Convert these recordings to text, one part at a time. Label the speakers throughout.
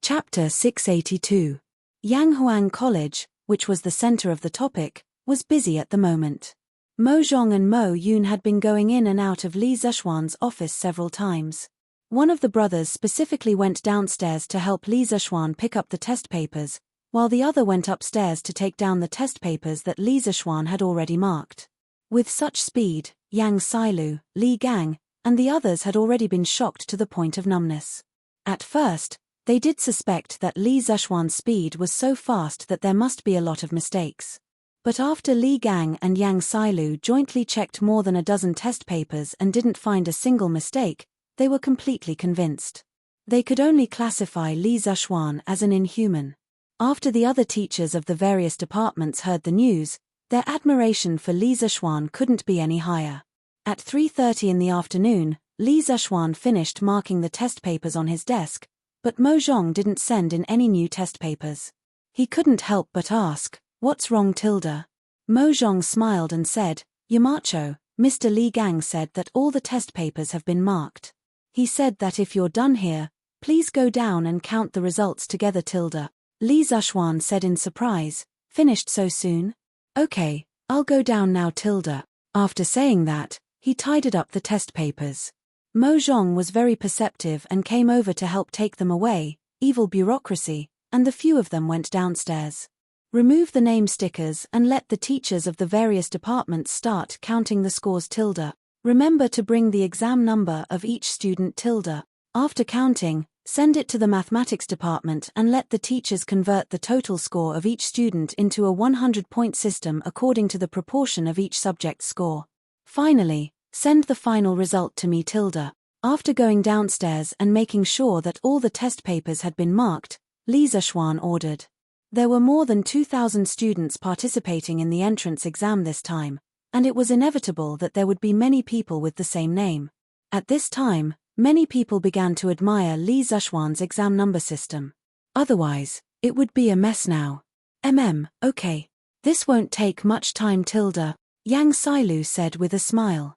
Speaker 1: Chapter 682. Yanghuang College, which was the center of the topic, was busy at the moment. Mo Zhong and Mo Yun had been going in and out of Li Zishuan's office several times. One of the brothers specifically went downstairs to help Li Zishuan pick up the test papers, while the other went upstairs to take down the test papers that Li Zishuan had already marked. With such speed, Yang Sailu, Li Gang, and the others had already been shocked to the point of numbness. At first, they did suspect that Li Zishuan's speed was so fast that there must be a lot of mistakes. But after Li Gang and Yang Sailu jointly checked more than a dozen test papers and didn't find a single mistake, they were completely convinced. They could only classify Li Zishuan as an inhuman. After the other teachers of the various departments heard the news, their admiration for Li Zishuan couldn't be any higher. At 3:30 in the afternoon, Li Zishuan finished marking the test papers on his desk, but Mo Zhong didn't send in any new test papers. He couldn't help but ask, "What's wrong, Tilda?" Mo Zhong smiled and said, "Yamacho, Mr. Li Gang said that all the test papers have been marked. He said that if you're done here, please go down and count the results together, Tilda." Li Zishuan said in surprise, "Finished so soon? Okay, I'll go down now, Tilda." After saying that, he tidied up the test papers. Mo Zhong was very perceptive and came over to help take them away, evil bureaucracy, and the few of them went downstairs. "Remove the name stickers and let the teachers of the various departments start counting the scores, Tilda. Remember to bring the exam number of each student, Tilda. After counting, send it to the mathematics department and let the teachers convert the total score of each student into a 100-point system according to the proportion of each subject's score. Finally, send the final result to me, Tilda." After going downstairs and making sure that all the test papers had been marked, Li Zishuan ordered. There were more than 2,000 students participating in the entrance exam this time, and it was inevitable that there would be many people with the same name. At this time, many people began to admire Li Zishuan's exam number system. Otherwise, it would be a mess now. Okay. This won't take much time, Tilda, Yang Sailu said with a smile.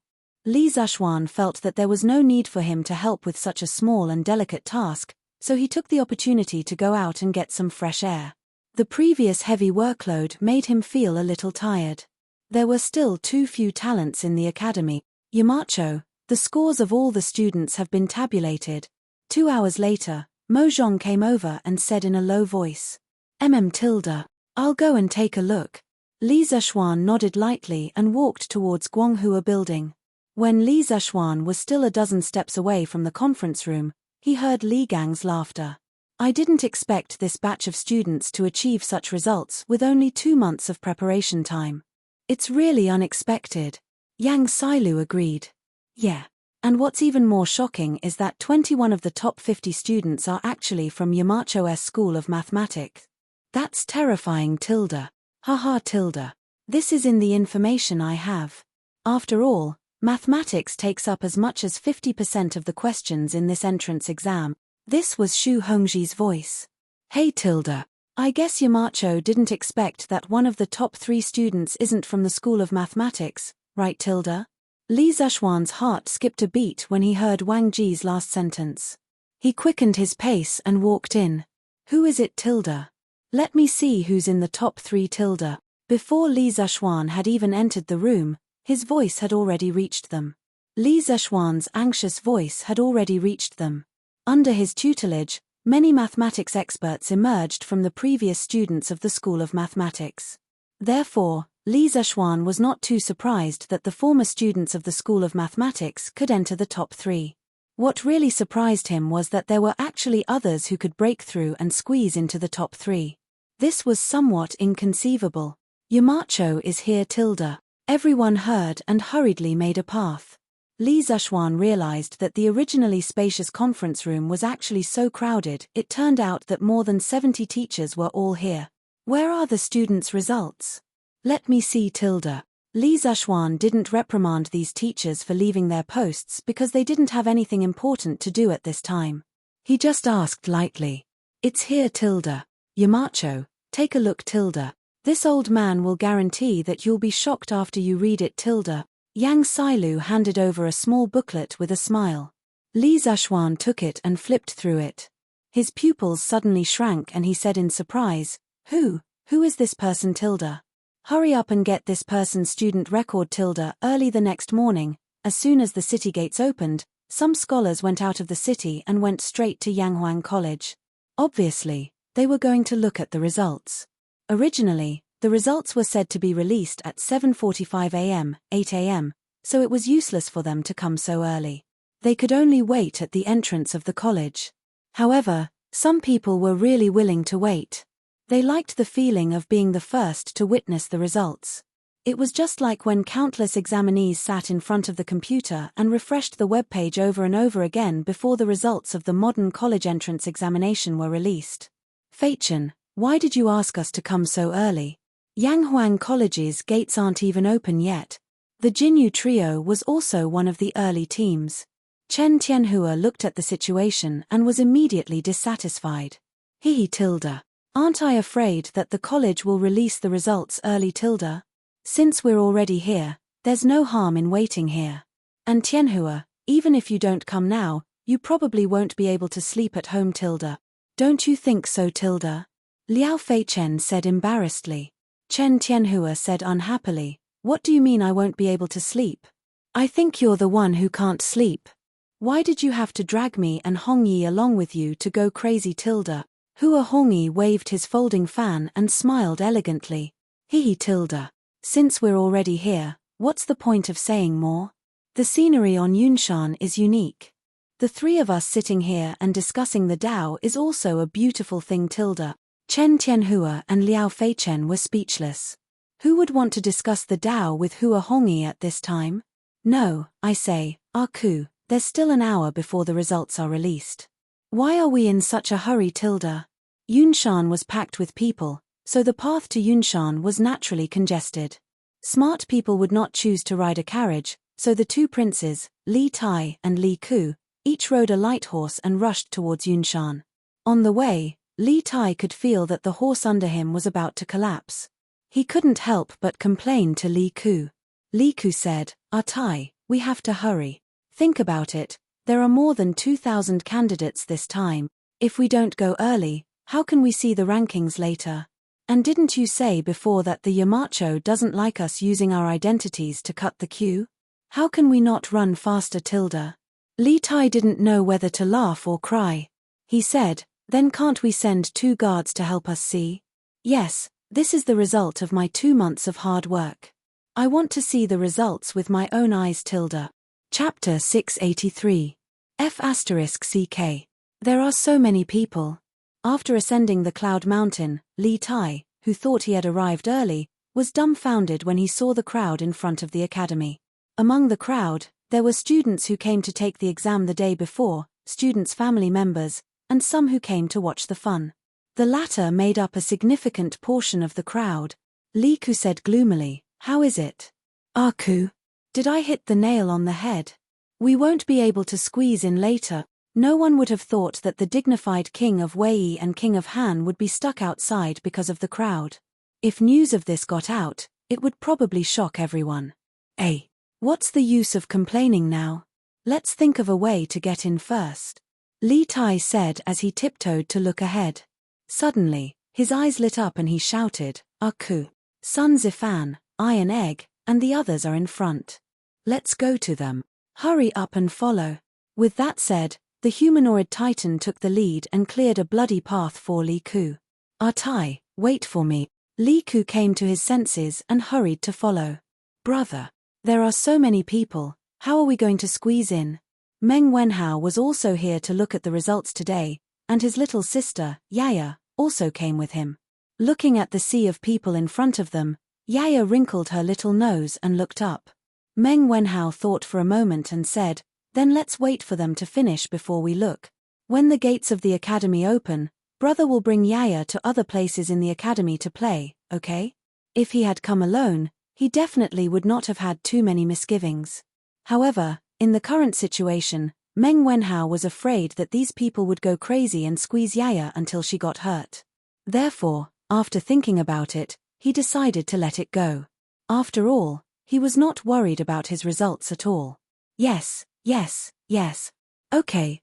Speaker 1: Li Zishuan felt that there was no need for him to help with such a small and delicate task, so he took the opportunity to go out and get some fresh air. The previous heavy workload made him feel a little tired. There were still too few talents in the academy. "Yamacho, the scores of all the students have been tabulated." 2 hours later, Mo Zhong came over and said in a low voice, Tilda, I'll go and take a look." Li Zishuan nodded lightly and walked towards Guanghua building. When Li Zishuan was still a dozen steps away from the conference room, he heard Li Gang's laughter. "I didn't expect this batch of students to achieve such results with only 2 months of preparation time. It's really unexpected." Yang Sailu agreed. "Yeah. And what's even more shocking is that 21 of the top 50 students are actually from Yamacho's School of Mathematics. That's terrifying, Tilda. Haha, Tilda. This is in the information I have. After all, mathematics takes up as much as 50% of the questions in this entrance exam." This was Xu Hongji's voice. "Hey, Tilda. I guess Yamacho didn't expect that one of the top 3 students isn't from the School of Mathematics, right, Tilda?" Li Zishuan's heart skipped a beat when he heard Wang Ji's last sentence. He quickened his pace and walked in. "Who is it, Tilda? Let me see who's in the top 3, Tilda." Before Li Zishuan had even entered the room, his voice had already reached them. Li Zishuan's anxious voice had already reached them. Under his tutelage, many mathematics experts emerged from the previous students of the School of Mathematics. Therefore, Li Zishuan was not too surprised that the former students of the School of Mathematics could enter the top 3. What really surprised him was that there were actually others who could break through and squeeze into the top 3. This was somewhat inconceivable. "Yamacho is here, Tilda." Everyone heard and hurriedly made a path. Li Zishuan realized that the originally spacious conference room was actually so crowded it turned out that more than 70 teachers were all here. "Where are the students' results? Let me see, Tilda." Li Zishuan didn't reprimand these teachers for leaving their posts because they didn't have anything important to do at this time. He just asked lightly, "It's here, Tilda. Yamacho, take a look, Tilda. This old man will guarantee that you'll be shocked after you read it, Tilda." Yang Sailu handed over a small booklet with a smile. Li Zishuan took it and flipped through it. His pupils suddenly shrank and he said in surprise, Who is this person tilde? Hurry up and get this person's student record tilde. Early the next morning, as soon as the city gates opened, some scholars went out of the city and went straight to Yanghuang College. Obviously, they were going to look at the results. Originally, the results were said to be released at 7:45 a.m., 8 a.m., so it was useless for them to come so early. They could only wait at the entrance of the college. However, some people were really willing to wait. They liked the feeling of being the first to witness the results. It was just like when countless examinees sat in front of the computer and refreshed the web page over and over again before the results of the modern college entrance examination were released. Fei-chen, why did you ask us to come so early? Yanghuang College's gates aren't even open yet. The Jinyu trio was also one of the early teams. Chen Tianhua looked at the situation and was immediately dissatisfied. Tilde. Aren't I afraid that the college will release the results early tilde? Since we're already here, there's no harm in waiting here. And Tianhua, even if you don't come now, you probably won't be able to sleep at home tilde. Don't you think so tilde? Liao Fei-chen said embarrassedly. Chen Tianhua said unhappily, What do you mean I won't be able to sleep? I think you're the one who can't sleep. Why did you have to drag me and Hongyi along with you to go crazy tilde? Hua Hongyi waved his folding fan and smiled elegantly. Tilde. Since we're already here, what's the point of saying more? The scenery on Yunshan is unique. The three of us sitting here and discussing the Tao is also a beautiful thing tilde. Chen Tianhua and Liao Fei-chen were speechless. Who would want to discuss the Tao with Hua Hongyi at this time? No, I say, Aku, there's still an hour before the results are released. Why are we in such a hurry tilde? Yunshan was packed with people, so the path to Yunshan was naturally congested. Smart people would not choose to ride a carriage, so the two princes, Li Tai and Li Ku, each rode a light horse and rushed towards Yunshan. On the way, Li Tai could feel that the horse under him was about to collapse. He couldn't help but complain to Li Ku. Li Ku said, Tai, we have to hurry. Think about it, there are more than 2,000 candidates this time. If we don't go early, how can we see the rankings later? And didn't you say before that the Yamacho doesn't like us using our identities to cut the queue? How can we not run faster tilde? Li Tai didn't know whether to laugh or cry. He said, Then can't we send 2 guards to help us see? Yes, this is the result of my 2 months of hard work. I want to see the results with my own eyes tilde. Chapter 683. F***CK. There are so many people. After ascending the cloud mountain, Li Tai, who thought he had arrived early, was dumbfounded when he saw the crowd in front of the academy. Among the crowd, there were students who came to take the exam the day before, students' family members, and some who came to watch the fun. The latter made up a significant portion of the crowd. Li Ku said gloomily, How is it? Aku. Did I hit the nail on the head? We won't be able to squeeze in later. No one would have thought that the dignified king of Wei and king of Han would be stuck outside because of the crowd. If news of this got out, it would probably shock everyone. What's the use of complaining now? Let's think of a way to get in first. Li Tai said as he tiptoed to look ahead. Suddenly, his eyes lit up and he shouted, Aku. Sun Zifan, Iron Egg, and the others are in front. Let's go to them. Hurry up and follow. With that said, the humanoid titan took the lead and cleared a bloody path for Li Ku. Tai, wait for me. Li Ku came to his senses and hurried to follow. Brother. There are so many people, how are we going to squeeze in? Meng Wenhao was also here to look at the results today, and his little sister, Yaya, also came with him. Looking at the sea of people in front of them, Yaya wrinkled her little nose and looked up. Meng Wenhao thought for a moment and said, Then let's wait for them to finish before we look. When the gates of the academy open, brother will bring Yaya to other places in the academy to play, okay? If he had come alone, he definitely would not have had too many misgivings. However, in the current situation, Meng Wenhao was afraid that these people would go crazy and squeeze Yaya until she got hurt. Therefore, after thinking about it, he decided to let it go. After all, he was not worried about his results at all. Yes. Okay.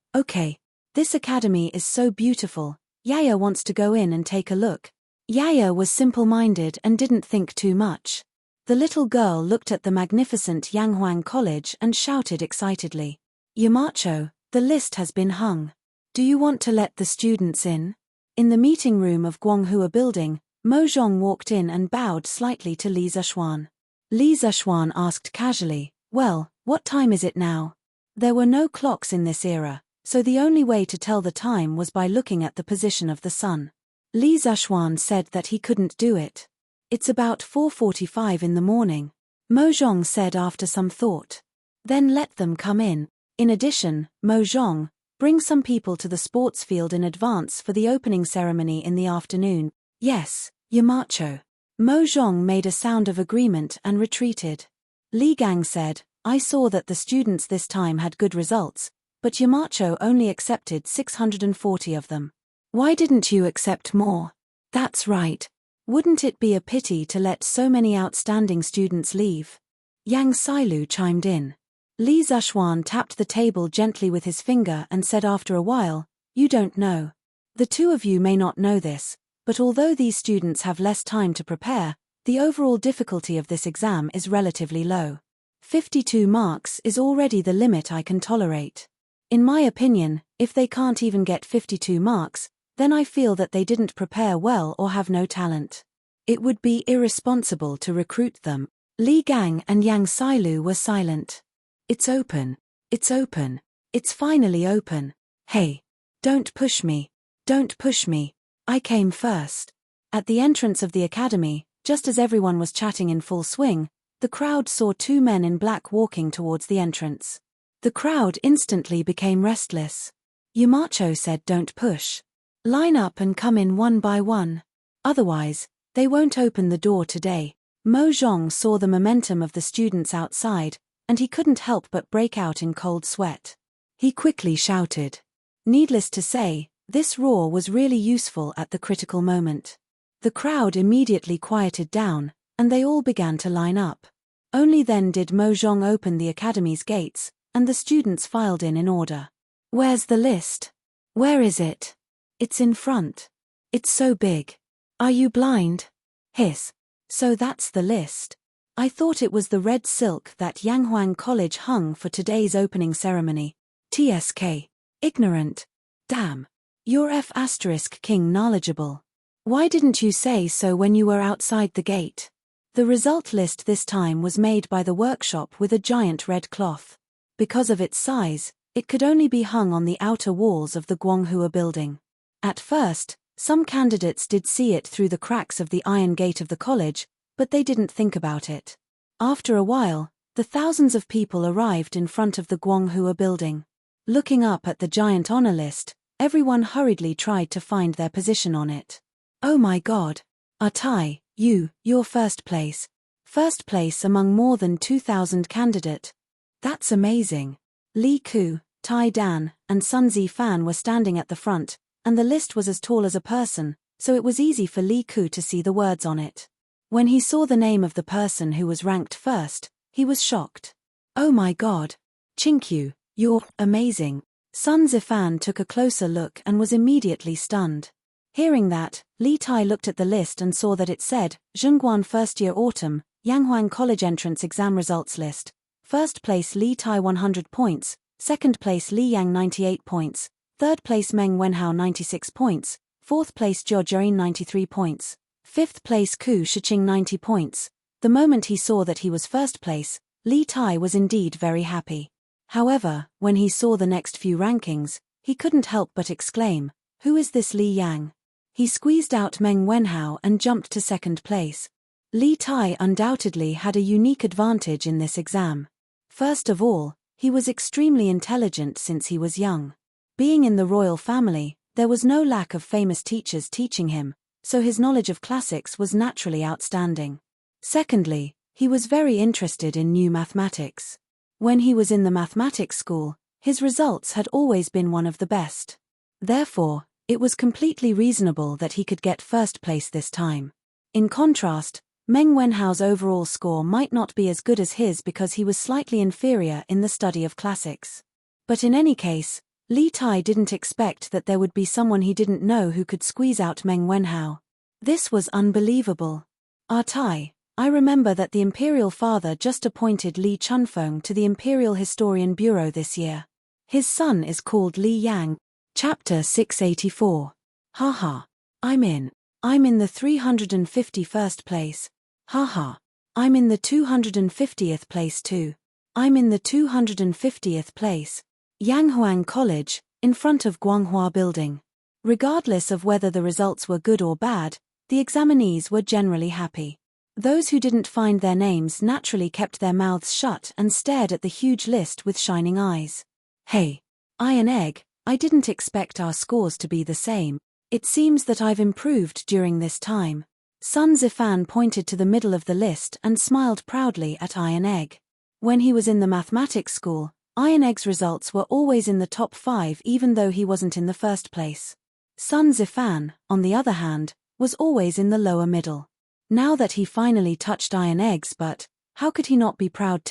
Speaker 1: This academy is so beautiful. Yaya wants to go in and take a look. Yaya was simple-minded and didn't think too much. The little girl looked at the magnificent Yanghuang College and shouted excitedly. Yamacho, the list has been hung. Do you want to let the students in? In the meeting room of Guanghua Building, Mo Zhong walked in and bowed slightly to Li Zishuan. Li Zishuan asked casually, well, what time is it now? There were no clocks in this era, so the only way to tell the time was by looking at the position of the sun. Li Zishuan said that he couldn't do it. It's about 4:45 in the morning, Mo Zhong said after some thought. Then let them come in. In addition, Mo Zhong, bring some people to the sports field in advance for the opening ceremony in the afternoon. Yes, Yamacho. Mo Zhong made a sound of agreement and retreated. Li Gang said, I saw that the students this time had good results, but Yamacho only accepted 640 of them. Why didn't you accept more? That's right. Wouldn't it be a pity to let so many outstanding students leave? Yang Sailu chimed in. Li Zishuan tapped the table gently with his finger and said after a while, you don't know. The two of you may not know this, but although these students have less time to prepare, the overall difficulty of this exam is relatively low. 52 marks is already the limit I can tolerate. In my opinion, if they can't even get 52 marks, then I feel that they didn't prepare well or have no talent. It would be irresponsible to recruit them. Li Gang and Yang Sailu were silent. It's open. It's open. It's finally open. Hey. Don't push me. Don't push me. I came first. At the entrance of the academy, just as everyone was chatting in full swing, the crowd saw two men in black walking towards the entrance. The crowd instantly became restless. Yamacho said don't push. Line up and come in one by one. Otherwise, they won't open the door today. Mo Zhong saw the momentum of the students outside, and he couldn't help but break out in cold sweat. He quickly shouted. Needless to say, this roar was really useful at the critical moment. The crowd immediately quieted down, and they all began to line up. Only then did Mo Zhong open the academy's gates, and the students filed in order. Where's the list? Where is it? It's in front. It's so big. Are you blind? Hiss. So that's the list. I thought it was the red silk that Yanghuang College hung for today's opening ceremony. TSK. Ignorant. Damn. You're F*King knowledgeable. Why didn't you say so when you were outside the gate? The result list this time was made by the workshop with a giant red cloth. Because of its size, it could only be hung on the outer walls of the Guanghua building. At first, some candidates did see it through the cracks of the iron gate of the college, but they didn't think about it. After a while, the thousands of people arrived in front of the Guanghua building. Looking up at the giant honor list, everyone hurriedly tried to find their position on it. Oh my God! Tai, you're first place. First place among more than 2,000 candidates. That's amazing. Li Ku, Tai Dan, and Sun Zifan were standing at the front, and the list was as tall as a person, so it was easy for Li Ku to see the words on it. When he saw the name of the person who was ranked first, he was shocked. Oh my God! Chinkyu, you're amazing. Sun Zifan took a closer look and was immediately stunned. Hearing that, Li Tai looked at the list and saw that it said, Zhongguan First Year Autumn, Yanghuang College Entrance Exam Results List. First place Li Tai 100 points, second place Li Yang 98 points, third place Meng Wenhao 96 points, fourth place Zhou Jiayin 93 points, fifth place Ku Shiqing 90 points. The moment he saw that he was first place, Li Tai was indeed very happy. However, when he saw the next few rankings, he couldn't help but exclaim, who is this Li Yang? He squeezed out Meng Wenhao and jumped to second place. Li Tai undoubtedly had a unique advantage in this exam. First of all, he was extremely intelligent since he was young. Being in the royal family, there was no lack of famous teachers teaching him, so his knowledge of classics was naturally outstanding. Secondly, he was very interested in new mathematics. When he was in the mathematics school, his results had always been one of the best. Therefore, it was completely reasonable that he could get first place this time. In contrast, Meng Wenhao's overall score might not be as good as his because he was slightly inferior in the study of classics. But in any case, Li Tai didn't expect that there would be someone he didn't know who could squeeze out Meng Wenhao. This was unbelievable. Tai, I remember that the imperial father just appointed Li Chunfeng to the Imperial Historian Bureau this year. His son is called Li Yang. Chapter 684. Haha. I'm in the 351st place. Haha. I'm in the 250th place too. I'm in the 250th place. Yanghuang College, in front of Guanghua Building. Regardless of whether the results were good or bad, the examinees were generally happy. Those who didn't find their names naturally kept their mouths shut and stared at the huge list with shining eyes. Hey, Iron Egg, I didn't expect our scores to be the same. It seems that I've improved during this time. Sun Zifan pointed to the middle of the list and smiled proudly at Iron Egg. When he was in the mathematics school, Iron Egg's results were always in the top 5 even though he wasn't in the first place. Sun Zifan, on the other hand, was always in the lower middle. Now that he finally touched Iron Egg's butt, how could he not be proud?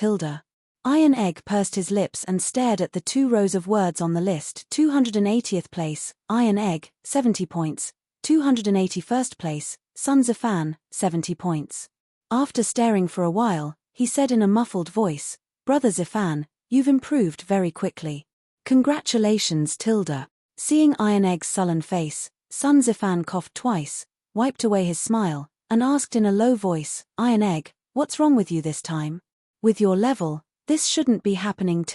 Speaker 1: Iron Egg pursed his lips and stared at the 2 rows of words on the list. 280th place, Iron Egg, 70 points. 281st place, Sun Zifan, 70 points. After staring for a while, he said in a muffled voice, Brother Zifan, you've improved very quickly. Congratulations. Seeing Iron Egg's sullen face, Sun Zifan coughed twice, wiped away his smile, and asked in a low voice, Iron Egg, what's wrong with you this time? With your level, this shouldn't be happening.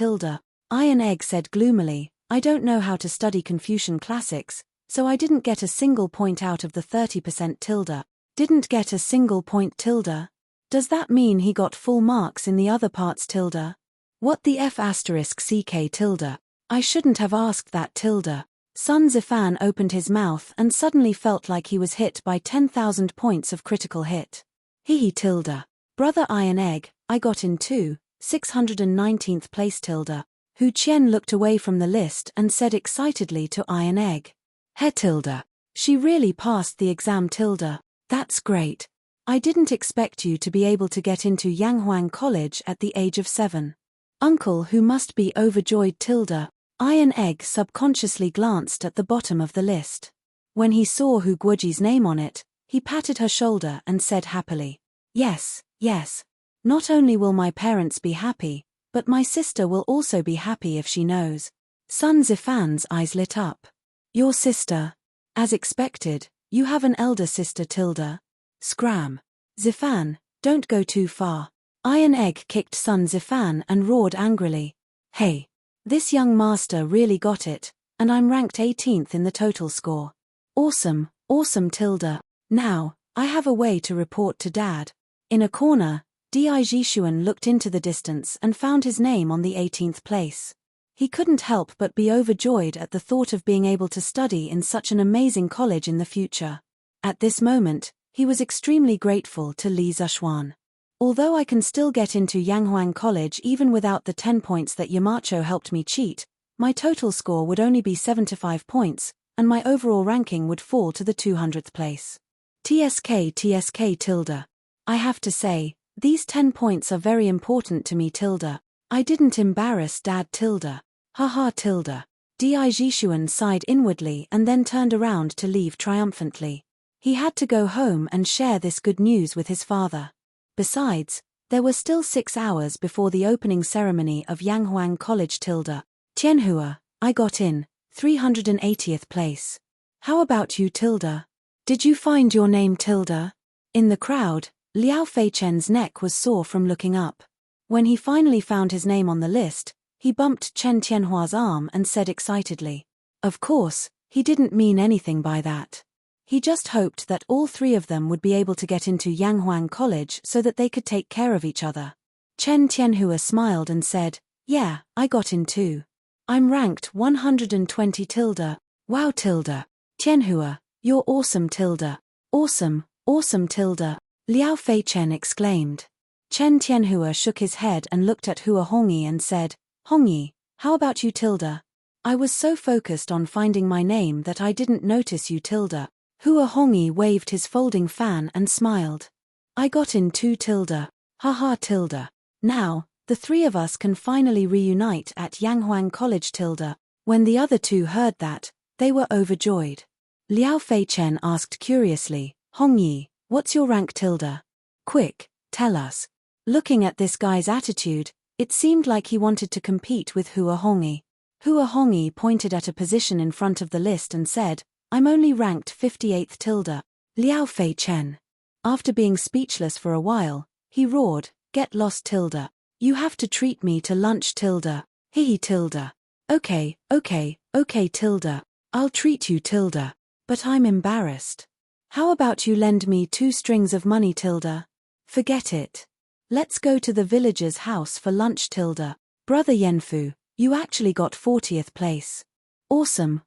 Speaker 1: Iron Egg said gloomily, I don't know how to study Confucian classics, so I didn't get a single point out of the 30%. Didn't get a single point. Does that mean he got full marks in the other parts? What the F***ck. I shouldn't have asked that. Sun Zifan opened his mouth and suddenly felt like he was hit by 10,000 points of critical hit. Hee. Brother Iron Egg, I got in 619th place. Hu Qian looked away from the list and said excitedly to Iron Egg. He. She really passed the exam. That's great. I didn't expect you to be able to get into Yanghuang College at the age of 7. Uncle Hu must be overjoyed. Iron Egg subconsciously glanced at the bottom of the list. When he saw Hu Guoji's name on it, he patted her shoulder and said happily, Yes. Not only will my parents be happy, but my sister will also be happy if she knows. Sun Zifan's eyes lit up. Your sister? As expected, you have an elder sister. Scram. Zifan, don't go too far. Iron Egg kicked Sun Zifan and roared angrily. Hey. This young master really got it, and I'm ranked 18th in the total score. Awesome. Now, I have a way to report to Dad. In a corner, Di Jishuan looked into the distance and found his name on the 18th place. He couldn't help but be overjoyed at the thought of being able to study in such an amazing college in the future. At this moment, he was extremely grateful to Li Zishuan. Although I can still get into Yanghuang College even without the 10 points that Yamacho helped me cheat, my total score would only be 75 points, and my overall ranking would fall to the 200th place. TSK. I have to say, these 10 points are very important to me. I didn't embarrass Dad. Haha. Di Jishuan sighed inwardly and then turned around to leave triumphantly. He had to go home and share this good news with his father. Besides, there were still 6 hours before the opening ceremony of Yanghuang College. Tianhua, I got in 380th place. How about you? Did you find your name? In the crowd, Liao Feichen's neck was sore from looking up. When he finally found his name on the list, he bumped Chen Tianhua's arm and said excitedly. Of course, he didn't mean anything by that. He just hoped that all 3 of them would be able to get into Yanghuang College so that they could take care of each other. Chen Tianhua smiled and said, Yeah, I got in too. I'm ranked 120. Wow. Tianhua, you're awesome. Awesome. Liao Feichen exclaimed. Chen Tianhua shook his head and looked at Hua Hongyi and said, Hongyi, how about you? I was so focused on finding my name that I didn't notice you. Hua Hongyi waved his folding fan and smiled. I got in too. Haha. Now, the 3 of us can finally reunite at Yanghuang College. When the other two heard that, they were overjoyed. Liao Fei Chen asked curiously, Hong Yi, what's your rank tilde? Quick, tell us. Looking at this guy's attitude, it seemed like he wanted to compete with Hua Hongyi. Hua Hongyi pointed at a position in front of the list and said, I'm only ranked 58th tilde. Liao Fei Chen. After being speechless for a while, he roared, get lost tilde. You have to treat me to lunch tilde. Hihi tilde. Okay tilde. I'll treat you tilde. But I'm embarrassed. How about you lend me 2 strings of money tilde? Forget it. Let's go to the villager's house for lunch tilde. Brother Yanfu, you actually got 40th place. Awesome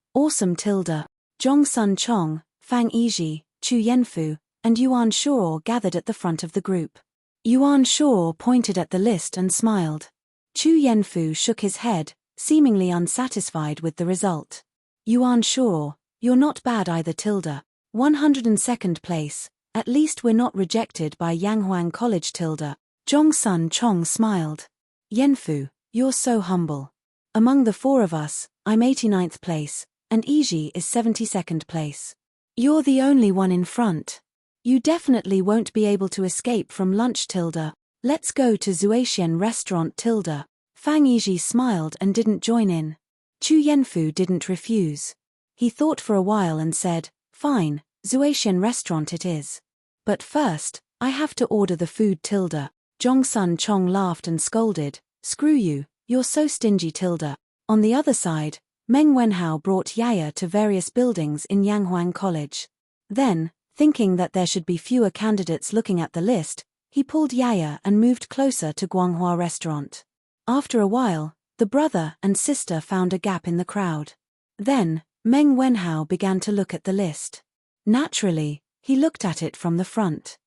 Speaker 1: tilde. Zhongsun Chong, Fang Yizhi, Chu Yanfu, and Yuan Shuo gathered at the front of the group. Yuan Shuo pointed at the list and smiled. Chu Yanfu shook his head, seemingly unsatisfied with the result. Yuan Shuo, you're not bad either tilde. 102nd place, at least we're not rejected by Yanghuang College tilde. Zhongsun Chong smiled. Yanfu, you're so humble. Among the 4 of us, I'm 89th place, and Yizhi is 72nd place. You're the only one in front. You definitely won't be able to escape from lunch tilde. Let's go to Zuaxian restaurant tilde. Fang Yizhi smiled and didn't join in. Chu Yanfu didn't refuse. He thought for a while and said, fine, Zuaxian restaurant it is. But first, I have to order the food tilde. Zhongsun Chong laughed and scolded, screw you, you're so stingy tilde. On the other side, Meng Wenhao brought Yaya to various buildings in Yanghuang College. Then, thinking that there should be fewer candidates looking at the list, he pulled Yaya and moved closer to Guanghua restaurant. After a while, the brother and sister found a gap in the crowd. Then, Meng Wenhao began to look at the list. Naturally, he looked at it from the front.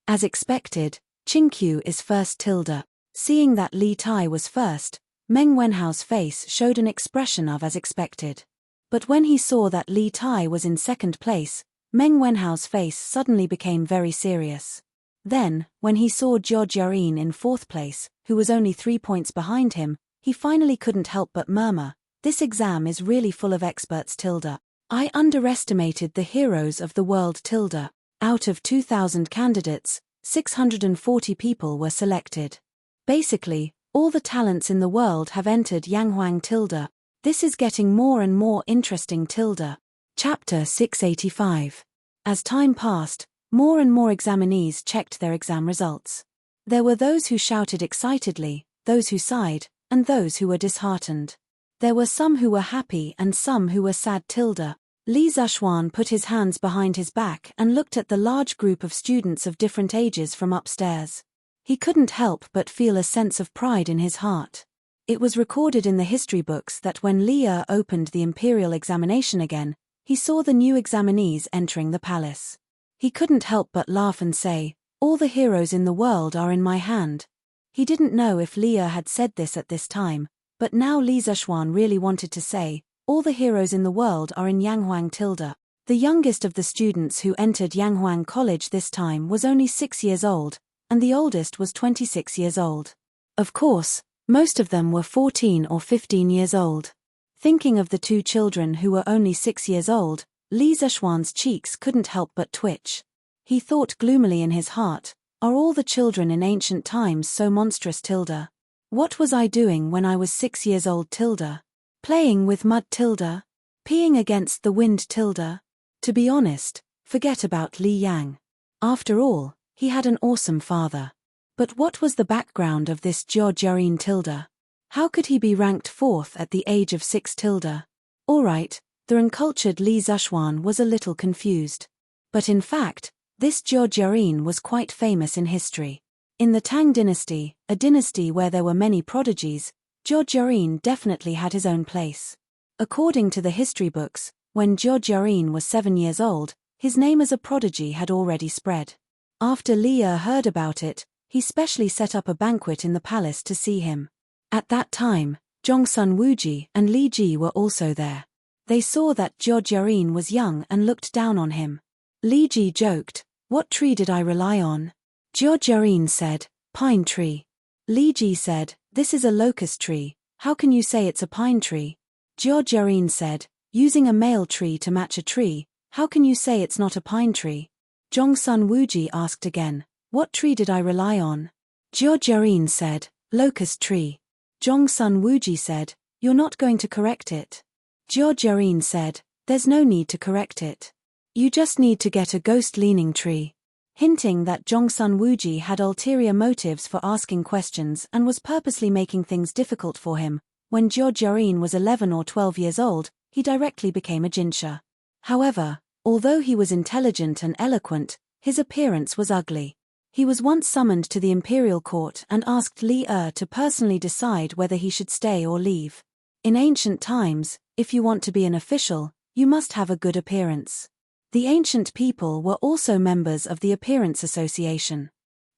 Speaker 1: As expected, Qingqiu is first tilde. Seeing that Li Tai was first, Meng Wenhao's face showed an expression of as expected. But when he saw that Li Tai was in second place, Meng Wenhao's face suddenly became very serious. Then, when he saw Zhou Jiayin in fourth place, who was only 3 points behind him, he finally couldn't help but murmur, this exam is really full of experts tilde. I underestimated the heroes of the world tilde. Out of 2,000 candidates, 640 people were selected. Basically, all the talents in the world have entered Yanghuang tilde. This is getting more and more interesting tilde. Chapter 685. As time passed, more and more examinees checked their exam results. There were those who shouted excitedly, those who sighed, and those who were disheartened. There were some who were happy and some who were sad tilde. Li Zishuan put his hands behind his back and looked at the large group of students of different ages from upstairs. He couldn't help but feel a sense of pride in his heart. It was recorded in the history books that when Li opened the imperial examination again, he saw the new examinees entering the palace. He couldn't help but laugh and say, all the heroes in the world are in my hand. He didn't know if Li had said this at this time, but now Li Zishuan really wanted to say, all the heroes in the world are in Yanghuang tilde. The youngest of the students who entered Yanghuang College this time was only 6 years old, and the oldest was 26 years old. Of course, most of them were 14 or 15 years old. Thinking of the 2 children who were only 6 years old, Li Zishuan's cheeks couldn't help but twitch. He thought gloomily in his heart, are all the children in ancient times so monstrous tilde? What was I doing when I was 6 years old tilde? Playing with mud tilde? Peeing against the wind tilde? To be honest, forget about Li Yang. After all, he had an awesome father. But what was the background of this Zhou Jiayin tilde? How could he be ranked 4th at the age of 6 tilde? Alright, the uncultured Li Zishuan was a little confused. But in fact, this Zhou Jiayin was quite famous in history. In the Tang dynasty, a dynasty where there were many prodigies, Zhou Jiayin definitely had his own place. According to the history books, when Zhou Jiayin was 7 years old, his name as a prodigy had already spread. After Li heard about it, he specially set up a banquet in the palace to see him. At that time, Zhongsun Wuji and Li Ji were also there. They saw that Zhou Jiayin was young and looked down on him. Li Ji joked, "What tree did I rely on?" Zhou Jiayin said, "Pine tree." Li Ji said, "This is a locust tree, how can you say it's a pine tree?" Jiao said, using a male tree to match a tree, how can you say it's not a pine tree? Zhongsun Wuji asked again, what tree did I rely on? Jiao said, locust tree. Zhongsun Wuji said, you're not going to correct it. Jiao said, there's no need to correct it. You just need to get a ghost-leaning tree. Hinting that Zhongsun Wuji had ulterior motives for asking questions and was purposely making things difficult for him. When Jiao was 11 or 12 years old, he directly became a jinsha. However, although he was intelligent and eloquent, his appearance was ugly. He was once summoned to the imperial court and asked Li to personally decide whether he should stay or leave. In ancient times, if you want to be an official, you must have a good appearance. The ancient people were also members of the Appearance Association.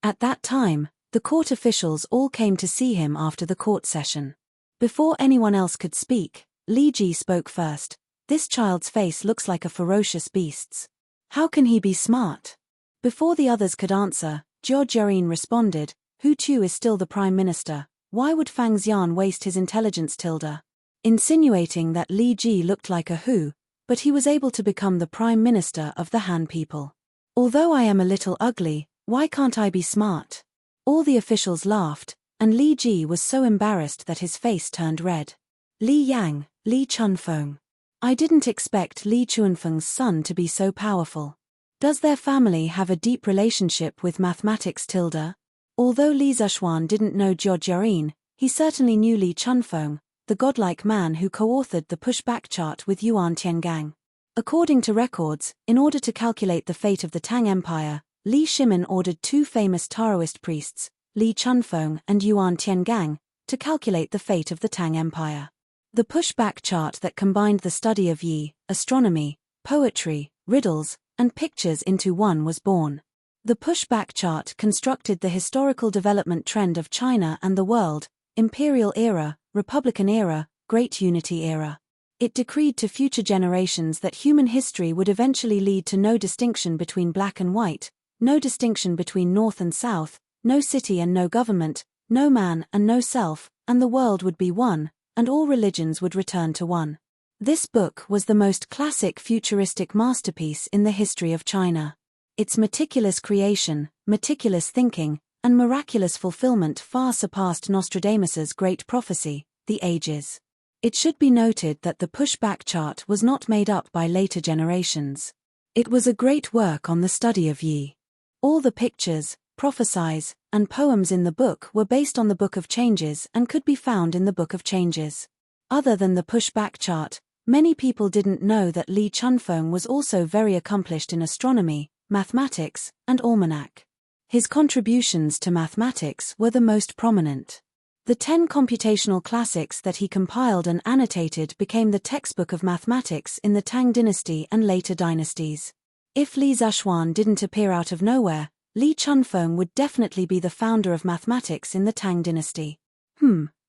Speaker 1: At that time, the court officials all came to see him after the court session. Before anyone else could speak, Li Ji spoke first. This child's face looks like a ferocious beast's. How can he be smart? Before the others could answer, Jiao responded, Hu Chu is still the prime minister, why would Fang Xian waste his intelligence tilde? Insinuating that Li Ji looked like a Hu, but he was able to become the prime minister of the Han people. Although I am a little ugly, why can't I be smart? All the officials laughed, and Li Ji was so embarrassed that his face turned red. Li Yang, Li Chunfeng. I didn't expect Li Chunfeng's son to be so powerful. Does their family have a deep relationship with mathematics tilde? Although Li Zishuan didn't know Jiao, he certainly knew Li Chunfeng, the godlike man who co-authored the pushback chart with Yuan Tiangang. According to records, in order to calculate the fate of the Tang Empire, Li Shimin ordered two famous Taoist priests, Li Chunfeng and Yuan Tiangang, to calculate the fate of the Tang Empire. The pushback chart that combined the study of Yi, astronomy, poetry, riddles, and pictures into one was born. The pushback chart constructed the historical development trend of China and the world, imperial era, Republican era, Great Unity era. It decreed to future generations that human history would eventually lead to no distinction between black and white, no distinction between north and south, no city and no government, no man and no self, and the world would be one, and all religions would return to one. This book was the most classic futuristic masterpiece in the history of China. Its meticulous creation, meticulous thinking, and miraculous fulfillment far surpassed Nostradamus's great prophecy, The Ages. It should be noted that the pushback chart was not made up by later generations. It was a great work on the study of Yi. All the pictures, prophecies, and poems in the book were based on the Book of Changes and could be found in the Book of Changes. Other than the pushback chart, many people didn't know that Li Chunfeng was also very accomplished in astronomy, mathematics, and almanac. His contributions to mathematics were the most prominent. The 10 computational classics that he compiled and annotated became the textbook of mathematics in the Tang dynasty and later dynasties. If Li Zishuan didn't appear out of nowhere, Li Chunfeng would definitely be the founder of mathematics in the Tang dynasty.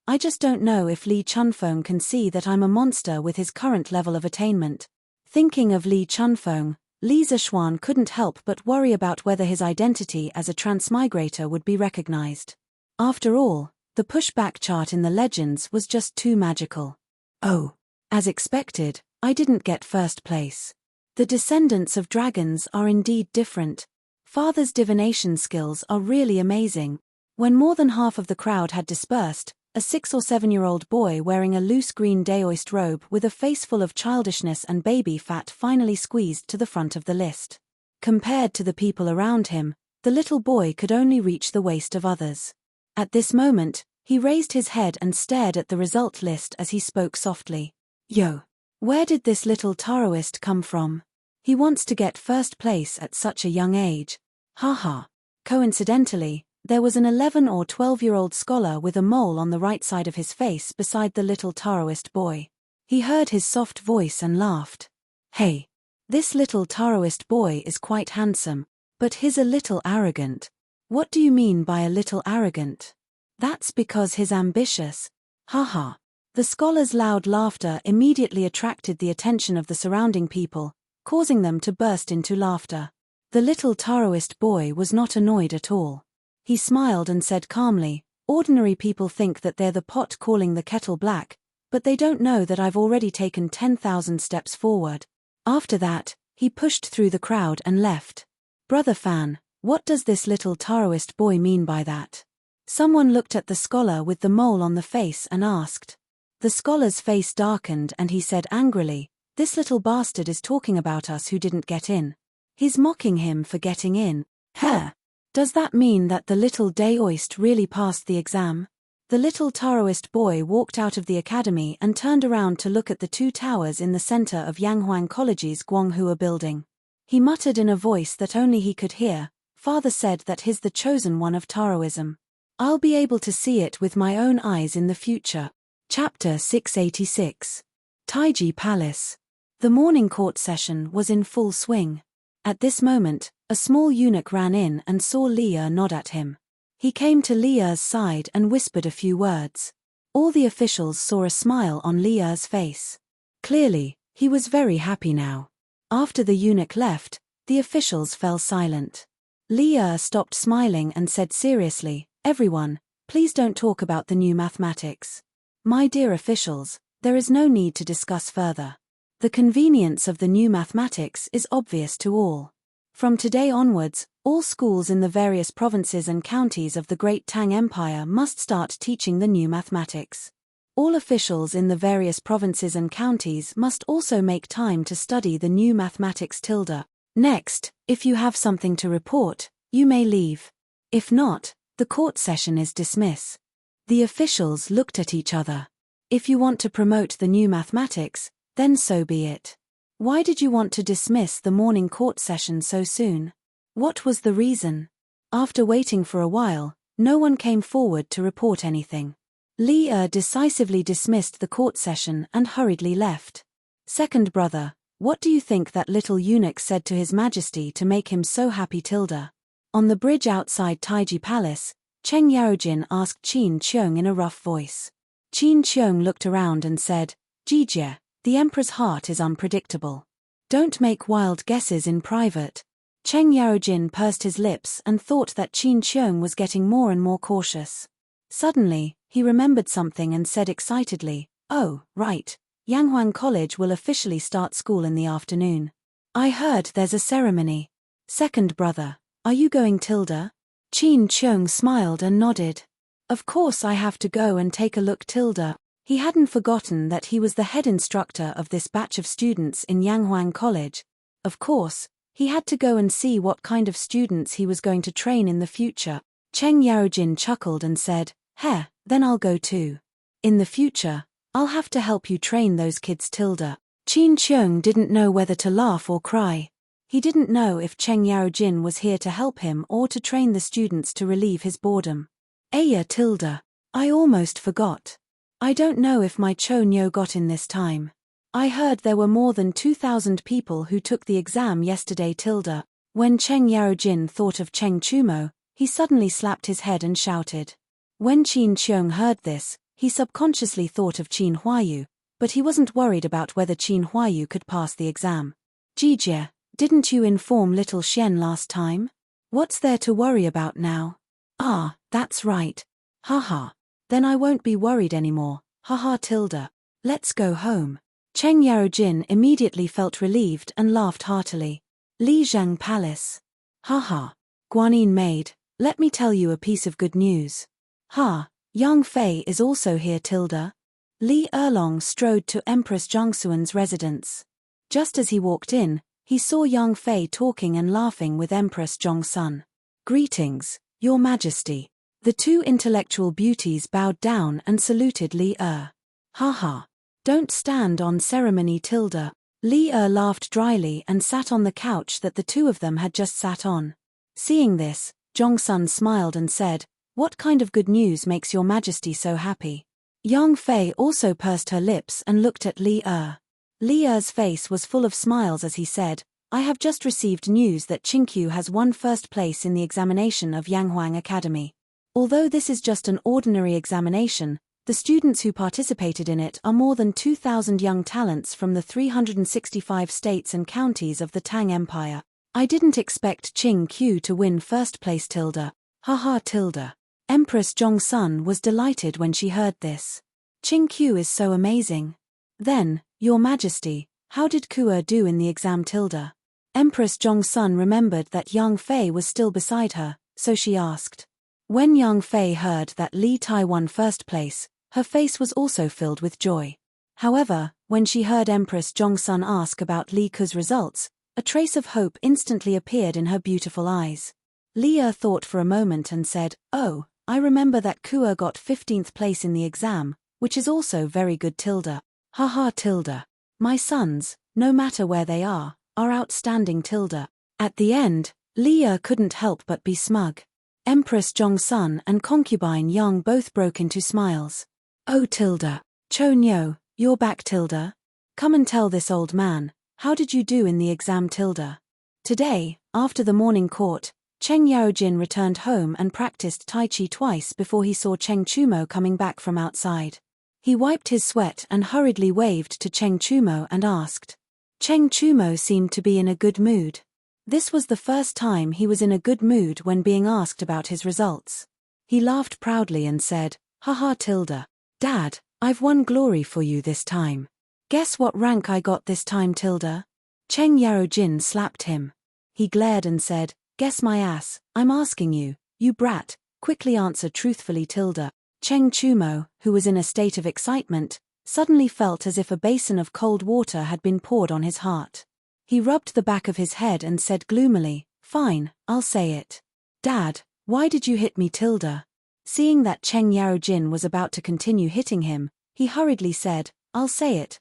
Speaker 1: I just don't know if Li Chunfeng can see that I'm a monster with his current level of attainment. Thinking of Li Chunfeng, Li Zishuan couldn't help but worry about whether his identity as a transmigrator would be recognized. After all, the pushback chart in the legends was just too magical. Oh, as expected, I didn't get first place. The descendants of dragons are indeed different. Father's divination skills are really amazing. When more than half of the crowd had dispersed, a 6 or 7-year-old boy wearing a loose green Daoist robe with a face full of childishness and baby fat finally squeezed to the front of the list. Compared to the people around him, the little boy could only reach the waist of others. At this moment, he raised his head and stared at the result list as he spoke softly. Yo! Where did this little Taoist come from? He wants to get first place at such a young age. Haha. Coincidentally, there was an 11 or 12-year-old scholar with a mole on the right side of his face beside the little Taoist boy. He heard his soft voice and laughed. Hey! This little Taoist boy is quite handsome, but he's a little arrogant. What do you mean by a little arrogant? That's because he's ambitious. Haha. The scholar's loud laughter immediately attracted the attention of the surrounding people, causing them to burst into laughter. The little Taoist boy was not annoyed at all. He smiled and said calmly, ordinary people think that they're the pot calling the kettle black, But they don't know that I've already taken 10,000 steps forward. After that, he pushed through the crowd and left. Brother Fan, what does this little Taoist boy mean by that? Someone looked at the scholar with the mole on the face and asked. The scholar's face darkened and he said angrily, "This little bastard is talking about us who didn't get in. He's mocking him for getting in. Heh! Does that mean that the little Taoist really passed the exam?" The little Taoist boy walked out of the academy and turned around to look at the two towers in the center of Yanghuang College's Guanghua building. He muttered in a voice that only he could hear, "Father said that he's the chosen one of Taoism. I'll be able to see it with my own eyes in the future." Chapter 686. Taiji Palace. The morning court session was in full swing. At this moment, a small eunuch ran in and saw Li Er nod at him. He came to Li Er's side and whispered a few words. All the officials saw a smile on Li Er's face. Clearly, he was very happy now. After the eunuch left, the officials fell silent. Li Er stopped smiling and said seriously, "Everyone, please don't talk about the new mathematics. My dear officials, there is no need to discuss further. The convenience of the new mathematics is obvious to all. From today onwards, all schools in the various provinces and counties of the Great Tang Empire must start teaching the new mathematics. All officials in the various provinces and counties must also make time to study the new mathematics tilde. Next, if you have something to report, you may leave. If not, the court session is dismissed." The officials looked at each other. If you want to promote the new mathematics, then so be it. Why did you want to dismiss the morning court session so soon? What was the reason? After waiting for a while, no one came forward to report anything. Li Er decisively dismissed the court session and hurriedly left. "Second brother, what do you think that little eunuch said to His Majesty to make him so happy tilde?" On the bridge outside Taiji Palace, Cheng Yaojin asked Qin Qiong in a rough voice. Qin Qiong looked around and said, "Jijie, the Emperor's heart is unpredictable. Don't make wild guesses in private." Cheng Yaojin pursed his lips and thought that Qin Qiong was getting more and more cautious. Suddenly, he remembered something and said excitedly, "Oh, right, Yanghuang College will officially start school in the afternoon. I heard there's a ceremony. Second brother, are you going tilde?" Qin Qiong smiled and nodded. "Of course I have to go and take a look tilde." He hadn't forgotten that he was the head instructor of this batch of students in Yanghuang College. Of course, he had to go and see what kind of students he was going to train in the future. Cheng Yaojin chuckled and said, "Heh, then I'll go too. In the future, I'll have to help you train those kids tilde." Qin Qiong didn't know whether to laugh or cry. He didn't know if Cheng Yaojin was here to help him or to train the students to relieve his boredom. "Aya tilde, I almost forgot. I don't know if my Cho Nyo got in this time. I heard there were more than 2,000 people who took the exam yesterday tilde." When Cheng Yaojin thought of Cheng Chumo, he suddenly slapped his head and shouted. When Qin Qiong heard this, he subconsciously thought of Qin Huayu, but he wasn't worried about whether Qin Huayu could pass the exam. "Jijie, didn't you inform little Xian last time? What's there to worry about now?" "Ah, that's right. Haha. Then I won't be worried anymore. Haha tilde. Let's go home." Cheng Yaojin immediately felt relieved and laughed heartily. Lijiang Palace. "Haha. Guanyin maid, let me tell you a piece of good news. Ha, Yang Fei is also here tilde." Li Erlong strode to Empress Zhangxuan's residence. Just as he walked in, he saw Yang Fei talking and laughing with Empress Zhongsun. "Greetings, Your Majesty." The two intellectual beauties bowed down and saluted Li Er. "Haha. Don't stand on ceremony tilde." Li Er laughed dryly and sat on the couch that the two of them had just sat on. Seeing this, Zhongsun smiled and said, "What kind of good news makes Your Majesty so happy?" Yang Fei also pursed her lips and looked at Li Er. Li Er's face was full of smiles as he said, "I have just received news that Qingqiu has won first place in the examination of Yanghuang Academy. Although this is just an ordinary examination, the students who participated in it are more than 2,000 young talents from the 365 states and counties of the Tang Empire. I didn't expect Qingqiu to win first place tilde. Haha tilde." Empress Zhongsun was delighted when she heard this. Qingqiu is so amazing. Then, Your Majesty, how did Kuo do in the exam tilde? Empress Zhongsun remembered that Yang Fei was still beside her, so she asked. When Yang Fei heard that Li Tai won first place, her face was also filled with joy. However, when she heard Empress Zhongsun ask about Li Ke's results, a trace of hope instantly appeared in her beautiful eyes. Li Er thought for a moment and said, "Oh, I remember that Kuo got 15th place in the exam, which is also very good tilde. Haha tilde. My sons, no matter where they are outstanding tilde." At the end, Li Er couldn't help but be smug. Empress Zhongsun and concubine Yang both broke into smiles. "Oh tilde. Cho Nyo, you're back tilde. Come and tell this old man, how did you do in the exam tilde?" Today, after the morning court, Cheng Yaojin returned home and practiced Tai Chi twice before he saw Cheng Chumo coming back from outside. He wiped his sweat and hurriedly waved to Cheng Chumo and asked. Cheng Chumo seemed to be in a good mood. This was the first time he was in a good mood when being asked about his results. He laughed proudly and said, "Haha tilde. Dad, I've won glory for you this time. Guess what rank I got this time tilde?" Cheng Yaojin slapped him. He glared and said, "Guess my ass, I'm asking you, you brat, quickly answer truthfully tilde." Cheng Chumo, who was in a state of excitement, suddenly felt as if a basin of cold water had been poured on his heart. He rubbed the back of his head and said gloomily, "Fine, I'll say it." "Dad, why did you hit me tilde?" Seeing that Cheng Yaojin was about to continue hitting him, he hurriedly said, I'll say it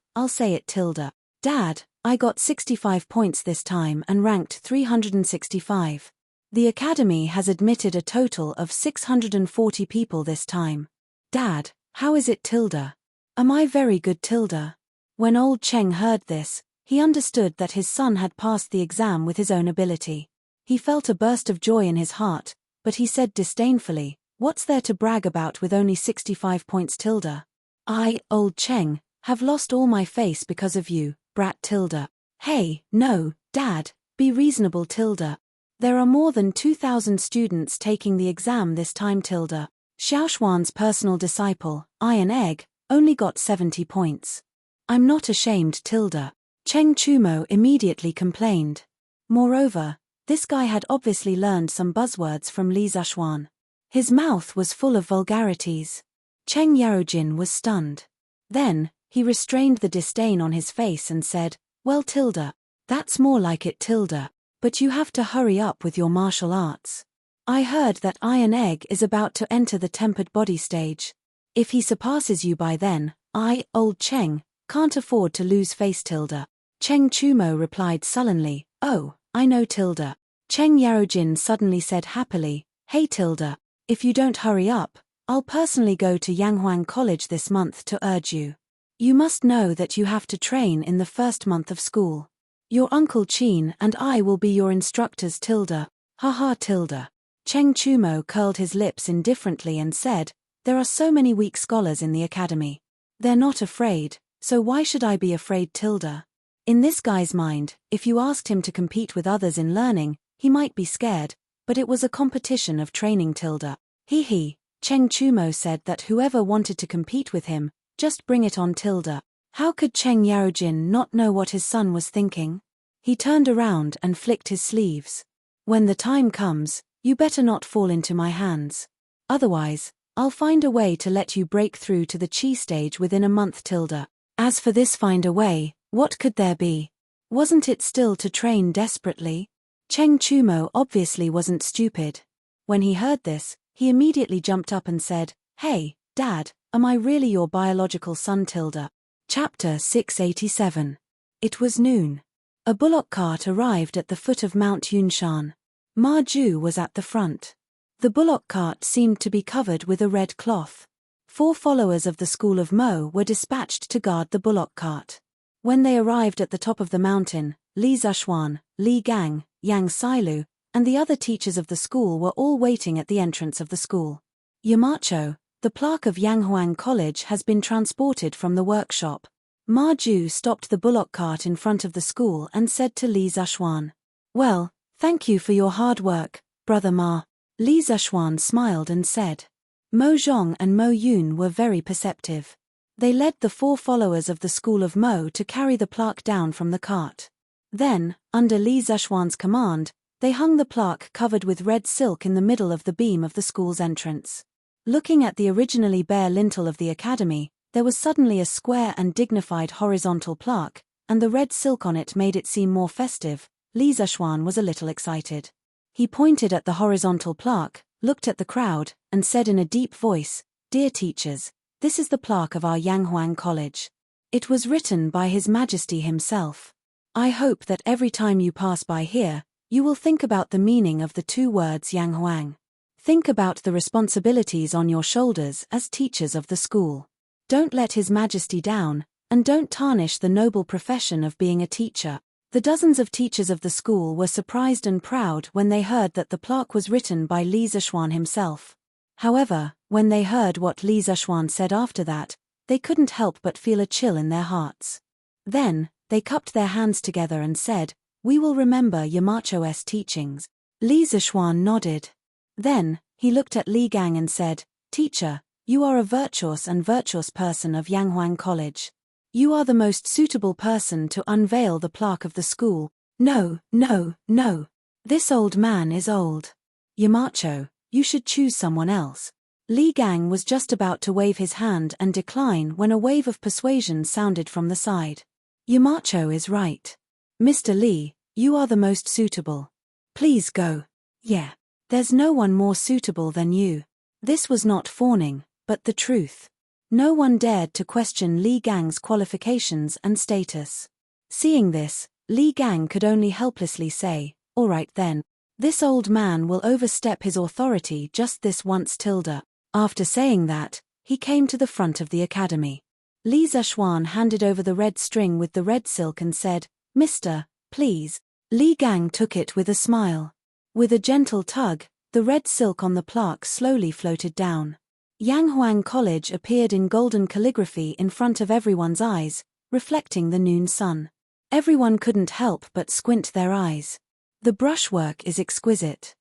Speaker 1: tilde." "Dad, I got 65 points this time and ranked 365. The academy has admitted a total of 640 people this time. Dad, how is it tilde? Am I very good tilde?" When old Cheng heard this, he understood that his son had passed the exam with his own ability. He felt a burst of joy in his heart, but he said disdainfully, "What's there to brag about with only 65 points tilde? I, old Cheng, have lost all my face because of you, brat tilde." "Hey, no, Dad, be reasonable tilde. There are more than 2,000 students taking the exam this time tilde. Xiaoshuan's personal disciple, Iron Egg, only got 70 points. I'm not ashamed tilde." Cheng Chumo immediately complained. Moreover, this guy had obviously learned some buzzwords from Li Zishuan. His mouth was full of vulgarities. Cheng Yaojin was stunned. Then, he restrained the disdain on his face and said, "Well tilde, that's more like it tilde, but you have to hurry up with your martial arts. I heard that Iron Egg is about to enter the tempered body stage. If he surpasses you by then, I, old Cheng, can't afford to lose face tilde." Cheng Chumo replied sullenly, "Oh, I know tilde." Cheng Yaojin suddenly said happily, "Hey tilde, if you don't hurry up, I'll personally go to Yanghuang College this month to urge you. You must know that you have to train in the first month of school. Your Uncle Qin and I will be your instructors tilde. Haha tilde." Cheng Chumo curled his lips indifferently and said, "There are so many weak scholars in the academy. They're not afraid, so why should I be afraid tilde?" In this guy's mind, if you asked him to compete with others in learning, he might be scared, but it was a competition of training tilde. He, Cheng Chumo said that whoever wanted to compete with him, just bring it on tilde. How could Cheng Yaojin not know what his son was thinking? He turned around and flicked his sleeves. "When the time comes, you better not fall into my hands. Otherwise, I'll find a way to let you break through to the Qi stage within a month tilde." As for this find a way, what could there be? Wasn't it still to train desperately? Cheng Chumo obviously wasn't stupid. When he heard this, he immediately jumped up and said, "Hey, Dad, am I really your biological son tilde?" Chapter 687. It was noon. A bullock cart arrived at the foot of Mount Yunshan. Ma Ju was at the front. The bullock cart seemed to be covered with a red cloth. 4 followers of the school of Mo were dispatched to guard the bullock cart. When they arrived at the top of the mountain, Li Zishuan, Li Gang, Yang Sailu, and the other teachers of the school were all waiting at the entrance of the school. "Yamacho, the plaque of Yanghuang College has been transported from the workshop." Ma Ju stopped the bullock cart in front of the school and said to Li Zishuan, "Well, thank you for your hard work, Brother Ma." Li Zishuan smiled and said. Mo Zhong and Mo Yun were very perceptive. They led the 4 followers of the school of Mo to carry the plaque down from the cart. Then, under Li Zexuan's command, they hung the plaque covered with red silk in the middle of the beam of the school's entrance. Looking at the originally bare lintel of the academy, there was suddenly a square and dignified horizontal plaque, and the red silk on it made it seem more festive. Li Zexuan was a little excited. He pointed at the horizontal plaque, looked at the crowd, and said in a deep voice, "Dear teachers, this is the plaque of our Yanghuang College. It was written by His Majesty himself. I hope that every time you pass by here, you will think about the meaning of the 2 words Yanghuang. Think about the responsibilities on your shoulders as teachers of the school. Don't let His Majesty down, and don't tarnish the noble profession of being a teacher." The dozens of teachers of the school were surprised and proud when they heard that the plaque was written by Li Zexuan himself. However, when they heard what Li Zexuan said after that, they couldn't help but feel a chill in their hearts. Then, they cupped their hands together and said, "We will remember Yamacho's teachings." Li Zexuan nodded. Then, he looked at Li Gang and said, "Teacher, you are a virtuous person of Yanghuang College. You are the most suitable person to unveil the plaque of the school." "No, no, no. This old man is old. Yamacho, you should choose someone else." Li Gang was just about to wave his hand and decline when a wave of persuasion sounded from the side. "Yamacho is right. Mr. Li, you are the most suitable. Please go." "Yeah. There's no one more suitable than you." This was not fawning, but the truth. No one dared to question Li Gang's qualifications and status. Seeing this, Li Gang could only helplessly say, "All right then. This old man will overstep his authority just this once tilde." After saying that, he came to the front of the academy. Li Zexuan handed over the red string with the red silk and said, "Mister, please." Li Gang took it with a smile. With a gentle tug, the red silk on the plaque slowly floated down. Yanghuang College appeared in golden calligraphy in front of everyone's eyes, reflecting the noon sun. Everyone couldn't help but squint their eyes. The brushwork is exquisite.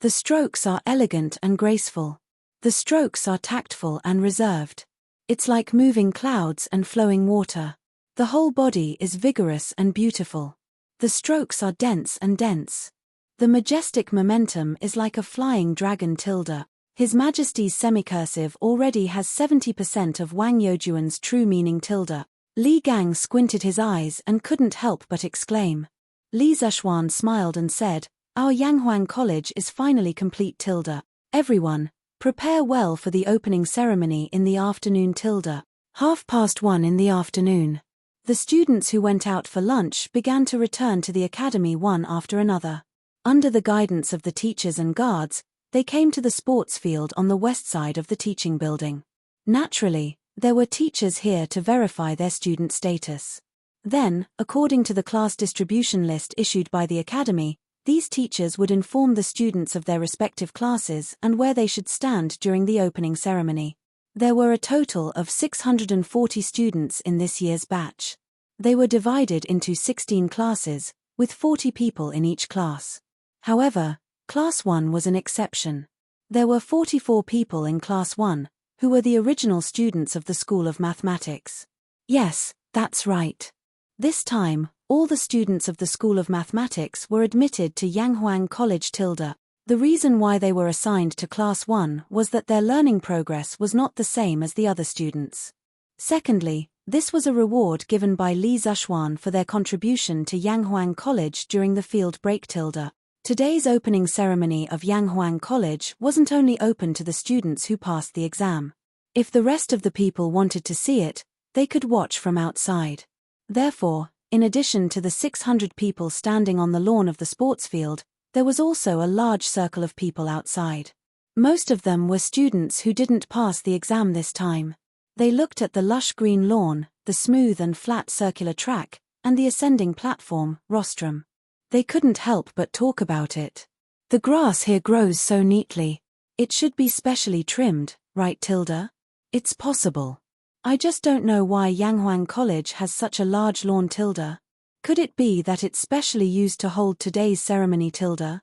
Speaker 1: The strokes are elegant and graceful. The strokes are tactful and reserved. It's like moving clouds and flowing water. The whole body is vigorous and beautiful. The strokes are dense and dense. The majestic momentum is like a flying dragon tilde. His Majesty's semicursive already has 70% of Wang Youjuan's true meaning tilde. Li Gang squinted his eyes and couldn't help but exclaim. Li Zexuan smiled and said, "Our Yanghuang College is finally complete tilde. Everyone, prepare well for the opening ceremony in the afternoon tilde." 1:30 in the afternoon. The students who went out for lunch began to return to the academy one after another. Under the guidance of the teachers and guards, they came to the sports field on the west side of the teaching building. Naturally, there were teachers here to verify their student status. Then, according to the class distribution list issued by the academy, these teachers would inform the students of their respective classes and where they should stand during the opening ceremony. There were a total of 640 students in this year's batch. They were divided into 16 classes, with 40 people in each class. However, Class 1 was an exception. There were 44 people in Class 1, who were the original students of the School of Mathematics. Yes, that's right. This time, all the students of the School of Mathematics were admitted to Yanghuang College tilde. The reason why they were assigned to Class 1 was that their learning progress was not the same as the other students. Secondly, this was a reward given by Li Zexuan for their contribution to Yanghuang College during the field break tilde. Today's opening ceremony of Yanghuang College wasn't only open to the students who passed the exam. If the rest of the people wanted to see it, they could watch from outside. Therefore, in addition to the 600 people standing on the lawn of the sports field, there was also a large circle of people outside. Most of them were students who didn't pass the exam this time. They looked at the lush green lawn, the smooth and flat circular track, and the ascending platform, rostrum. They couldn't help but talk about it. "The grass here grows so neatly. It should be specially trimmed, right tilde? It's possible. I just don't know why Yanghuang College has such a large lawn tilde. Could it be that it's specially used to hold today's ceremony tilde?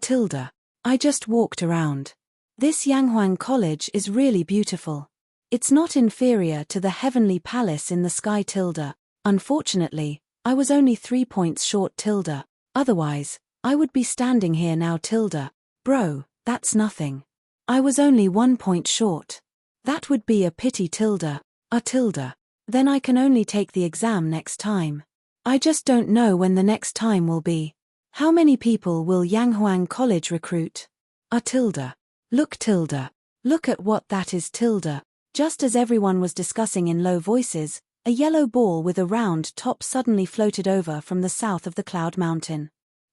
Speaker 1: Tilde. I just walked around. This Yanghuang College is really beautiful. It's not inferior to the heavenly palace in the sky tilde. Unfortunately, I was only 3 points short tilde. Otherwise, I would be standing here now tilde. Bro, that's nothing. I was only 1 point short. That would be a pity tilde. A tilde. Then I can only take the exam next time. I just don't know when the next time will be. How many people will Yanghuang College recruit? A tilde. Look tilde. Look at what that is tilde. Just as everyone was discussing in low voices, a yellow ball with a round top suddenly floated over from the south of the cloud mountain.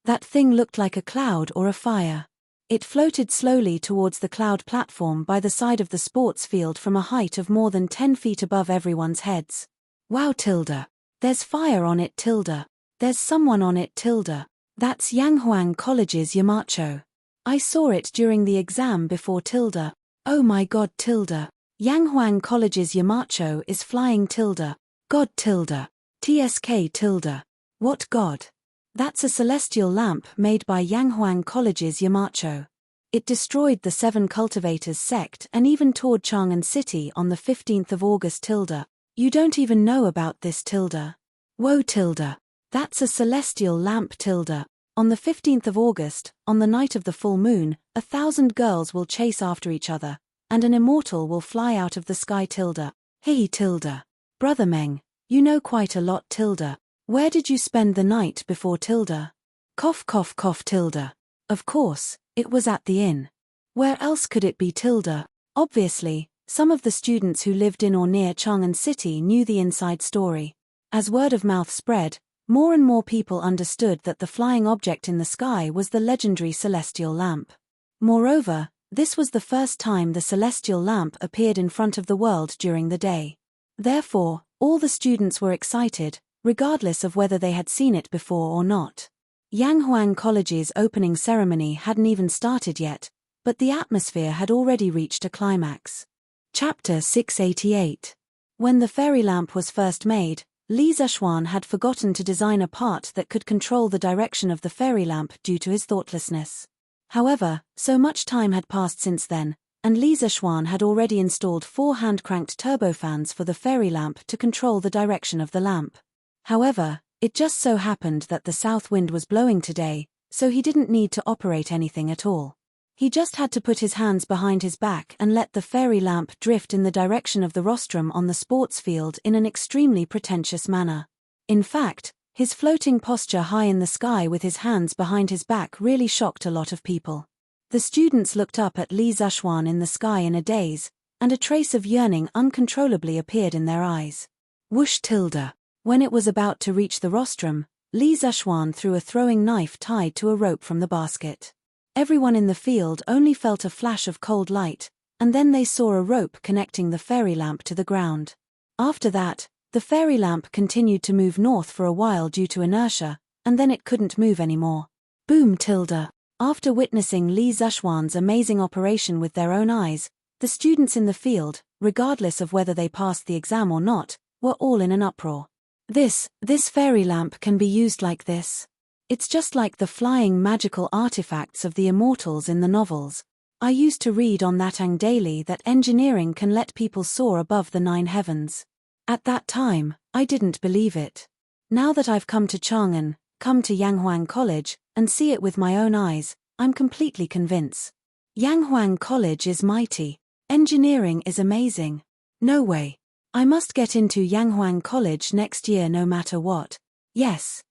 Speaker 1: That thing looked like a cloud or a fire. It floated slowly towards the cloud platform by the side of the sports field from a height of more than 10 feet above everyone's heads. Wow tilde. There's fire on it tilde. There's someone on it tilde. That's Yanghuang College's Yamacho. I saw it during the exam before tilde. Oh my god tilde. Yanghuang College's Yamacho is flying tilde. God tilde. TSK tilde. What god? That's a celestial lamp made by Yanghuang College's Yamacho. It destroyed the 7 cultivators sect and even toured Chang'an City on the 15th of August tilde. You don't even know about this tilde. Whoa tilde. That's a celestial lamp tilde. On the 15th of August, on the night of the full moon, 1,000 girls will chase after each other, and an immortal will fly out of the sky tilde. Hey tilde. Brother Meng, you know quite a lot tilde. Where did you spend the night before tilde? Cough cough cough tilde. Of course, it was at the inn. Where else could it be tilde? Obviously, some of the students who lived in or near Chang'an City knew the inside story. As word of mouth spread, more and more people understood that the flying object in the sky was the legendary celestial lamp. Moreover, this was the first time the celestial lamp appeared in front of the world during the day. Therefore, all the students were excited, regardless of whether they had seen it before or not. Yanghuang College's opening ceremony hadn't even started yet, but the atmosphere had already reached a climax. Chapter 688. When the fairy lamp was first made, Li Zexuan had forgotten to design a part that could control the direction of the fairy lamp due to his thoughtlessness. However, so much time had passed since then, and Li Zexuan had already installed 4 hand-cranked turbofans for the fairy lamp to control the direction of the lamp. However, it just so happened that the south wind was blowing today, so he didn't need to operate anything at all. He just had to put his hands behind his back and let the fairy lamp drift in the direction of the rostrum on the sports field in an extremely pretentious manner. In fact, his floating posture high in the sky with his hands behind his back really shocked a lot of people. The students looked up at Li Zexuan in the sky in a daze, and a trace of yearning uncontrollably appeared in their eyes. Whoosh tilde. When it was about to reach the rostrum, Li Zexuan threw a throwing knife tied to a rope from the basket. Everyone in the field only felt a flash of cold light, and then they saw a rope connecting the fairy lamp to the ground. After that, the fairy lamp continued to move north for a while due to inertia, and then it couldn't move anymore. Boom tilde. After witnessing Li Zexuan's amazing operation with their own eyes, the students in the field, regardless of whether they passed the exam or not, were all in an uproar. This fairy lamp can be used like this. It's just like the flying magical artifacts of the immortals in the novels. I used to read on that daily that engineering can let people soar above the 9 heavens. At that time, I didn't believe it. Now that I've come to Chang'an, come to Yanghuang College, and see it with my own eyes, I'm completely convinced. Yanghuang College is mighty. Engineering is amazing. No way. I must get into Yanghuang College next year no matter what. Yes.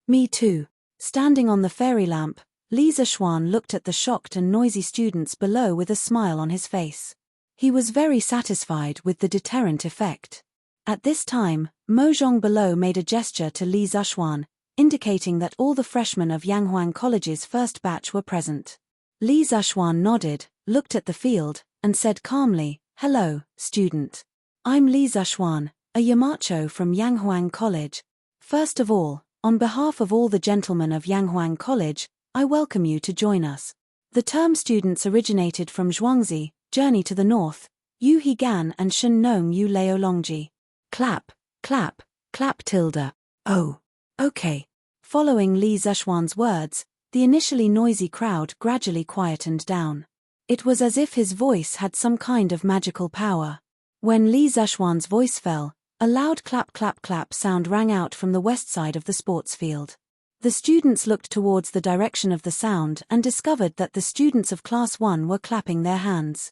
Speaker 1: Me too. Standing on the fairy lamp, Li Zexuan looked at the shocked and noisy students below with a smile on his face. He was very satisfied with the deterrent effect. At this time, Mo Zhong below made a gesture to Li Zexuan, indicating that all the freshmen of Yanghuang College's first batch were present. Li Zexuan nodded, looked at the field, and said calmly, "Hello, student. I'm Li Zexuan, a Yamacho from Yanghuang College. First of all, on behalf of all the gentlemen of Yanghuang College, I welcome you to join us. The term students originated from Zhuangzi, Journey to the North, Yu Higan and Shen Nong Yu Leo Longji. Clap, clap, clap tilde. Oh, okay." Following Li Zexuan's words, the initially noisy crowd gradually quietened down. It was as if his voice had some kind of magical power. When Li Zexuan's voice fell, a loud clap clap clap sound rang out from the west side of the sports field. The students looked towards the direction of the sound and discovered that the students of Class 1 were clapping their hands.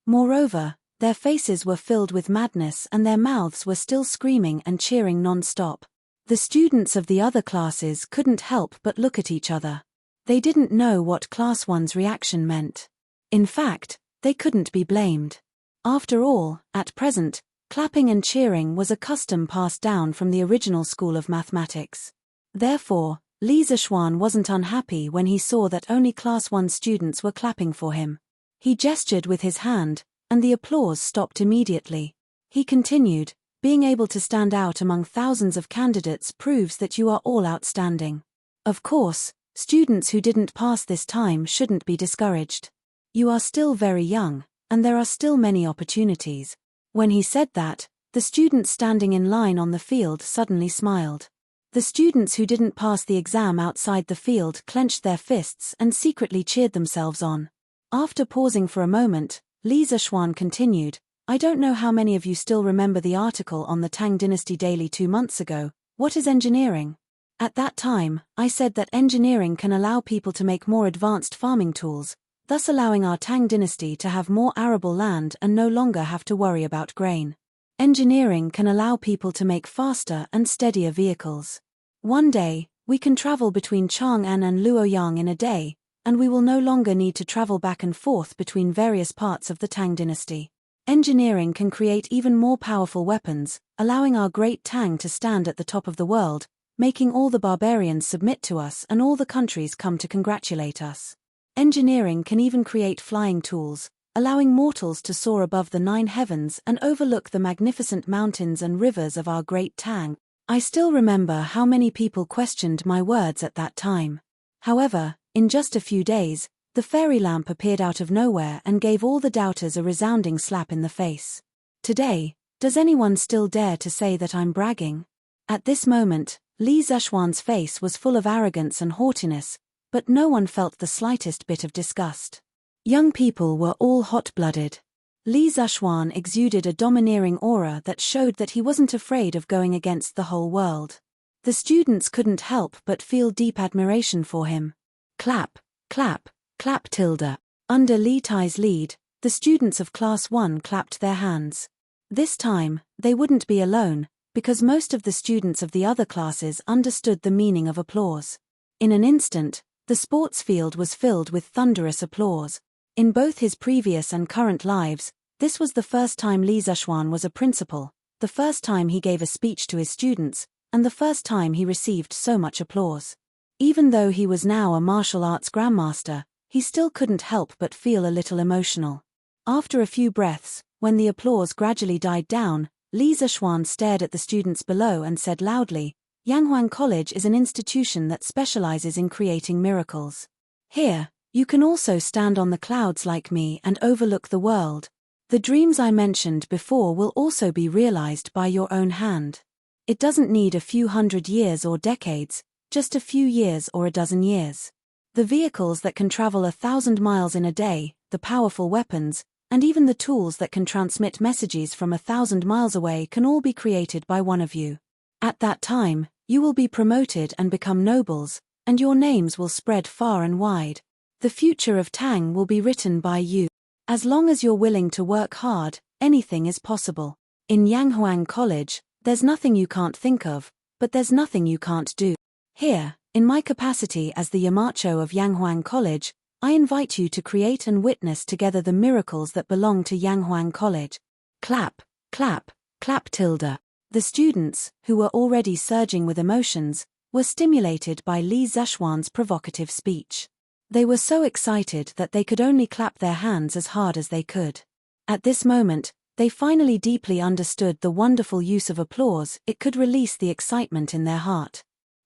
Speaker 1: Moreover, their faces were filled with madness and their mouths were still screaming and cheering non-stop. The students of the other classes couldn't help but look at each other. They didn't know what Class 1's reaction meant. In fact, they couldn't be blamed. After all, at present, clapping and cheering was a custom passed down from the original school of mathematics. Therefore, Li Zexuan wasn't unhappy when he saw that only Class 1 students were clapping for him. He gestured with his hand, and the applause stopped immediately. He continued, "Being able to stand out among thousands of candidates proves that you are all outstanding. Of course, students who didn't pass this time shouldn't be discouraged. You are still very young, and there are still many opportunities." When he said that, the students standing in line on the field suddenly smiled. The students who didn't pass the exam outside the field clenched their fists and secretly cheered themselves on. After pausing for a moment, Li Zexuan continued, "I don't know how many of you still remember the article on the Tang Dynasty Daily 2 months ago, What is engineering? At that time, I said that engineering can allow people to make more advanced farming tools, thus allowing our Tang dynasty to have more arable land and no longer have to worry about grain. Engineering can allow people to make faster and steadier vehicles. One day, we can travel between Chang'an and Luoyang in a day, and we will no longer need to travel back and forth between various parts of the Tang dynasty. Engineering can create even more powerful weapons, allowing our great Tang to stand at the top of the world, making all the barbarians submit to us and all the countries come to congratulate us. Engineering can even create flying tools, allowing mortals to soar above the 9 heavens and overlook the magnificent mountains and rivers of our great Tang." I still remember how many people questioned my words at that time. However, in just a few days, the fairy lamp appeared out of nowhere and gave all the doubters a resounding slap in the face. Today, does anyone still dare to say that I'm bragging? At this moment, Li Zexuan's face was full of arrogance and haughtiness, but no one felt the slightest bit of disgust. Young people were all hot-blooded. Li Zexuan exuded a domineering aura that showed that he wasn't afraid of going against the whole world. The students couldn't help but feel deep admiration for him. Clap, clap, clap tilde. Under Li Tai's lead, the students of Class 1 clapped their hands. This time, they wouldn't be alone, because most of the students of the other classes understood the meaning of applause. In an instant, the sports field was filled with thunderous applause. In both his previous and current lives, this was the first time Li Zexuan was a principal, the first time he gave a speech to his students, and the first time he received so much applause. Even though he was now a martial arts grandmaster, he still couldn't help but feel a little emotional. After a few breaths, when the applause gradually died down, Li Zexuan stared at the students below and said loudly, "Yanghuang College is an institution that specializes in creating miracles. Here, you can also stand on the clouds like me and overlook the world. The dreams I mentioned before will also be realized by your own hand. It doesn't need a few hundred years or decades, just a few years or a dozen years. The vehicles that can travel 1,000 miles in a day, the powerful weapons, and even the tools that can transmit messages from 1,000 miles away can all be created by one of you. At that time, you will be promoted and become nobles, and your names will spread far and wide. The future of Tang will be written by you. As long as you're willing to work hard, anything is possible. In Yanghuang College, there's nothing you can't think of, but there's nothing you can't do. Here, in my capacity as the Yamacho of Yanghuang College, I invite you to create and witness together the miracles that belong to Yanghuang College." Clap, clap, clap tilde. The students, who were already surging with emotions, were stimulated by Li Zexuan's provocative speech. They were so excited that they could only clap their hands as hard as they could. At this moment, they finally deeply understood the wonderful use of applause. It could release the excitement in their heart.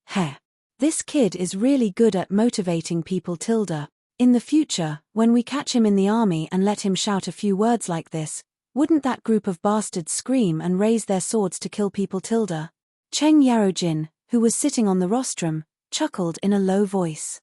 Speaker 1: Heh. This kid is really good at motivating people tilde. In the future, when we catch him in the army and let him shout a few words like this, wouldn't that group of bastards scream and raise their swords to kill people tilde? Cheng Yarojin, who was sitting on the rostrum, chuckled in a low voice.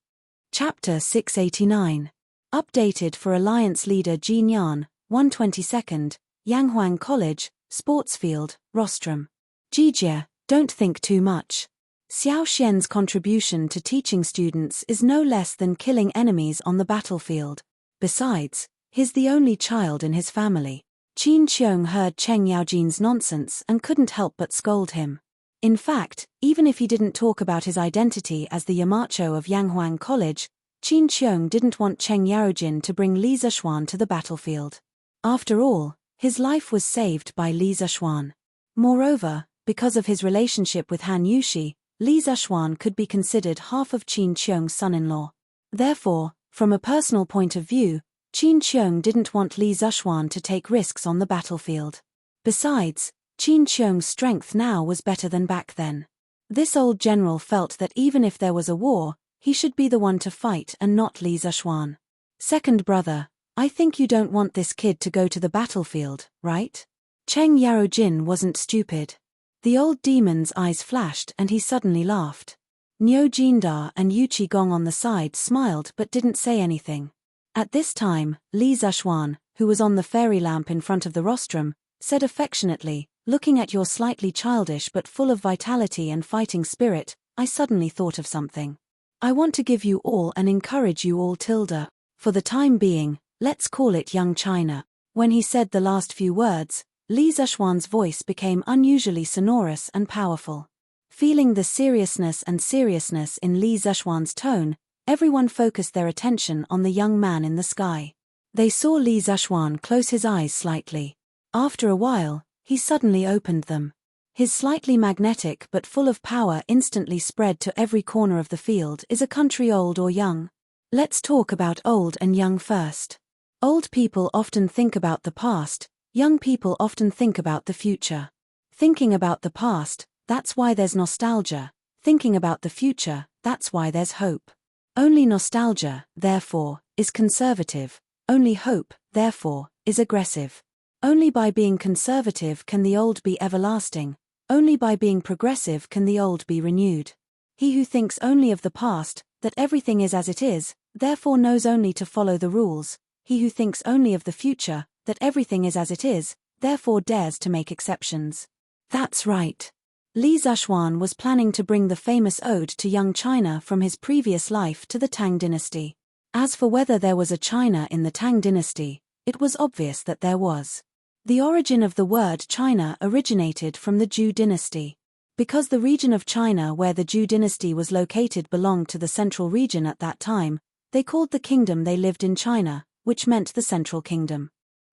Speaker 1: Chapter 689. Updated for Alliance Leader Jin Yan, 1/22, Yanghuang College, Sports Field, Rostrum. Jijie, don't think too much. Xiao Xian's contribution to teaching students is no less than killing enemies on the battlefield. Besides, he's the only child in his family. Qin Qiong heard Cheng Yaojin's nonsense and couldn't help but scold him. In fact, even if he didn't talk about his identity as the Yamacho of Yanghuang College, Qin Qiong didn't want Cheng Yaojin to bring Li Zishuan to the battlefield. After all, his life was saved by Li Zishuan. Moreover, because of his relationship with Han Yushi, Li Zishuan could be considered half of Qin Qiong's son-in-law. Therefore, from a personal point of view, Qin Qiong didn't want Li Zishuan to take risks on the battlefield. Besides, Qin Qiong's strength now was better than back then. This old general felt that even if there was a war, he should be the one to fight and not Li Zishuan. Second brother, I think you don't want this kid to go to the battlefield, right? Cheng Yaojin wasn't stupid. The old demon's eyes flashed and he suddenly laughed. Niu Jindar and Yu Qigong on the side smiled but didn't say anything. At this time, Li Zishuan, who was on the fairy lamp in front of the rostrum, said affectionately, looking at your slightly childish but full of vitality and fighting spirit, I suddenly thought of something. I want to give you all and encourage you all tilde. For the time being, let's call it Young China. When he said the last few words, Li Zishuan's voice became unusually sonorous and powerful. Feeling the seriousness in Li Zishuan's tone, everyone focused their attention on the young man in the sky. They saw Li Zishuan close his eyes slightly. After a while, he suddenly opened them. His slightly magnetic but full of power instantly spread to every corner of the field. Is a country old or young? Let's talk about old and young first. Old people often think about the past, young people often think about the future. Thinking about the past, that's why there's nostalgia. Thinking about the future, that's why there's hope. Only nostalgia, therefore, is conservative. Only hope, therefore, is aggressive. Only by being conservative can the old be everlasting. Only by being progressive can the old be renewed. He who thinks only of the past, that everything is as it is, therefore knows only to follow the rules. He who thinks only of the future, that everything is as it is, therefore dares to make exceptions. That's right. Li Zishuan was planning to bring the famous ode to young China from his previous life to the Tang dynasty. As for whether there was a China in the Tang dynasty, it was obvious that there was. The origin of the word China originated from the Zhou dynasty. Because the region of China where the Zhou dynasty was located belonged to the central region at that time, they called the kingdom they lived in China, which meant the Central Kingdom.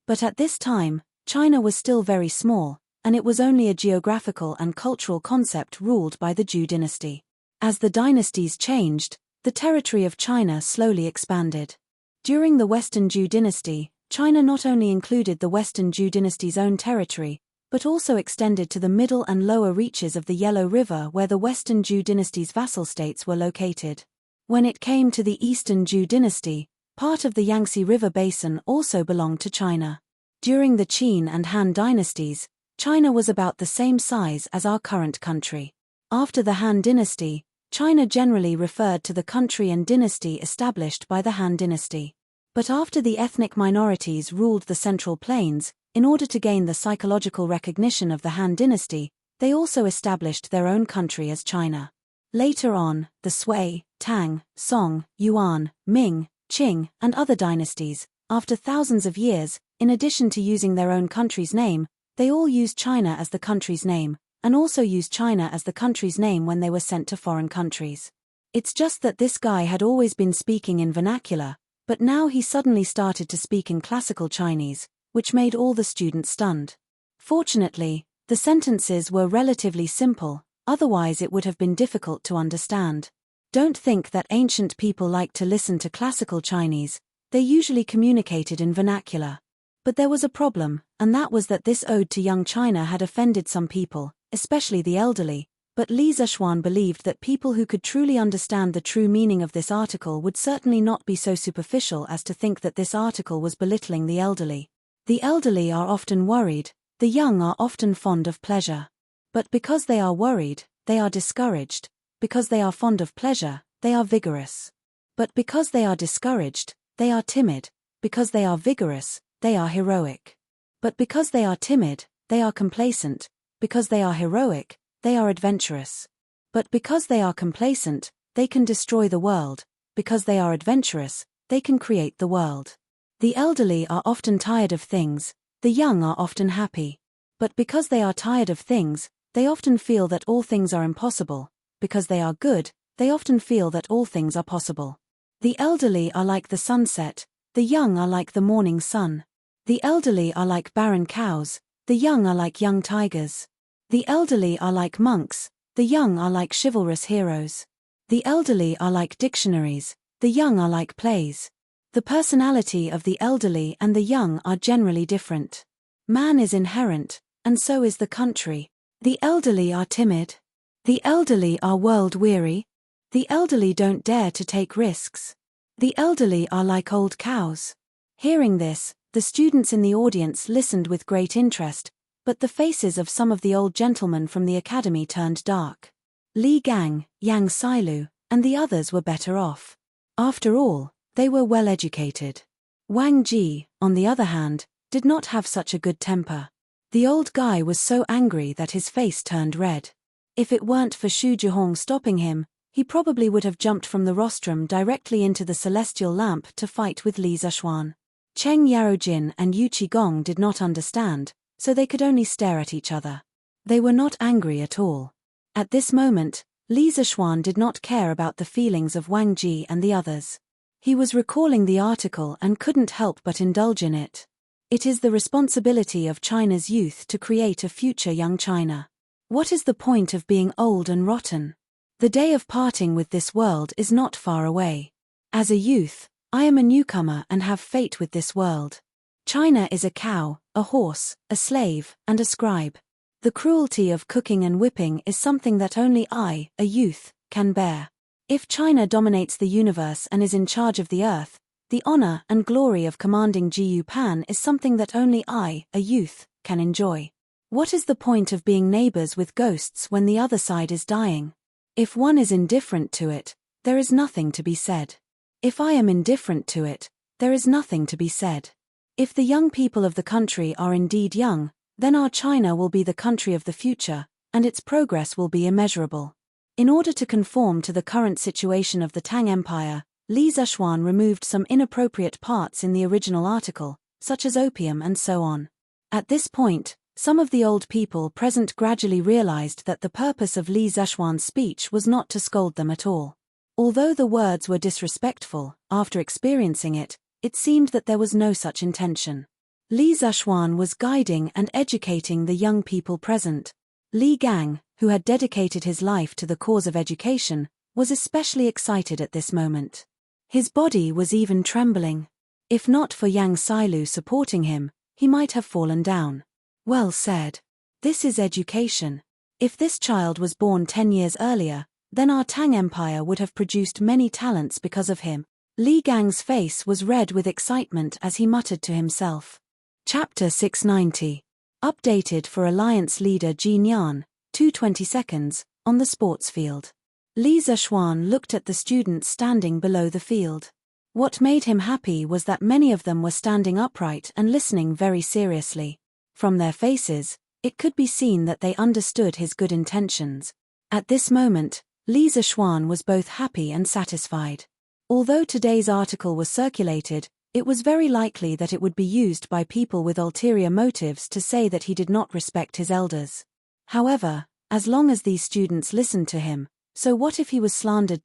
Speaker 1: But at this time, China was still very small, and it was only a geographical and cultural concept ruled by the Zhou dynasty. As the dynasties changed, the territory of China slowly expanded. During the Western Zhou dynasty, China not only included the Western Zhou dynasty's own territory, but also extended to the middle and lower reaches of the Yellow River where the Western Zhou dynasty's vassal states were located. When it came to the Eastern Zhou dynasty, part of the Yangtze River basin also belonged to China. During the Qin and Han dynasties, China was about the same size as our current country. After the Han dynasty, China generally referred to the country and dynasty established by the Han dynasty. But after the ethnic minorities ruled the Central Plains, in order to gain the psychological recognition of the Han dynasty, they also established their own country as China. Later on, the Sui, Tang, Song, Yuan, Ming, Qing, and other dynasties, after thousands of years, in addition to using their own country's name, they all used China as the country's name, and also used China as the country's name when they were sent to foreign countries. It's just that this guy had always been speaking in vernacular, but now he suddenly started to speak in classical Chinese, which made all the students stunned. Fortunately, the sentences were relatively simple, otherwise it would have been difficult to understand. Don't think that ancient people liked to listen to classical Chinese, they usually communicated in vernacular. But there was a problem, and that was that this ode to young China had offended some people, especially the elderly, but Li Zishuan believed that people who could truly understand the true meaning of this article would certainly not be so superficial as to think that this article was belittling the elderly. The elderly are often worried, the young are often fond of pleasure. But because they are worried, they are discouraged. Because they are fond of pleasure, they are vigorous. But because they are discouraged, they are timid. Because they are vigorous, they are heroic. But because they are timid, they are complacent. Because they are heroic, they are adventurous. But because they are complacent, they can destroy the world. Because they are adventurous, they can create the world. The elderly are often tired of things, the young are often happy. But because they are tired of things, they often feel that all things are impossible. Because they are good, they often feel that all things are possible. The elderly are like the sunset, the young are like the morning sun. The elderly are like barren cows, the young are like young tigers. The elderly are like monks, the young are like chivalrous heroes. The elderly are like dictionaries, the young are like plays. The personality of the elderly and the young are generally different. Man is inherent, and so is the country. The elderly are timid. The elderly are world-weary. The elderly don't dare to take risks. The elderly are like old cows. Hearing this, the students in the audience listened with great interest, but the faces of some of the old gentlemen from the academy turned dark. Li Gang, Yang Sailu, and the others were better off. After all, they were well educated. Wang Ji, on the other hand, did not have such a good temper. The old guy was so angry that his face turned red. If it weren't for Xu Zhihong stopping him, he probably would have jumped from the rostrum directly into the celestial lamp to fight with Li Zishuan. Cheng Yarojin and Yu Qigong did not understand, so they could only stare at each other. They were not angry at all. At this moment, Li Zishuan did not care about the feelings of Wang Ji and the others. He was recalling the article and couldn't help but indulge in it. It is the responsibility of China's youth to create a future young China. What is the point of being old and rotten? The day of parting with this world is not far away. As a youth, I am a newcomer and have fate with this world. China is a cow, a horse, a slave, and a scribe. The cruelty of cooking and whipping is something that only I, a youth, can bear. If China dominates the universe and is in charge of the earth, the honor and glory of commanding Jiyu Pan is something that only I, a youth, can enjoy. What is the point of being neighbors with ghosts when the other side is dying? If one is indifferent to it, there is nothing to be said. If I am indifferent to it, there is nothing to be said. If the young people of the country are indeed young, then our China will be the country of the future, and its progress will be immeasurable. In order to conform to the current situation of the Tang Empire, Li Zishuan removed some inappropriate parts in the original article, such as opium and so on. At this point, some of the old people present gradually realized that the purpose of Li Zishuan's speech was not to scold them at all. Although the words were disrespectful, after experiencing it, it seemed that there was no such intention. Li Zishuan was guiding and educating the young people present. Li Gang, who had dedicated his life to the cause of education, was especially excited at this moment. His body was even trembling. If not for Yang Sailu supporting him, he might have fallen down. Well said. This is education. If this child was born 10 years earlier, then our Tang Empire would have produced many talents because of him. Li Gang's face was red with excitement as he muttered to himself. Chapter 690. Updated for Alliance Leader Jin Yan, 2:20 seconds, on the sports field. Li Zishuan looked at the students standing below the field. What made him happy was that many of them were standing upright and listening very seriously. From their faces, it could be seen that they understood his good intentions. At this moment, Li Zishuan was both happy and satisfied. Although today's article was circulated, it was very likely that it would be used by people with ulterior motives to say that he did not respect his elders. However, as long as these students listened to him, so what if he was slandered?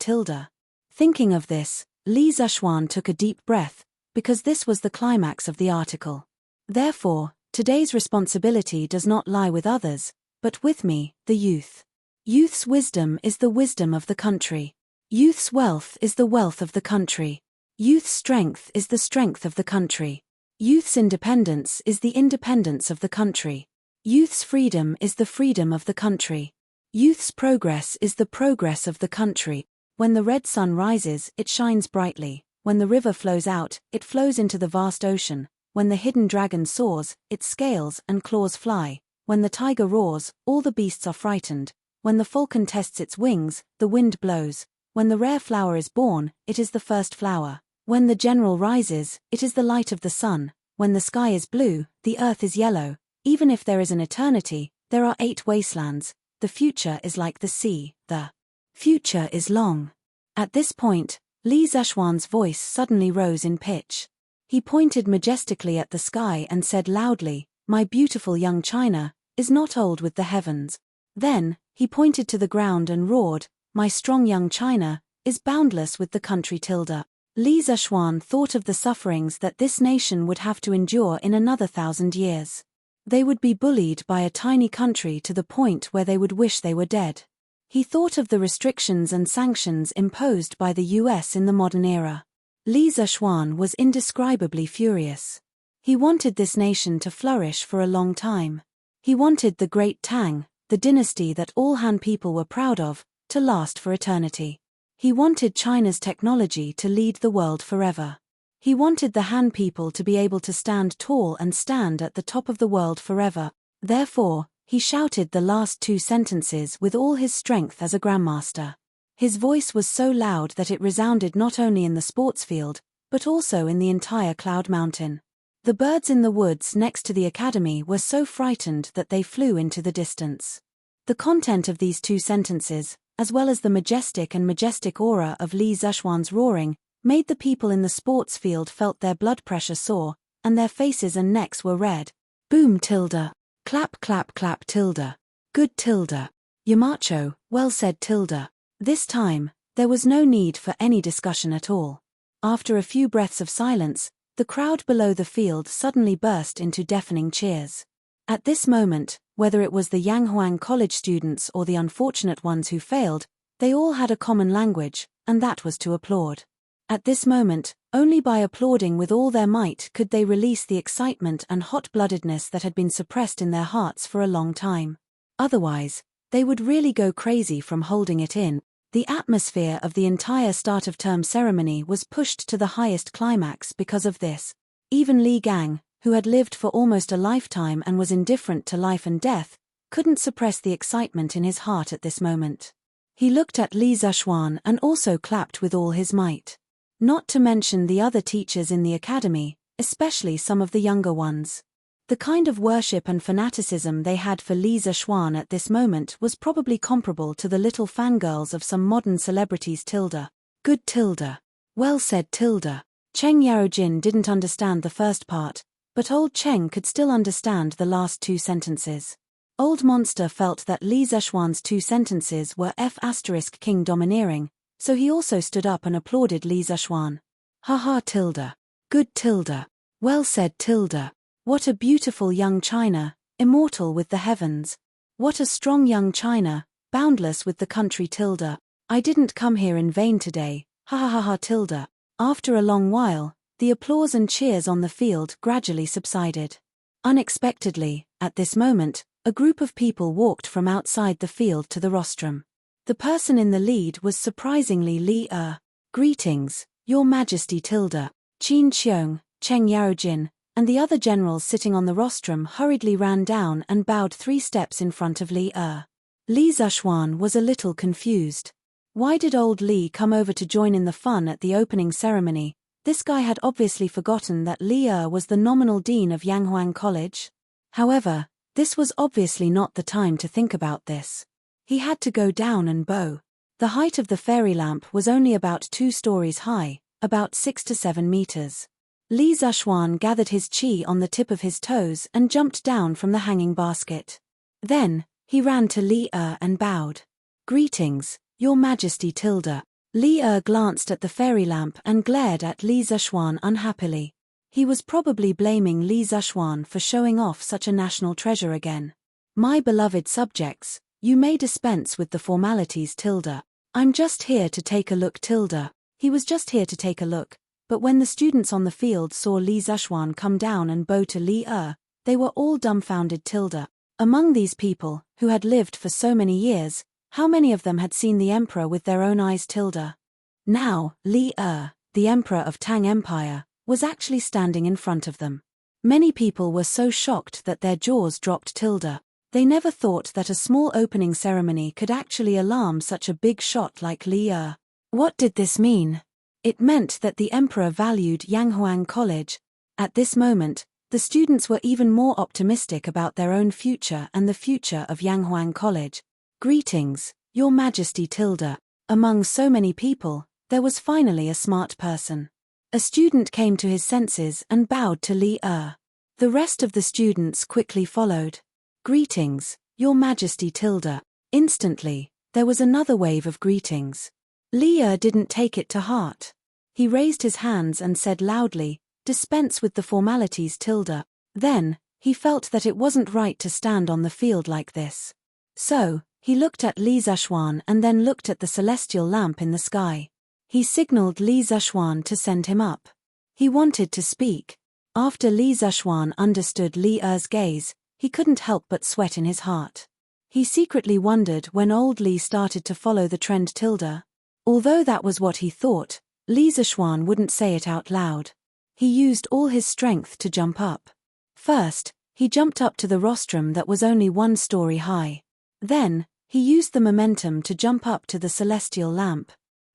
Speaker 1: Thinking of this, Li Zishuan took a deep breath, because this was the climax of the article. Therefore, today's responsibility does not lie with others, but with me, the youth. Youth's wisdom is the wisdom of the country. Youth's wealth is the wealth of the country. Youth's strength is the strength of the country. Youth's independence is the independence of the country. Youth's freedom is the freedom of the country. Youth's progress is the progress of the country. When the red sun rises, it shines brightly. When the river flows out, it flows into the vast ocean. When the hidden dragon soars, its scales and claws fly. When the tiger roars, all the beasts are frightened. When the falcon tests its wings, the wind blows. When the rare flower is born, it is the first flower. When the general rises, it is the light of the sun. when the sky is blue, the earth is yellow. Even if there is an eternity, there are 8 wastelands. The future is like the sea, the future is long. At this point, Li Zexuan's voice suddenly rose in pitch. He pointed majestically at the sky and said loudly, "My beautiful young China is not old with the heavens." Then, he pointed to the ground and roared, "My strong young China is boundless with the country tilde." Li Zexuan thought of the sufferings that this nation would have to endure in another 1,000 years. They would be bullied by a tiny country to the point where they would wish they were dead. He thought of the restrictions and sanctions imposed by the US in the modern era. Li Zexuan was indescribably furious. He wanted this nation to flourish for a long time. He wanted the Great Tang, the dynasty that all Han people were proud of, to last for eternity. He wanted China's technology to lead the world forever. He wanted the Han people to be able to stand tall and stand at the top of the world forever. Therefore, he shouted the last 2 sentences with all his strength as a grandmaster. His voice was so loud that it resounded not only in the sports field, but also in the entire Cloud Mountain. The birds in the woods next to the academy were so frightened that they flew into the distance. The content of these 2 sentences, as well as the majestic aura of Li Zexuan's roaring, made the people in the sports field felt their blood pressure soar, and their faces and necks were red. Boom tilde. Clap clap clap tilde. Good tilde. Yamacho, well said tilde. This time, there was no need for any discussion at all. After a few breaths of silence, the crowd below the field suddenly burst into deafening cheers. At this moment, whether it was the Yanghuang College students or the unfortunate ones who failed, they all had a common language, and that was to applaud. At this moment, only by applauding with all their might could they release the excitement and hot-bloodedness that had been suppressed in their hearts for a long time. Otherwise, they would really go crazy from holding it in. The atmosphere of the entire start-of-term ceremony was pushed to the highest climax because of this. Even Li Gang, who had lived for almost a lifetime and was indifferent to life and death, couldn't suppress the excitement in his heart at this moment. He looked at Li Zexuan and also clapped with all his might. Not to mention the other teachers in the academy, especially some of the younger ones. The kind of worship and fanaticism they had for Li Zexuan at this moment was probably comparable to the little fangirls of some modern celebrities tilde. Good tilde. Well said tilde. Cheng Yaojin didn't understand the first part, but old Cheng could still understand the last 2 sentences. Old Monster felt that Li Zexuan's 2 sentences were King domineering, so he also stood up and applauded Li Zexuan. Ha tilde. Good tilde. Well said tilde. What a beautiful young China, immortal with the heavens. What a strong young China, boundless with the country tilde. I didn't come here in vain today, ha tilde. After a long while, the applause and cheers on the field gradually subsided. Unexpectedly, at this moment, a group of people walked from outside the field to the rostrum. The person in the lead was surprisingly Li Er. Greetings, Your Majesty tilde. Qin Xiong, Cheng Yaojin, and the other generals sitting on the rostrum hurriedly ran down and bowed 3 steps in front of Li Er. Li Zexuan was a little confused. Why did old Li come over to join in the fun at the opening ceremony? This guy had obviously forgotten that Li Er was the nominal dean of Yanghuang College. However, this was obviously not the time to think about this. He had to go down and bow. The height of the fairy lamp was only about 2 stories high, about 6 to 7 meters. Li Zexuan gathered his qi on the tip of his toes and jumped down from the hanging basket. Then, he ran to Li Er and bowed. Greetings, Your Majesty tilde. Li Er glanced at the fairy lamp and glared at Li Zexuan unhappily. He was probably blaming Li Zexuan for showing off such a national treasure again. My beloved subjects, you may dispense with the formalities tilde. I'm just here to take a look tilde. He was just here to take a look, but when the students on the field saw Li Zexuan come down and bow to Li Er, they were all dumbfounded tilde. Among these people, who had lived for so many years, how many of them had seen the emperor with their own eyes tilde? Now, Li Er, the emperor of Tang Empire, was actually standing in front of them. Many people were so shocked that their jaws dropped tilde. They never thought that a small opening ceremony could actually alarm such a big shot like Li Er. What did this mean? It meant that the emperor valued Yanghuang College. At this moment, The students were even more optimistic about their own future and the future of Yanghuang College. Greetings, Your Majesty Tilda. Among so many people, there was finally a smart person. A student came to his senses and bowed to Li Er. The rest of the students quickly followed. Greetings, Your Majesty Tilda. Instantly, there was another wave of greetings. Li Er didn't take it to heart. He raised his hands and said loudly, "Dispense with the formalities, Tilda." Then, he felt that it wasn't right to stand on the field like this. So, he looked at Li Zhuan and then looked at the celestial lamp in the sky. He signaled Li Zhuan to send him up. He wanted to speak. After Li Zhuan understood Li Er's gaze, he couldn't help but sweat in his heart. He secretly wondered when old Li started to follow the trend Tilda. Although that was what he thought, Li Zhuan wouldn't say it out loud. He used all his strength to jump up. First, he jumped up to the rostrum that was only 1 story high. Then, he used the momentum to jump up to the celestial lamp.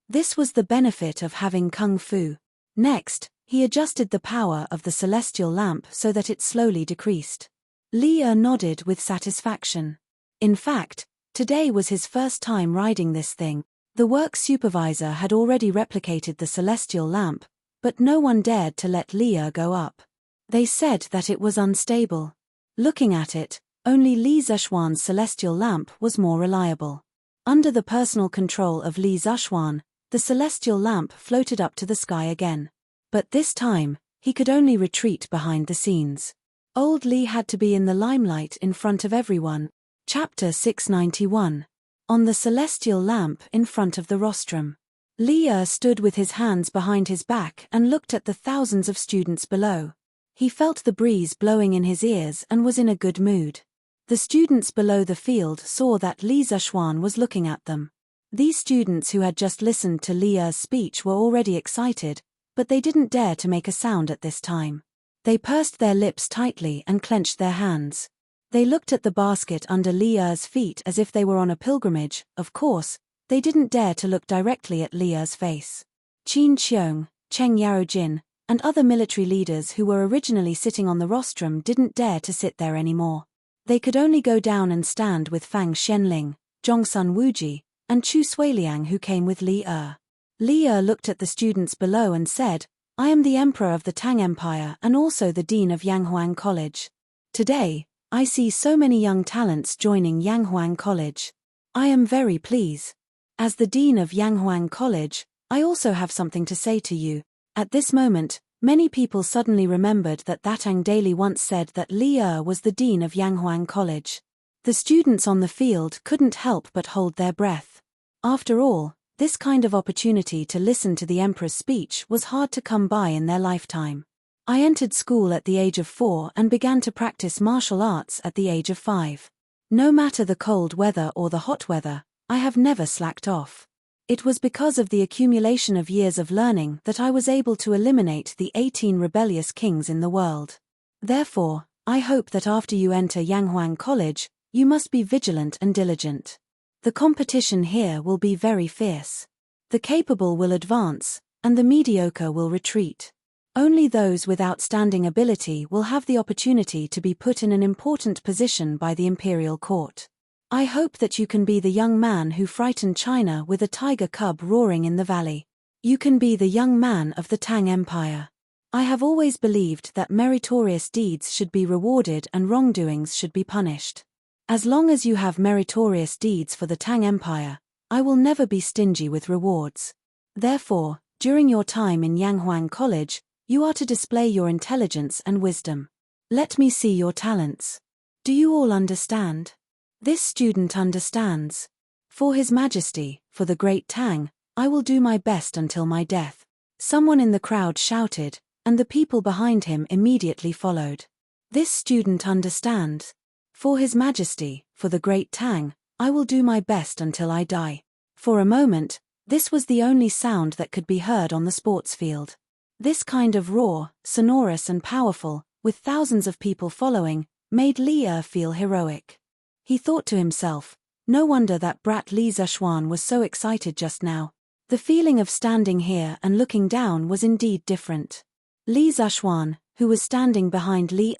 Speaker 1: This was the benefit of having kung fu. Next, he adjusted the power of the celestial lamp so that it slowly decreased. Li Er nodded with satisfaction. In fact, today was his first time riding this thing. The work supervisor had already replicated the celestial lamp, but no one dared to let Li Er go up. They said that it was unstable. Looking at it, only Li Zhuan's celestial lamp was more reliable. Under the personal control of Li Zhuan, the celestial lamp floated up to the sky again. But this time, he could only retreat behind the scenes. Old Li had to be in the limelight in front of everyone. Chapter 691. On the celestial lamp in front of the rostrum. Li Er stood with his hands behind his back and looked at the thousands of students below. He felt the breeze blowing in his ears and was in a good mood. The students below the field saw that Li Zhuan was looking at them. These students who had just listened to Li Er's speech were already excited, but they didn't dare to make a sound at this time. They pursed their lips tightly and clenched their hands. They looked at the basket under Li Er's feet as if they were on a pilgrimage. Of course, they didn't dare to look directly at Li Er's face. Qin Qiong, Cheng Yaojin, and other military leaders who were originally sitting on the rostrum didn't dare to sit there anymore. They could only go down and stand with Fang Xianling, Zhongsun Wuji, and Chu Suiliang who came with Li Er. Li Er looked at the students below and said, "I am the Emperor of the Tang Empire and also the Dean of Yanghuang College. Today, I see so many young talents joining Yanghuang College. I am very pleased. As the Dean of Yanghuang College, I also have something to say to you." At this moment, many people suddenly remembered that Tang Daily once said that Li Er was the Dean of Yanghuang College. The students on the field couldn't help but hold their breath. After all, this kind of opportunity to listen to the Empress' speech was hard to come by in their lifetime. I entered school at the age of 4 and began to practice martial arts at the age of 5. No matter the cold weather or the hot weather, I have never slacked off. It was because of the accumulation of years of learning that I was able to eliminate the 18 rebellious kings in the world. Therefore, I hope that after you enter Yanghuang College, you must be vigilant and diligent. The competition here will be very fierce. The capable will advance, and the mediocre will retreat. Only those with outstanding ability will have the opportunity to be put in an important position by the imperial court. I hope that you can be the young man who frightened China with a tiger cub roaring in the valley. You can be the young man of the Tang Empire. I have always believed that meritorious deeds should be rewarded and wrongdoings should be punished. As long as you have meritorious deeds for the Tang Empire, I will never be stingy with rewards. Therefore, during your time in Yanghuang College, you are to display your intelligence and wisdom. Let me see your talents. Do you all understand? This student understands. For His Majesty, for the Great Tang, I will do my best until my death. Someone in the crowd shouted, and the people behind him immediately followed. This student understands. For His Majesty, for the Great Tang, I will do my best until I die. For a moment, this was the only sound that could be heard on the sports field. This kind of raw, sonorous and powerful, with thousands of people following, made Li Er feel heroic. He thought to himself, no wonder that brat Li Zhuan was so excited just now. The feeling of standing here and looking down was indeed different. Li Zhuan, who was standing behind Li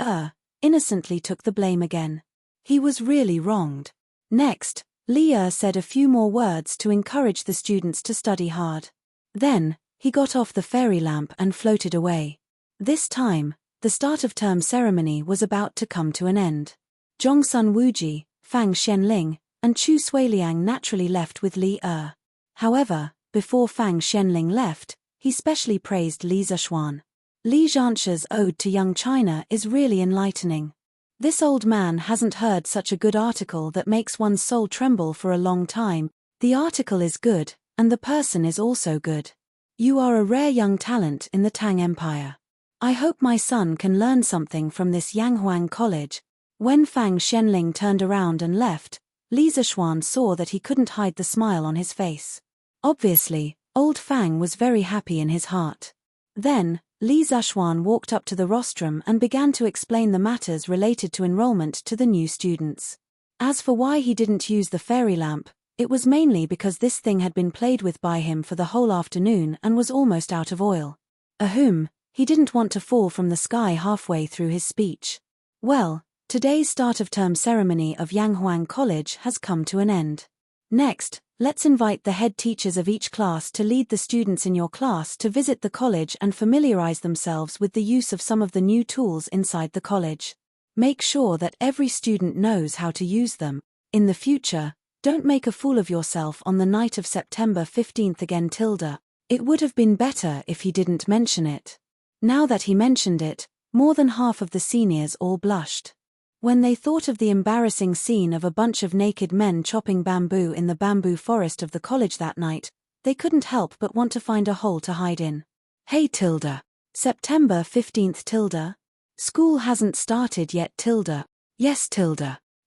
Speaker 1: innocently took the blame again. He was really wronged. Next, Li said a few more words to encourage the students to study hard. Then, he got off the fairy lamp and floated away. This time, the start of term ceremony was about to come to an end. Zhongsun Wuji, Fang Xianling, and Chu Suiliang naturally left with Li. However, before Fang Xianling left, he specially praised Li Zishuan. Li Zhansha's ode to young China is really enlightening. This old man hasn't heard such a good article that makes one's soul tremble for a long time. The article is good, and the person is also good. You are a rare young talent in the Tang Empire. I hope my son can learn something from this Yanghuang College. When Fang Xianling turned around and left, Li Zishuan saw that he couldn't hide the smile on his face. Obviously, old Fang was very happy in his heart. Then, Li Zishuan walked up to the rostrum and began to explain the matters related to enrollment to the new students. As for why he didn't use the fairy lamp, it was mainly because this thing had been played with by him for the whole afternoon and was almost out of oil. He didn't want to fall from the sky halfway through his speech. Well, today's start of term ceremony of Yanghuang College has come to an end. Next, let's invite the head teachers of each class to lead the students in your class to visit the college and familiarize themselves with the use of some of the new tools inside the college. Make sure that every student knows how to use them. In the future, don't make a fool of yourself on the night of September 15th again. It would have been better if he didn't mention it. Now that he mentioned it, more than half of the seniors all blushed. When they thought of the embarrassing scene of a bunch of naked men chopping bamboo in the bamboo forest of the college that night, they couldn't help but want to find a hole to hide in. Hey September 15th School hasn't started yet Yes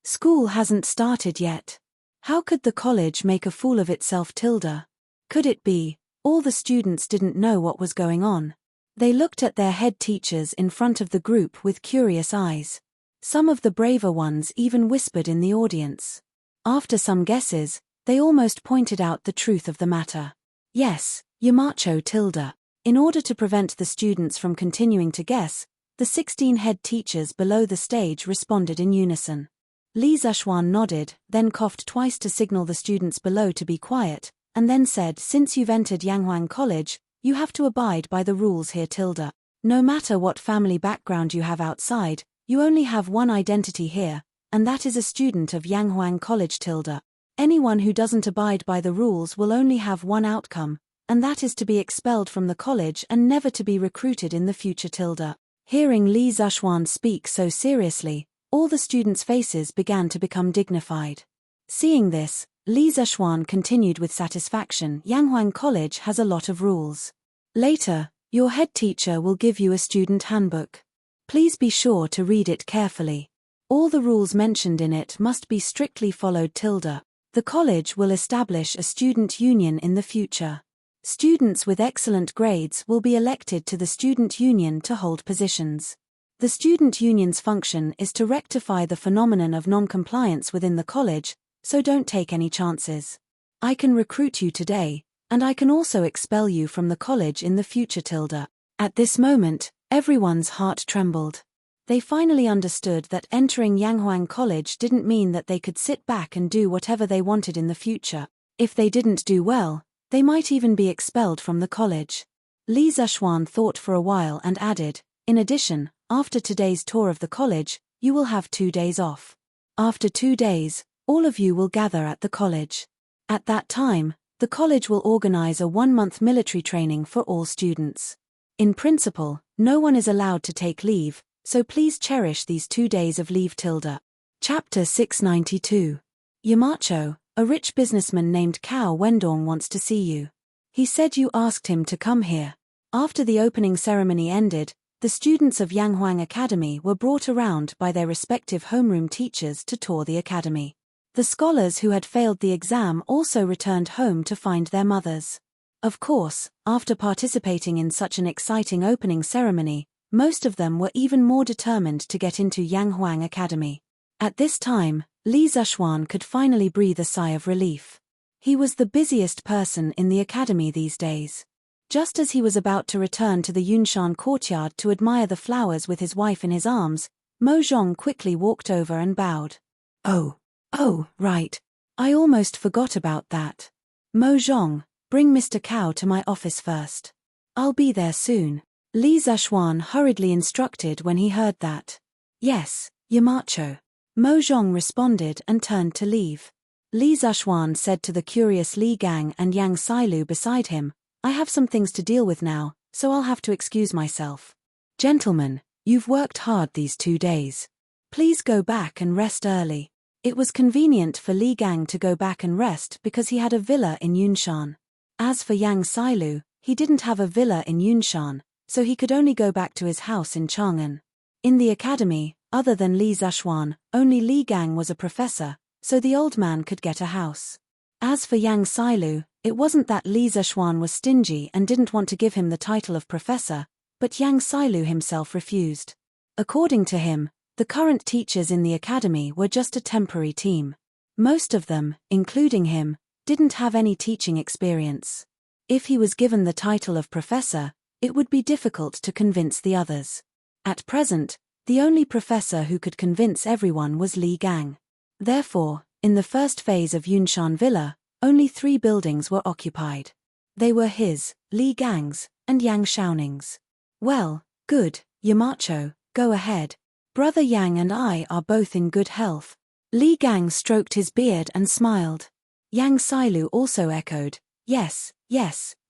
Speaker 1: School hasn't started yet. How could the college make a fool of itself Could it be, all the students didn't know what was going on? They looked at their head teachers in front of the group with curious eyes. Some of the braver ones even whispered in the audience. After some guesses, they almost pointed out the truth of the matter. Yes, Yamacho. In order to prevent the students from continuing to guess, the 16 head teachers below the stage responded in unison. Li Zishuan nodded, then coughed twice to signal the students below to be quiet, and then said, since you've entered Yanghuang College, you have to abide by the rules here. No matter what family background you have outside, you only have one identity here, and that is a student of Yanghuang College. Anyone who doesn't abide by the rules will only have one outcome, and that is to be expelled from the college and never to be recruited in the future. Hearing Li Zishuan speak so seriously, all the students' faces began to become dignified. Seeing this, Li Zishuan continued with satisfaction. Yanghuang College has a lot of rules. Later, your head teacher will give you a student handbook. Please be sure to read it carefully. All the rules mentioned in it must be strictly followed. The college will establish a student union in the future. Students with excellent grades will be elected to the student union to hold positions. The student union's function is to rectify the phenomenon of non-compliance within the college, so don't take any chances. I can recruit you today, and I can also expel you from the college in the future. At this moment, everyone's heart trembled. They finally understood that entering Yanghuang College didn't mean that they could sit back and do whatever they wanted in the future. If they didn't do well, they might even be expelled from the college. Li Zishuan thought for a while and added, in addition, after today's tour of the college, you will have 2 days off. After 2 days, all of you will gather at the college. At that time, the college will organize a 1-month military training for all students. In principle, no one is allowed to take leave, so please cherish these 2 days of leave. Chapter 692. Yamacho, a rich businessman named Cao Wendong wants to see you. He said you asked him to come here. After the opening ceremony ended, the students of Yanghuang Academy were brought around by their respective homeroom teachers to tour the academy. The scholars who had failed the exam also returned home to find their mothers. Of course, after participating in such an exciting opening ceremony, most of them were even more determined to get into Yanghuang Academy. At this time, Li Zishuan could finally breathe a sigh of relief. He was the busiest person in the academy these days. Just as he was about to return to the Yunshan courtyard to admire the flowers with his wife in his arms, Mo Zhong quickly walked over and bowed. Oh, right. I almost forgot about that. Mo Zhong, bring Mr. Cao to my office first. I'll be there soon. Li Zhuan hurriedly instructed when he heard that. Yes, Yamacho. Mo Zhong responded and turned to leave. Li Zhuan said to the curious Li Gang and Yang Sailu beside him, I have some things to deal with now, so I'll have to excuse myself. Gentlemen, you've worked hard these 2 days. Please go back and rest early. It was convenient for Li Gang to go back and rest because he had a villa in Yunshan. As for Yang Sailu, he didn't have a villa in Yunshan, so he could only go back to his house in Chang'an. In the academy, other than Li Zhuan, only Li Gang was a professor, so the old man could get a house. As for Yang Sailu, it wasn't that Li Zhuan was stingy and didn't want to give him the title of professor, but Yang Sailu himself refused. According to him, the current teachers in the academy were just a temporary team. Most of them, including him, didn't have any teaching experience. If he was given the title of professor, it would be difficult to convince the others. At present, the only professor who could convince everyone was Li Gang. Therefore, in the first phase of Yunshan Villa, only 3 buildings were occupied. They were his, Li Gang's, and Yang Xiaoning's. Well, good, Yamacho, go ahead. Brother Yang and I are both in good health. Li Gang stroked his beard and smiled. Yang Sailu also echoed, yes,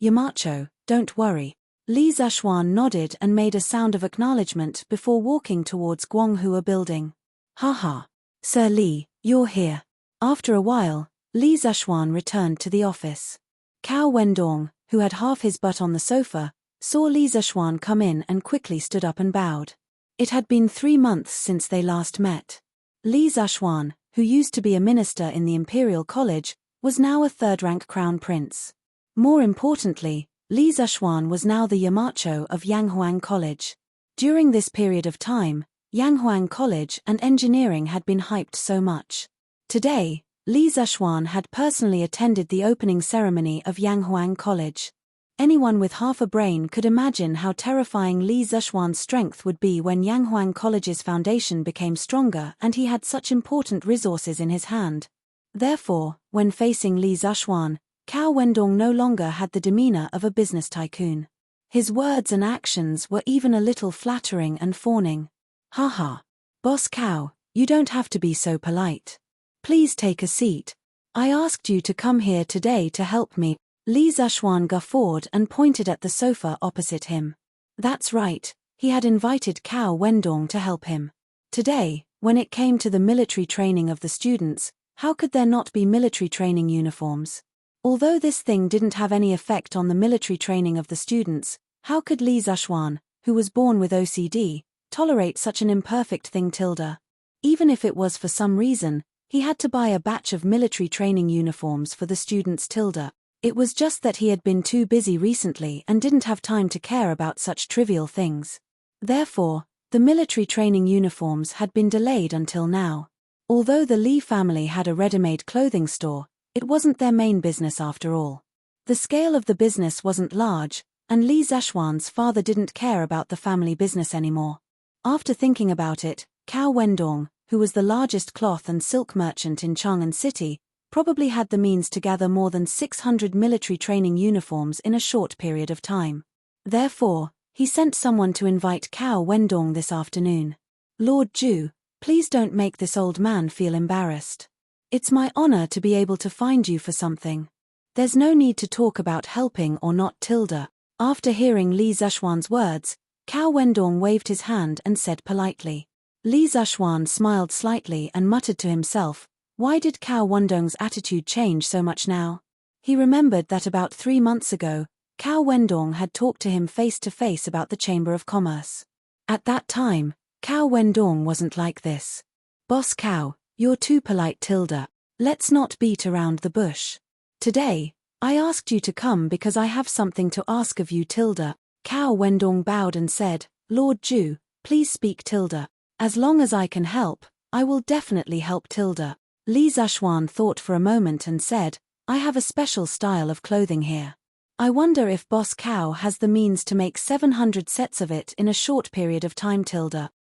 Speaker 1: Yamacho, don't worry. Li Zhuan nodded and made a sound of acknowledgement before walking towards Guanghua building. Haha. Sir Li, you're here. After a while, Li Zhuan returned to the office. Cao Wendong, who had half his butt on the sofa, saw Li Zhuan come in and quickly stood up and bowed. It had been 3 months since they last met. Li Zhuan, who used to be a minister in the Imperial College, was now a third-rank crown prince. More importantly, Li Zhuan was now the Yamacho of Yanghuang College. During this period of time, Yanghuang College and engineering had been hyped so much. Today, Li Zhuan had personally attended the opening ceremony of Yanghuang College. Anyone with half a brain could imagine how terrifying Li Zhuan's strength would be when Yanghuang College's foundation became stronger and he had such important resources in his hand. Therefore, when facing Li Zhuan, Cao Wendong no longer had the demeanor of a business tycoon. His words and actions were even a little flattering and fawning. Haha. Boss Cao, you don't have to be so polite. Please take a seat. I asked you to come here today to help me. Li Zhuan guffawed and pointed at the sofa opposite him. That's right, he had invited Cao Wendong to help him. Today, when it came to the military training of the students, how could there not be military training uniforms? Although this thing didn't have any effect on the military training of the students, how could Li Zhuan, who was born with OCD, tolerate such an imperfect thing tilde? Even if it was for some reason, he had to buy a batch of military training uniforms for the students tilde. It was just that he had been too busy recently and didn't have time to care about such trivial things. Therefore, the military training uniforms had been delayed until now. Although the Li family had a ready-made clothing store, it wasn't their main business after all. The scale of the business wasn't large, and Li Zhuan's father didn't care about the family business anymore. After thinking about it, Cao Wendong, who was the largest cloth and silk merchant in Chang'an City, probably had the means to gather more than 600 military training uniforms in a short period of time. Therefore, he sent someone to invite Cao Wendong this afternoon. Lord Zhu, please don't make this old man feel embarrassed. It's my honor to be able to find you for something. There's no need to talk about helping or not tilde. After hearing Li Zhuan's words, Cao Wendong waved his hand and said politely. Li Zhuan smiled slightly and muttered to himself, why did Cao Wendong's attitude change so much now? He remembered that about 3 months ago, Cao Wendong had talked to him face to face about the Chamber of Commerce. At that time, Cao Wendong wasn't like this. Boss Cao, you're too polite tilde. Let's not beat around the bush. Today, I asked you to come because I have something to ask of you tilde. Cao Wendong bowed and said, Lord Zhu, please speak tilde. As long as I can help, I will definitely help tilde. Li Zhuan thought for a moment and said, I have a special style of clothing here. I wonder if Boss Cow has the means to make 700 sets of it in a short period of time.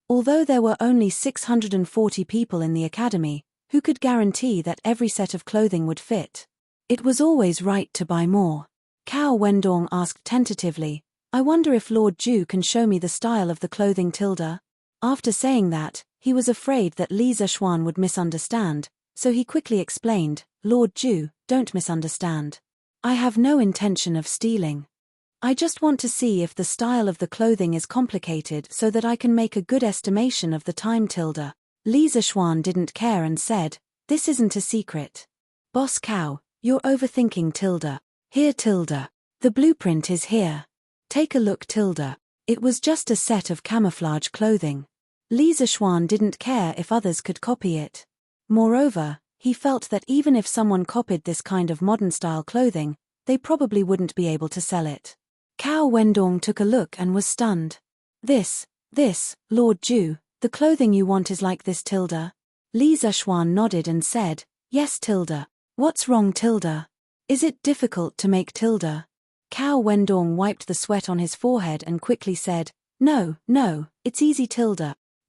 Speaker 1: Although there were only 640 people in the academy, who could guarantee that every set of clothing would fit? It was always right to buy more. Cao Wendong asked tentatively, I wonder if Lord Ju can show me the style of the clothing. After saying that, he was afraid that Li Zexuan would misunderstand, so he quickly explained, Lord Ju, don't misunderstand. I have no intention of stealing. I just want to see if the style of the clothing is complicated so that I can make a good estimation of the time. Li Zexuan didn't care and said, this isn't a secret. Boss Cow, you're overthinking. Here. The blueprint is here. Take a look. It was just a set of camouflage clothing. Li Zexuan didn't care if others could copy it. Moreover, he felt that even if someone copied this kind of modern-style clothing, they probably wouldn't be able to sell it. Cao Wendong took a look and was stunned. This, Lord Ju, the clothing you want is like this. Li Zexuan nodded and said, yes. What's wrong? Is it difficult to make? Cao Wendong wiped the sweat on his forehead and quickly said, no, it's easy.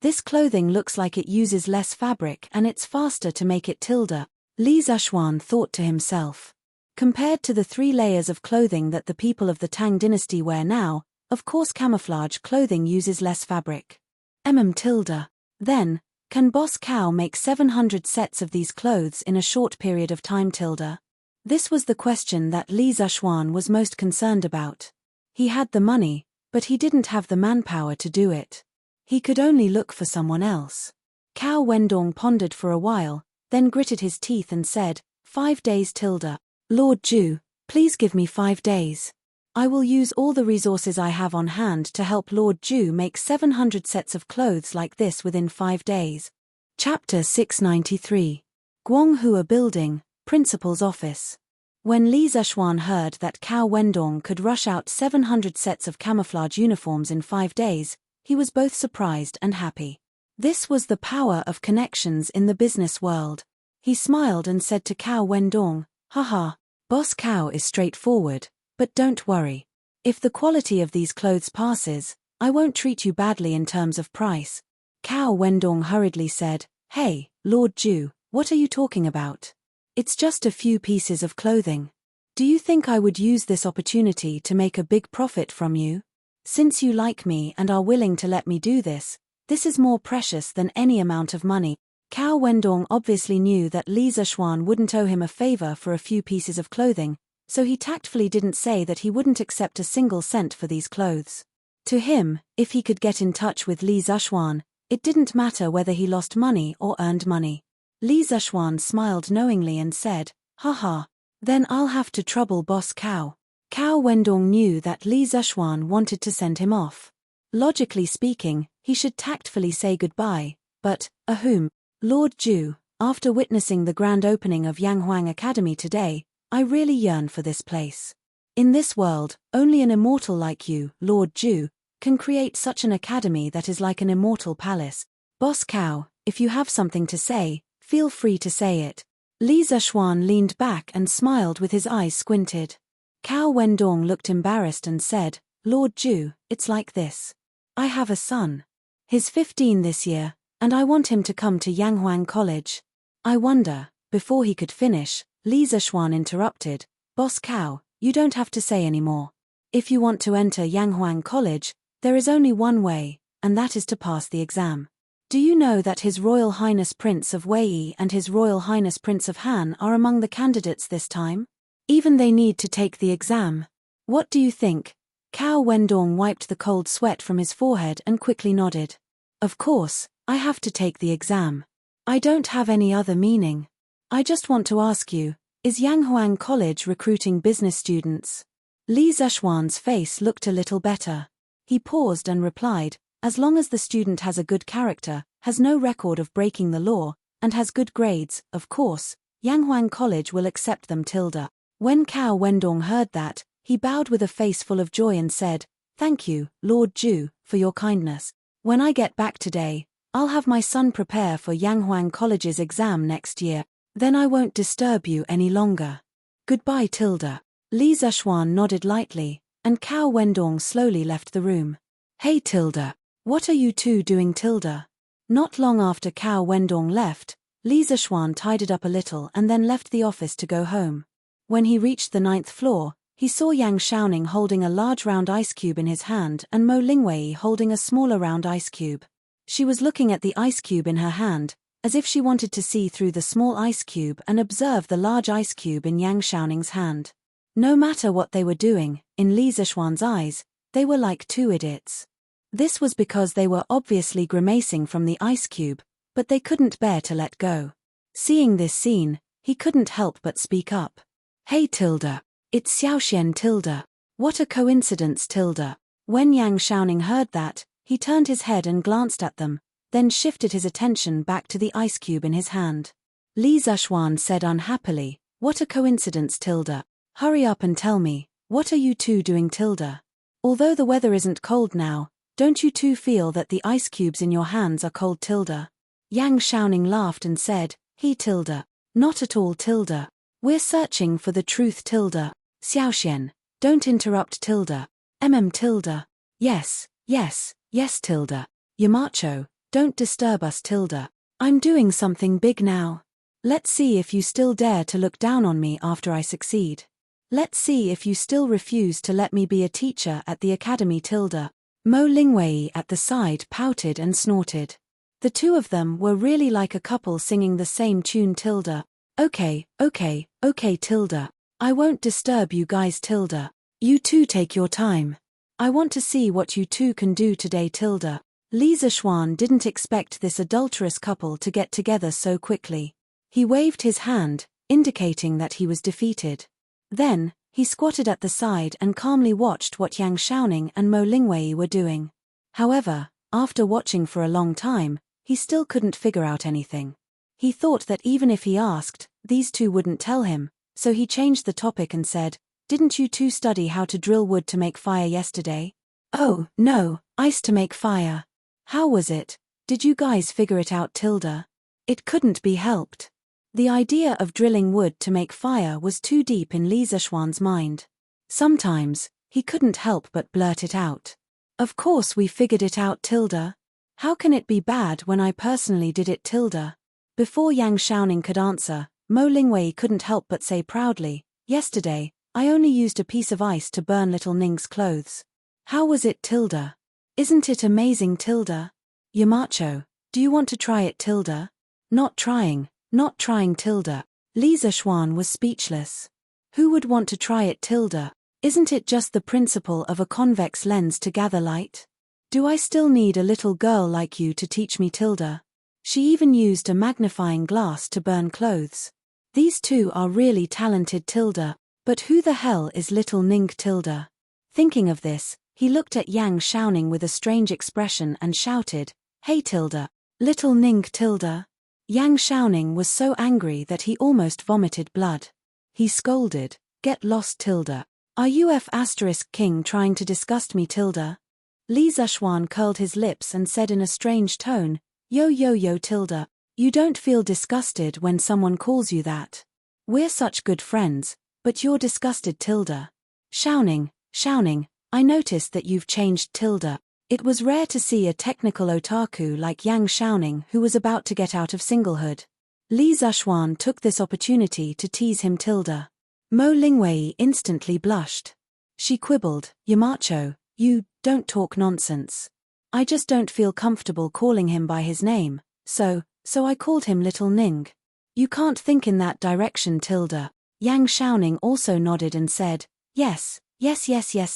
Speaker 1: This clothing looks like it uses less fabric and it's faster to make it. Li Zexuan thought to himself. Compared to the 3 layers of clothing that the people of the Tang dynasty wear now, of course camouflage clothing uses less fabric. Then, can Boss Cow make 700 sets of these clothes in a short period of time? This was the question that Li Zexuan was most concerned about. He had the money, but he didn't have the manpower to do it. He could only look for someone else. Cao Wendong pondered for a while, then gritted his teeth and said, 5 days. Lord Ju, please give me 5 days. I will use all the resources I have on hand to help Lord Ju make 700 sets of clothes like this within 5 days. Chapter 693. Guanghua Building, Principal's Office. When Li Zexuan heard that Cao Wendong could rush out 700 sets of camouflage uniforms in 5 days, he was both surprised and happy. This was the power of connections in the business world. He smiled and said to Cao Wendong, haha, Boss Cow is straightforward, but don't worry. If the quality of these clothes passes, I won't treat you badly in terms of price. Cao Wendong hurriedly said, hey, Lord Ju, what are you talking about? It's just a few pieces of clothing. Do you think I would use this opportunity to make a big profit from you? Since you like me and are willing to let me do this, this is more precious than any amount of money. Cao Wendong obviously knew that Li Zexuan wouldn't owe him a favor for a few pieces of clothing, so he tactfully didn't say that he wouldn't accept a single cent for these clothes. To him, if he could get in touch with Li Zexuan, it didn't matter whether he lost money or earned money. Li Zexuan smiled knowingly and said, haha, then I'll have to trouble Boss Cow. Cao Wendong knew that Li Zexuan wanted to send him off. Logically speaking, he should tactfully say goodbye, but, whom? Lord Ju, after witnessing the grand opening of Yanghuang Academy today, I really yearn for this place. In this world, only an immortal like you, Lord Ju, can create such an academy that is like an immortal palace. Boss Cow, if you have something to say, feel free to say it. Li Zexuan leaned back and smiled with his eyes squinted. Cao Wendong looked embarrassed and said, Lord Ju, it's like this. I have a son. He's 15 this year, and I want him to come to Yanghuang College. I wonder. Before he could finish, Li Zexuan interrupted, Boss Cow, you don't have to say any more. If you want to enter Yanghuang College, there is only one way, and that is to pass the exam. Do you know that His Royal Highness Prince of Wei and His Royal Highness Prince of Han are among the candidates this time? Even they need to take the exam. What do you think? Cao Wendong wiped the cold sweat from his forehead and quickly nodded. Of course, I have to take the exam. I don't have any other meaning. I just want to ask you, is Yanghuang College recruiting business students? Li Zexuan's face looked a little better. He paused and replied, as long as the student has a good character, has no record of breaking the law, and has good grades, of course, Yanghuang College will accept them. When Cao Wendong heard that, he bowed with a face full of joy and said, Thank you, Lord Ju, for your kindness. When I get back today, I'll have my son prepare for Yanghuang College's exam next year, then I won't disturb you any longer. Goodbye. Li Zishuan nodded lightly, and Cao Wendong slowly left the room. Hey Tilda. What are you two doing Tilda? Not long after Cao Wendong left, Li Zishuan tidied up a little and then left the office to go home. When he reached the 9th floor, he saw Yang Xiaoning holding a large round ice cube in his hand and Mo Lingwei holding a smaller round ice cube. She was looking at the ice cube in her hand, as if she wanted to see through the small ice cube and observe the large ice cube in Yang Xiaoning's hand. No matter what they were doing, in Li Zishuan's eyes, they were like two idiots. This was because they were obviously grimacing from the ice cube, but they couldn't bear to let go. Seeing this scene, he couldn't help but speak up. Hey Tilda. It's Xiaoxian Tilda. What a coincidence Tilda. When Yang Xiaoning heard that, he turned his head and glanced at them, then shifted his attention back to the ice cube in his hand. Li Zishuan said unhappily, What a coincidence Tilda. Hurry up and tell me, what are you two doing Tilda? Although the weather isn't cold now, don't you two feel that the ice cubes in your hands are cold Tilda? Yang Xiaoning laughed and said, He Tilda. Not at all Tilda. We're searching for the truth Tilda. Xiaoxian, don't interrupt Tilda. Tilda. Yes Tilda. Yamacho, don't disturb us Tilda. I'm doing something big now. Let's see if you still dare to look down on me after I succeed. Let's see if you still refuse to let me be a teacher at the academy Tilda. Mo Lingwei at the side pouted and snorted. The two of them were really like a couple singing the same tune Tilda. Okay Tilda. I won't disturb you guys Tilda. You two take your time. I want to see what you two can do today Tilda. Li Zishuan didn't expect this adulterous couple to get together so quickly. He waved his hand, indicating that he was defeated. Then, he squatted at the side and calmly watched what Yang Xiaoning and Mo Lingwei were doing. However, after watching for a long time, he still couldn't figure out anything. He thought that even if he asked, these two wouldn't tell him, so he changed the topic and said, Didn't you two study how to drill wood to make fire yesterday? Oh, no, ice to make fire. How was it? Did you guys figure it out Tilda? It couldn't be helped. The idea of drilling wood to make fire was too deep in Li Zishuan's mind. Sometimes, he couldn't help but blurt it out. Of course we figured it out Tilda. How can it be bad when I personally did it Tilda? Before Yang Xiaoning could answer, Mo Lingwei couldn't help but say proudly, Yesterday, I only used a piece of ice to burn little Ning's clothes. How was it Tilda? Isn't it amazing Tilda? Yamacho, do you want to try it Tilda? Not trying Tilda. Li Zishuan was speechless. Who would want to try it Tilda? Isn't it just the principle of a convex lens to gather light? Do I still need a little girl like you to teach me Tilda? She even used a magnifying glass to burn clothes. These two are really talented Tilda, but who the hell is little Ning Tilda? Thinking of this, he looked at Yang Xiaoning with a strange expression and shouted, Hey Tilda, little Ning Tilda. Yang Xiaoning was so angry that he almost vomited blood. He scolded, Get lost Tilda. Are you King trying to disgust me Tilda? Li Zishuan curled his lips and said in a strange tone, Yo Tilda, you don't feel disgusted when someone calls you that. We're such good friends, but you're disgusted Tilda. Xiaoning, I noticed that you've changed Tilda. It was rare to see a technical otaku like Yang Xiaoning who was about to get out of singlehood. Li Zishuan took this opportunity to tease him Tilda. Mo Lingwei instantly blushed. She quibbled, Yamacho, you don't talk nonsense. I just don't feel comfortable calling him by his name, so I called him Little Ning. You can't think in that direction Tilda. Yang Xiaoning also nodded and said, Yes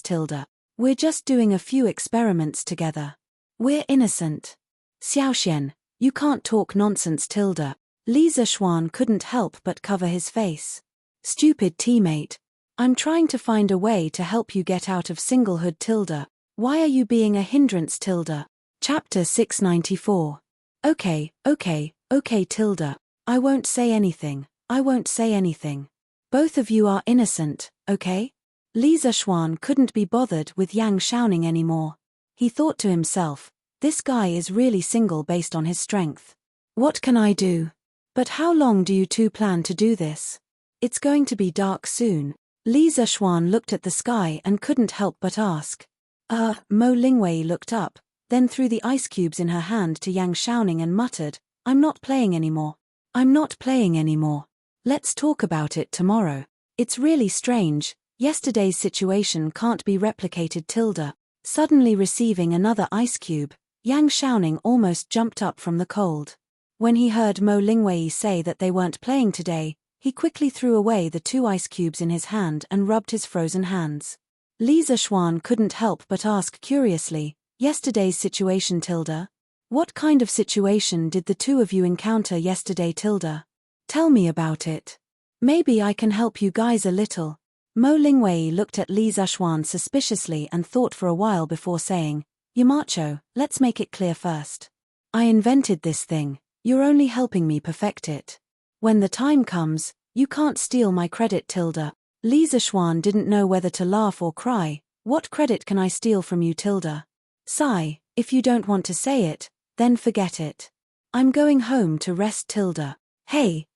Speaker 1: Tilda. We're just doing a few experiments together. We're innocent. Xiaoxian, you can't talk nonsense Tilda. Li Zishuan couldn't help but cover his face. Stupid teammate. I'm trying to find a way to help you get out of singlehood Tilda. Why are you being a hindrance Tilda? Chapter 694. Okay Tilda. I won't say anything. Both of you are innocent, okay? Li Zishuan couldn't be bothered with Yang Xiaoning anymore. He thought to himself, this guy is really single based on his strength. What can I do? But how long do you two plan to do this? It's going to be dark soon. Li Zishuan looked at the sky and couldn't help but ask. Mo Lingwei looked up, then threw the ice cubes in her hand to Yang Xiaoning and muttered, I'm not playing anymore. I'm not playing anymore. Let's talk about it tomorrow. It's really strange, yesterday's situation can't be replicated tilde. Suddenly receiving another ice cube, Yang Xiaoning almost jumped up from the cold. When he heard Mo Lingwei say that they weren't playing today, he quickly threw away the 2 ice cubes in his hand and rubbed his frozen hands. Li Zishuan couldn't help but ask curiously, yesterday's situation tilde? What kind of situation did the 2 of you encounter yesterday tilde? Tell me about it. Maybe I can help you guys a little. Mo Lingwei looked at Li Zishuan suspiciously and thought for a while before saying, Yamacho, let's make it clear first. I invented this thing, you're only helping me perfect it. When the time comes, you can't steal my credit tilde. Li Zishuan didn't know whether to laugh or cry. What credit can I steal from you tilde? Sigh, if you don't want to say it, then forget it. I'm going home to rest tilde. Hey,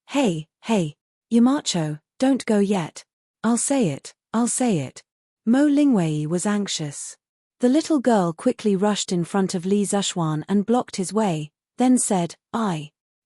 Speaker 1: Yamacho, don't go yet. I'll say it. Mo Lingwei was anxious. The little girl quickly rushed in front of Li Zishuan and blocked his way, then said,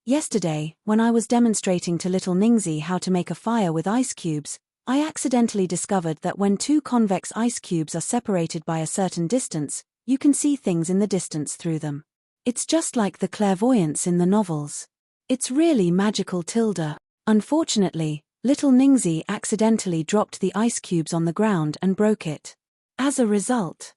Speaker 1: Yesterday, when I was demonstrating to little Ningzi how to make a fire with ice cubes, I accidentally discovered that when 2 convex ice cubes are separated by a certain distance, you can see things in the distance through them. It's just like the clairvoyance in the novels. It's really magical tilde. Unfortunately, little Ningzi accidentally dropped the ice cubes on the ground and broke it. As a result,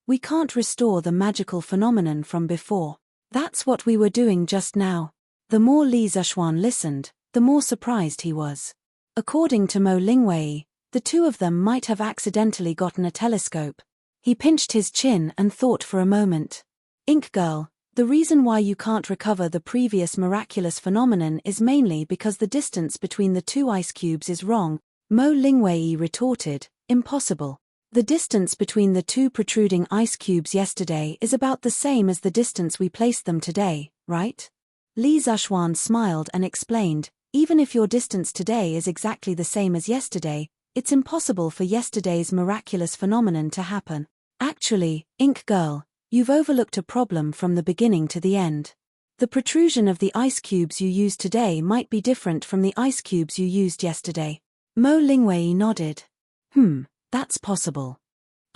Speaker 1: we can't restore the magical phenomenon from before. That's what we were doing just now. The more Li Zishuan listened, the more surprised he was. According to Mo Lingwei, the 2 of them might have accidentally gotten a telescope. He pinched his chin and thought for a moment. Ink Girl, the reason why you can't recover the previous miraculous phenomenon is mainly because the distance between the 2 ice cubes is wrong. Mo Lingwei retorted, impossible. The distance between the 2 protruding ice cubes yesterday is about the same as the distance we placed them today, right? Li Zishuan smiled and explained, even if your distance today is exactly the same as yesterday, it's impossible for yesterday's miraculous phenomenon to happen. Actually, Ink Girl, you've overlooked a problem from the beginning to the end. The protrusion of the ice cubes you used today might be different from the ice cubes you used yesterday. Mo Lingwei nodded. That's possible.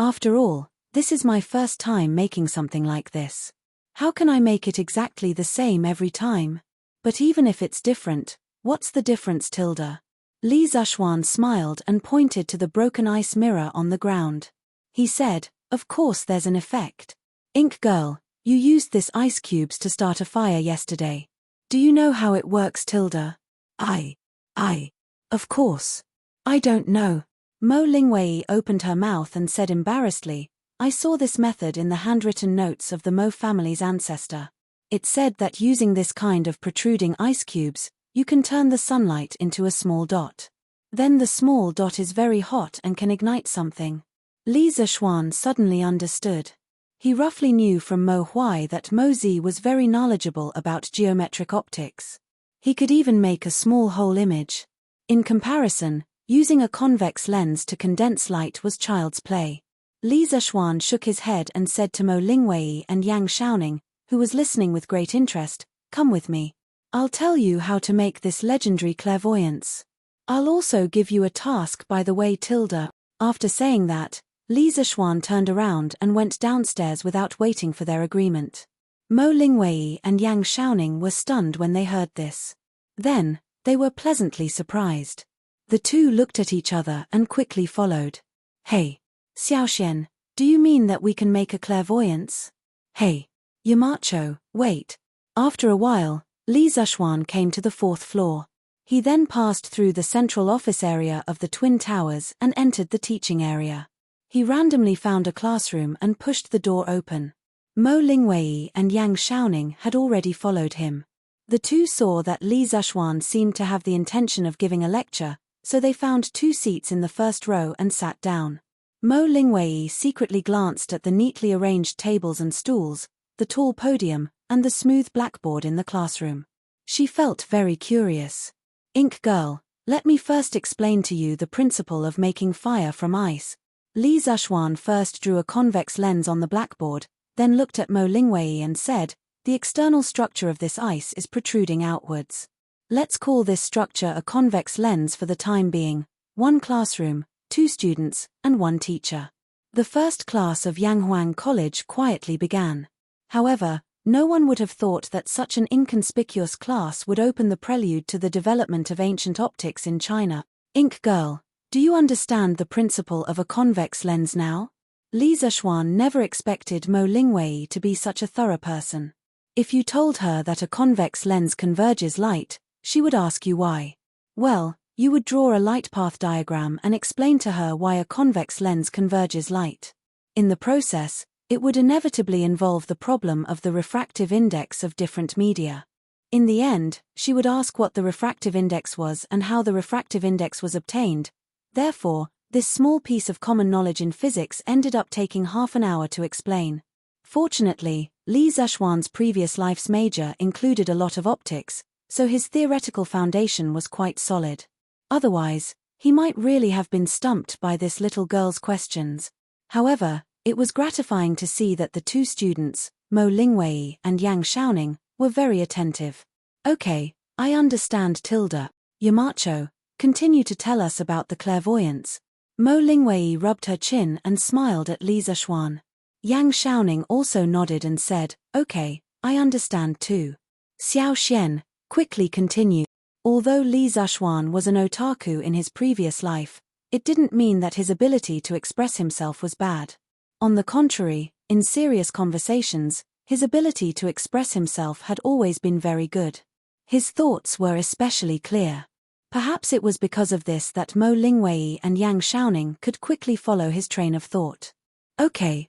Speaker 1: After all, this is my first time making something like this. How can I make it exactly the same every time? But even if it's different, what's the difference tilde? Li Zishuan smiled and pointed to the broken ice mirror on the ground. He said, of course there's an effect. Ink Girl, you used this ice cubes to start a fire yesterday. Do you know how it works tilde? Of course. I don't know. Mo Lingwei opened her mouth and said embarrassedly, I saw this method in the handwritten notes of the Mo family's ancestor. It said that using this kind of protruding ice cubes, you can turn the sunlight into a small dot. Then the small dot is very hot and can ignite something. Li Zishuan suddenly understood. He roughly knew from Mo Huai that Mo Zi was very knowledgeable about geometric optics. He could even make a small hole image. In comparison, using a convex lens to condense light was child's play. Li Zishuan shook his head and said to Mo Lingwei and Yang Xiaoning, who was listening with great interest, come with me. I'll tell you how to make this legendary clairvoyance. I'll also give you a task by the way tilde. After saying that, Li Zishuan turned around and went downstairs without waiting for their agreement. Mo Lingwei and Yang Xiaoning were stunned when they heard this. Then, they were pleasantly surprised. The 2 looked at each other and quickly followed. Hey, Xiaoxian, do you mean that we can make a clairvoyance? Hey, Yamacho, wait. After a while, Li Zishuan came to the 4th floor. He then passed through the central office area of the Twin Towers and entered the teaching area. He randomly found a classroom and pushed the door open. Mo Lingwei and Yang Xiaoning had already followed him. The 2 saw that Li Zishuan seemed to have the intention of giving a lecture, so they found 2 seats in the first row and sat down. Mo Lingwei secretly glanced at the neatly arranged tables and stools, the tall podium, and the smooth blackboard in the classroom. She felt very curious. Ink Girl, Let me first explain to you the principle of making fire from ice. Li Zhuan first drew a convex lens on the blackboard, then looked at Mo Lingwei and said, "The external structure of this ice is protruding outwards. Let's call this structure a convex lens for the time being. 1 classroom, 2 students, and 1 teacher." The first class of Yanghuang College quietly began. However, no one would have thought that such an inconspicuous class would open the prelude to the development of ancient optics in China. Ink Girl, do you understand the principle of a convex lens now? Li Zhuan never expected Mo Lingwei to be such a thorough person. If you told her that a convex lens converges light, she would ask you why. Well, you would draw a light path diagram and explain to her why a convex lens converges light. In the process, it would inevitably involve the problem of the refractive index of different media. In the end, she would ask what the refractive index was and how the refractive index was obtained. Therefore, this small piece of common knowledge in physics ended up taking half an hour to explain. Fortunately, Li Zhuan's previous life's major included a lot of optics, so his theoretical foundation was quite solid. Otherwise, he might really have been stumped by this little girl's questions. However, it was gratifying to see that the 2 students, Mo Lingwei and Yang Xiaoning, were very attentive. "Okay, I understand tilde. Yamacho, continue to tell us about the clairvoyance." Mo Lingwei rubbed her chin and smiled at Li Zhuan. Yang Xiaoning also nodded and said, "Okay, I understand too." Xiao Xian, quickly continue. Although Li Zhuan was an otaku in his previous life, it didn't mean that his ability to express himself was bad. On the contrary, in serious conversations, his ability to express himself had always been very good. His thoughts were especially clear. Perhaps it was because of this that Mo Lingwei and Yang Xiaoning could quickly follow his train of thought. Okay.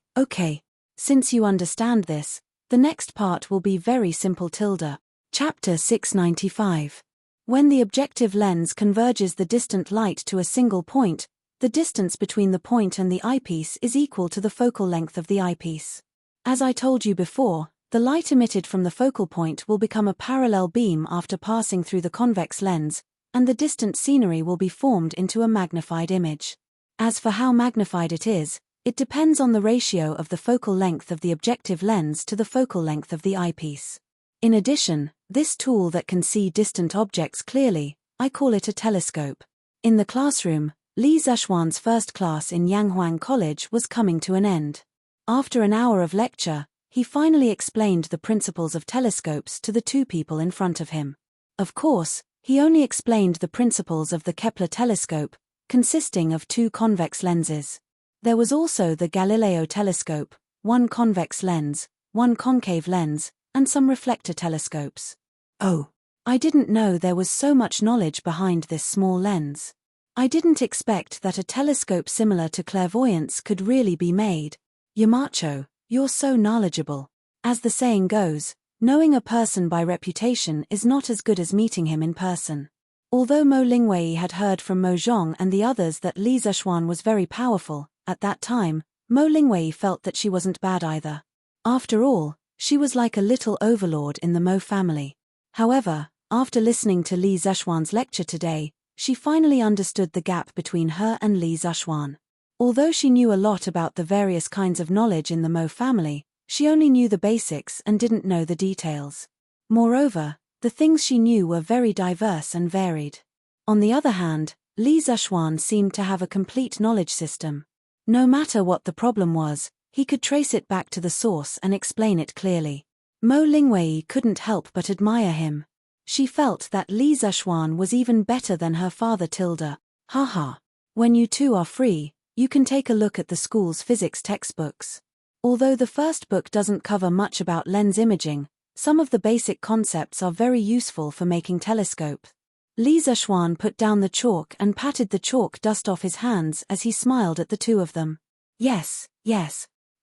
Speaker 1: Since you understand this, the next part will be very simple tilde. Chapter 695. When the objective lens converges the distant light to a single point, the distance between the point and the eyepiece is equal to the focal length of the eyepiece. As I told you before, the light emitted from the focal point will become a parallel beam after passing through the convex lens, and the distant scenery will be formed into a magnified image. As for how magnified it depends on the ratio of the focal length of the objective lens to the focal length of the eyepiece. In addition, this tool that can see distant objects clearly, I call it a telescope. In the classroom, Li Zhuan's first class in Yanghuang College was coming to an end. After an hour of lecture, he finally explained the principles of telescopes to the 2 people in front of him. Of course, he only explained the principles of the Kepler telescope, consisting of 2 convex lenses. There was also the Galileo telescope, 1 convex lens, 1 concave lens, and some reflector telescopes. Oh, I didn't know there was so much knowledge behind this small lens. I didn't expect that a telescope similar to clairvoyance could really be made. Yamacho, you're so knowledgeable. As the saying goes, knowing a person by reputation is not as good as meeting him in person. Although Mo Lingwei had heard from Mo Zhong and the others that Li Zhuan was very powerful, at that time, Mo Lingwei felt that she wasn't bad either. After all, she was like a little overlord in the Mo family. However, after listening to Li Zhuan's lecture today, she finally understood the gap between her and Li Zhuan. Although she knew a lot about the various kinds of knowledge in the Mo family, she only knew the basics and didn't know the details. Moreover, the things she knew were very diverse and varied. On the other hand, Li Zhuan seemed to have a complete knowledge system. No matter what the problem was, he could trace it back to the source and explain it clearly. Mo Lingwei couldn't help but admire him. She felt that Li Zhuan was even better than her father tilde. Haha. When you 2 are free, you can take a look at the school's physics textbooks. Although the first book doesn't cover much about lens imaging, some of the basic concepts are very useful for making telescopes. Li Zhuan put down the chalk and patted the chalk dust off his hands as he smiled at the 2 of them. Yes.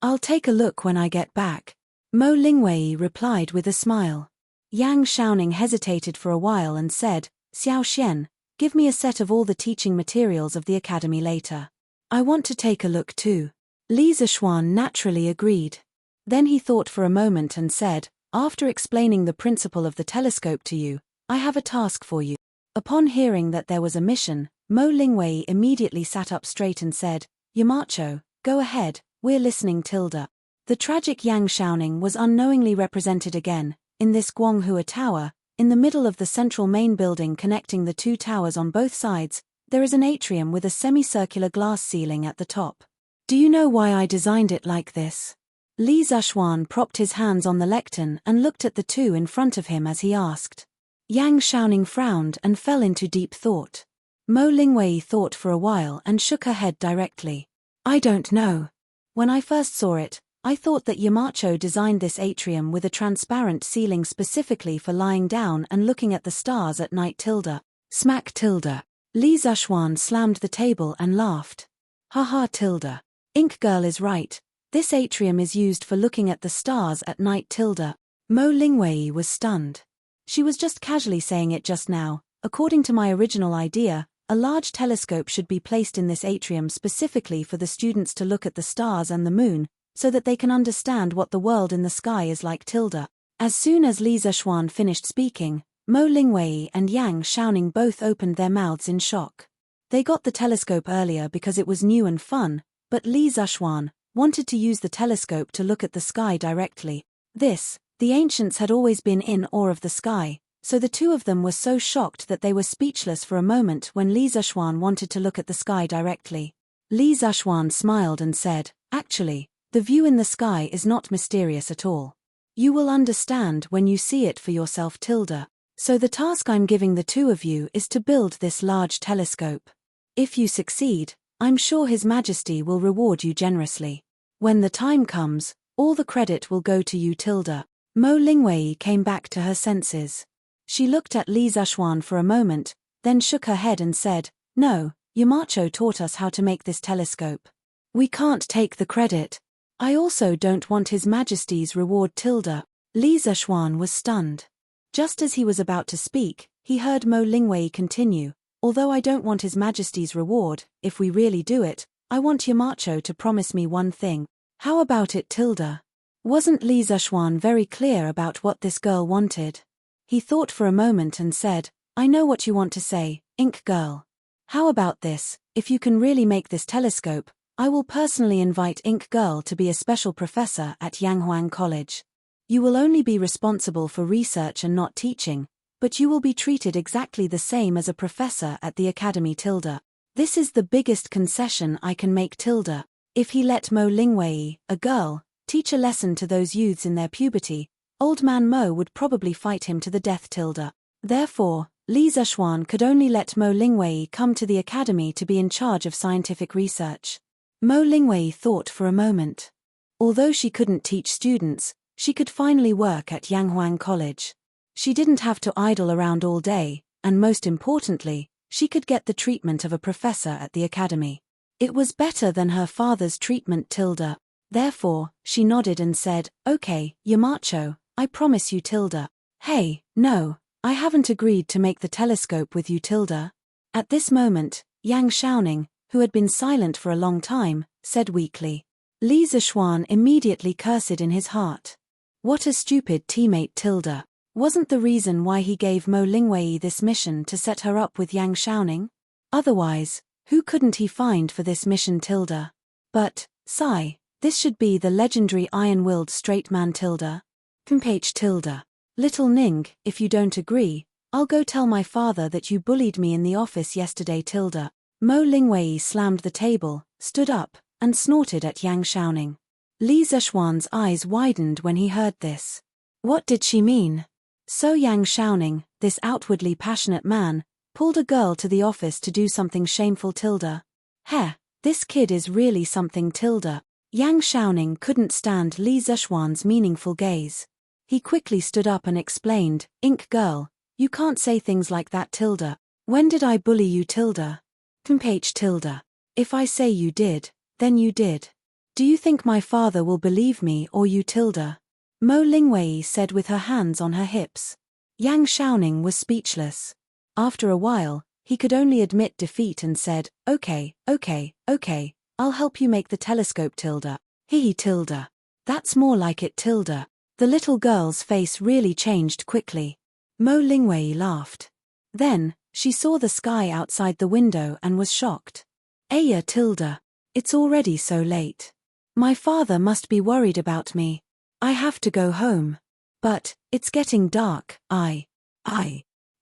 Speaker 1: I'll take a look when I get back. Mo Lingwei replied with a smile. Yang Xiaoning hesitated for a while and said, Xiao Xian, give me a set of all the teaching materials of the academy later. I want to take a look too. Li Zhuan naturally agreed. Then he thought for a moment and said, after explaining the principle of the telescope to you, I have a task for you. Upon hearing that there was a mission, Mo Lingwei immediately sat up straight and said, Yamacho, go ahead, we're listening. The tragic Yang Xiaoning was unknowingly represented again, in this Guanghua Tower. In the middle of the central main building connecting the two towers on both sides, there is an atrium with a semicircular glass ceiling at the top. Do you know why I designed it like this? Li Zishuan propped his hands on the lectern and looked at the two in front of him as he asked. Yang Xiaoning frowned and fell into deep thought. Mo Lingwei thought for a while and shook her head directly. I don't know. When I first saw it, I thought that Yamacho designed this atrium with a transparent ceiling specifically for lying down and looking at the stars at night. Smack. Li Zishuan slammed the table and laughed. Haha. Ink Girl is right. This atrium is used for looking at the stars at night. Mo Lingwei was stunned. She was just casually saying it just now. According to my original idea, a large telescope should be placed in this atrium specifically for the students to look at the stars and the moon, so that they can understand what the world in the sky is like. As soon as Li Zishuan finished speaking, Mo Lingwei and Yang Xiaoning both opened their mouths in shock. They got the telescope earlier because it was new and fun, but Li Zishuan wanted to use the telescope to look at the sky directly. The ancients had always been in awe of the sky, so the two of them were so shocked that they were speechless for a moment when Li Zishuan wanted to look at the sky directly. Li Zishuan smiled and said, actually, the view in the sky is not mysterious at all. You will understand when you see it for yourself. So the task I'm giving the two of you is to build this large telescope. If you succeed, I'm sure His Majesty will reward you generously. When the time comes, all the credit will go to you. Mo Lingwei came back to her senses. She looked at Li Zishuan for a moment, then shook her head and said, no, Yamacho taught us how to make this telescope. We can't take the credit. I also don't want His Majesty's reward. Li Zishuan was stunned. Just as he was about to speak, he heard Mo Lingwei continue, although I don't want His Majesty's reward, if we really do it, I want Yamacho to promise me one thing. How about it? Wasn't Li Zishuan very clear about what this girl wanted? He thought for a moment and said, I know what you want to say, Ink Girl. How about this, if you can really make this telescope, I will personally invite Ink Girl to be a special professor at Yanghuang College. You will only be responsible for research and not teaching, but you will be treated exactly the same as a professor at the academy. This is the biggest concession I can make. If he let Mo Lingwei, a girl, teach a lesson to those youths in their puberty, Old Man Mo would probably fight him to the death. Therefore, Li Zishuan could only let Mo Lingwei come to the academy to be in charge of scientific research. Mo Lingwei thought for a moment. Although she couldn't teach students, she could finally work at Yanghuang College. She didn't have to idle around all day, and most importantly, she could get the treatment of a professor at the academy. It was better than her father's treatment. Therefore, she nodded and said, okay, Yamacho, I promise you. Hey, no, I haven't agreed to make the telescope with you. At this moment, Yang Xiaoning, who had been silent for a long time, said weakly. Li Zishuan immediately cursed in his heart. What a stupid teammate. Wasn't the reason why he gave Mo Lingwei this mission to set her up with Yang Xiaoning? Otherwise, who couldn't he find for this mission? But, sigh, this should be the legendary iron-willed straight man. Ph. Little Ning, if you don't agree, I'll go tell my father that you bullied me in the office yesterday. Mo Lingwei slammed the table, stood up, and snorted at Yang Xiaoning. Li Zishuan's eyes widened when he heard this. What did she mean? So Yang Xiaoning, this outwardly passionate man, pulled a girl to the office to do something shameful. Heh, this kid is really something. Yang Xiaoning couldn't stand Li Zishuan's meaningful gaze. He quickly stood up and explained, Ink Girl, you can't say things like that. When did I bully you? Ph. If I say you did, then you did. Do you think my father will believe me or you? Mo Lingwei said with her hands on her hips. Yang Xiaoning was speechless. After a while, he could only admit defeat and said, okay, I'll help you make the telescope. Hee. That's more like it. The little girl's face really changed quickly. Mo Lingwei laughed. Then, She saw the sky outside the window and was shocked. Aya tilde. It's already so late. My father must be worried about me. I have to go home. But, it's getting dark. I.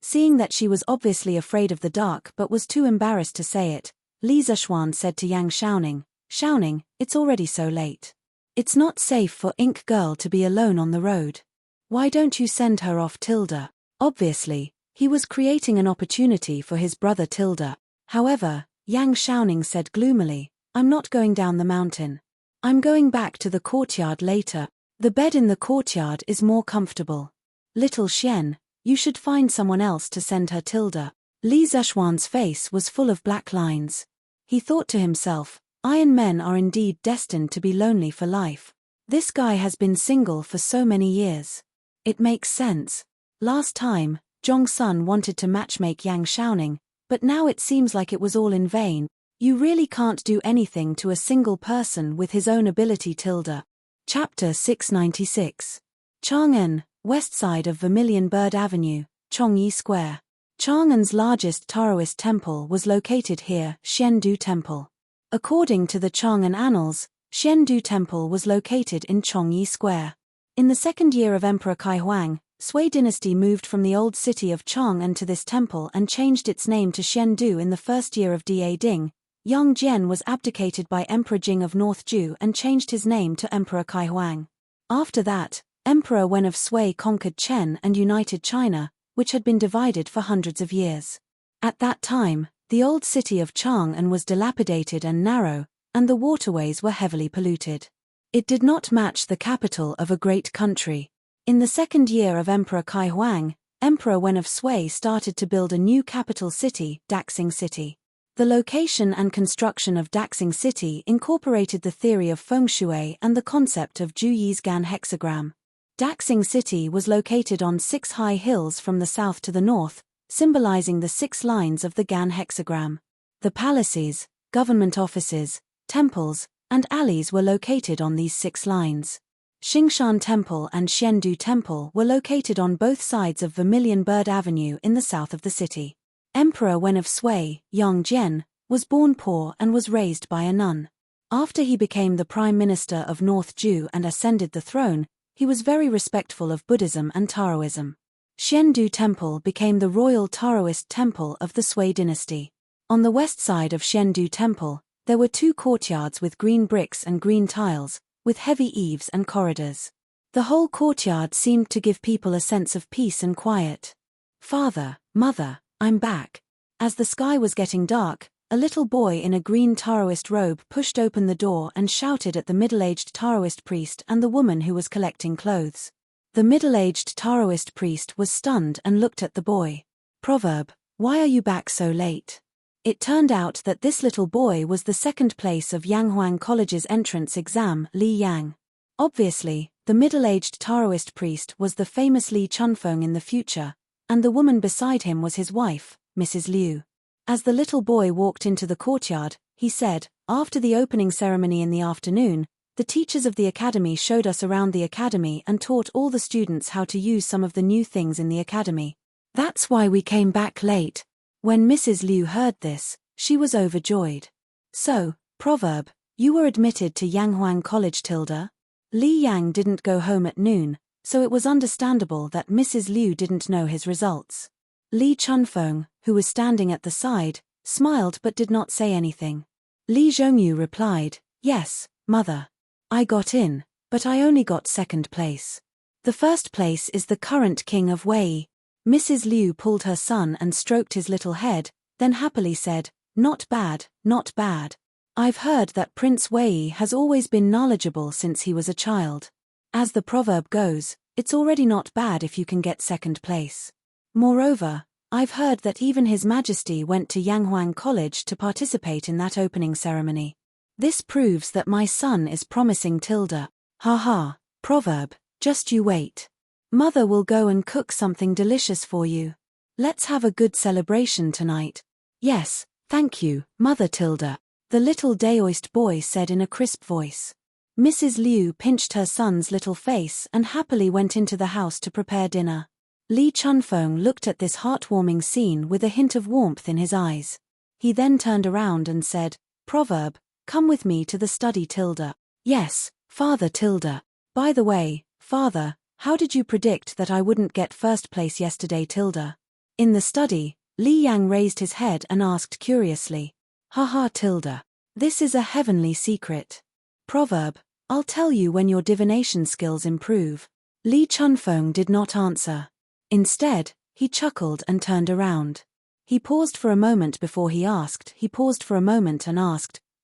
Speaker 1: Seeing that she was obviously afraid of the dark but was too embarrassed to say it, Li Zishuan said to Yang Xiaoning, it's already so late. It's not safe for Ink Girl to be alone on the road. Why don't you send her off tilde? Obviously, he was creating an opportunity for his brother tilde. However, Yang Xiaoning said gloomily, I'm not going down the mountain. I'm going back to the courtyard later. The bed in the courtyard is more comfortable. Little Xian, you should find someone else to send her tilde. Li Zishuan's face was full of black lines. He thought to himself, Iron men are indeed destined to be lonely for life. This guy has been single for so many years. It makes sense. Last time, Zhong Sun wanted to matchmake Yang Xiaoning, but now it seems like it was all in vain. You really can't do anything to a single person with his own ability tilde. Chapter 696. Chang'an, west side of Vermilion Bird Avenue, Chongyi Square. Chang'an's largest Taoist temple was located here, Xiandu Temple. According to the Chang'an Annals, Xiandu Temple was located in Chongyi Square. In the second year of Emperor Kaihuang, Sui dynasty moved from the old city of Chang'an to this temple and changed its name to Xiandu in the first year of Da Ding. Yang Jian was abdicated by Emperor Jing of North Ju and changed his name to Emperor Kaihuang. After that, Emperor Wen of Sui conquered Chen and united China, which had been divided for hundreds of years. At that time, the old city of Chang'an was dilapidated and narrow, and the waterways were heavily polluted. It did not match the capital of a great country. In the second year of Emperor Kaihuang, Emperor Wen of Sui started to build a new capital city, Daxing City. The location and construction of Daxing City incorporated the theory of feng shui and the concept of Juyizgan hexagram. Daxing City was located on 6 high hills from the south to the north, symbolizing the 6 lines of the Gan hexagram. The palaces, government offices, temples, and alleys were located on these 6 lines. Xingshan Temple and Xiandu Temple were located on both sides of Vermilion Bird Avenue in the south of the city. Emperor Wen of Sui, Yang Jian, was born poor and was raised by a nun. After he became the Prime Minister of North Ju and ascended the throne, he was very respectful of Buddhism and Taoism. Xiandu Temple became the royal Taoist temple of the Sui dynasty. On the west side of Xiandu Temple, there were 2 courtyards with green bricks and green tiles, with heavy eaves and corridors. The whole courtyard seemed to give people a sense of peace and quiet. Father, Mother, I'm back. As the sky was getting dark, a little boy in a green Taoist robe pushed open the door and shouted at the middle-aged Taoist priest and the woman who was collecting clothes. The middle-aged Taoist priest was stunned and looked at the boy. Proverb, why are you back so late? It turned out that this little boy was the second place of Yanghuang College's entrance exam, Li Yang. Obviously, the middle-aged Taoist priest was the famous Li Chunfeng in the future, and the woman beside him was his wife, Mrs. Liu. As the little boy walked into the courtyard, he said, after the opening ceremony in the afternoon, the teachers of the academy showed us around the academy and taught all the students how to use some of the new things in the academy. That's why we came back late. When Mrs. Liu heard this, she was overjoyed. So, proverb, you were admitted to Yanghuang College tilde? Li Yang didn't go home at noon, so it was understandable that Mrs. Liu didn't know his results. Li Chunfeng, who was standing at the side, smiled but did not say anything. Li Zhongyu replied, Yes, mother. I got in, but I only got second place. The first place is the current king of Wei. Mrs. Liu pulled her son and stroked his little head, then happily said, Not bad, not bad. I've heard that Prince Wei has always been knowledgeable since he was a child. As the proverb goes, it's already not bad if you can get second place. Moreover, I've heard that even His Majesty went to Yanghuang College to participate in that opening ceremony. This proves that my son is promising tilde. Ha ha, proverb, just you wait. Mother will go and cook something delicious for you. Let's have a good celebration tonight. Yes, thank you, Mother tilde, the little Daoist boy said in a crisp voice. Mrs. Liu pinched her son's little face and happily went into the house to prepare dinner. Li Chunfeng looked at this heartwarming scene with a hint of warmth in his eyes. He then turned around and said, "Proverb, come with me to the study, Tilda." "Yes, Father Tilda. By the way, Father, how did you predict that I wouldn't get first place yesterday, Tilda?" In the study, Li Yang raised his head and asked curiously. "Haha, Tilda. This is a heavenly secret. Proverb, I'll tell you when your divination skills improve." Li Chunfeng did not answer. Instead, he chuckled and turned around. He paused for a moment before he asked.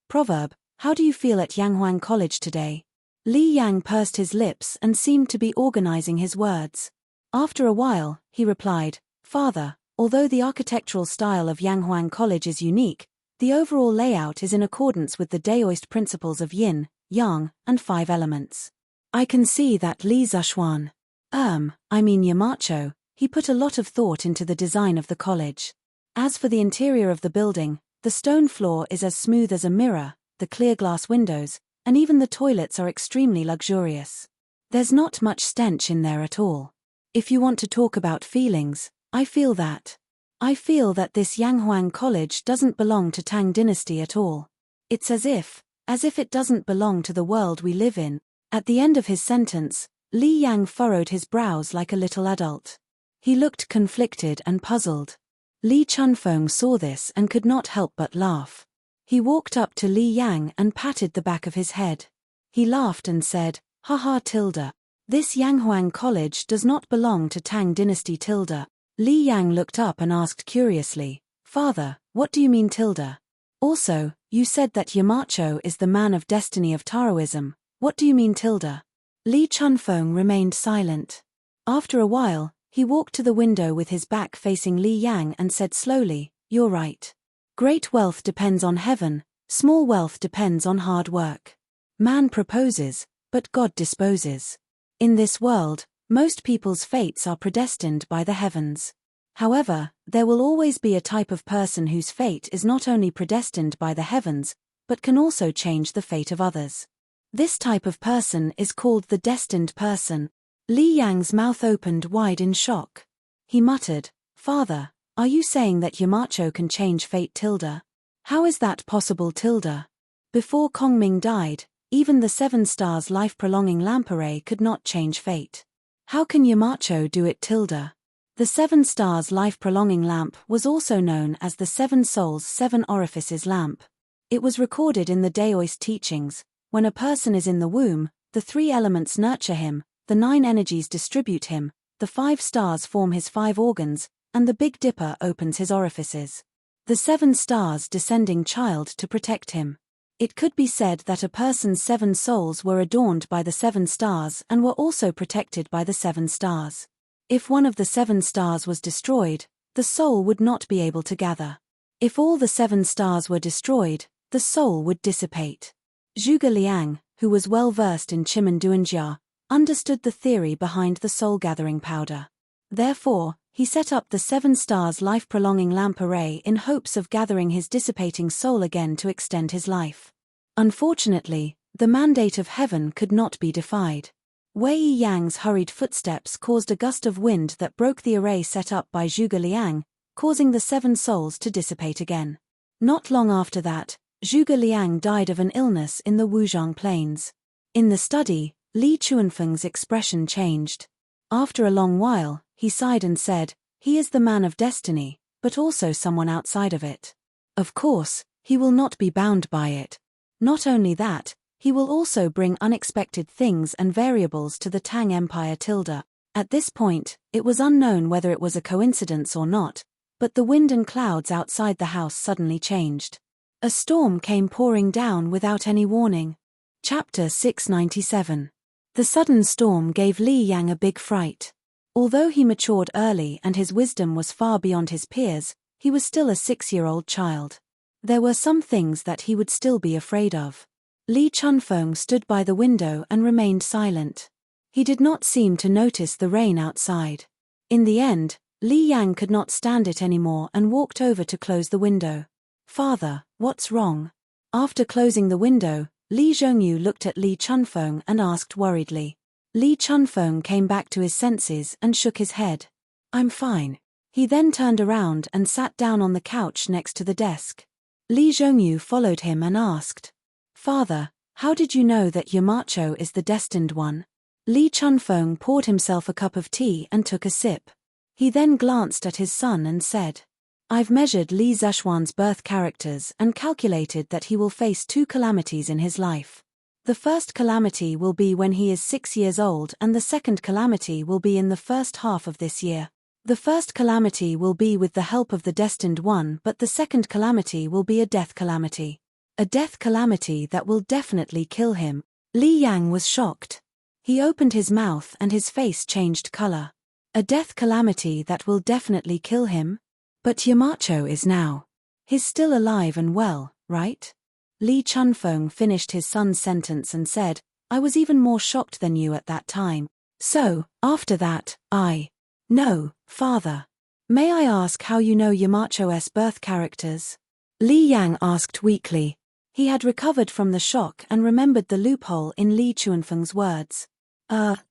Speaker 1: "Proverb, how do you feel at Yanghuang College today?" Li Yang pursed his lips and seemed to be organizing his words. After a while, he replied, "Father, although the architectural style of Yanghuang College is unique, the overall layout is in accordance with the Daoist principles of yin, yang, and 5 elements. I can see that Li Zhuan, Yamacho, he put a lot of thought into the design of the college. As for the interior of the building, the stone floor is as smooth as a mirror, the clear glass windows, and even the toilets are extremely luxurious. There's not much stench in there at all. If you want to talk about feelings, I feel that this Yanghuang College doesn't belong to Tang Dynasty at all. It's as if it doesn't belong to the world we live in." At the end of his sentence, Li Yang furrowed his brows like a little adult. He looked conflicted and puzzled. Li Chunfeng saw this and could not help but laugh. He walked up to Li Yang and patted the back of his head. He laughed and said, "Haha, Tilda. This Yanghuang College does not belong to Tang Dynasty, Tilda." Li Yang looked up and asked curiously, "Father, what do you mean, Tilda? Also, you said that Yamacho is the man of destiny of Taoism. What do you mean, Tilda?" Li Chunfeng remained silent. After a while, he walked to the window with his back facing Li Yang and said slowly, "You're right. Great wealth depends on heaven, small wealth depends on hard work. Man proposes, but God disposes. In this world, most people's fates are predestined by the heavens. However, there will always be a type of person whose fate is not only predestined by the heavens, but can also change the fate of others. This type of person is called the destined person." Li Yang's mouth opened wide in shock. He muttered, "Father, are you saying that Yamacho can change fate, Tilda? How is that possible, Tilda? Before Kongming died, even the 7 stars life-prolonging lamp array could not change fate. How can Yamacho do it, Tilda?" The 7 stars life-prolonging lamp was also known as the 7 souls 7 orifices lamp. It was recorded in the Daoist teachings. When a person is in the womb, the 3 elements nurture him, the 9 energies distribute him, the 5 stars form his 5 organs, and the Big Dipper opens his orifices. The 7 stars descending child to protect him. It could be said that a person's 7 souls were adorned by the 7 stars and were also protected by the 7 stars. If one of the 7 stars was destroyed, the soul would not be able to gather. If all the 7 stars were destroyed, the soul would dissipate. Zhuge Liang, who was well versed in Chimen Duanjia, understood the theory behind the soul-gathering powder. Therefore, he set up the 7 stars life-prolonging lamp array in hopes of gathering his dissipating soul again to extend his life. Unfortunately, the mandate of heaven could not be defied. Wei Yang's hurried footsteps caused a gust of wind that broke the array set up by Zhuge Liang, causing the 7 souls to dissipate again. Not long after that, Zhuge Liang died of an illness in the Wuzhong Plains. In the study, Li Chunfeng's expression changed. After a long while, he sighed and said, "He is the man of destiny, but also someone outside of it. Of course, he will not be bound by it. Not only that, he will also bring unexpected things and variables to the Tang Empire, Tilda." At this point, it was unknown whether it was a coincidence or not, but the wind and clouds outside the house suddenly changed. A storm came pouring down without any warning. Chapter 697. The sudden storm gave Li Yang a big fright. Although he matured early and his wisdom was far beyond his peers, he was still a 6-year-old child. There were some things that he would still be afraid of. Li Chunfeng stood by the window and remained silent. He did not seem to notice the rain outside. In the end, Li Yang could not stand it anymore and walked over to close the window. "Father, what's wrong?" After closing the window, Li Zhongyu looked at Li Chunfeng and asked worriedly. Li Chunfeng came back to his senses and shook his head. I'm fine. He then turned around and sat down on the couch next to the desk. Li Zhongyu followed him and asked, "Father, how did you know that Yamacho is the destined one?" Li Chunfeng poured himself a cup of tea and took a sip. He then glanced at his son and said, "I've measured Li Zexuan's birth characters and calculated that he will face 2 calamities in his life. The first calamity will be when he is 6 years old, and the second calamity will be in the first half of this year. The first calamity will be with the help of the destined one, but the second calamity will be a death calamity. A death calamity that will definitely kill him." Li Yang was shocked. He opened his mouth and his face changed color. A death calamity that will definitely kill him? But Yamacho is now. He's still alive and well, right? Li Chunfeng finished his son's sentence and said, "I was even more shocked than you at that time. So, after that, No, father. May I ask how you know Yamacho's birth characters?" Li Yang asked weakly. He had recovered from the shock and remembered the loophole in Li Chunfeng's words.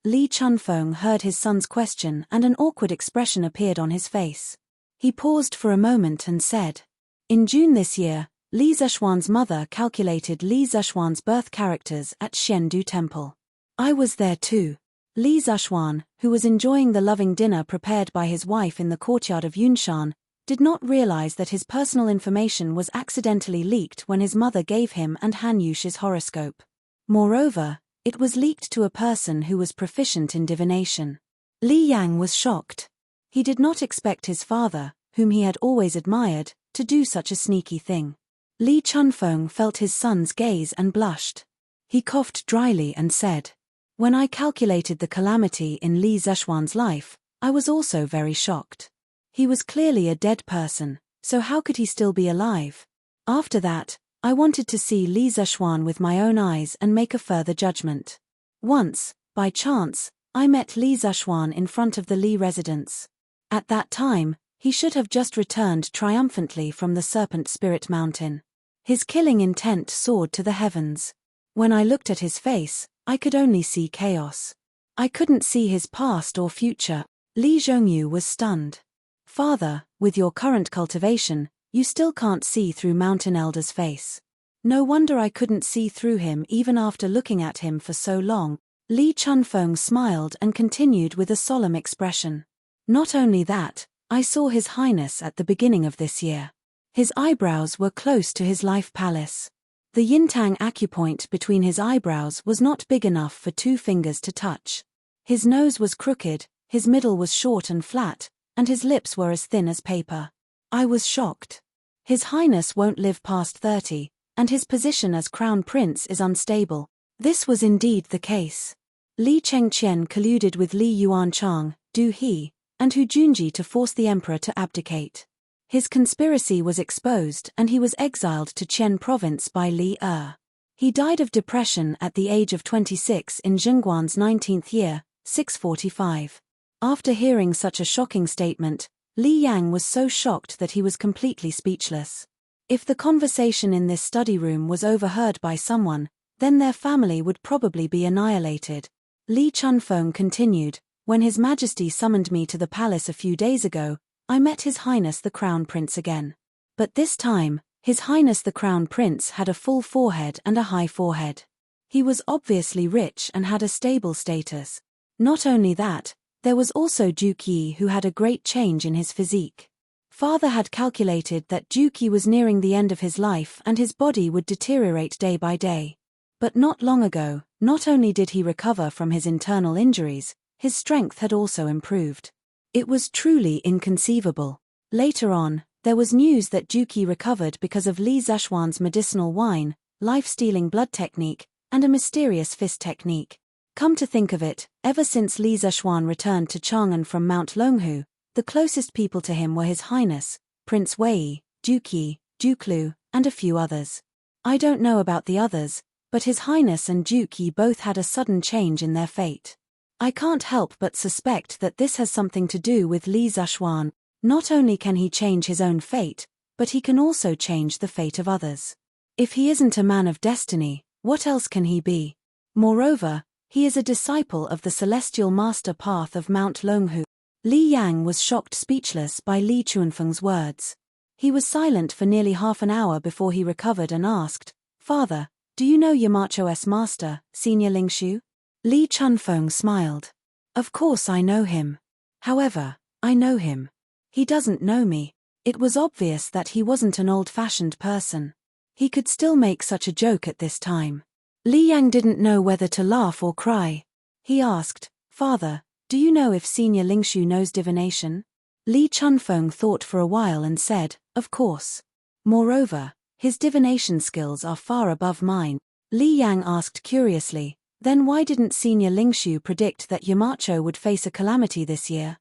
Speaker 1: Li Chunfeng heard his son's question and an awkward expression appeared on his face. He paused for a moment and said, "In June this year, Li Zexuan's mother calculated Li Zexuan's birth characters at Xiandu Temple. I was there too." Li Zexuan, who was enjoying the loving dinner prepared by his wife in the courtyard of Yunshan, did not realize that his personal information was accidentally leaked when his mother gave him and Han Yush's horoscope. Moreover, it was leaked to a person who was proficient in divination. Li Yang was shocked. He did not expect his father, whom he had always admired, to do such a sneaky thing. Li Chunfeng felt his son's gaze and blushed. He coughed dryly and said, "When I calculated the calamity in Li Zexuan's life, I was also very shocked. He was clearly a dead person, so how could he still be alive? After that, I wanted to see Li Zexuan with my own eyes and make a further judgment. Once, by chance, I met Li Zexuan in front of the Li residence. At that time, he should have just returned triumphantly from the Serpent Spirit Mountain. His killing intent soared to the heavens. When I looked at his face, I could only see chaos. I couldn't see his past or future." Li Zhongyu was stunned. "Father, with your current cultivation, you still can't see through Mountain Elder's face. No wonder I couldn't see through him even after looking at him for so long." Li Chunfeng smiled and continued with a solemn expression. "Not only that, I saw His Highness at the beginning of this year. His eyebrows were close to his life palace. The Yintang acupoint between his eyebrows was not big enough for 2 fingers to touch. His nose was crooked, his middle was short and flat, and his lips were as thin as paper. I was shocked. His Highness won't live past 30, and his position as Crown Prince is unstable." This was indeed the case. Li Chengqian colluded with Li Yuanchang, Du He, and Hu Junji to force the emperor to abdicate. His conspiracy was exposed and he was exiled to Qian province by Li Er. He died of depression at the age of 26 in Zhengguan's 19th year, 645. After hearing such a shocking statement, Li Yang was so shocked that he was completely speechless. If the conversation in this study room was overheard by someone, then their family would probably be annihilated. Li Chunfeng continued, "When His Majesty summoned me to the palace a few days ago, I met His Highness the Crown Prince again. But this time, His Highness the Crown Prince had a full forehead and a high forehead. He was obviously rich and had a stable status. Not only that, there was also Duke Yi who had a great change in his physique. Father had calculated that Duke Yi was nearing the end of his life and his body would deteriorate day by day. But not long ago, not only did he recover from his internal injuries, his strength had also improved. It was truly inconceivable. Later on, there was news that Duke Yi recovered because of Li Zexuan's medicinal wine, life-stealing blood technique, and a mysterious fist technique. Come to think of it, ever since Li Zexuan returned to Chang'an from Mount Longhu, the closest people to him were His Highness, Prince Wei, Duke Yi, Duke Lu, and a few others. I don't know about the others, but His Highness and Duke Yi both had a sudden change in their fate. I can't help but suspect that this has something to do with Li Zexuan. Not only can he change his own fate, but he can also change the fate of others. If he isn't a man of destiny, what else can he be? Moreover, he is a disciple of the celestial master path of Mount Longhu. Li Yang was shocked speechless by Li Chuanfeng's words. He was silent for nearly half an hour before he recovered and asked, "Father, do you know Yamacho's master, Senior Lingshu?" Li Chunfeng smiled. "Of course I know him. However, I know him. He doesn't know me." It was obvious that he wasn't an old-fashioned person. He could still make such a joke at this time. Li Yang didn't know whether to laugh or cry. He asked, "Father, do you know if Senior Lingshu knows divination?" Li Chunfeng thought for a while and said, "Of course. Moreover, his divination skills are far above mine." Li Yang asked curiously, "Then why didn't Senior Lingshu predict that Yamacho would face a calamity this year?"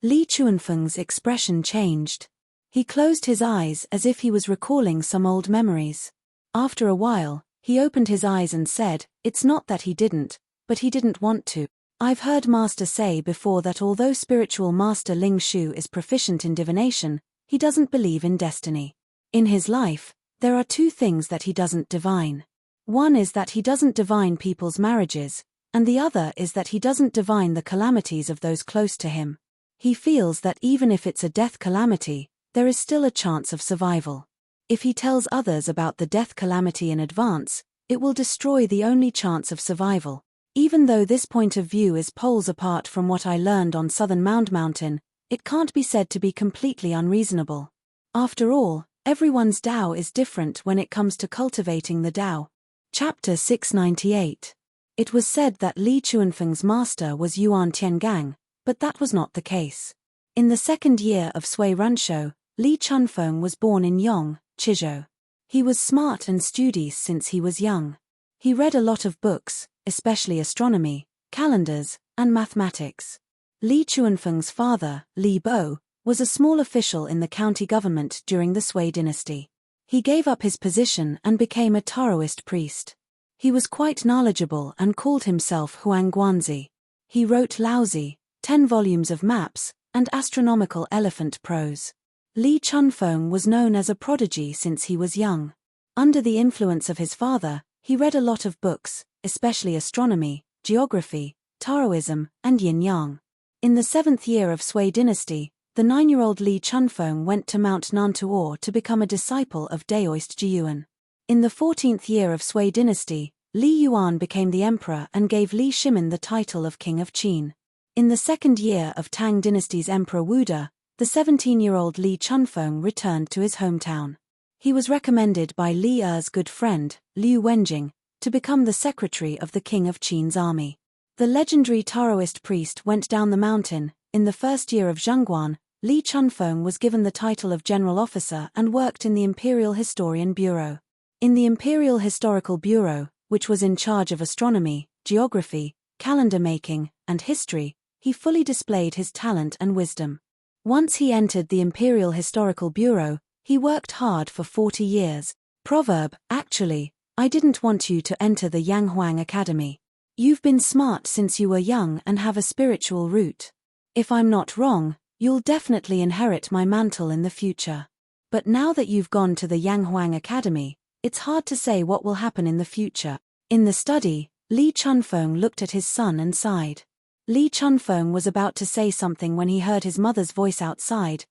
Speaker 1: Li Chuanfeng's expression changed. He closed his eyes as if he was recalling some old memories. After a while, he opened his eyes and said, "It's not that he didn't, but he didn't want to. I've heard Master say before that although spiritual Master Ling Shu is proficient in divination, he doesn't believe in destiny. In his life, there are two things that he doesn't divine. One is that he doesn't divine people's marriages, and the other is that he doesn't divine the calamities of those close to him. He feels that even if it's a death calamity, there is still a chance of survival. If he tells others about the death calamity in advance, it will destroy the only chance of survival. Even though this point of view is poles apart from what I learned on Southern Mountain, it can't be said to be completely unreasonable. After all, everyone's Tao is different when it comes to cultivating the Tao." Chapter 698. It was said that Li Chuanfeng's master was Yuan Tiangang, but that was not the case. In the second year of Sui Runshou, Li Chunfeng was born in Yong, Chizhou. He was smart and studious since he was young. He read a lot of books, especially astronomy, calendars, and mathematics. Li Chuanfeng's father, Li Bo, was a small official in the county government during the Sui dynasty. He gave up his position and became a Taoist priest. He was quite knowledgeable and called himself Huang Guanzi. He wrote Laozi, 10 volumes of maps, and astronomical elephant prose. Li Chunfeng was known as a prodigy since he was young. Under the influence of his father, he read a lot of books, especially astronomy, geography, Taoism, and yin-yang. In the 7th year of Sui dynasty, the 9-year-old Li Chunfeng went to Mount Nantuo to become a disciple of Daoist Jiyuan. In the 14th year of Sui dynasty, Li Yuan became the emperor and gave Li Shimin the title of King of Qin. In the 2nd year of Tang dynasty's Emperor Wuda, the 17-year-old Li Chunfeng returned to his hometown. He was recommended by Li Er's good friend, Liu Wenjing, to become the secretary of the King of Qin's army. The legendary Taoist priest went down the mountain. In the 1st year of Zhengguan, Li Chunfeng was given the title of general officer and worked in the Imperial Historian Bureau. In the Imperial Historical Bureau, which was in charge of astronomy, geography, calendar making, and history, he fully displayed his talent and wisdom. Once he entered the Imperial Historical Bureau, he worked hard for 40 years. Proverb, actually, I didn't want you to enter the Yanghuang Academy. You've been smart since you were young and have a spiritual root. If I'm not wrong, you'll definitely inherit my mantle in the future. But now that you've gone to the Yanghuang Academy, it's hard to say what will happen in the future. In the study, Li Chunfeng looked at his son and sighed. Li Chunfeng was about to say something when he heard his mother's voice outside.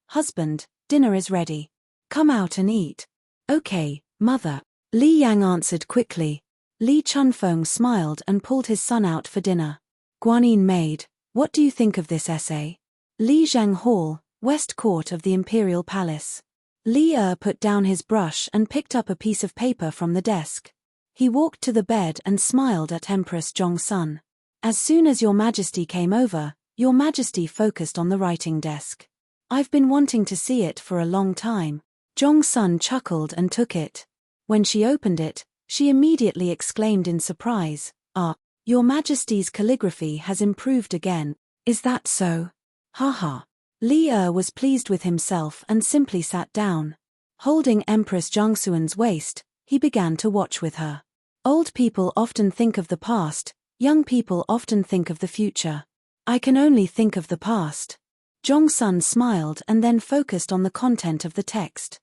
Speaker 1: Husband, dinner is ready. Come out and eat." "Okay, mother," Li Yang answered quickly. Li Chunfeng smiled and pulled his son out for dinner. "Guanyin maid, what do you think of this essay?" Li Zhang Hall, West Court of the Imperial Palace. Li put down his brush and picked up a piece of paper from the desk. He walked to the bed and smiled at Empress Zhongsun. "As soon as Your Majesty came over, Your Majesty focused on the writing desk. I've been wanting to see it for a long time." Zhongsun chuckled and took it. When she opened it, she immediately exclaimed in surprise, Your Majesty's calligraphy has improved again. Is that so? Haha. Li was pleased with himself and simply sat down. Holding Empress Zhongsuan's waist, he began to watch with her. Old people often think of the past, young people often think of the future. I can only think of the past. Zhongsun smiled and then focused on the content of the text.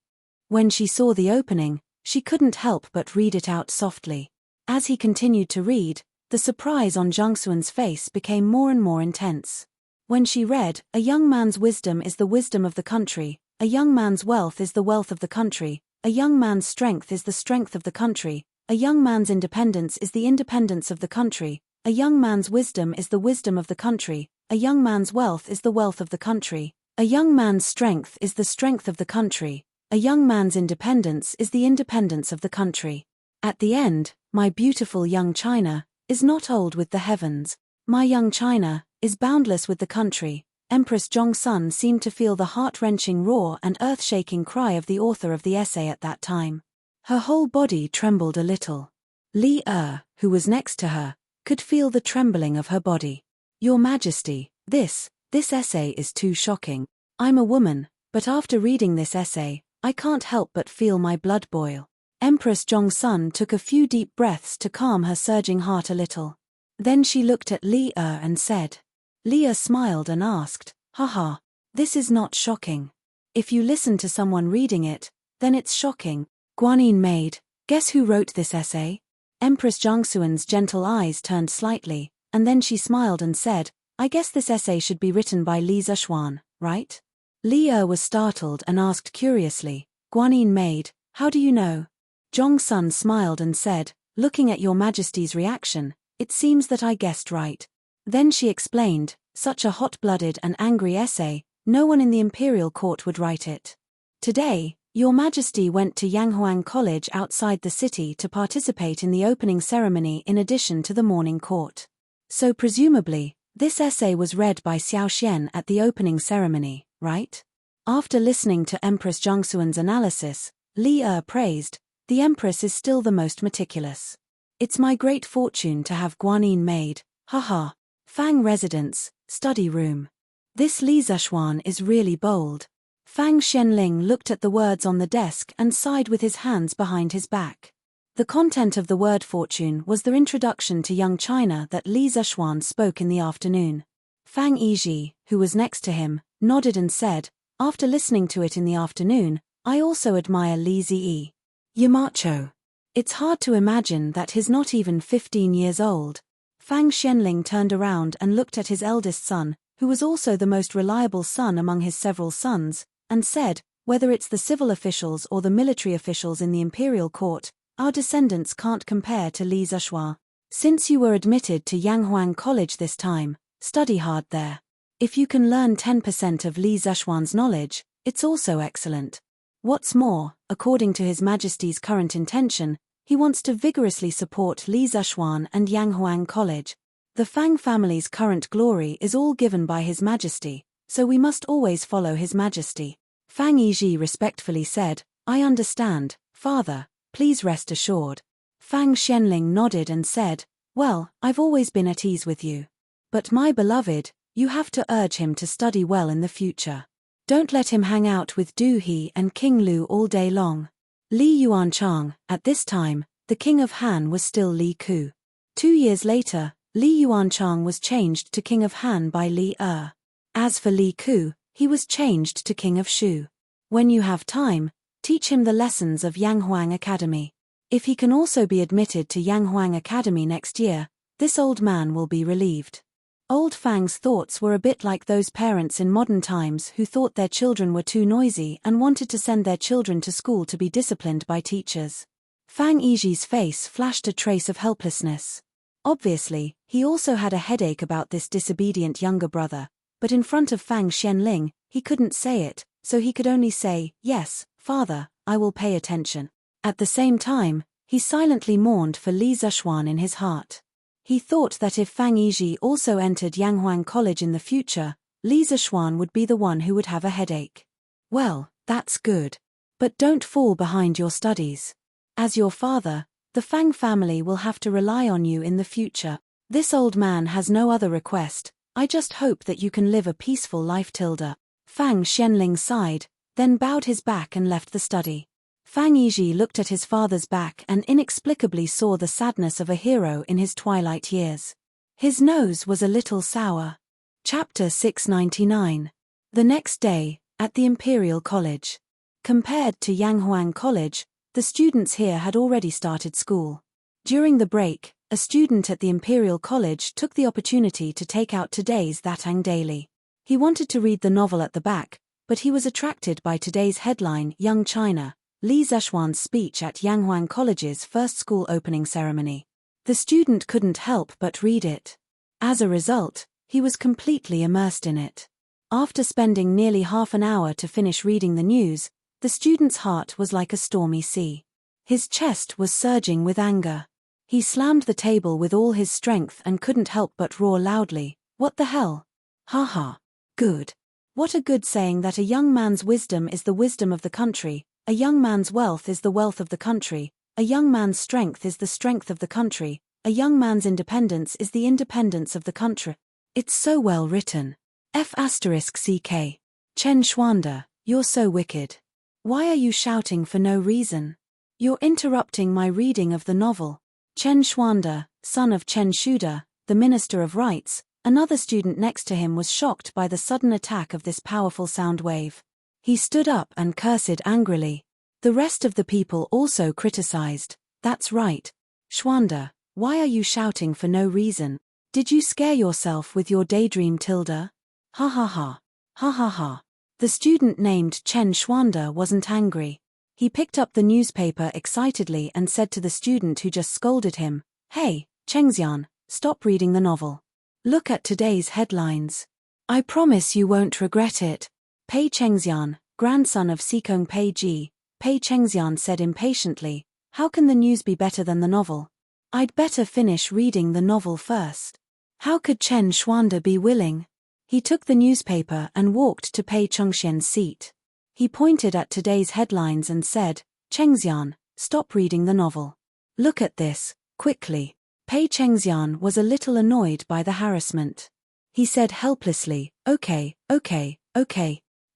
Speaker 1: When she saw the opening, she couldn't help but read it out softly. As he continued to read, the surprise on Zhongsuan's face became more and more intense. When she read, "A young man's wisdom is the wisdom of the country, a young man's wealth is the wealth of the country, a young man's strength is the strength of the country, a young man's independence is the independence of the country, a young man's wisdom is the wisdom of the country, a young man's wealth is the wealth of the country, a young man's strength is the strength of the country, a young man's independence is the independence of the country." At the end, "My beautiful young China is not old with the heavens. My young China is boundless with the country." Empress Zhongsun seemed to feel the heart-wrenching roar and earth-shaking cry of the author of the essay at that time. Her whole body trembled a little. Li Er, who was next to her, could feel the trembling of her body. "Your Majesty, this essay is too shocking. I'm a woman, but after reading this essay, I can't help but feel my blood boil." Empress Zhongsun took a few deep breaths to calm her surging heart a little. Then she looked at Li Er and said. Li Er smiled and asked, "Haha, this is not shocking. If you listen to someone reading it, then it's shocking." "Guanyin maid, guess who wrote this essay?" Empress Zhongsuan's gentle eyes turned slightly, and then she smiled and said, "I guess this essay should be written by Li Zishuan, right?" Li Er was startled and asked curiously, "Guanyin maid, how do you know?" Zhongsun smiled and said, "Looking at your Majesty's reaction, it seems that I guessed right." Then she explained, "Such a hot-blooded and angry essay, no one in the imperial court would write it. Today, Your Majesty went to Yanghuang College outside the city to participate in the opening ceremony in addition to the morning court. So presumably, this essay was read by Xiao Xian at the opening ceremony, right?" After listening to Empress Zhongsuan's analysis, Li Er praised, "The Empress is still the most meticulous. It's my great fortune to have Guanyin maid, haha. Fang residence, study room. This Li Zishuan is really bold." Fang Xianling looked at the words on the desk and sighed with his hands behind his back. The content of the word fortune was the introduction to young China that Li Zishuan spoke in the afternoon. Fang Yizhi, who was next to him, nodded and said, "After listening to it in the afternoon, I also admire Li Ziyi. Yamacho. It's hard to imagine that he's not even 15 years old." Fang Xianling turned around and looked at his eldest son, who was also the most reliable son among his several sons, and said, "Whether it's the civil officials or the military officials in the imperial court, our descendants can't compare to Li Zishuan. Since you were admitted to Yanghuang College this time, study hard there. If you can learn 10% of Li Zishuan's knowledge, it's also excellent. What's more, according to His Majesty's current intention, he wants to vigorously support Li Zishuan and Yanghuang College. The Fang family's current glory is all given by His Majesty, so we must always follow His Majesty." Fang Yizhi respectfully said, "I understand, father, please rest assured." Fang Xianling nodded and said, "Well, I've always been at ease with you. But my beloved, you have to urge him to study well in the future. Don't let him hang out with Du He and King Lu all day long." Li Yuanchang, at this time, the king of Han, was still Li Ku. 2 years later, Li Yuanchang was changed to king of Han by Li Er. As for Li Ku, he was changed to king of Shu. When you have time, teach him the lessons of Yanghuang Academy. If he can also be admitted to Yanghuang Academy next year, this old man will be relieved. Old Fang's thoughts were a bit like those parents in modern times who thought their children were too noisy and wanted to send their children to school to be disciplined by teachers. Fang Yizhi's face flashed a trace of helplessness. Obviously, he also had a headache about this disobedient younger brother, but in front of Fang Xianling, he couldn't say it, so he could only say, "Yes, father, I will pay attention." At the same time, he silently mourned for Li Zishuan in his heart. He thought that if Fang Yizhi also entered Yanghuang College in the future, Li Zishuan would be the one who would have a headache. "Well, that's good. But don't fall behind your studies. As your father, the Fang family will have to rely on you in the future. This old man has no other request. I just hope that you can live a peaceful life, Tilda." Fang Xianling sighed, then bowed his back and left the study. Fang Yizhi looked at his father's back and inexplicably saw the sadness of a hero in his twilight years. His nose was a little sour. Chapter 699. The next day, at the Imperial College. Compared to Yanghuang College, the students here had already started school. During the break, a student at the Imperial College took the opportunity to take out today's Thatang Daily. He wanted to read the novel at the back, but he was attracted by today's headline, Young China, Li Zexuan's speech at Yanghuang College's first school opening ceremony. The student couldn't help but read it. As a result, he was completely immersed in it. After spending nearly half an hour to finish reading the news, the student's heart was like a stormy sea. His chest was surging with anger. He slammed the table with all his strength and couldn't help but roar loudly, "What the hell? Ha ha. Good. What a good saying that a young man's wisdom is the wisdom of the country, a young man's wealth is the wealth of the country, a young man's strength is the strength of the country, a young man's independence is the independence of the country." It's so well written. F***CK. Chen Xuanda, you're so wicked. Why are you shouting for no reason? You're interrupting my reading of the novel. Chen Xuanda, son of Chen Shuda, the Minister of Rights, another student next to him, was shocked by the sudden attack of this powerful sound wave. He stood up and cursed angrily. The rest of the people also criticized. That's right. Xuanda, why are you shouting for no reason? Did you scare yourself with your daydream tilde? Ha ha ha. Ha ha ha. The student named Chen Xuanda wasn't angry. He picked up the newspaper excitedly and said to the student who just scolded him, "Hey, Chengxian, stop reading the novel. Look at today's headlines. I promise you won't regret it." Pei Chengxian, grandson of Sikong Pei Ji, Pei Chengxian said impatiently, "How can the news be better than the novel? I'd better finish reading the novel first." How could Chen Xuanda be willing? He took the newspaper and walked to Pei Chengxian's seat. He pointed at today's headlines and said, "Chengxian, stop reading the novel. Look at this, quickly." Pei Chengxian was a little annoyed by the harassment. He said helplessly, okay.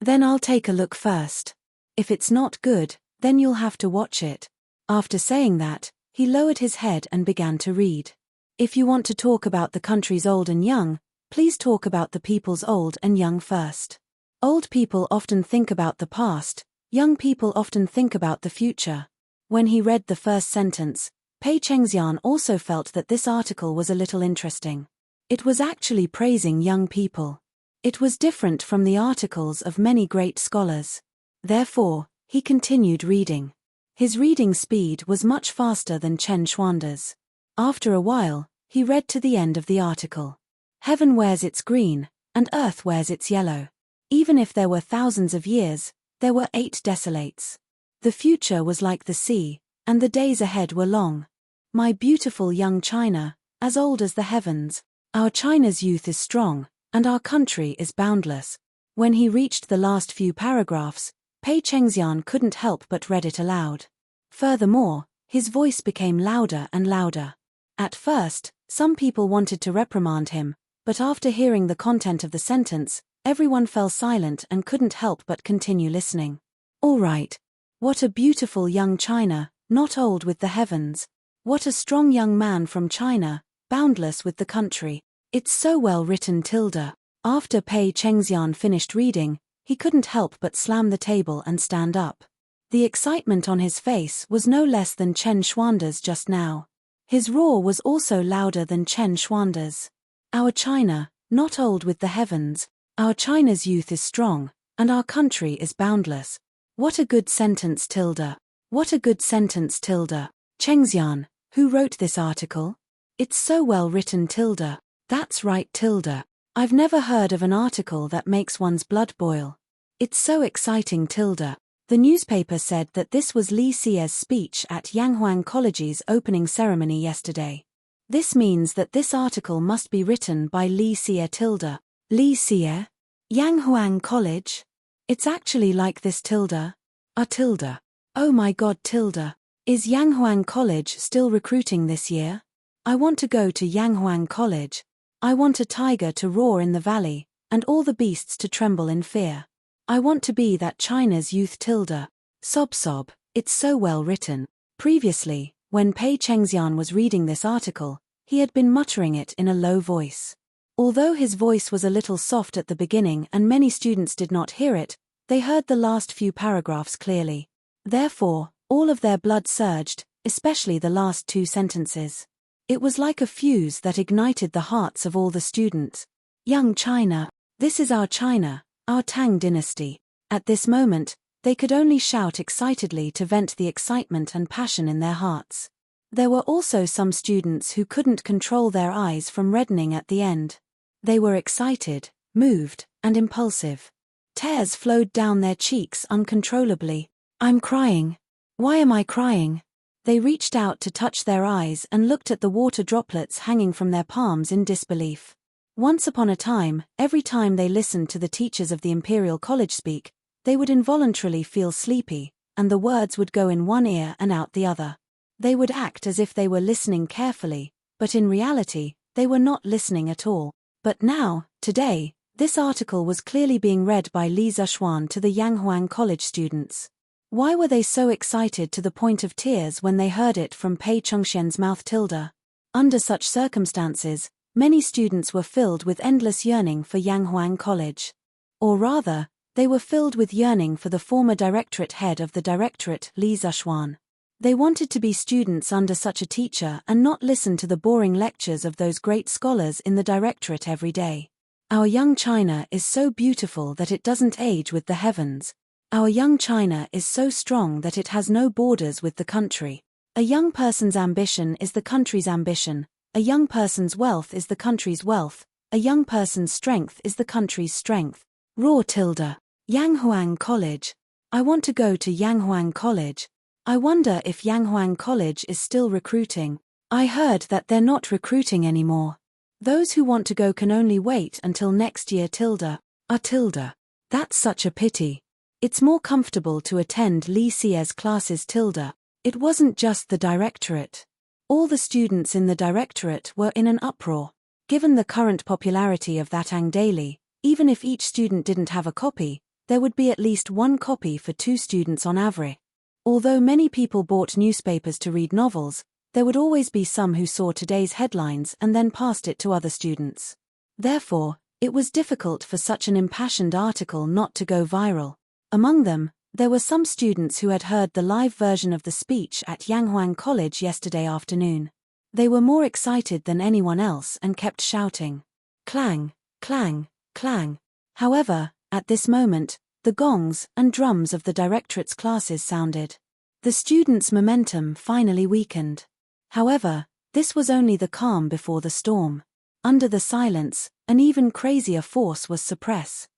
Speaker 1: Then I'll take a look first. If it's not good, then you'll have to watch it." After saying that, he lowered his head and began to read. If you want to talk about the country's old and young, please talk about the people's old and young first. Old people often think about the past, young people often think about the future. When he read the first sentence, Pei Chengxian also felt that this article was a little interesting. It was actually praising young people. It was different from the articles of many great scholars. Therefore, he continued reading. His reading speed was much faster than Chen Xuanda's. After a while, he read to the end of the article. Heaven wears its green, and earth wears its yellow. Even if there were thousands of years, there were 8 desolates. The future was like the sea, and the days ahead were long. My beautiful young China, as old as the heavens, our China's youth is strong, and our country is boundless. When he reached the last few paragraphs, Pei Chengxian couldn't help but read it aloud. Furthermore, his voice became louder and louder. At first, some people wanted to reprimand him, but after hearing the content of the sentence, everyone fell silent and couldn't help but continue listening. All right. What a beautiful young China, not old with the heavens. What a strong young man from China, boundless with the country. It's so well written tilde. After Pei Chengxian finished reading, he couldn't help but slam the table and stand up. The excitement on his face was no less than Chen Xuanda's just now. His roar was also louder than Chen Xuanda's. Our China, not old with the heavens, our China's youth is strong, and our country is boundless. What a good sentence tilde. What a good sentence tilde. Chengxian, who wrote this article? It's so well written tilde. That's right tilde. I've never heard of an article that makes one's blood boil. It's so exciting tilde. The newspaper said that this was Li Xie's speech at Yanghuang College's opening ceremony yesterday. This means that this article must be written by Li Xie tilde. Li Xie? Yanghuang College? It's actually like this tilde. A tilde. Oh my god tilde. Is Yanghuang College still recruiting this year? I want to go to Yanghuang College. I want a tiger to roar in the valley, and all the beasts to tremble in fear. I want to be that China's youth tilde. Sob sob, it's so well written. Previously, when Pei Chengxian was reading this article, he had been muttering it in a low voice. Although his voice was a little soft at the beginning and many students did not hear it, they heard the last few paragraphs clearly. Therefore, all of their blood surged, especially the last 2 sentences. It was like a fuse that ignited the hearts of all the students. Young China, This is our China, our Tang dynasty. At this moment, they could only shout excitedly to vent the excitement and passion in their hearts. There were also some students who couldn't control their eyes from reddening at the end. They were excited, moved, and impulsive. Tears flowed down their cheeks uncontrollably. I'm crying. Why am I crying? They reached out to touch their eyes and looked at the water droplets hanging from their palms in disbelief. Once upon a time, every time they listened to the teachers of the Imperial College speak, they would involuntarily feel sleepy, and the words would go in one ear and out the other. They would act as if they were listening carefully, but in reality, they were not listening at all. But now, today, this article was clearly being read by Li Zexuan to the Yanghuang College students. Why were they so excited to the point of tears when they heard it from Pei Chengxian's mouth? Under such circumstances, many students were filled with endless yearning for Yanghuang College. Or rather, they were filled with yearning for the former directorate head of the directorate, Li Zexuan. They wanted to be students under such a teacher and not listen to the boring lectures of those great scholars in the directorate every day. Our young China is so beautiful that it doesn't age with the heavens. Our young China is so strong that it has no borders with the country. A young person's ambition is the country's ambition. A young person's wealth is the country's wealth. A young person's strength is the country's strength. Raw tilde. Yanghuang College. I want to go to Yanghuang College. I wonder if Yanghuang College is still recruiting. I heard that they're not recruiting anymore. Those who want to go can only wait until next year tilde. Tilde. That's such a pity. It's more comfortable to attend Li Xie's classes tilde. It wasn't just the directorate. All the students in the directorate were in an uproar. Given the current popularity of that Ang daily, even if each student didn't have a copy, there would be at least one copy for 2 students on average. Although many people bought newspapers to read novels, there would always be some who saw today's headlines and then passed it to other students. Therefore, it was difficult for such an impassioned article not to go viral. Among them, there were some students who had heard the live version of the speech at Yanghuang College yesterday afternoon. They were more excited than anyone else and kept shouting. Clang, clang, clang. However, at this moment, the gongs and drums of the directorate's classes sounded. The students' momentum finally weakened. However, this was only the calm before the storm. Under the silence, an even crazier force was suppressed.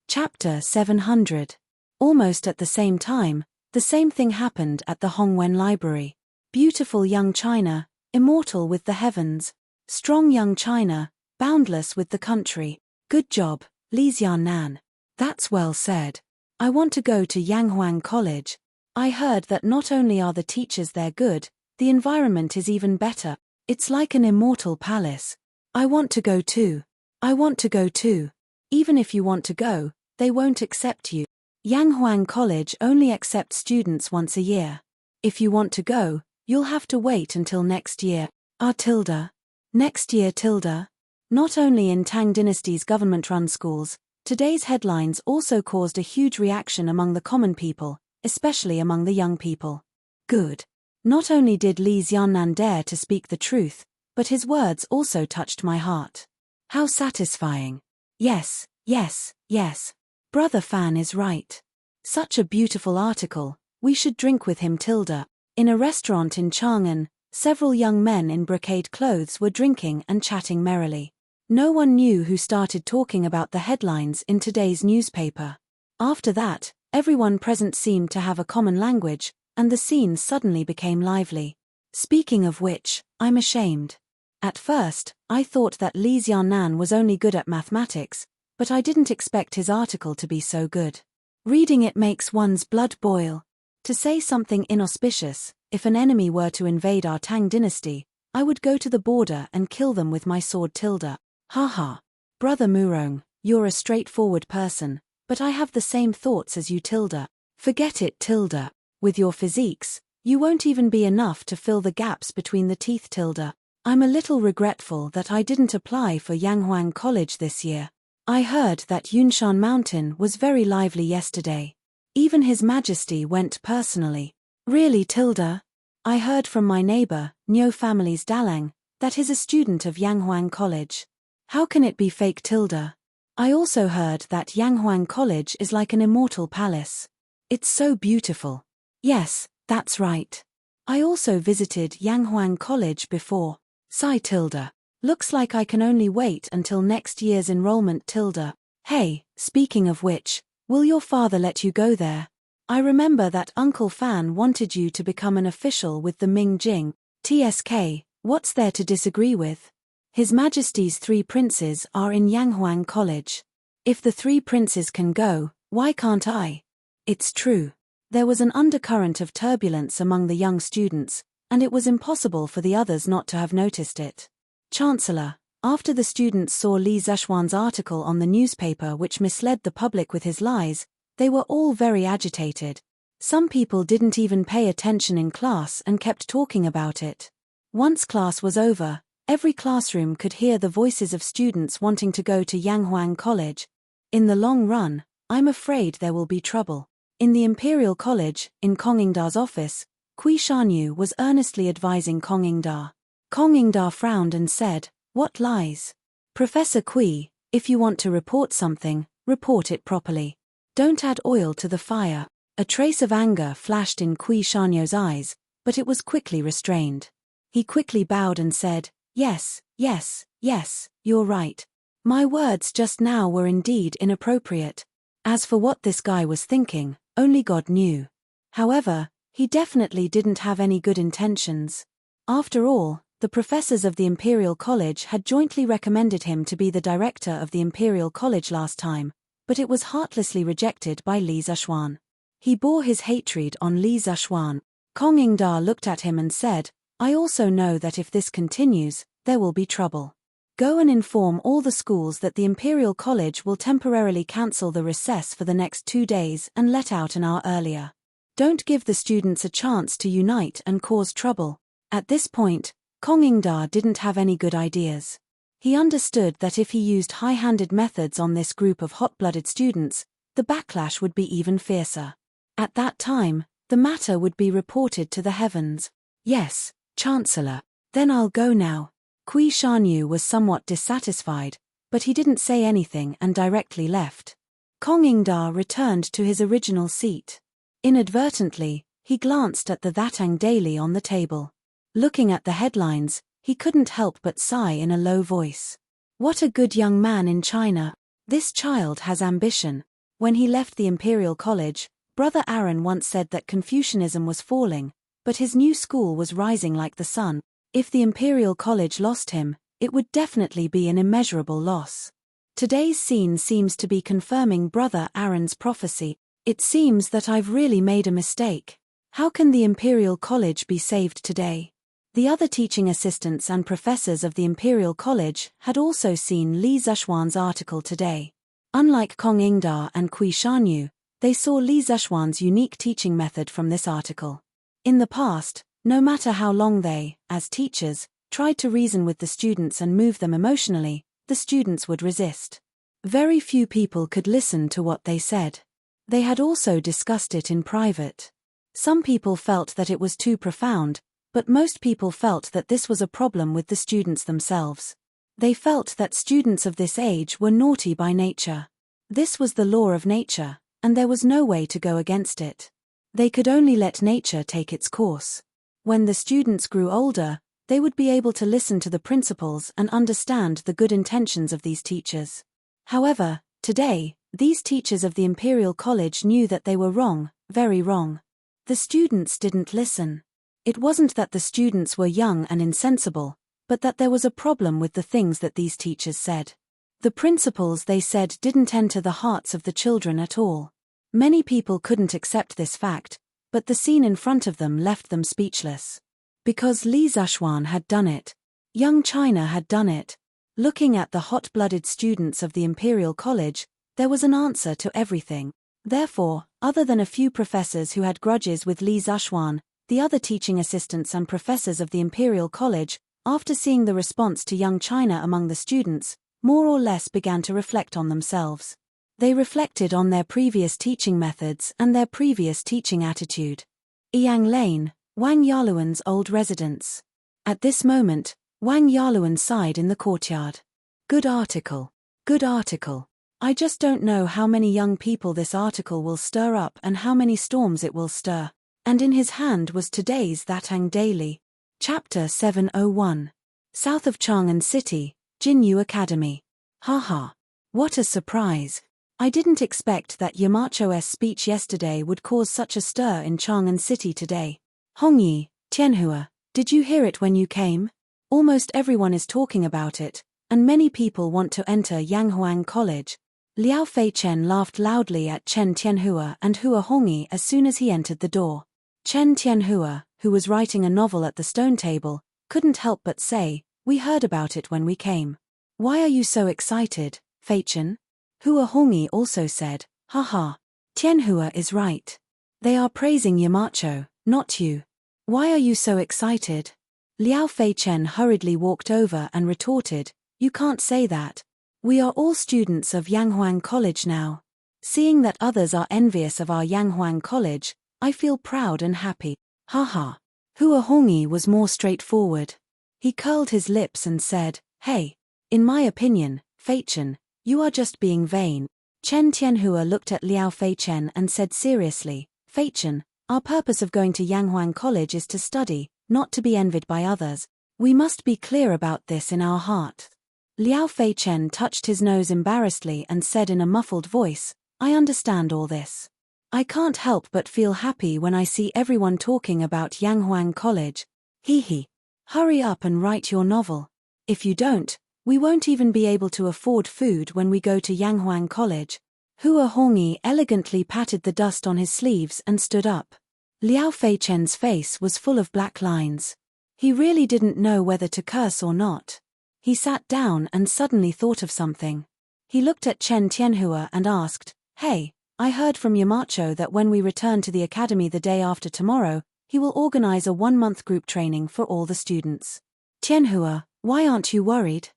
Speaker 1: Chapter 700. Almost at the same time, the same thing happened at the Hongwen Library. Beautiful young China, immortal with the heavens. Strong young China, boundless with the country. Good job, Li Xiaonan. That's well said. I want to go to Yanghuang College. I heard that not only are the teachers there good, the environment is even better. It's like an immortal palace. I want to go too. I want to go too. Even if you want to go, they won't accept you. Yanghuang College only accepts students once a year. If you want to go, you'll have to wait until next year. Tilde. Next year tilde. Not only in Tang Dynasty's government-run schools, today's headlines also caused a huge reaction among the common people, especially among the young people. Good. Not only did Li Xiaonan dare to speak the truth, but his words also touched my heart. How satisfying. Yes, yes, yes. Brother Fan is right. Such a beautiful article, we should drink with him tilde. In a restaurant in Chang'an, several young men in brocade clothes were drinking and chatting merrily. No one knew who started talking about the headlines in today's newspaper. After that, everyone present seemed to have a common language, and the scene suddenly became lively. Speaking of which, I'm ashamed. At first, I thought that Li Xiaonan was only good at mathematics, but I didn't expect his article to be so good. Reading it makes one's blood boil. To say something inauspicious, if an enemy were to invade our Tang dynasty, I would go to the border and kill them with my sword tilde. Haha. Brother Murong, you're a straightforward person, but I have the same thoughts as you tilde. Forget it tilde. With your physiques, you won't even be enough to fill the gaps between the teeth tilde. I'm a little regretful that I didn't apply for Yanghuang College this year. I heard that Yunshan Mountain was very lively yesterday. Even His Majesty went personally. Really tilde? I heard from my neighbor, Niu family's Dalang, that he's a student of Yanghuang College. How can it be fake tilde? I also heard that Yanghuang College is like an immortal palace. It's so beautiful. Yes, that's right. I also visited Yanghuang College before. Sigh tilde. Looks like I can only wait until next year's enrollment tilde. Hey, speaking of which, will your father let you go there? I remember that Uncle Fan wanted you to become an official with the Ming Jing. TSK, what's there to disagree with? His Majesty's 3 princes are in Yanghuang College. If the 3 princes can go, why can't I? It's true. There was an undercurrent of turbulence among the young students, and it was impossible for the others not to have noticed it. Chancellor, after the students saw Li Zexuan's article on the newspaper which misled the public with his lies, they were all very agitated. Some people didn't even pay attention in class and kept talking about it. Once class was over, every classroom could hear the voices of students wanting to go to Yanghuang College. In the long run, I'm afraid there will be trouble. In the Imperial College, in Kong Yingda's office, Kui Shanyu was earnestly advising Kong Yingda. Kong Yingda frowned and said, "What lies? Professor Kui, if you want to report something, report it properly. Don't add oil to the fire." A trace of anger flashed in Kui Shanyu's eyes, but it was quickly restrained. He quickly bowed and said, "Yes, yes, yes, you're right. My words just now were indeed inappropriate. As for what this guy was thinking, only God knew. However, he definitely didn't have any good intentions. After all, the professors of the Imperial College had jointly recommended him to be the director of the Imperial College last time, but it was heartlessly rejected by Li Zexuan. He bore his hatred on Li Zexuan. Kong Yingda looked at him and said, "I also know that if this continues, there will be trouble. Go and inform all the schools that the Imperial College will temporarily cancel the recess for the next 2 days and let out an hour earlier. Don't give the students a chance to unite and cause trouble." At this point, Kong Yingda didn't have any good ideas. He understood that if he used high-handed methods on this group of hot-blooded students, the backlash would be even fiercer. At that time, the matter would be reported to the heavens. "Yes, Chancellor. Then I'll go now." Kui Shanyu was somewhat dissatisfied, but he didn't say anything and directly left. Kong Yingda returned to his original seat. Inadvertently, he glanced at the Thatang Daily on the table. Looking at the headlines, he couldn't help but sigh in a low voice. What a good young man in China. This child has ambition. When he left the Imperial College, Brother Aaron once said that Confucianism was falling, but his new school was rising like the sun. If the Imperial College lost him, it would definitely be an immeasurable loss. Today's scene seems to be confirming Brother Aaron's prophecy. It seems that I've really made a mistake. How can the Imperial College be saved today? The other teaching assistants and professors of the Imperial College had also seen Li Zexuan's article today. Unlike Kong Yingda and Kui Shanyu, they saw Li Zexuan's unique teaching method from this article. In the past, no matter how long they, as teachers, tried to reason with the students and move them emotionally, the students would resist. Very few people could listen to what they said. They had also discussed it in private. Some people felt that it was too profound, but most people felt that this was a problem with the students themselves. They felt that students of this age were naughty by nature. This was the law of nature, and there was no way to go against it. They could only let nature take its course. When the students grew older, they would be able to listen to the principles and understand the good intentions of these teachers. However, today, these teachers of the Imperial College knew that they were wrong, very wrong. The students didn't listen. It wasn't that the students were young and insensible, but that there was a problem with the things that these teachers said. The principles they said didn't enter the hearts of the children at all. Many people couldn't accept this fact, but the scene in front of them left them speechless. Because Li Zexuan had done it. Young China had done it. Looking at the hot-blooded students of the Imperial College, there was an answer to everything. Therefore, other than a few professors who had grudges with Li Zexuan, the other teaching assistants and professors of the Imperial College, after seeing the response to Young China among the students, more or less began to reflect on themselves. They reflected on their previous teaching methods and their previous teaching attitude. Yang Lane, Wang Yaluan's old residence. At this moment, Wang Yaluan sighed in the courtyard. Good article. Good article. I just don't know how many young people this article will stir up and how many storms it will stir. And in his hand was today's Thatang Daily. Chapter 701. South of Chang'an City, Jinyu Academy. Haha. What a surprise. I didn't expect that Yamacho's speech yesterday would cause such a stir in Chang'an City today. Hongyi, Tianhua, did you hear it when you came? Almost everyone is talking about it, and many people want to enter Yanghuang College. Liao Feichen laughed loudly at Chen Tianhua and Hua Hongyi as soon as he entered the door. Chen Tianhua, who was writing a novel at the stone table, couldn't help but say, "We heard about it when we came." "Why are you so excited, Feichen?" Hua Hongyi also said, "Haha. Tianhua is right. They are praising Yamacho, not you. Why are you so excited?" Liao Feichen hurriedly walked over and retorted, "You can't say that. We are all students of Yanghuang College now. Seeing that others are envious of our Yanghuang College, I feel proud and happy. Haha." Hua Hongyi was more straightforward. He curled his lips and said, "Hey. In my opinion, Feichen, you are just being vain." Chen Tianhua looked at Liao Feichen and said seriously, "Feichen, our purpose of going to Yanghuang College is to study, not to be envied by others. We must be clear about this in our heart." Liao Feichen touched his nose embarrassedly and said in a muffled voice, "I understand all this. I can't help but feel happy when I see everyone talking about Yanghuang College. Hee hee. Hurry up and write your novel. If you don't, we won't even be able to afford food when we go to Yanghuang College." Hua Hongyi elegantly patted the dust on his sleeves and stood up. Liao Feichen's face was full of black lines. He really didn't know whether to curse or not. He sat down and suddenly thought of something. He looked at Chen Tianhua and asked, "Hey, I heard from Yamacho that when we return to the academy the day after tomorrow, he will organize a 1-month group training for all the students. Tianhua, why aren't you worried?"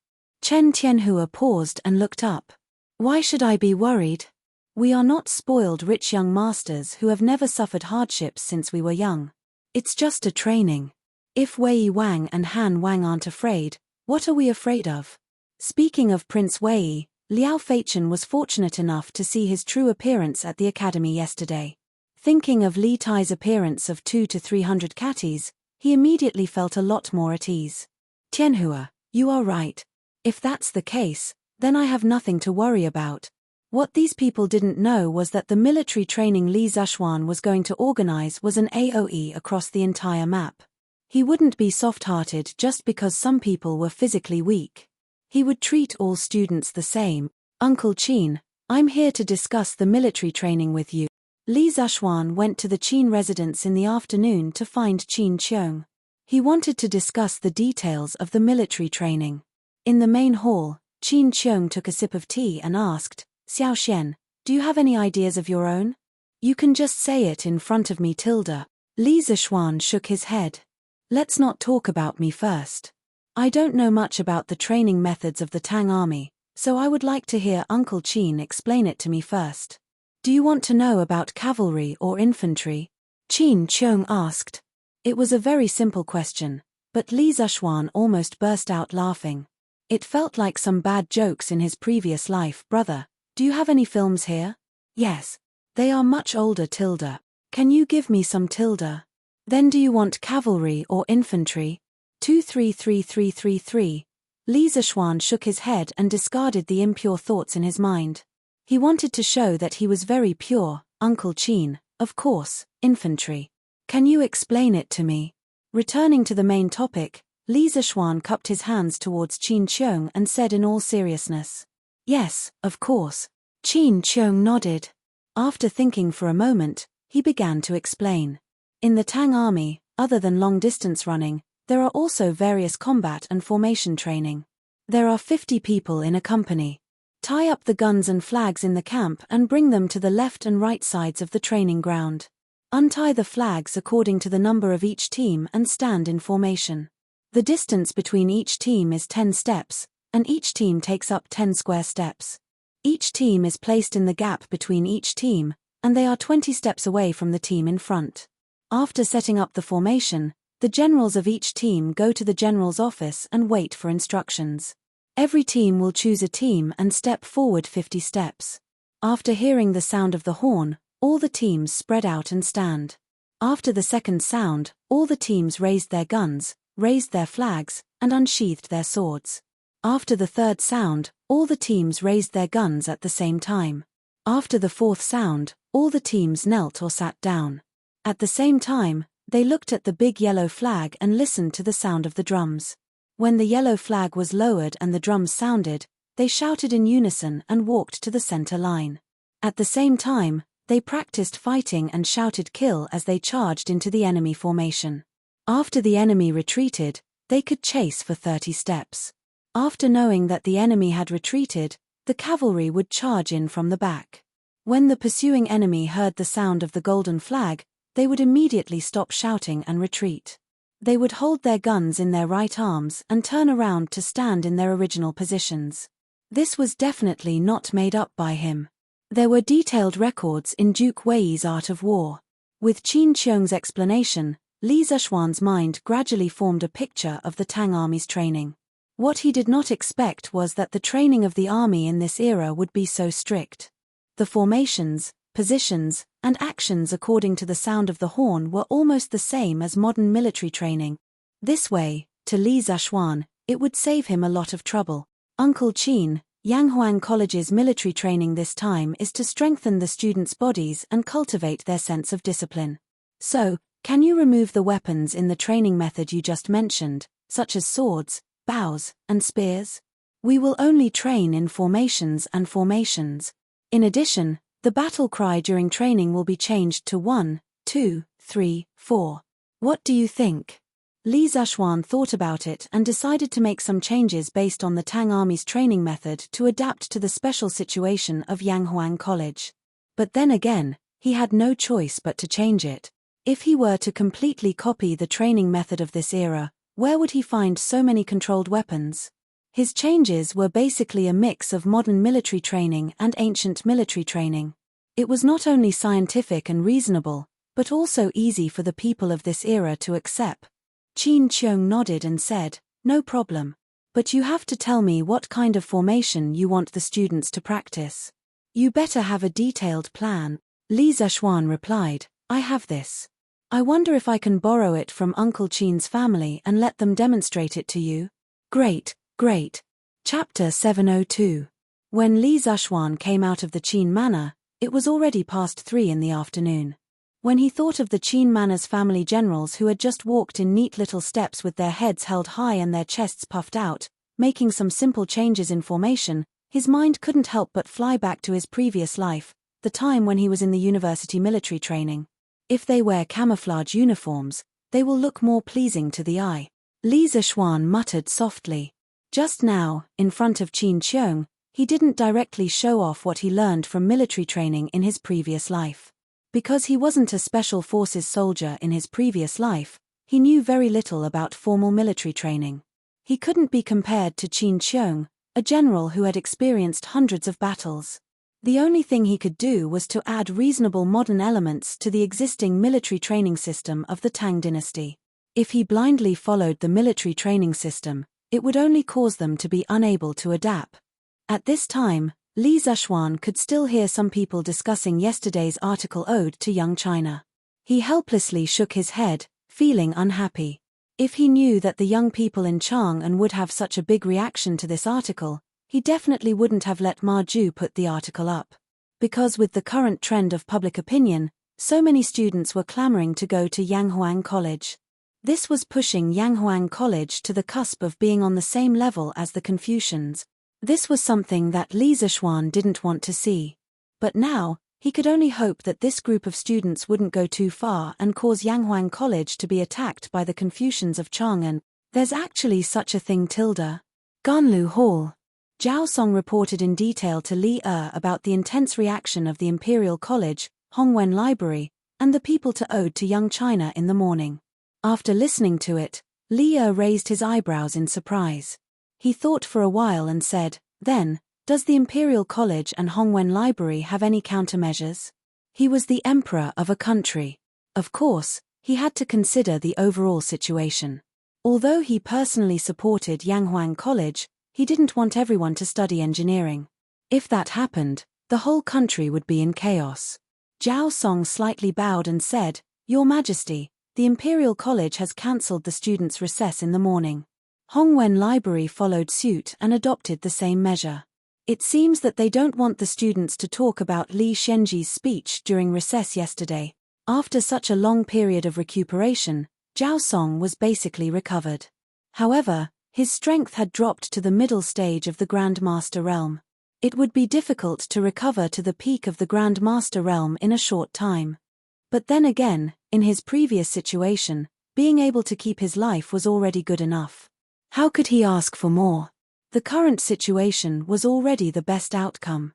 Speaker 1: Chen Tianhua paused and looked up. "Why should I be worried? We are not spoiled rich young masters who have never suffered hardships since we were young. It's just a training. If Wei Wang and Han Wang aren't afraid, what are we afraid of?" Speaking of Prince Wei, Liao Feichen was fortunate enough to see his true appearance at the academy yesterday. Thinking of Li Tai's appearance of 200 to 300 catties, he immediately felt a lot more at ease. "Tianhua, you are right. If that's the case, then I have nothing to worry about." What these people didn't know was that the military training Li Zishuan was going to organize was an AOE across the entire map. He wouldn't be soft-hearted just because some people were physically weak. He would treat all students the same. "Uncle Qin, I'm here to discuss the military training with you." Li Zishuan went to the Qin residence in the afternoon to find Qin Qiong. He wanted to discuss the details of the military training. In the main hall, Qin Qiong took a sip of tea and asked, "Xiao Xian, do you have any ideas of your own? You can just say it in front of me tilde." Li Zishuan shook his head. "Let's not talk about me first. I don't know much about the training methods of the Tang army, so I would like to hear Uncle Qin explain it to me first." "Do you want to know about cavalry or infantry?" Qin Qiong asked. It was a very simple question, but Li Zishuan almost burst out laughing. It felt like some bad jokes in his previous life. "Brother, do you have any films here?" "Yes. They are much older tilde. Can you give me some tilde? Then do you want cavalry or infantry?" 233333. Li Zishuan shook his head and discarded the impure thoughts in his mind. He wanted to show that he was very pure. "Uncle Qin, of course, infantry. Can you explain it to me?" Returning to the main topic, Li Zishuan cupped his hands towards Qin Qiong and said in all seriousness, "Yes, of course." Qin Qiong nodded. After thinking for a moment, he began to explain. In the Tang army, other than long-distance running, there are also various combat and formation training. There are 50 people in a company. Tie up the guns and flags in the camp and bring them to the left and right sides of the training ground. Untie the flags according to the number of each team and stand in formation. The distance between each team is 10 steps, and each team takes up 10 square steps. Each team is placed in the gap between each team, and they are 20 steps away from the team in front. After setting up the formation, the generals of each team go to the general's office and wait for instructions. Every team will choose a team and step forward 50 steps. After hearing the sound of the horn, all the teams spread out and stand. After the second sound, all the teams raised their guns, raised their flags, and unsheathed their swords. After the third sound, all the teams raised their guns at the same time. After the fourth sound, all the teams knelt or sat down. At the same time, they looked at the big yellow flag and listened to the sound of the drums. When the yellow flag was lowered and the drums sounded, they shouted in unison and walked to the center line. At the same time, they practiced fighting and shouted kill as they charged into the enemy formation. After the enemy retreated, they could chase for 30 steps. After knowing that the enemy had retreated, the cavalry would charge in from the back. When the pursuing enemy heard the sound of the golden flag, they would immediately stop shouting and retreat. They would hold their guns in their right arms and turn around to stand in their original positions. This was definitely not made up by him. There were detailed records in Duke Wei's Art of War. With Qin Qiong's explanation, Li Zexuan's mind gradually formed a picture of the Tang army's training. What he did not expect was that the training of the army in this era would be so strict. The formations, positions, and actions according to the sound of the horn were almost the same as modern military training. This way, to Li Zexuan, it would save him a lot of trouble. Uncle Qin, Yanghuang College's military training this time is to strengthen the students' bodies and cultivate their sense of discipline. So, can you remove the weapons in the training method you just mentioned, such as swords, bows, and spears? We will only train in formations and formations. In addition, the battle cry during training will be changed to 1, 2, 3, 4. What do you think? Li Zexuan thought about it and decided to make some changes based on the Tang Army's training method to adapt to the special situation of Yanghuang College. But then again, he had no choice but to change it. If he were to completely copy the training method of this era, where would he find so many controlled weapons? His changes were basically a mix of modern military training and ancient military training. It was not only scientific and reasonable, but also easy for the people of this era to accept. Qin Qiong nodded and said, "No problem. But you have to tell me what kind of formation you want the students to practice. You better have a detailed plan." Li Zexuan replied, "I have this. I wonder if I can borrow it from Uncle Qin's family and let them demonstrate it to you." Great, great. Chapter 702. When Li Zexuan came out of the Qin Manor, it was already past 3 in the afternoon. When he thought of the Qin Manor's family generals who had just walked in neat little steps with their heads held high and their chests puffed out, making some simple changes in formation, his mind couldn't help but fly back to his previous life, the time when he was in the university military training. If they wear camouflage uniforms, they will look more pleasing to the eye. Li Zexuan muttered softly. Just now, in front of Qin Qiong, he didn't directly show off what he learned from military training in his previous life. Because he wasn't a special forces soldier in his previous life, he knew very little about formal military training. He couldn't be compared to Qin Qiong, a general who had experienced hundreds of battles. The only thing he could do was to add reasonable modern elements to the existing military training system of the Tang dynasty. If he blindly followed the military training system, it would only cause them to be unable to adapt. At this time, Li Zexuan could still hear some people discussing yesterday's article Ode to Young China. He helplessly shook his head, feeling unhappy. If he knew that the young people in Chang'an would have such a big reaction to this article, he definitely wouldn't have let Ma Ju put the article up. Because with the current trend of public opinion, so many students were clamoring to go to Yanghuang College. This was pushing Yanghuang College to the cusp of being on the same level as the Confucians. This was something that Li Zexuan didn't want to see. But now, he could only hope that this group of students wouldn't go too far and cause Yanghuang College to be attacked by the Confucians of Chang'an. There's actually such a thing. Ganlu Hall. Zhao Song reported in detail to Li about the intense reaction of the Imperial College, Hongwen Library, and the people to Ode to Young China in the morning. After listening to it, Li raised his eyebrows in surprise. He thought for a while and said, "Then, does the Imperial College and Hongwen Library have any countermeasures?" He was the emperor of a country. Of course, he had to consider the overall situation. Although he personally supported Yanghuang College, He didn't want everyone to study engineering. If that happened, the whole country would be in chaos. Zhao Song slightly bowed and said, "Your Majesty, the Imperial College has cancelled the students' recess in the morning." Hongwen Library followed suit and adopted the same measure. It seems that they don't want the students to talk about Li Shenji's speech during recess yesterday. After such a long period of recuperation, Zhao Song was basically recovered. However, his strength had dropped to the middle stage of the Grandmaster realm. It would be difficult to recover to the peak of the Grandmaster realm in a short time. But then again, in his previous situation, being able to keep his life was already good enough. How could he ask for more? The current situation was already the best outcome.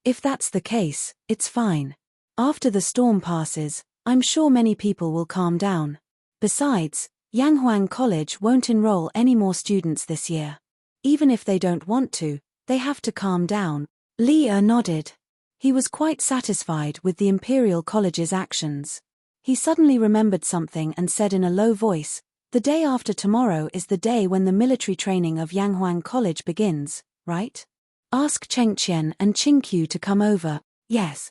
Speaker 1: If that's the case, it's fine. After the storm passes, I'm sure many people will calm down. Besides, Yanghuang College won't enroll any more students this year. Even if they don't want to, they have to calm down. Li nodded. He was quite satisfied with the Imperial College's actions. He suddenly remembered something and said in a low voice, "The day after tomorrow is the day when the military training of Yanghuang College begins, right? Ask Chengqian and Qingqiu to come over." "Yes.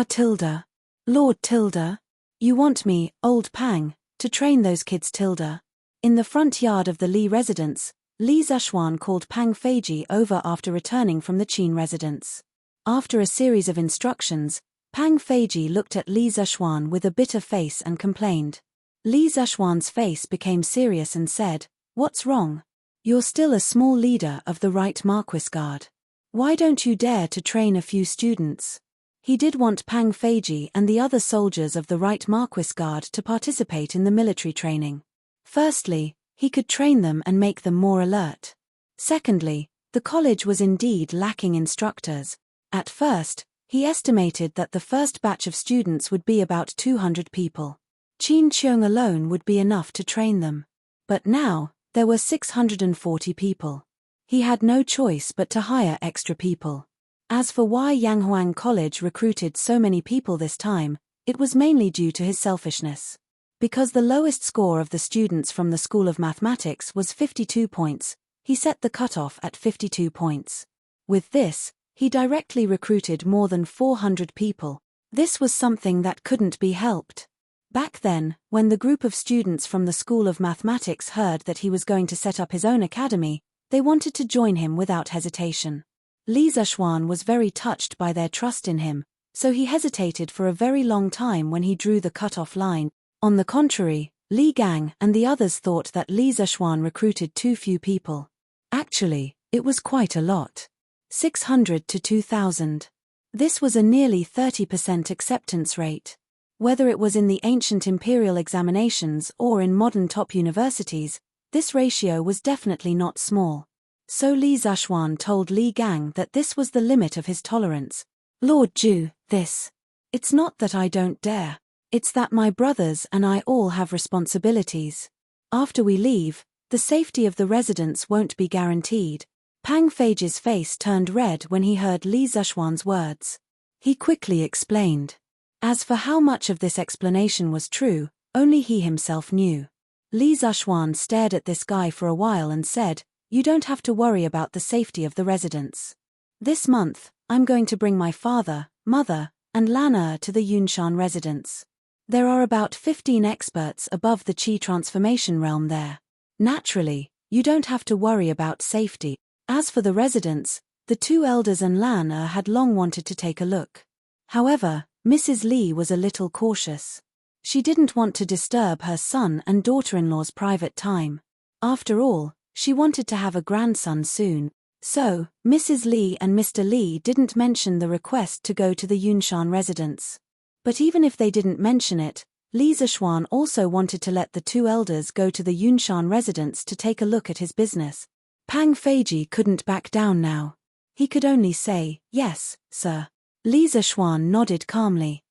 Speaker 1: Tilda. Lord Tilda. You want me, old Pang, to train those kids, Tilda?" In the front yard of the Li residence, Li Zishuan called Pang Feiji over after returning from the Qin residence. After a series of instructions, Pang Feiji looked at Li Zishuan with a bitter face and complained. Li Zishuan's face became serious and said, "What's wrong? You're still a small leader of the Right Marquis Guard. Why don't you dare to train a few students?" He did want Pang Feiji and the other soldiers of the Right Marquis Guard to participate in the military training. Firstly, he could train them and make them more alert. Secondly, the college was indeed lacking instructors. At first, he estimated that the first batch of students would be about 200 people. Qin Qiong alone would be enough to train them. But now, there were 640 people. He had no choice but to hire extra people. As for why Yanghuang College recruited so many people this time, it was mainly due to his selfishness. Because the lowest score of the students from the School of Mathematics was 52 points, he set the cutoff at 52 points. With this, he directly recruited more than 400 people. This was something that couldn't be helped. Back then, when the group of students from the School of Mathematics heard that he was going to set up his own academy, they wanted to join him without hesitation. Li Zishuan was very touched by their trust in him, so he hesitated for a very long time when he drew the cutoff line. On the contrary, Li Gang and the others thought that Li Zishuan recruited too few people. Actually, it was quite a lot. 600 to 2,000. This was a nearly 30% acceptance rate. Whether it was in the ancient imperial examinations or in modern top universities, this ratio was definitely not small. So Li Zishuan told Li Gang that this was the limit of his tolerance. "Lord Zhu, it's not that I don't dare. It's that my brothers and I all have responsibilities. After we leave, the safety of the residents won't be guaranteed." Pang Feiji's face turned red when he heard Li Zishuan's words. He quickly explained. As for how much of this explanation was true, only he himself knew. Li Zishuan stared at this guy for a while and said, "You don't have to worry about the safety of the residents. This month, I'm going to bring my father, mother, and Lana to the Yunshan residence. There are about 15 experts above the Qi transformation realm there. Naturally, you don't have to worry about safety." As for the residents, the two elders and Lana had long wanted to take a look. However, Mrs. Li was a little cautious. She didn't want to disturb her son and daughter-in-law's private time. After all, she wanted to have a grandson soon. So, Mrs. Li and Mr. Li didn't mention the request to go to the Yunshan residence. But even if they didn't mention it, Li Zishuan also wanted to let the two elders go to the Yunshan residence to take a look at his business. Pang Feiji couldn't back down now. He could only say, "Yes, sir." Li Zishuan nodded calmly.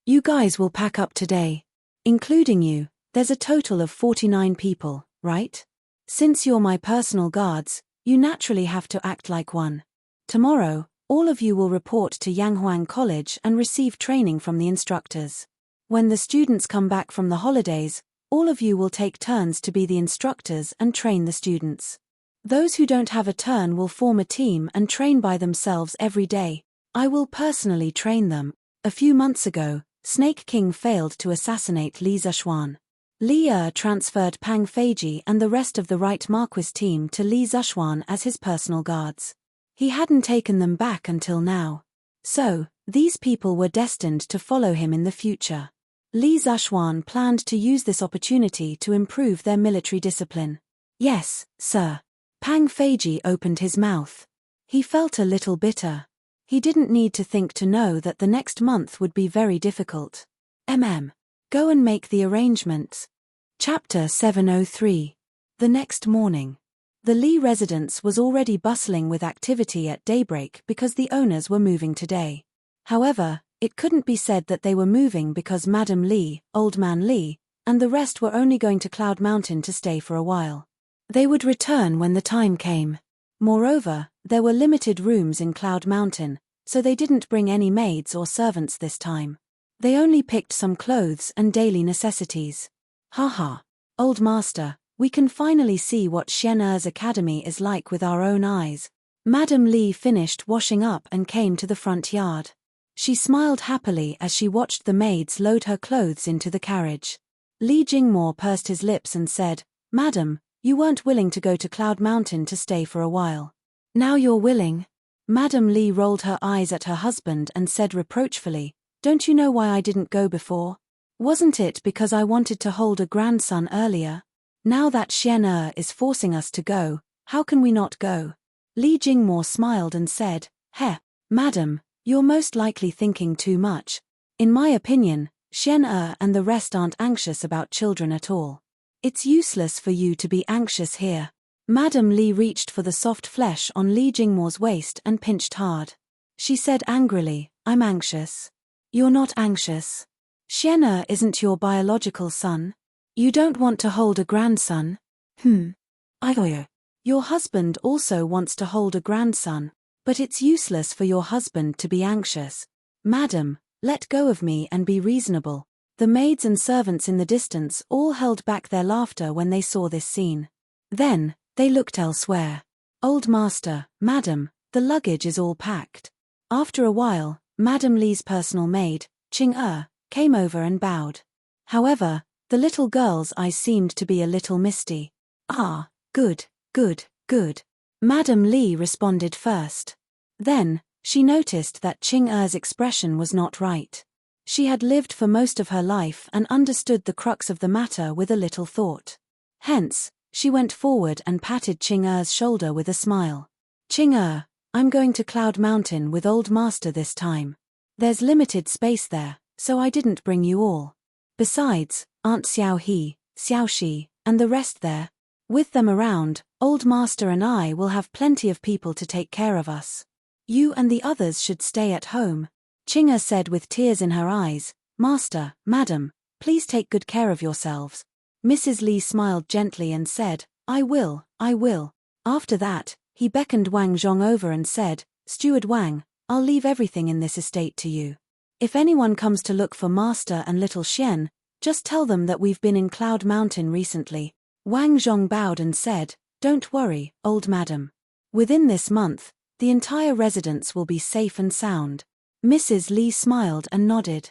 Speaker 1: You guys will pack up today. Including you, there's a total of 49 people, right? Since you're my personal guards, you naturally have to act like one. Tomorrow, all of you will report to Yanghuang College and receive training from the instructors. When the students come back from the holidays, all of you will take turns to be the instructors and train the students. Those who don't have a turn will form a team and train by themselves every day. I will personally train them. A few months ago, Snake King failed to assassinate Li Zexuan. Li transferred Pang Feiji and the rest of the Right Marquis team to Li Zexuan as his personal guards. He hadn't taken them back until now. So, these people were destined to follow him in the future. Li Zexuan planned to use this opportunity to improve their military discipline. Yes, sir. Pang Feiji opened his mouth. He felt a little bitter. He didn't need to think to know that the next month would be very difficult. Go and make the arrangements. Chapter 703. The next morning. The Li residence was already bustling with activity at daybreak because the owners were moving today. However, it couldn't be said that they were moving because Madam Li, Old Man Li, and the rest were only going to Cloud Mountain to stay for a while. They would return when the time came. Moreover, there were limited rooms in Cloud Mountain, so they didn't bring any maids or servants this time. They only picked some clothes and daily necessities. Haha. Old Master, we can finally see what Xian'er's academy is like with our own eyes. Madam Li finished washing up and came to the front yard. She smiled happily as she watched the maids load her clothes into the carriage. Li Jingmo pursed his lips and said, "Madam, you weren't willing to go to Cloud Mountain to stay for a while. Now you're willing." Madam Li rolled her eyes at her husband and said reproachfully, "Don't you know why I didn't go before? Wasn't it because I wanted to hold a grandson earlier? Now that Xian'er is forcing us to go, how can we not go?" Li Jingmo smiled and said, Madam, you're most likely thinking too much. In my opinion, Xian'er and the rest aren't anxious about children at all. It's useless for you to be anxious here." Madam Li reached for the soft flesh on Li Jingmo's waist and pinched hard. She said angrily, "I'm anxious." "You're not anxious. Xian'er isn't your biological son. You don't want to hold a grandson." Your husband also wants to hold a grandson, but it's useless for your husband to be anxious. Madam, let go of me and be reasonable." The maids and servants in the distance all held back their laughter when they saw this scene. Then, they looked elsewhere. "Old Master, Madam, the luggage is all packed." After a while, Madam Li's personal maid, Qing came over and bowed. However, the little girl's eyes seemed to be a little misty. "Ah, good. Madam Li responded first. Then, she noticed that Qing expression was not right. She had lived for most of her life and understood the crux of the matter with a little thought. Hence, she went forward and patted Qing shoulder with a smile. "Qing, I'm going to Cloud Mountain with Old Master this time. There's limited space there, so I didn't bring you all. Besides, Aunt Xiao He, Xiao Shi, and the rest there. With them around, Old Master and I will have plenty of people to take care of us. You and the others should stay at home." Qing said with tears in her eyes, "Master, Madam, please take good care of yourselves." Mrs. Li smiled gently and said, I will. After that, he beckoned Wang Zhong over and said, "Steward Wang, I'll leave everything in this estate to you. If anyone comes to look for Master and little Xian, just tell them that we've been in Cloud Mountain recently." Wang Zhong bowed and said, "Don't worry, old madam. Within this month, the entire residence will be safe and sound." Mrs. Li smiled and nodded.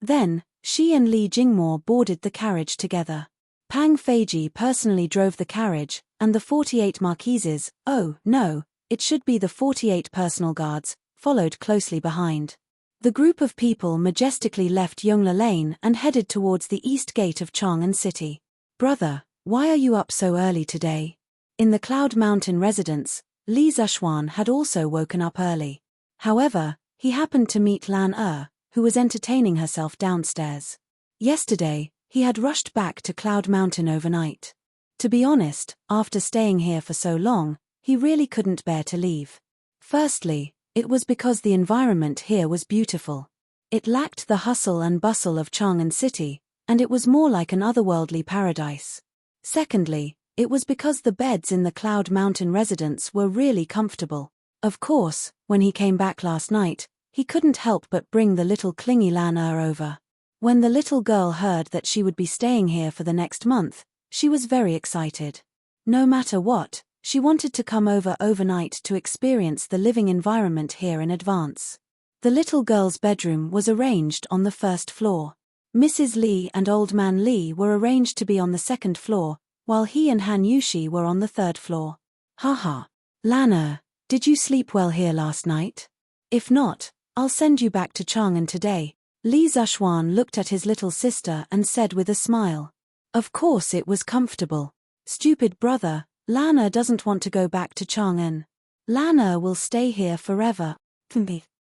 Speaker 1: Then, she and Li Jingmo boarded the carriage together. Pang Feiji personally drove the carriage, and the 48 marquises, it should be the 48 personal guards, followed closely behind. The group of people majestically left Yongla Lane and headed towards the east gate of Chang'an City. "Brother, why are you up so early today?" In the Cloud Mountain residence, Li Zexuan had also woken up early. However, he happened to meet Lan who was entertaining herself downstairs. Yesterday, he had rushed back to Cloud Mountain overnight. To be honest, after staying here for so long, he really couldn't bear to leave. Firstly, it was because the environment here was beautiful. It lacked the hustle and bustle of Chang'an City, and it was more like an otherworldly paradise. Secondly, it was because the beds in the Cloud Mountain residence were really comfortable. Of course, when he came back last night, he couldn't help but bring the little clingy Lan over. When the little girl heard that she would be staying here for the next month, she was very excited. No matter what, She wanted to come over overnight to experience the living environment here in advance. The little girl's bedroom was arranged on the first floor. Mrs. Li and Old Man Li were arranged to be on the second floor, while he and Han Yushi were on the third floor. Haha. Lana, did you sleep well here last night? If not, I'll send you back to Chang'an today. Li Zhuan looked at his little sister and said with a smile. Of course it was comfortable. Stupid brother, Lana doesn't want to go back to Chang'an. Lana will stay here forever.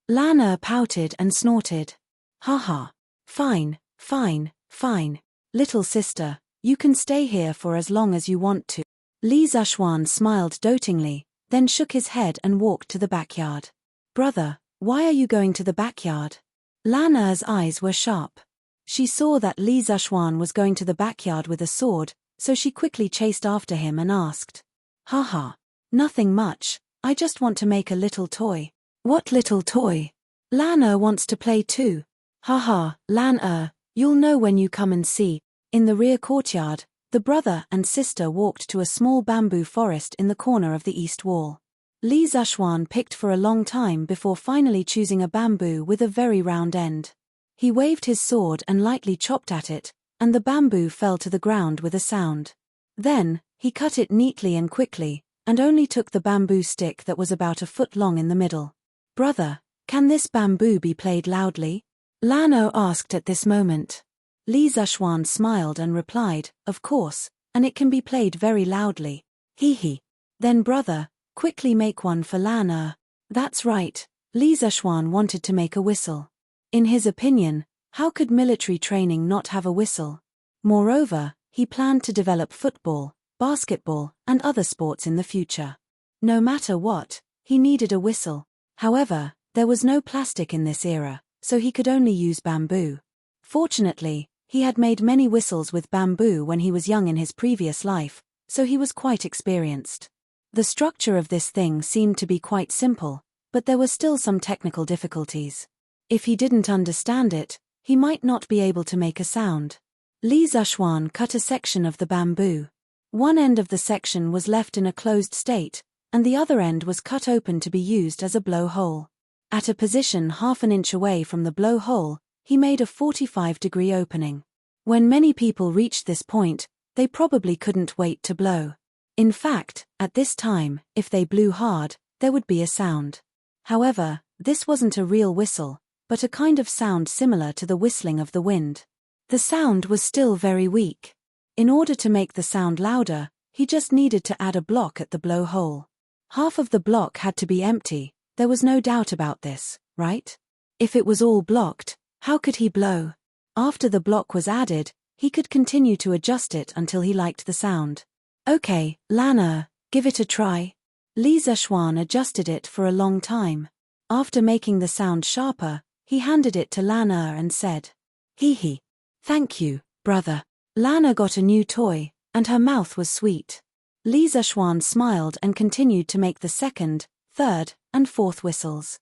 Speaker 1: Lana pouted and snorted. Haha. Fine, fine, fine. Little sister, you can stay here for as long as you want to. Li Zhuan smiled dotingly, then shook his head and walked to the backyard. Brother, why are you going to the backyard? Lana's eyes were sharp. She saw that Li Zhuan was going to the backyard with a sword, so she quickly chased after him and asked. Haha. Nothing much, I just want to make a little toy. What little toy? Lana wants to play too. Haha, Lana, you'll know when you come and see. In the rear courtyard, the brother and sister walked to a small bamboo forest in the corner of the east wall. Li Zhuan picked for a long time before finally choosing a bamboo with a very round end. He waved his sword and lightly chopped at it, and the bamboo fell to the ground with a sound. Then, he cut it neatly and quickly, and only took the bamboo stick that was about a foot long in the middle. Brother, can this bamboo be played loudly? Lano asked at this moment. Li Zhuan smiled and replied, of course, and it can be played very loudly. Hee. Then brother, quickly make one for Lana. That's right, Li Zhuan wanted to make a whistle. In his opinion, how could military training not have a whistle? Moreover, he planned to develop football, basketball, and other sports in the future. No matter what, he needed a whistle. However, there was no plastic in this era, so he could only use bamboo. Fortunately, he had made many whistles with bamboo when he was young in his previous life, so he was quite experienced. The structure of this thing seemed to be quite simple, but there were still some technical difficulties. If he didn't understand it, he might not be able to make a sound. Li Zhuan cut a section of the bamboo. One end of the section was left in a closed state, and the other end was cut open to be used as a blowhole. At a position half an inch away from the blowhole, he made a 45-degree opening. When many people reached this point, they probably couldn't wait to blow. In fact, at this time, if they blew hard, there would be a sound. However, this wasn't a real whistle, but a kind of sound similar to the whistling of the wind. The sound was still very weak. In order to make the sound louder, he just needed to add a block at the blowhole. Half of the block had to be empty, there was no doubt about this, right? If it was all blocked, how could he blow? After the block was added, he could continue to adjust it until he liked the sound. Okay, Lana, give it a try. Li Zhuan adjusted it for a long time. After making the sound sharper, he handed it to Lana and said, Hee. Thank you, brother. Lana got a new toy, and her mouth was sweet. Li Zhuan smiled and continued to make the second, third, and fourth whistles.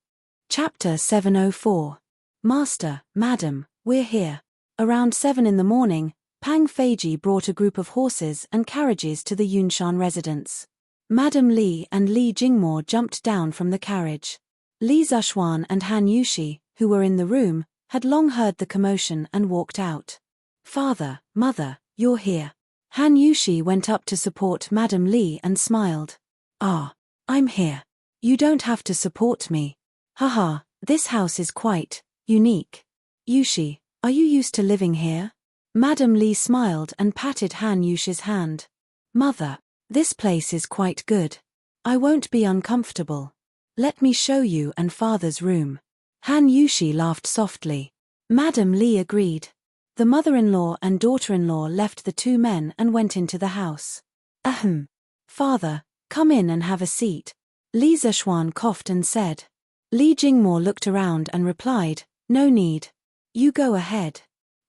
Speaker 1: Chapter 704. Master, Madam, we're here. Around 7 in the morning, Pang Feiji brought a group of horses and carriages to the Yunshan residence. Madam Li and Li Jingmo jumped down from the carriage. Li Zhuan and Han Yushi, who were in the room, had long heard the commotion and walked out. Father, Mother, you're here. Han Yushi went up to support Madam Li and smiled. Ah, I'm here. You don't have to support me. Haha, this house is quite unique. Yushi, are you used to living here? Madam Li smiled and patted Han Yushi's hand. Mother, this place is quite good. I won't be uncomfortable. Let me show you and Father's room. Han Yushi laughed softly. Madam Li agreed. The mother-in-law and daughter-in-law left the two men and went into the house. Ahem. Father, come in and have a seat. Li Zhuan coughed and said. Li Jingmo looked around and replied, no need. You go ahead.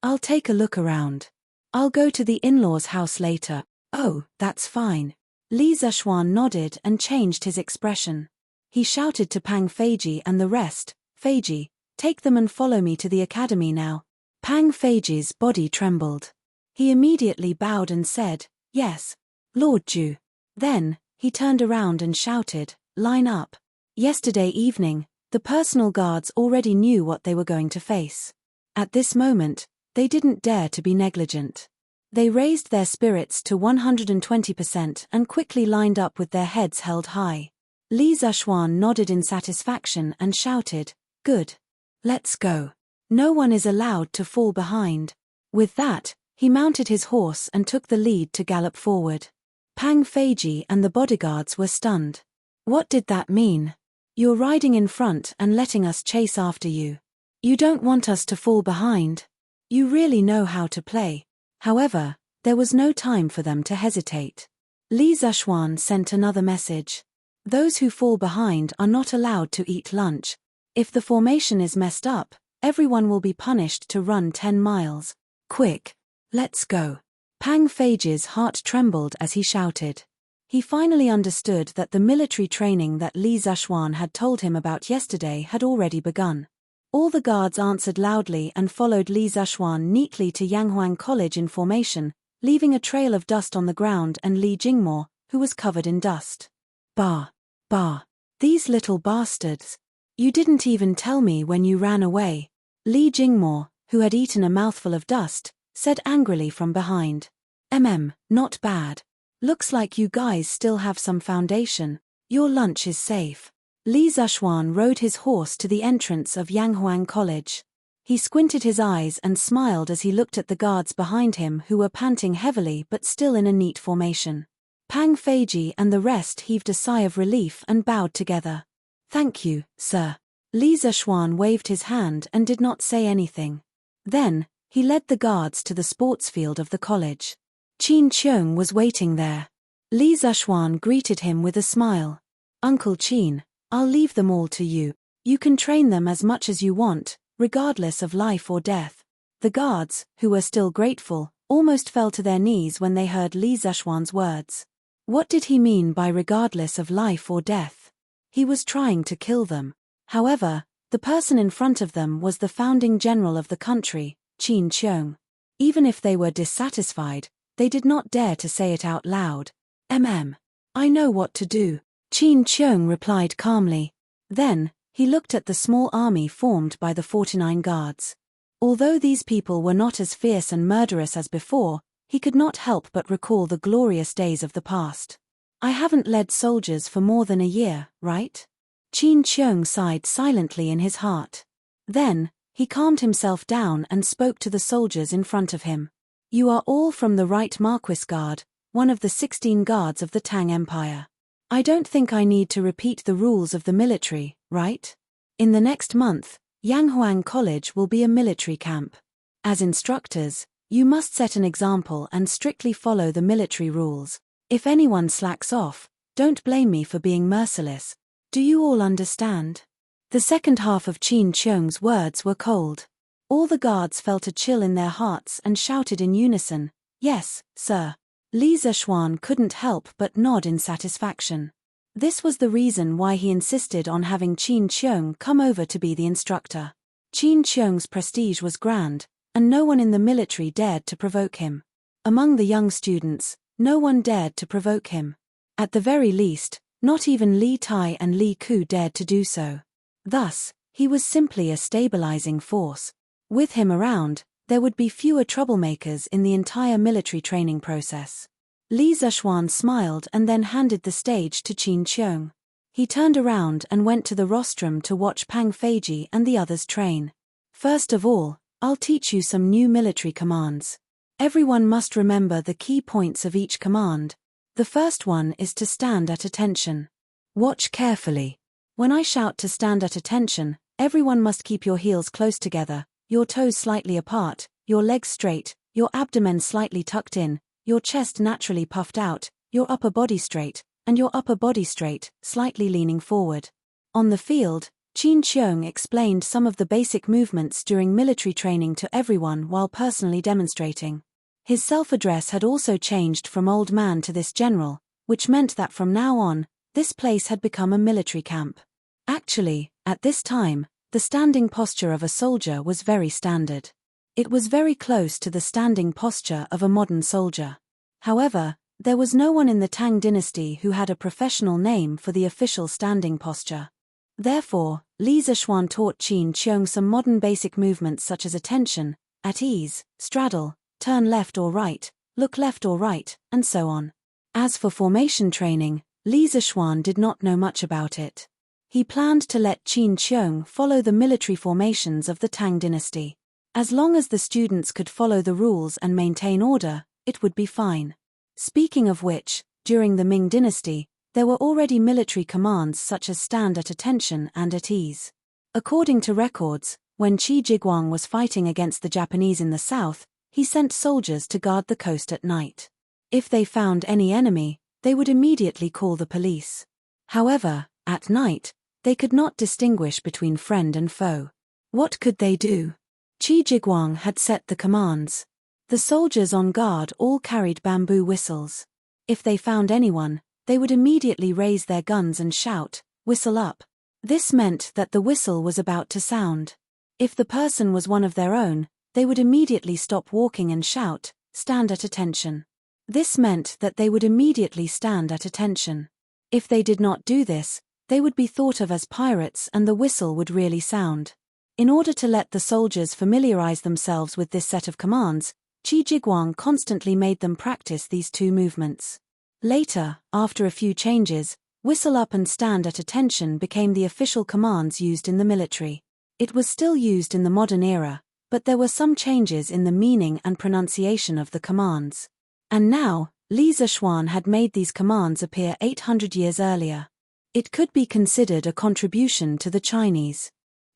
Speaker 1: I'll take a look around. I'll go to the in-laws' house later. Oh, that's fine. Li Zhuan nodded and changed his expression. He shouted to Pang Feiji and the rest, Feiji, take them and follow me to the academy now. Pang Feiji's body trembled. He immediately bowed and said, yes, Lord Ju. Then, He turned around and shouted, "Line up." Yesterday evening, the personal guards already knew what they were going to face. At this moment, they didn't dare to be negligent. They raised their spirits to 120% and quickly lined up with their heads held high. Li Zishuan nodded in satisfaction and shouted, "Good. Let's go. No one is allowed to fall behind." With that, he mounted his horse and took the lead to gallop forward. Pang Feiji and the bodyguards were stunned. What did that mean? You're riding in front and letting us chase after you. You don't want us to fall behind. You really know how to play. However, there was no time for them to hesitate. Li Zishuan sent another message. Those who fall behind are not allowed to eat lunch. If the formation is messed up, everyone will be punished to run 10 miles. Quick, let's go. Pang Feiji's heart trembled as he shouted. He finally understood that the military training that Li Zishuan had told him about yesterday had already begun. All the guards answered loudly and followed Li Zishuan neatly to Yanghuang College in formation, leaving a trail of dust on the ground and Li Jingmo, who was covered in dust. Bah! These little bastards. You didn't even tell me when you ran away. Li Jingmo, who had eaten a mouthful of dust, said angrily from behind. Not bad. Looks like you guys still have some foundation. Your lunch is safe. Li Zishuan rode his horse to the entrance of Yanghuang College. He squinted his eyes and smiled as he looked at the guards behind him who were panting heavily but still in a neat formation. Pang Feiji and the rest heaved a sigh of relief and bowed together. "Thank you, sir." Li Zishuan waved his hand and did not say anything. Then, he led the guards to the sports field of the college. Qin Qiong was waiting there. Li Zishuan greeted him with a smile. "Uncle Qin, I'll leave them all to you. You can train them as much as you want, regardless of life or death." The guards, who were still grateful, almost fell to their knees when they heard Li Zishuan's words. What did he mean by regardless of life or death? He was trying to kill them. However, the person in front of them was the founding general of the country, Qin Qiong. Even if they were dissatisfied, they did not dare to say it out loud. I know what to do," Qin Qiong replied calmly. Then, he looked at the small army formed by the 49 guards. Although these people were not as fierce and murderous as before, he could not help but recall the glorious days of the past. "I haven't led soldiers for more than a year, right?" Qin Qiong sighed silently in his heart. Then, he calmed himself down and spoke to the soldiers in front of him. "You are all from the Right Marquis Guard, one of the 16 guards of the Tang Empire. I don't think I need to repeat the rules of the military, right? In the next month, Yanghuang College will be a military camp. As instructors, you must set an example and strictly follow the military rules. If anyone slacks off, don't blame me for being merciless. Do you all understand?" The second half of Qin Qiong's words were cold. All the guards felt a chill in their hearts and shouted in unison, "Yes, sir." Li Zishuan couldn't help but nod in satisfaction. This was the reason why he insisted on having Qin Qiong come over to be the instructor. Qin Qiong's prestige was grand, and no one in the military dared to provoke him. Among the young students, no one dared to provoke him. At the very least, not even Li Tai and Li Ku dared to do so. Thus, he was simply a stabilizing force. With him around, there would be fewer troublemakers in the entire military training process. Li Zishuan smiled and then handed the stage to Qin Qiong. He turned around and went to the rostrum to watch Pang Feiji and the others train. "First of all, I'll teach you some new military commands. Everyone must remember the key points of each command. The first one is to stand at attention. Watch carefully. When I shout to stand at attention, everyone must keep your heels close together, your toes slightly apart, your legs straight, your abdomen slightly tucked in, your chest naturally puffed out, your upper body straight, and your upper body straight, slightly leaning forward." On the field, Qin Qiong explained some of the basic movements during military training to everyone while personally demonstrating. His self-address had also changed from old man to this general, which meant that from now on, this place had become a military camp. Actually, at this time, the standing posture of a soldier was very standard. It was very close to the standing posture of a modern soldier. However, There was no one in the Tang dynasty who had a professional name for the official standing posture. Therefore, Li Zishuan taught Qin Qiong some modern basic movements such as attention, at ease, straddle, turn left or right, look left or right, and so on. As for formation training, Li Zishuan did not know much about it. He planned to let Qin Qiong follow the military formations of the Tang dynasty. As long as the students could follow the rules and maintain order, it would be fine. Speaking of which, during the Ming dynasty, there were already military commands such as stand at attention and at ease. According to records, when Qi Jiguang was fighting against the Japanese in the south, he sent soldiers to guard the coast at night. If they found any enemy, they would immediately call the police. However, at night, they could not distinguish between friend and foe. What could they do? Qi Jiguang had set the commands. The soldiers on guard all carried bamboo whistles. If they found anyone, they would immediately raise their guns and shout, "Whistle up." This meant that the whistle was about to sound. If the person was one of their own, they would immediately stop walking and shout, "Stand at attention." This meant that they would immediately stand at attention. If they did not do this, they would be thought of as pirates and the whistle would really sound. In order to let the soldiers familiarize themselves with this set of commands, Qi Jiguang constantly made them practice these two movements. Later, after a few changes, whistle up and stand at attention became the official commands used in the military. It was still used in the modern era, but there were some changes in the meaning and pronunciation of the commands. And now, Li Zishuan had made these commands appear 800 years earlier. It could be considered a contribution to the Chinese.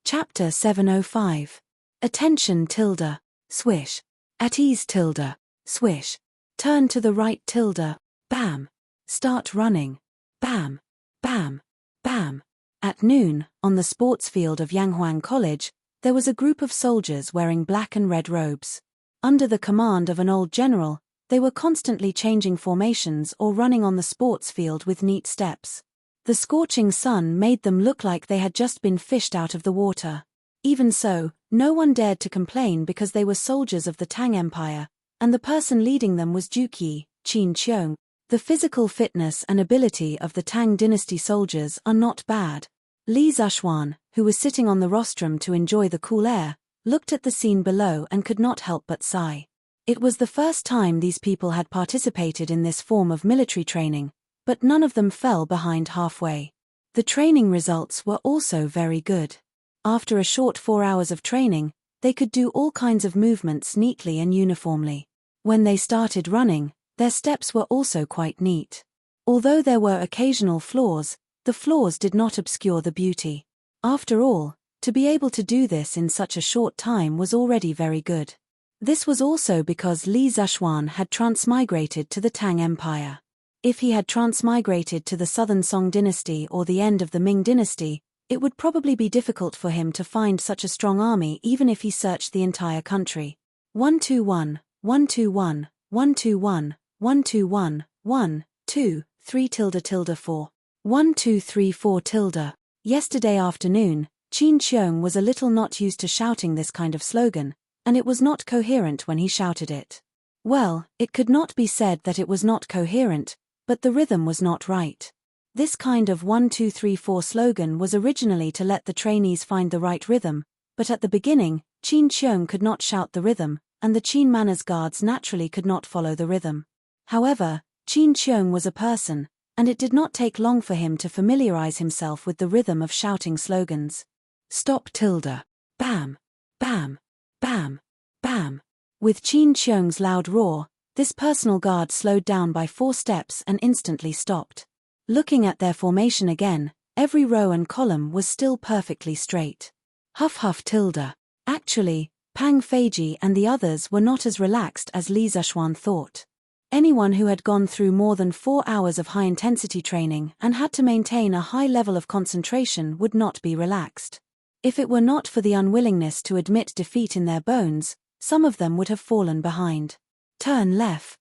Speaker 1: Chapter 705. Attention tilde, swish. At ease tilde, swish. Turn to the right tilde, bam. Start running, bam, bam, bam. At noon, on the sports field of Yanghuang College, there was a group of soldiers wearing black and red robes. Under the command of an old general, they were constantly changing formations or running on the sports field with neat steps. The scorching sun made them look like they had just been fished out of the water. Even so, no one dared to complain because they were soldiers of the Tang Empire, and the person leading them was Duke Yi, Qin Qiong. The physical fitness and ability of the Tang dynasty soldiers are not bad. Li Zishuan, who was sitting on the rostrum to enjoy the cool air, looked at the scene below and could not help but sigh. It was the first time these people had participated in this form of military training, but none of them fell behind halfway. The training results were also very good. After a short 4 hours of training, they could do all kinds of movements neatly and uniformly. When they started running, their steps were also quite neat. Although there were occasional flaws, the flaws did not obscure the beauty. After all, to be able to do this in such a short time was already very good. This was also because Li Zishuan had transmigrated to the Tang Empire. If he had transmigrated to the southern Song dynasty or the end of the Ming dynasty, it would probably be difficult for him to find such a strong army even if he searched the entire country. 121, 121, 121, 121, 1, 2, 3 tilde tilde 4. 1 2 3 4 tilde. Yesterday afternoon, Qin Qiong was a little not used to shouting this kind of slogan, and it was not coherent when he shouted it. Well, it could not be said that it was not coherent, but the rhythm was not right. This kind of 1 2 3 4 slogan was originally to let the trainees find the right rhythm, but at the beginning, Qin Qiong could not shout the rhythm, and the Qin manners guards naturally could not follow the rhythm. However, Qin Qiong was a person, and it did not take long for him to familiarize himself with the rhythm of shouting slogans. Stop tilde. Bam. Bam. Bam. Bam. With Qin Qiong's loud roar, this personal guard slowed down by 4 steps and instantly stopped. Looking at their formation again, every row and column was still perfectly straight. Huff huff tilde. Actually, Pang Feiji and the others were not as relaxed as Li Zishuan thought. Anyone who had gone through more than 4 hours of high-intensity training and had to maintain a high level of concentration would not be relaxed. If it were not for the unwillingness to admit defeat in their bones, some of them would have fallen behind. Turn left.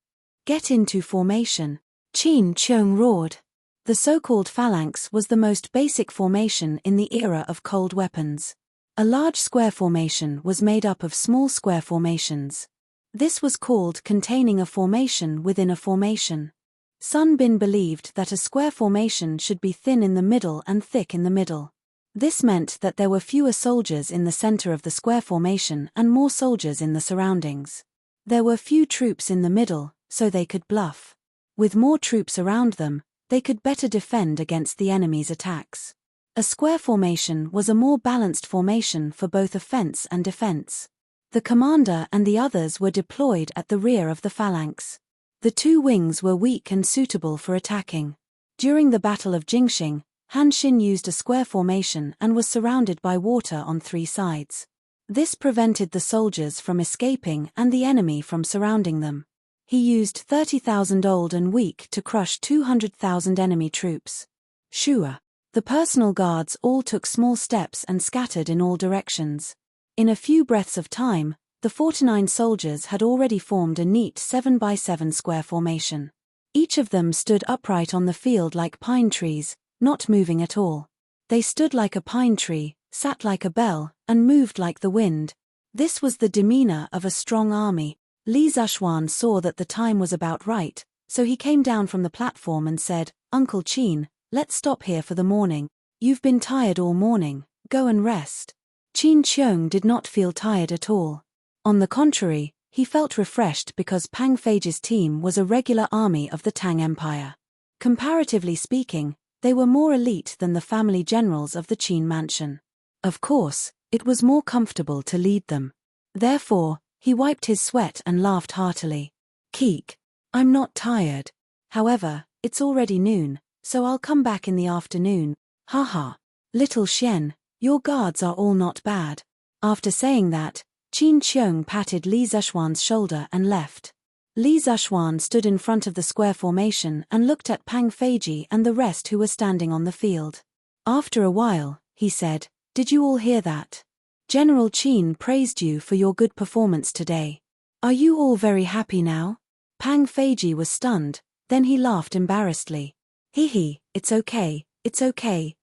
Speaker 1: Get into formation. Qin Qiong roared. The so-called phalanx was the most basic formation in the era of cold weapons. A large square formation was made up of small square formations. This was called containing a formation within a formation. Sun Bin believed that a square formation should be thin in the middle and thick in the middle. This meant that there were fewer soldiers in the center of the square formation and more soldiers in the surroundings. There were few troops in the middle, so they could bluff. With more troops around them, they could better defend against the enemy's attacks. A square formation was a more balanced formation for both offense and defense. The commander and the others were deployed at the rear of the phalanx. The two wings were weak and suitable for attacking. During the Battle of Jingxing, Han Xin used a square formation and was surrounded by water on three sides. This prevented the soldiers from escaping and the enemy from surrounding them. He used 30,000 old and weak to crush 200,000 enemy troops. Shua. The personal guards all took small steps and scattered in all directions. In a few breaths of time, the 49 soldiers had already formed a neat 7x7 square formation. Each of them stood upright on the field like pine trees, not moving at all. They stood like a pine tree, sat like a bell, and moved like the wind. This was the demeanor of a strong army. Li Zhuan saw that the time was about right, so he came down from the platform and said, "Uncle Qin, let's stop here for the morning. You've been tired all morning, go and rest." Qin Qiong did not feel tired at all. On the contrary, he felt refreshed because Pang Feige's team was a regular army of the Tang Empire. Comparatively speaking, they were more elite than the family generals of the Qin mansion. Of course, it was more comfortable to lead them. Therefore, he wiped his sweat and laughed heartily. "Keek, I'm not tired. However, it's already noon, so I'll come back in the afternoon. Haha. Little Xian, your guards are all not bad." After saying that, Qin Qiong patted Li Zhuan's shoulder and left. Li Zhuan stood in front of the square formation and looked at Pang Feiji and the rest who were standing on the field. After a while, he said, "Did you all hear that? General Qin praised you for your good performance today. Are you all very happy now?" Pang Feiji was stunned, then he laughed embarrassedly. "Hee, it's okay,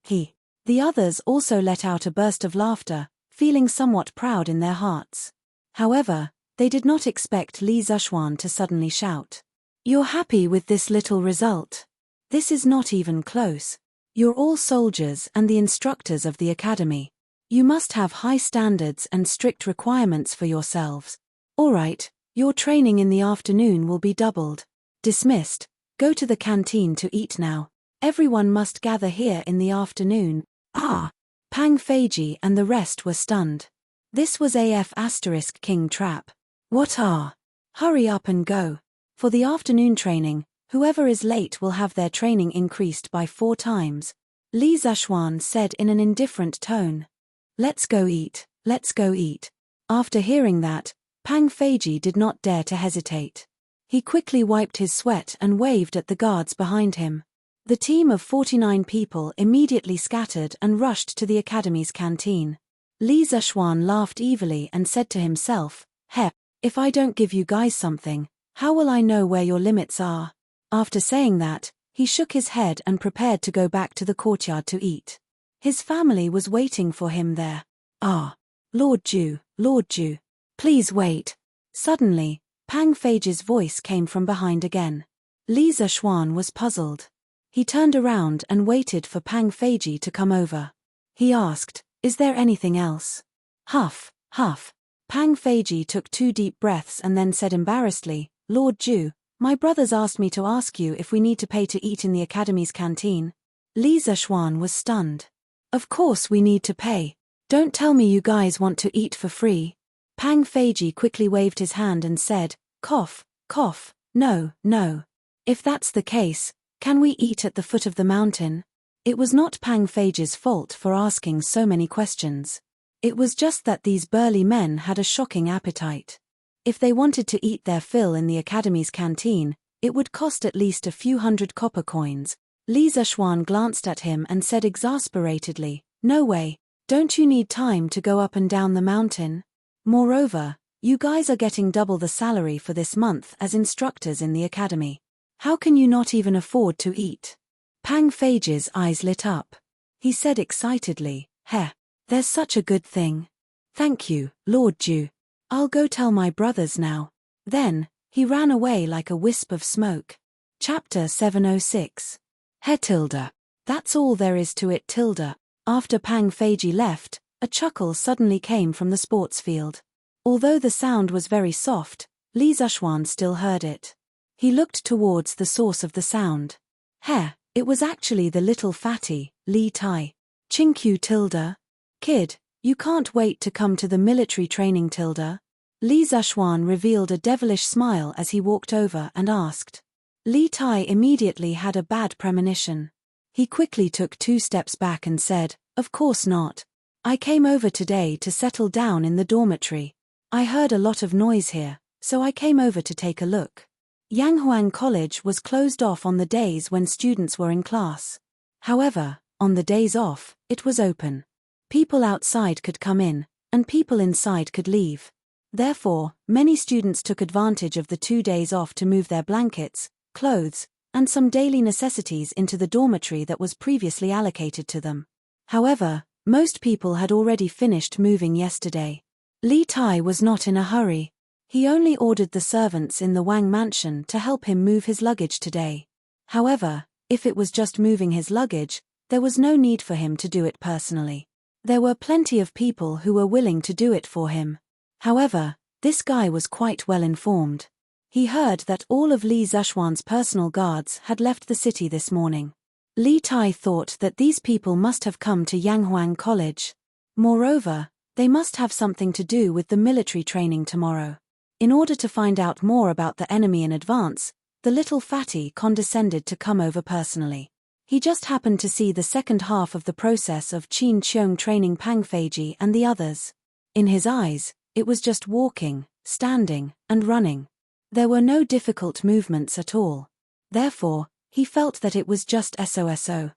Speaker 1: he." The others also let out a burst of laughter, feeling somewhat proud in their hearts. However, they did not expect Li Zhuan to suddenly shout, "You're happy with this little result? This is not even close. You're all soldiers and the instructors of the academy. You must have high standards and strict requirements for yourselves. All right, your training in the afternoon will be doubled. Dismissed. Go to the canteen to eat now. Everyone must gather here in the afternoon." Ah! Pang Feiji and the rest were stunned. This was AF** King Trap. What are? Hurry up and go. For the afternoon training, whoever is late will have their training increased by 4 times. Li Zhuan said in an indifferent tone. Let's go eat, let's go eat. After hearing that, Pang Feiji did not dare to hesitate. He quickly wiped his sweat and waved at the guards behind him. The team of 49 people immediately scattered and rushed to the academy's canteen. Li Zhuan laughed evilly and said to himself, if I don't give you guys something, how will I know where your limits are?" After saying that, he shook his head and prepared to go back to the courtyard to eat. His family was waiting for him there. "Ah, Lord Ju, please wait." Suddenly, Pang Feige's voice came from behind again. Li Zhuan was puzzled. He turned around and waited for Pang Feiji to come over. He asked, "Is there anything else?" Huff, huff. Pang Feiji took 2 deep breaths and then said embarrassedly, "Lord Ju, my brothers asked me to ask you if we need to pay to eat in the academy's canteen." Li Zhuan was stunned. "Of course we need to pay. Don't tell me you guys want to eat for free." Pang Feiji quickly waved his hand and said, "Cough, cough, no. If that's the case, can we eat at the foot of the mountain?" It was not Pang Feige's fault for asking so many questions. It was just that these burly men had a shocking appetite. If they wanted to eat their fill in the academy's canteen, it would cost at least a few hundred copper coins. Li Zhuan glanced at him and said exasperatedly, "No way, don't you need time to go up and down the mountain? Moreover, you guys are getting double the salary for this month as instructors in the academy. How can you not even afford to eat?" Pang Feige's eyes lit up. He said excitedly, there's such a good thing. Thank you, Lord Ju. I'll go tell my brothers now." Then, he ran away like a wisp of smoke. Chapter 706. He tilde. That's all there is to it tilde. After Pang Feiji left, a chuckle suddenly came from the sports field. Although the sound was very soft, Li Zhuan still heard it. He looked towards the source of the sound. It was actually the little fatty, Li Tai. Chingqiu tilde. Kid, you can't wait to come to the military training tilde. Li Zhuan revealed a devilish smile as he walked over and asked. Li Tai immediately had a bad premonition. He quickly took 2 steps back and said, "Of course not. I came over today to settle down in the dormitory. I heard a lot of noise here, so I came over to take a look." Yanghuang College was closed off on the days when students were in class. However, on the days off, it was open. People outside could come in, and people inside could leave. Therefore, many students took advantage of the 2 days off to move their blankets, clothes, and some daily necessities into the dormitory that was previously allocated to them. However, most people had already finished moving yesterday. Li Tai was not in a hurry. He only ordered the servants in the Wang mansion to help him move his luggage today. However, if it was just moving his luggage, there was no need for him to do it personally. There were plenty of people who were willing to do it for him. However, this guy was quite well informed. He heard that all of Li Zhuan's personal guards had left the city this morning. Li Tai thought that these people must have come to Yanghuang College. Moreover, they must have something to do with the military training tomorrow. In order to find out more about the enemy in advance, the little fatty condescended to come over personally. He just happened to see the second half of the process of Qin Qiong training Pang Feiji and the others. In his eyes, it was just walking, standing, and running. There were no difficult movements at all. Therefore, he felt that it was just SOSO.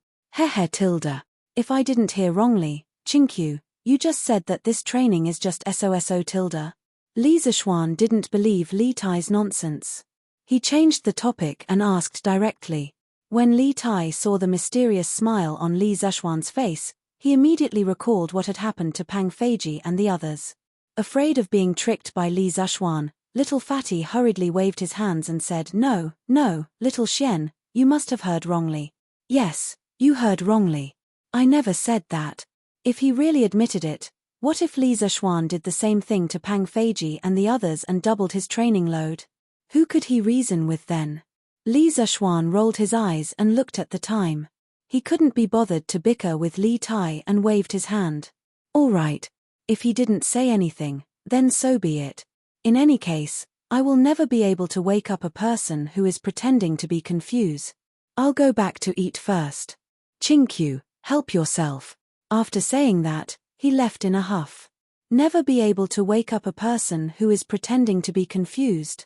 Speaker 1: Tilde. If I didn't hear wrongly, Chingqiu, you just said that this training is just SOSO tilde. Li Zhuan didn't believe Li Tai's nonsense. He changed the topic and asked directly. When Li Tai saw the mysterious smile on Li Zhuan's face, he immediately recalled what had happened to Pang Feiji and the others. Afraid of being tricked by Li Zhuan, little fatty hurriedly waved his hands and said, No, little Xian, you must have heard wrongly. Yes, you heard wrongly. I never said that. If he really admitted it, what if Li Zhuan did the same thing to Pang Feiji and the others and doubled his training load? Who could he reason with then? Li Zhuan rolled his eyes and looked at the time. He couldn't be bothered to bicker with Li Tai and waved his hand. All right. If he didn't say anything, then so be it. In any case, I will never be able to wake up a person who is pretending to be confused. I'll go back to eat first. Chingqiu, help yourself. After saying that, he left in a huff. Never be able to wake up a person who is pretending to be confused.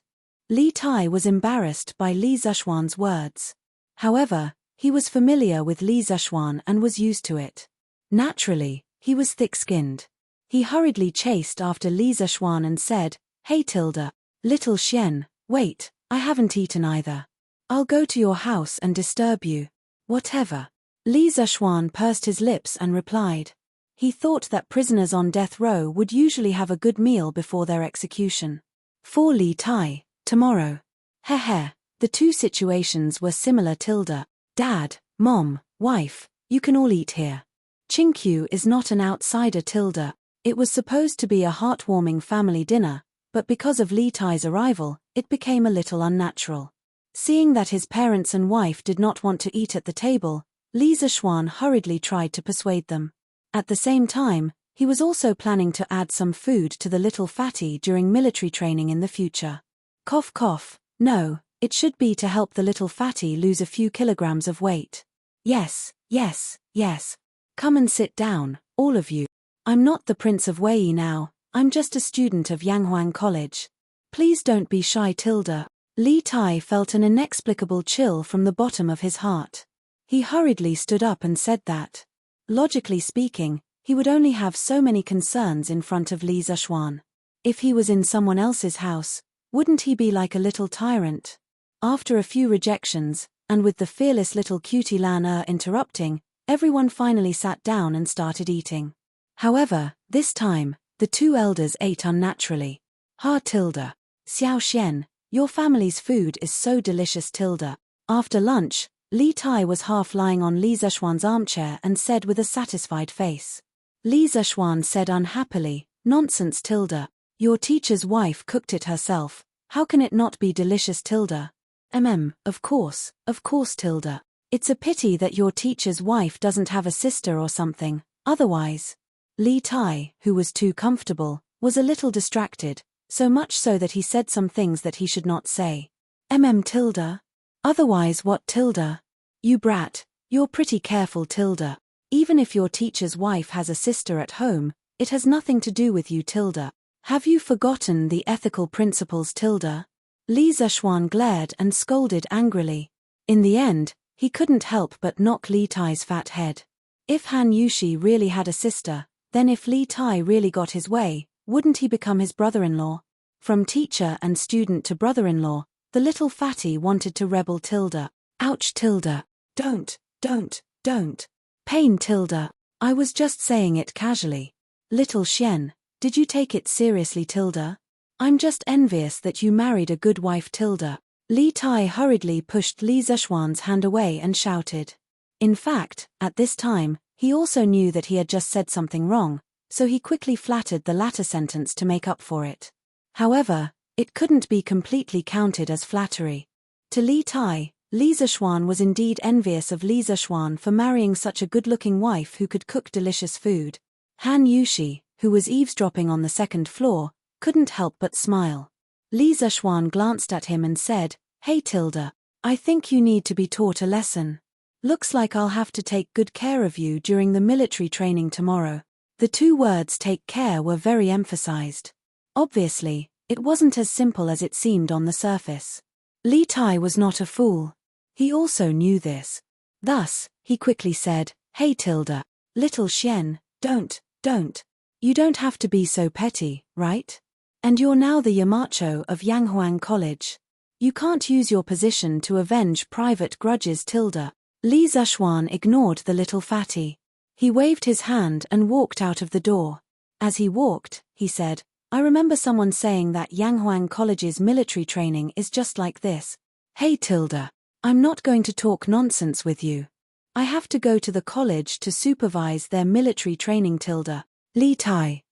Speaker 1: Li Tai was embarrassed by Li Zhuan's words. However, he was familiar with Li Zhuan and was used to it. Naturally, he was thick-skinned. He hurriedly chased after Li Zhuan and said, Hey tilde, little Xian, wait, I haven't eaten either. I'll go to your house and disturb you. Whatever. Li Zhuan pursed his lips and replied. He thought that prisoners on death row would usually have a good meal before their execution. For Li Tai, tomorrow. The 2 situations were similar tilde. Dad, Mom, wife, you can all eat here. Chingqiu is not an outsider tilde. It was supposed to be a heartwarming family dinner, but because of Li Tai's arrival, it became a little unnatural. Seeing that his parents and wife did not want to eat at the table, Li Zhuan hurriedly tried to persuade them. At the same time, he was also planning to add some food to the little fatty during military training in the future. Cough cough, no, it should be to help the little fatty lose a few kilograms of weight. Yes. Come and sit down, all of you. I'm not the Prince of Wei now, I'm just a student of Yanghuang College. Please don't be shy tilde. Li Tai felt an inexplicable chill from the bottom of his heart. He hurriedly stood up and said that. Logically speaking, he would only have so many concerns in front of Li Zhuan. If he was in someone else's house, wouldn't he be like a little tyrant? After a few rejections, and with the fearless little cutie Lan interrupting, everyone finally sat down and started eating. However, this time, the 2 elders ate unnaturally. Xiao Xian, your family's food is so delicious tilde. After lunch, Li Tai was half lying on Li Zexuan's armchair and said with a satisfied face. Li Zexuan said unhappily, "Nonsense, Tilda. Your teacher's wife cooked it herself. How can it not be delicious, Tilda?" Of course, Tilda. It's a pity that your teacher's wife doesn't have a sister or something, otherwise. Li Tai, who was too comfortable, was a little distracted, so much so that he said some things that he should not say. Tilda? Otherwise what, Tilda? You brat, you're pretty careful, Tilda. Even if your teacher's wife has a sister at home, it has nothing to do with you, Tilda. Have you forgotten the ethical principles, Tilda? Li Zexuan glared and scolded angrily. In the end, he couldn't help but knock Li Tai's fat head. If Han Yushi really had a sister, then if Li Tai really got his way, wouldn't he become his brother-in-law? From teacher and student to brother-in-law, the little fatty wanted to rebel, Tilda. Ouch, Tilda. Don't. Pain, Tilda. I was just saying it casually. Little Xian, did you take it seriously, Tilda? I'm just envious that you married a good wife, Tilda. Li Tai hurriedly pushed Li Zexuan's hand away and shouted. In fact, at this time, he also knew that he had just said something wrong, so he quickly flattered the latter sentence to make up for it. However, it couldn't be completely counted as flattery. To Li Tai, Li Zexuan was indeed envious of Li Zexuan for marrying such a good-looking wife who could cook delicious food. Han Yushi, who was eavesdropping on the second floor, couldn't help but smile. Li Zexuan glanced at him and said, "Hey Tilda, I think you need to be taught a lesson. Looks like I'll have to take good care of you during the military training tomorrow." The two words "take care" were very emphasized. Obviously, it wasn't as simple as it seemed on the surface. Li Tai was not a fool. He also knew this. Thus, he quickly said, "Hey Tilda, little Xian, don't. You don't have to be so petty, right? And you're now the Yamacho of Yanghuang College. You can't use your position to avenge private grudges, Tilda." Li Zexuan ignored the little fatty. He waved his hand and walked out of the door. As he walked, he said, "I remember someone saying that Yanghuang College's military training is just like this. Hey Tilda, I'm not going to talk nonsense with you. I have to go to the college to supervise their military training, Tilda." Li Tai.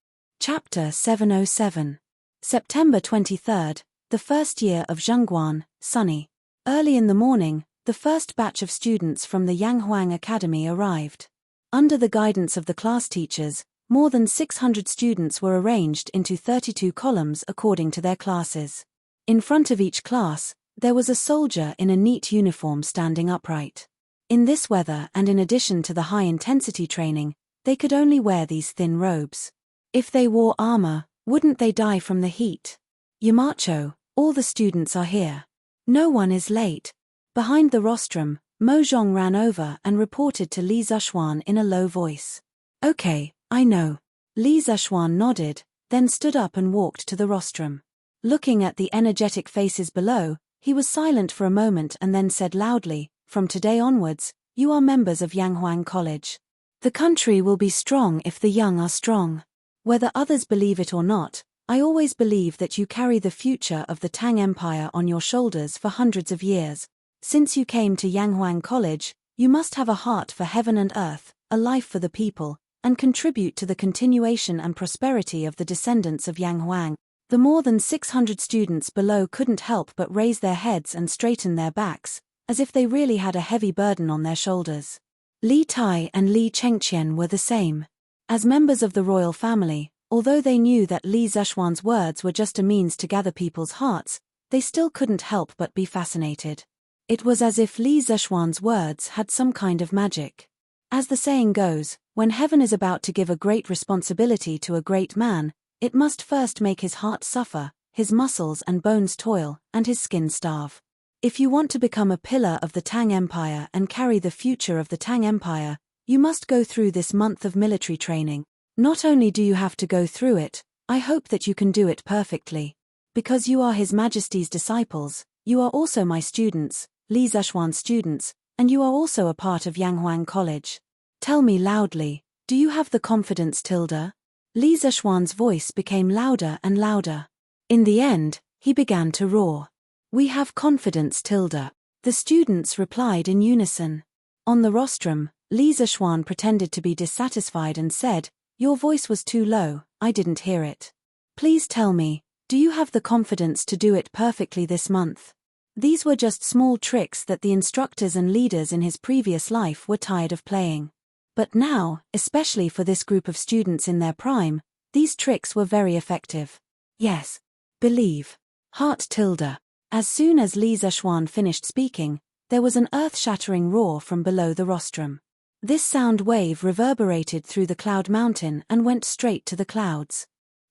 Speaker 1: Chapter 707. September 23rd, the first year of Zhengguan, sunny. Early in the morning, the first batch of students from the Yanghuang Academy arrived. Under the guidance of the class teachers, more than 600 students were arranged into 32 columns according to their classes. In front of each class, there was a soldier in a neat uniform standing upright. In this weather and in addition to the high-intensity training, they could only wear these thin robes. If they wore armor, wouldn't they die from the heat? "Yamacho, all the students are here. No one is late." Behind the rostrum, Mo Zhong ran over and reported to Li Zexuan in a low voice. "Okay, I know." Li Zexuan nodded, then stood up and walked to the rostrum. Looking at the energetic faces below, he was silent for a moment and then said loudly, "From today onwards, you are members of Yanghuang College. The country will be strong if the young are strong. Whether others believe it or not, I always believe that you carry the future of the Tang Empire on your shoulders for hundreds of years. Since you came to Yanghuang College, you must have a heart for heaven and earth, a life for the people, and contribute to the continuation and prosperity of the descendants of Yanghuang." The more than 600 students below couldn't help but raise their heads and straighten their backs, as if they really had a heavy burden on their shoulders. Li Tai and Li Chengqian were the same. As members of the royal family, although they knew that Li Zexuan's words were just a means to gather people's hearts, they still couldn't help but be fascinated. It was as if Li Zexuan's words had some kind of magic. As the saying goes, when heaven is about to give a great responsibility to a great man, it must first make his heart suffer, his muscles and bones toil, and his skin starve. If you want to become a pillar of the Tang Empire and carry the future of the Tang Empire, you must go through this month of military training. Not only do you have to go through it, I hope that you can do it perfectly. Because you are His Majesty's disciples, you are also my students, Li Zexuan's students, and you are also a part of Yanghuang College. Tell me loudly, do you have the confidence, Tilda? Li Zexuan's voice became louder and louder. In the end, he began to roar. "We have confidence, Tilda. The students replied in unison. On the rostrum, Li Zishuan pretended to be dissatisfied and said, "Your voice was too low, I didn't hear it. Please tell me, do you have the confidence to do it perfectly this month?" These were just small tricks that the instructors and leaders in his previous life were tired of playing. But now, especially for this group of students in their prime, these tricks were very effective. Yes. Believe. Heart tilde. As soon as Li Zishuan finished speaking, there was an earth-shattering roar from below the rostrum. This sound wave reverberated through the cloud mountain and went straight to the clouds.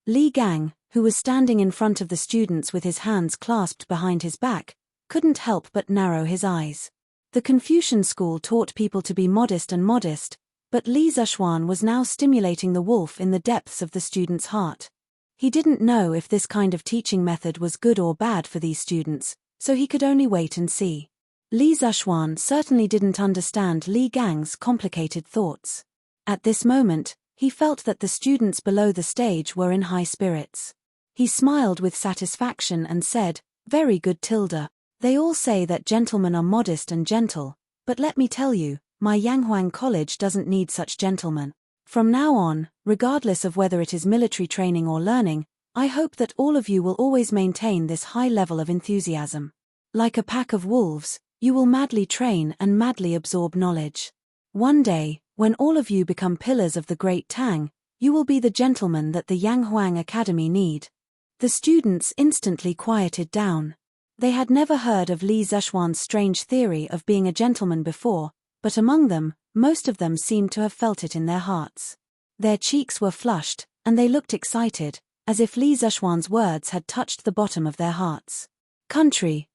Speaker 1: Li Gang, who was standing in front of the students with his hands clasped behind his back, couldn't help but narrow his eyes. The Confucian school taught people to be modest, but Li Zishuan was now stimulating the wolf in the depths of the student's heart. He didn't know if this kind of teaching method was good or bad for these students, so he could only wait and see. Li Zishuan certainly didn't understand Li Gang's complicated thoughts. At this moment, he felt that the students below the stage were in high spirits. He smiled with satisfaction and said, "Very good tilde. They all say that gentlemen are modest and gentle, but let me tell you, my Yanghuang College doesn't need such gentlemen. From now on, regardless of whether it is military training or learning, I hope that all of you will always maintain this high level of enthusiasm. Like a pack of wolves, you will madly train and madly absorb knowledge. One day, when all of you become pillars of the Great Tang, you will be the gentlemen that the Yanghuang Academy need." The students instantly quieted down. They had never heard of Li Zishuan's strange theory of being a gentleman before, but among them, most of them seemed to have felt it in their hearts. Their cheeks were flushed, and they looked excited, as if Li Zishuan's words had touched the bottom of their hearts. Country,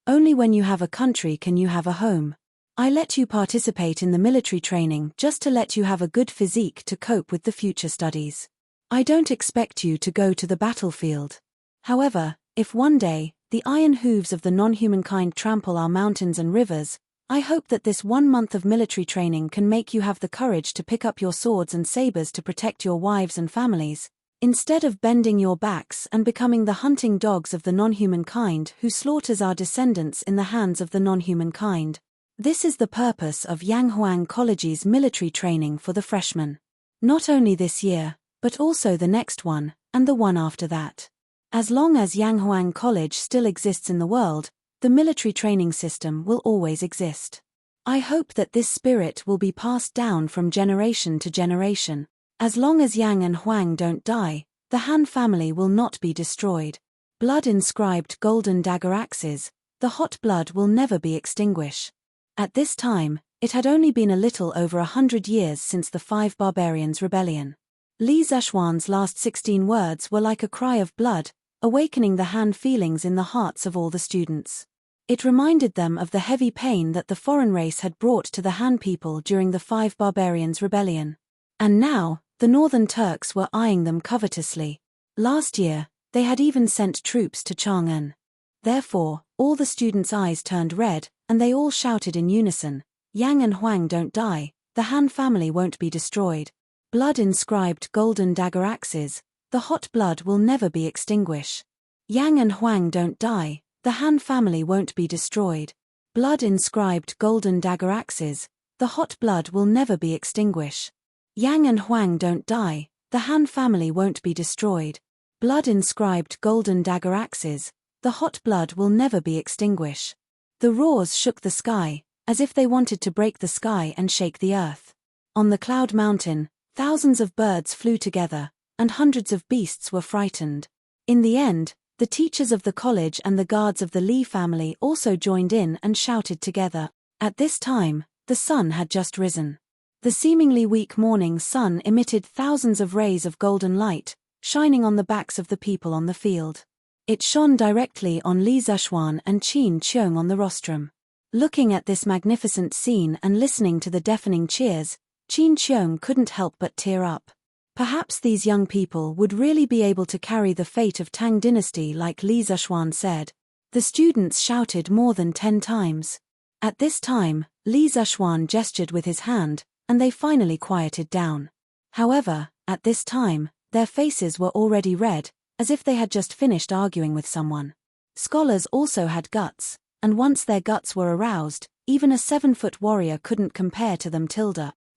Speaker 1: only when you have a country can you have a home. I let you participate in the military training just to let you have a good physique to cope with the future studies. I don't expect you to go to the battlefield. However, if one day, the iron hooves of the non-humankind trample our mountains and rivers, I hope that this 1 month of military training can make you have the courage to pick up your swords and sabers to protect your wives and families, instead of bending your backs and becoming the hunting dogs of the non-human kind who slaughters our descendants in the hands of the non-human kind. This is the purpose of Yanghuang College's military training for the freshmen. Not only this year, but also the next one, and the one after that. As long as Yanghuang College still exists in the world, the military training system will always exist. I hope that this spirit will be passed down from generation to generation. As long as Yang and Huang don't die, the Han family will not be destroyed. Blood-inscribed golden dagger axes, the hot blood will never be extinguished. At this time, it had only been a little over 100 years since the 5 Barbarians' rebellion. Li Zishuan's last 16 words were like a cry of blood, awakening the Han feelings in the hearts of all the students. It reminded them of the heavy pain that the foreign race had brought to the Han people during the 5 Barbarians' rebellion. And now, the Northern Turks were eyeing them covetously. Last year, they had even sent troops to Chang'an. Therefore, all the students' eyes turned red, and they all shouted in unison, "Yang and Huang don't die, the Han family won't be destroyed. Blood-inscribed golden dagger axes, the hot blood will never be extinguished. Yang and Huang don't die, the Han family won't be destroyed. Blood-inscribed golden dagger axes, the hot blood will never be extinguished. Yang and Huang don't die, the Han family won't be destroyed. Blood-inscribed golden dagger axes, the hot blood will never be extinguished." The roars shook the sky, as if they wanted to break the sky and shake the earth. On the cloud mountain, thousands of birds flew together, and hundreds of beasts were frightened. In the end, the teachers of the college and the guards of the Li family also joined in and shouted together. At this time, the sun had just risen. The seemingly weak morning sun emitted thousands of rays of golden light, shining on the backs of the people on the field. It shone directly on Li Zishuan and Qin Qiong on the rostrum. Looking at this magnificent scene and listening to the deafening cheers, Qin Qiong couldn't help but tear up. Perhaps these young people would really be able to carry the fate of Tang dynasty like Li Zishuan said. The students shouted more than 10 times. At this time, Li Zishuan gestured with his hand, and they finally quieted down. However, at this time, their faces were already red, as if they had just finished arguing with someone. Scholars also had guts, and once their guts were aroused, even a 7-foot warrior couldn't compare to them.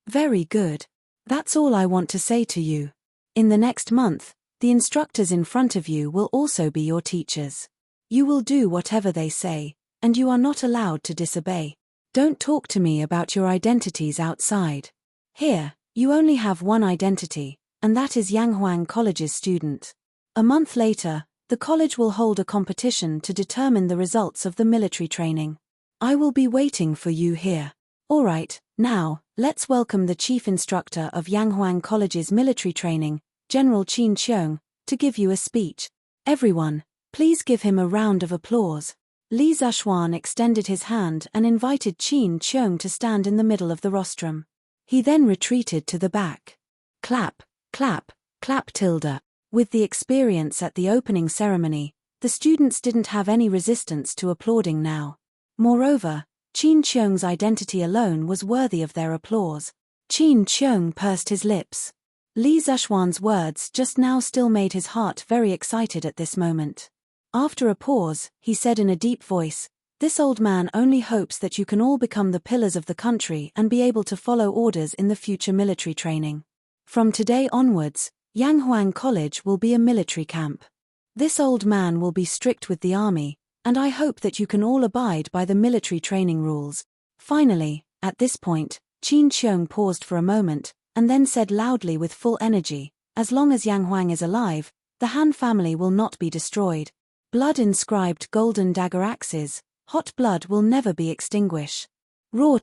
Speaker 1: Very good. That's all I want to say to you. In the next month, the instructors in front of you will also be your teachers. You will do whatever they say, and you are not allowed to disobey. Don't talk to me about your identities outside. Here, you only have one identity, and that is Yanghuang College's student. A month later, the college will hold a competition to determine the results of the military training. I will be waiting for you here. Alright, now, let's welcome the chief instructor of Yanghuang College's military training, General Qin Qiong, to give you a speech. Everyone, please give him a round of applause. Li Zhuan extended his hand and invited Qin Qiong to stand in the middle of the rostrum. He then retreated to the back. Clap, clap, clap. With the experience at the opening ceremony, the students didn't have any resistance to applauding now. Moreover, Qin Qiong's identity alone was worthy of their applause. Qin Qiong pursed his lips. Li Zhuan's words just now still made his heart very excited at this moment. After a pause, he said in a deep voice, "This old man only hopes that you can all become the pillars of the country and be able to follow orders in the future military training. From today onwards, Yanghuang College will be a military camp. This old man will be strict with the army, and I hope that you can all abide by the military training rules." Finally, at this point, Qin Qiong paused for a moment, and then said loudly with full energy, "As long as Yanghuang is alive, the Han family will not be destroyed. Blood-inscribed golden dagger axes, hot blood will never be extinguished. Raw.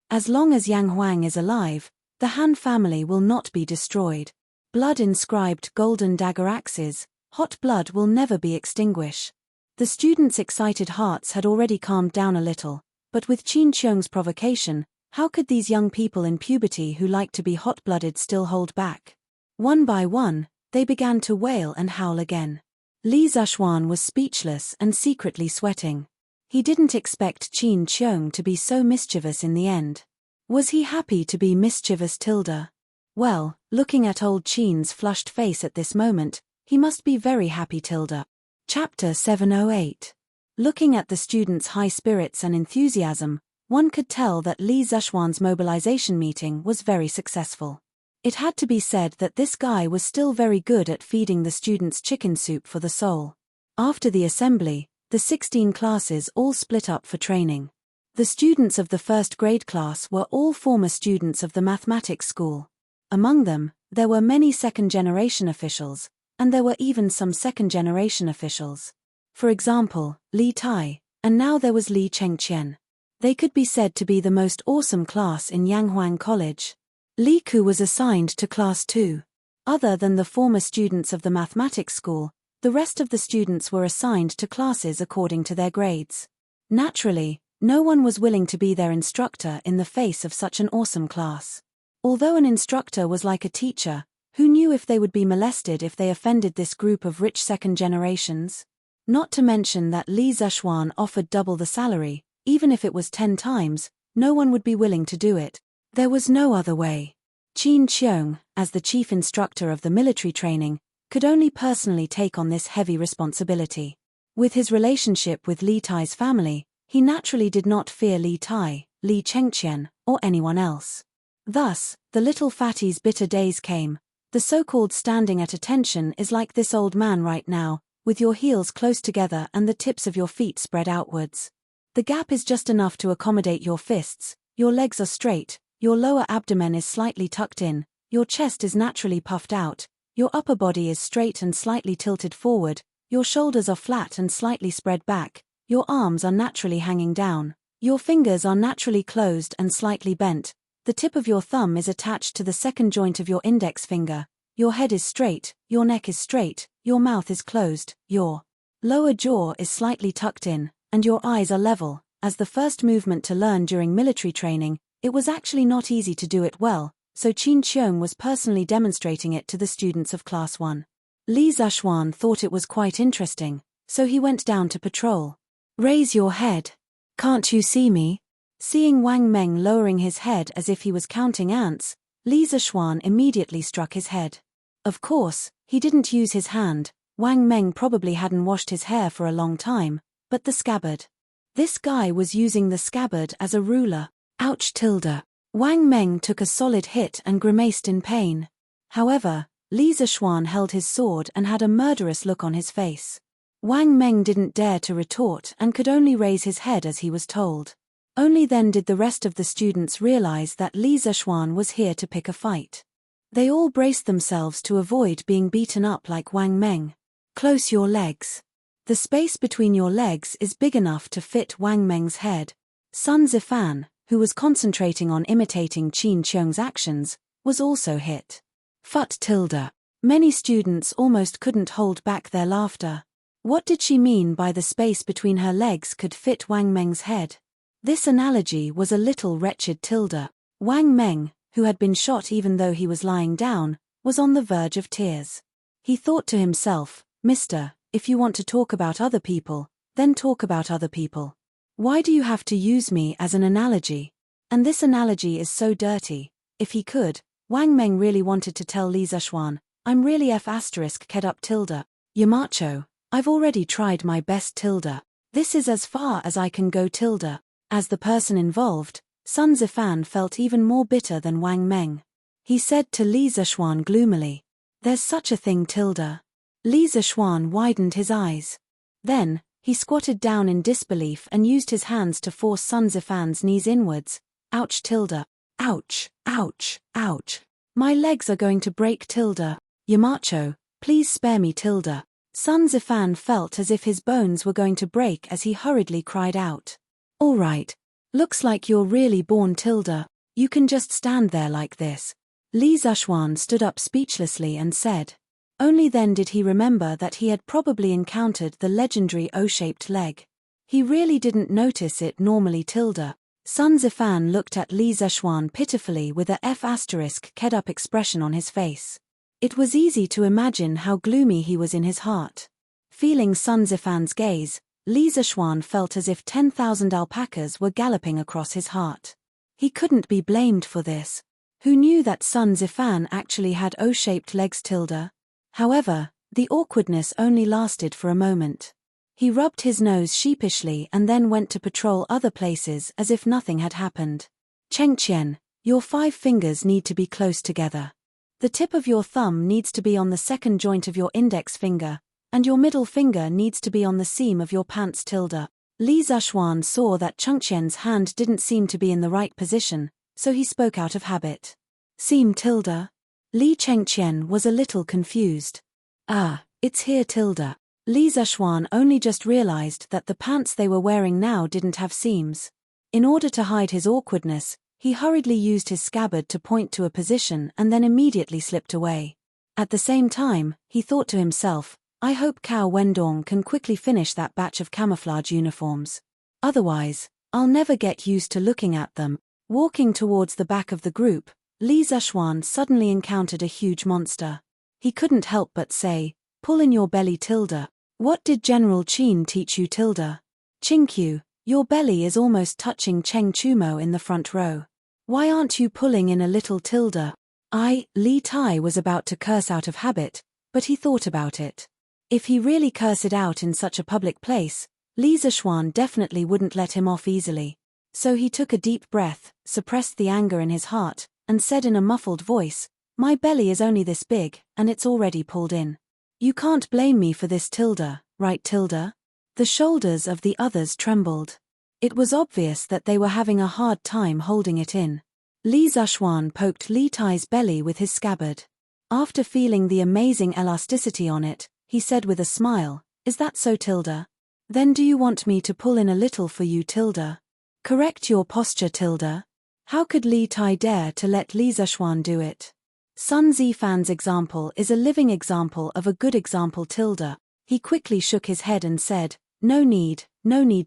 Speaker 1: As long as Yanghuang is alive, the Han family will not be destroyed. Blood-inscribed golden dagger axes, hot blood will never be extinguished." The students' excited hearts had already calmed down a little, but with Qin Qiong's provocation, how could these young people in puberty who like to be hot-blooded still hold back? One by one, they began to wail and howl again. Li Zhuan was speechless and secretly sweating. He didn't expect Qin Qiong to be so mischievous in the end. Was he happy to be mischievous? Well, looking at old Qin's flushed face at this moment, he must be very happy. Chapter 708. Looking at the students' high spirits and enthusiasm, one could tell that Li Zhuan's mobilization meeting was very successful. It had to be said that this guy was still very good at feeding the students chicken soup for the soul. After the assembly, the 16 classes all split up for training. The students of the first grade class were all former students of the mathematics school. Among them, there were many second-generation officials, and there were even some second-generation officials. For example, Li Tai, and now there was Li Chengqian. They could be said to be the most awesome class in Yanghuang College. Li Ku was assigned to Class 2. Other than the former students of the mathematics school, the rest of the students were assigned to classes according to their grades. Naturally, no one was willing to be their instructor in the face of such an awesome class. Although an instructor was like a teacher, who knew if they would be molested if they offended this group of rich second generations? Not to mention that Li Zhuan offered double the salary, even if it was 10 times, no one would be willing to do it. There was no other way. Qin Qiong, as the chief instructor of the military training, could only personally take on this heavy responsibility. With his relationship with Li Tai's family, he naturally did not fear Li Tai, Li Chengqian, or anyone else. Thus, the little fatty's bitter days came. The so-called standing at attention is like this old man right now, with your heels close together and the tips of your feet spread outwards. The gap is just enough to accommodate your fists, your legs are straight, your lower abdomen is slightly tucked in, your chest is naturally puffed out, your upper body is straight and slightly tilted forward, your shoulders are flat and slightly spread back, your arms are naturally hanging down, your fingers are naturally closed and slightly bent, the tip of your thumb is attached to the second joint of your index finger, your head is straight, your neck is straight, your mouth is closed, your lower jaw is slightly tucked in, and your eyes are level. As the first movement to learn during military training, it was actually not easy to do it well, so Qin Qiong was personally demonstrating it to the students of Class 1. Li Zhuan thought it was quite interesting, so he went down to patrol. "Raise your head. Can't you see me?" Seeing Wang Meng lowering his head as if he was counting ants, Li Zhuan immediately struck his head. Of course, he didn't use his hand. Wang Meng probably hadn't washed his hair for a long time, but the scabbard. This guy was using the scabbard as a ruler. Ouch tilde. Wang Meng took a solid hit and grimaced in pain. However, Li Zishuan held his sword and had a murderous look on his face. Wang Meng didn't dare to retort and could only raise his head as he was told. Only then did the rest of the students realize that Li Zishuan was here to pick a fight. They all braced themselves to avoid being beaten up like Wang Meng. Close your legs. The space between your legs is big enough to fit Wang Meng's head. Sun Zifan, who was concentrating on imitating Qin Qiong's actions, was also hit. Phut tilde. Many students almost couldn't hold back their laughter. What did she mean by the space between her legs could fit Wang Meng's head? This analogy was a little wretched tilde. Wang Meng, who had been shot even though he was lying down, was on the verge of tears. He thought to himself, "Mister, if you want to talk about other people, then talk about other people. Why do you have to use me as an analogy? And this analogy is so dirty." If he could, Wang Meng really wanted to tell Li Zishuan, "I'm really ked up tilde. Yamacho, I've already tried my best tilde. This is as far as I can go tilde." As the person involved, Sun Zifan felt even more bitter than Wang Meng. He said to Li Zishuan gloomily, "There's such a thing tilde." Li Zishuan widened his eyes. Then, he squatted down in disbelief and used his hands to force Sun Zifan's knees inwards. Ouch tilde. Ouch, ouch, ouch. My legs are going to break tilde. Yamacho, please spare me tilde. Sun Zifan felt as if his bones were going to break as he hurriedly cried out. All right. Looks like you're really born tilde. You can just stand there like this. Li Zishuan stood up speechlessly and said. Only then did he remember that he had probably encountered the legendary O-shaped leg. He really didn't notice it normally tilde. Sun Zifan looked at Li Zishuan pitifully with a ked up expression on his face. It was easy to imagine how gloomy he was in his heart. Feeling Sun Zifan's gaze, Li Zishuan felt as if 10,000 alpacas were galloping across his heart. He couldn't be blamed for this. Who knew that Sun Zifan actually had O-shaped legs tilde? However, the awkwardness only lasted for a moment. He rubbed his nose sheepishly and then went to patrol other places as if nothing had happened. Chengqian, your 5 fingers need to be close together. The tip of your thumb needs to be on the second joint of your index finger, and your middle finger needs to be on the seam of your pants tilde. Li Zishuan saw that Chengqian's hand didn't seem to be in the right position, so he spoke out of habit. Seam tilde? Li Chengqian was a little confused. Ah, it's here tilde. Li Zishuan only just realized that the pants they were wearing now didn't have seams. In order to hide his awkwardness, he hurriedly used his scabbard to point to a position and then immediately slipped away. At the same time, he thought to himself, I hope Cao Wendong can quickly finish that batch of camouflage uniforms. Otherwise, I'll never get used to looking at them. Walking towards the back of the group, Li Zishuan suddenly encountered a huge monster. He couldn't help but say, pull in your belly tilde. What did General Qin teach you tilde? Qingqiu, your belly is almost touching Cheng Chumo in the front row. Why aren't you pulling in a little tilde? Li Tai was about to curse out of habit, but he thought about it. If he really cursed it out in such a public place, Li Zishuan definitely wouldn't let him off easily. So he took a deep breath, suppressed the anger in his heart, and said in a muffled voice, my belly is only this big, and it's already pulled in. You can't blame me for this tilde, right tilde? The shoulders of the others trembled. It was obvious that they were having a hard time holding it in. Li Zishuan poked Li Tai's belly with his scabbard. After feeling the amazing elasticity on it, he said with a smile, is that so tilde? Then do you want me to pull in a little for you tilde? Correct your posture tilde? How could Li Tai dare to let Li Zishuan do it? Sun Zifan's example is a living example of a good example tilde. He quickly shook his head and said, no need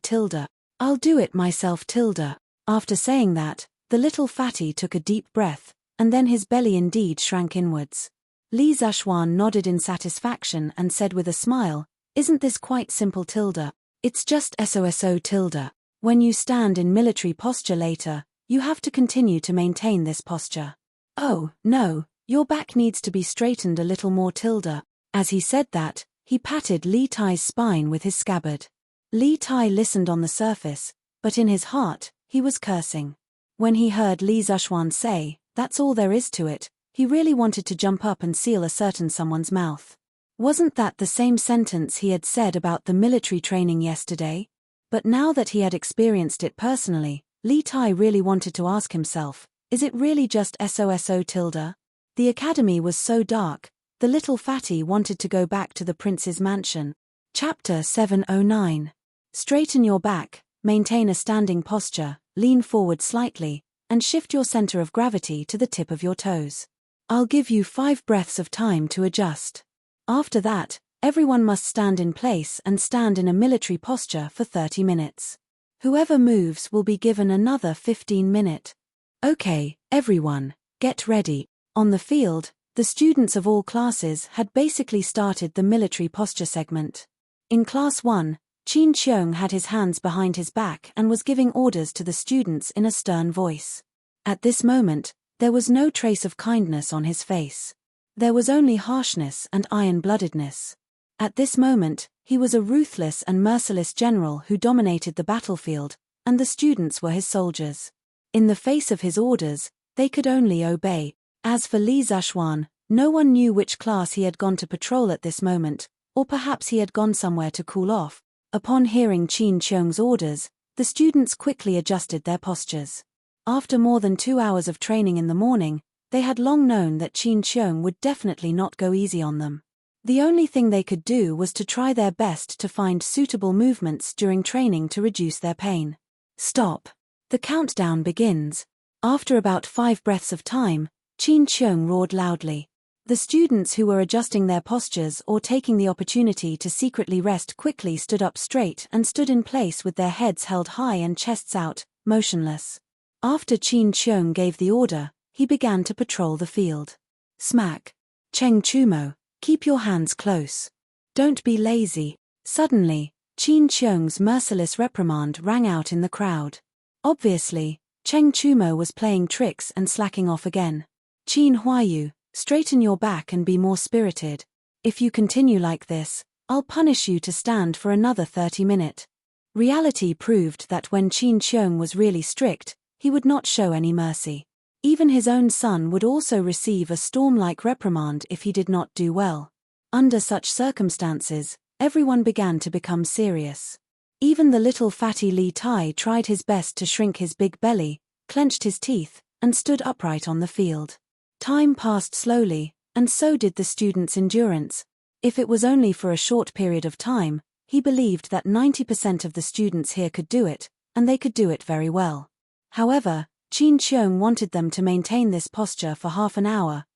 Speaker 1: tilde. I'll do it myself tilde. After saying that, the little fatty took a deep breath, and then his belly indeed shrank inwards. Li Zishuan nodded in satisfaction and said with a smile, isn't this quite simple tilde? It's just SOSO tilde. When you stand in military posture later, you have to continue to maintain this posture. Oh, no, your back needs to be straightened a little more tilde. As he said that, he patted Li Tai's spine with his scabbard. Li Tai listened on the surface, but in his heart, he was cursing. When he heard Li Zhuan say, "That's all there is to it," he really wanted to jump up and seal a certain someone's mouth. Wasn't that the same sentence he had said about the military training yesterday? But now that he had experienced it personally, Li Tai really wanted to ask himself, is it really just SOSO tilde? The academy was so dark, the little fatty wanted to go back to the prince's mansion. Chapter 709. Straighten your back, maintain a standing posture, lean forward slightly, and shift your center of gravity to the tip of your toes. I'll give you 5 breaths of time to adjust. After that, everyone must stand in place and stand in a military posture for 30 minutes. Whoever moves will be given another 15 minutes. Okay, everyone, get ready. On the field, the students of all classes had basically started the military posture segment. In Class 1, Qin Qiong had his hands behind his back and was giving orders to the students in a stern voice. At this moment, there was no trace of kindness on his face. There was only harshness and iron-bloodedness. At this moment, he was a ruthless and merciless general who dominated the battlefield, and the students were his soldiers. In the face of his orders, they could only obey. As for Li Zhuan, no one knew which class he had gone to patrol at this moment, or perhaps he had gone somewhere to cool off. Upon hearing Qin Qiong's orders, the students quickly adjusted their postures. After more than 2 hours of training in the morning, they had long known that Qin Qiong would definitely not go easy on them. The only thing they could do was to try their best to find suitable movements during training to reduce their pain. Stop. The countdown begins. After about 5 breaths of time, Qin Qiong roared loudly. The students who were adjusting their postures or taking the opportunity to secretly rest quickly stood up straight and stood in place with their heads held high and chests out, motionless. After Qin Qiong gave the order, he began to patrol the field. Smack. Cheng Chumo, keep your hands close. Don't be lazy. Suddenly, Qin Qiong's merciless reprimand rang out in the crowd. Obviously, Cheng Chumo was playing tricks and slacking off again. Qin Huayu, straighten your back and be more spirited. If you continue like this, I'll punish you to stand for another 30 minutes. Reality proved that when Qin Qiong was really strict, he would not show any mercy. Even his own son would also receive a storm-like reprimand if he did not do well. Under such circumstances, everyone began to become serious. Even the little fatty Li Tai tried his best to shrink his big belly, clenched his teeth, and stood upright on the field. Time passed slowly, and so did the student's endurance. If it was only for a short period of time, he believed that 90% of the students here could do it, and they could do it very well. However, Qin Qiong wanted them to maintain this posture for half an hour,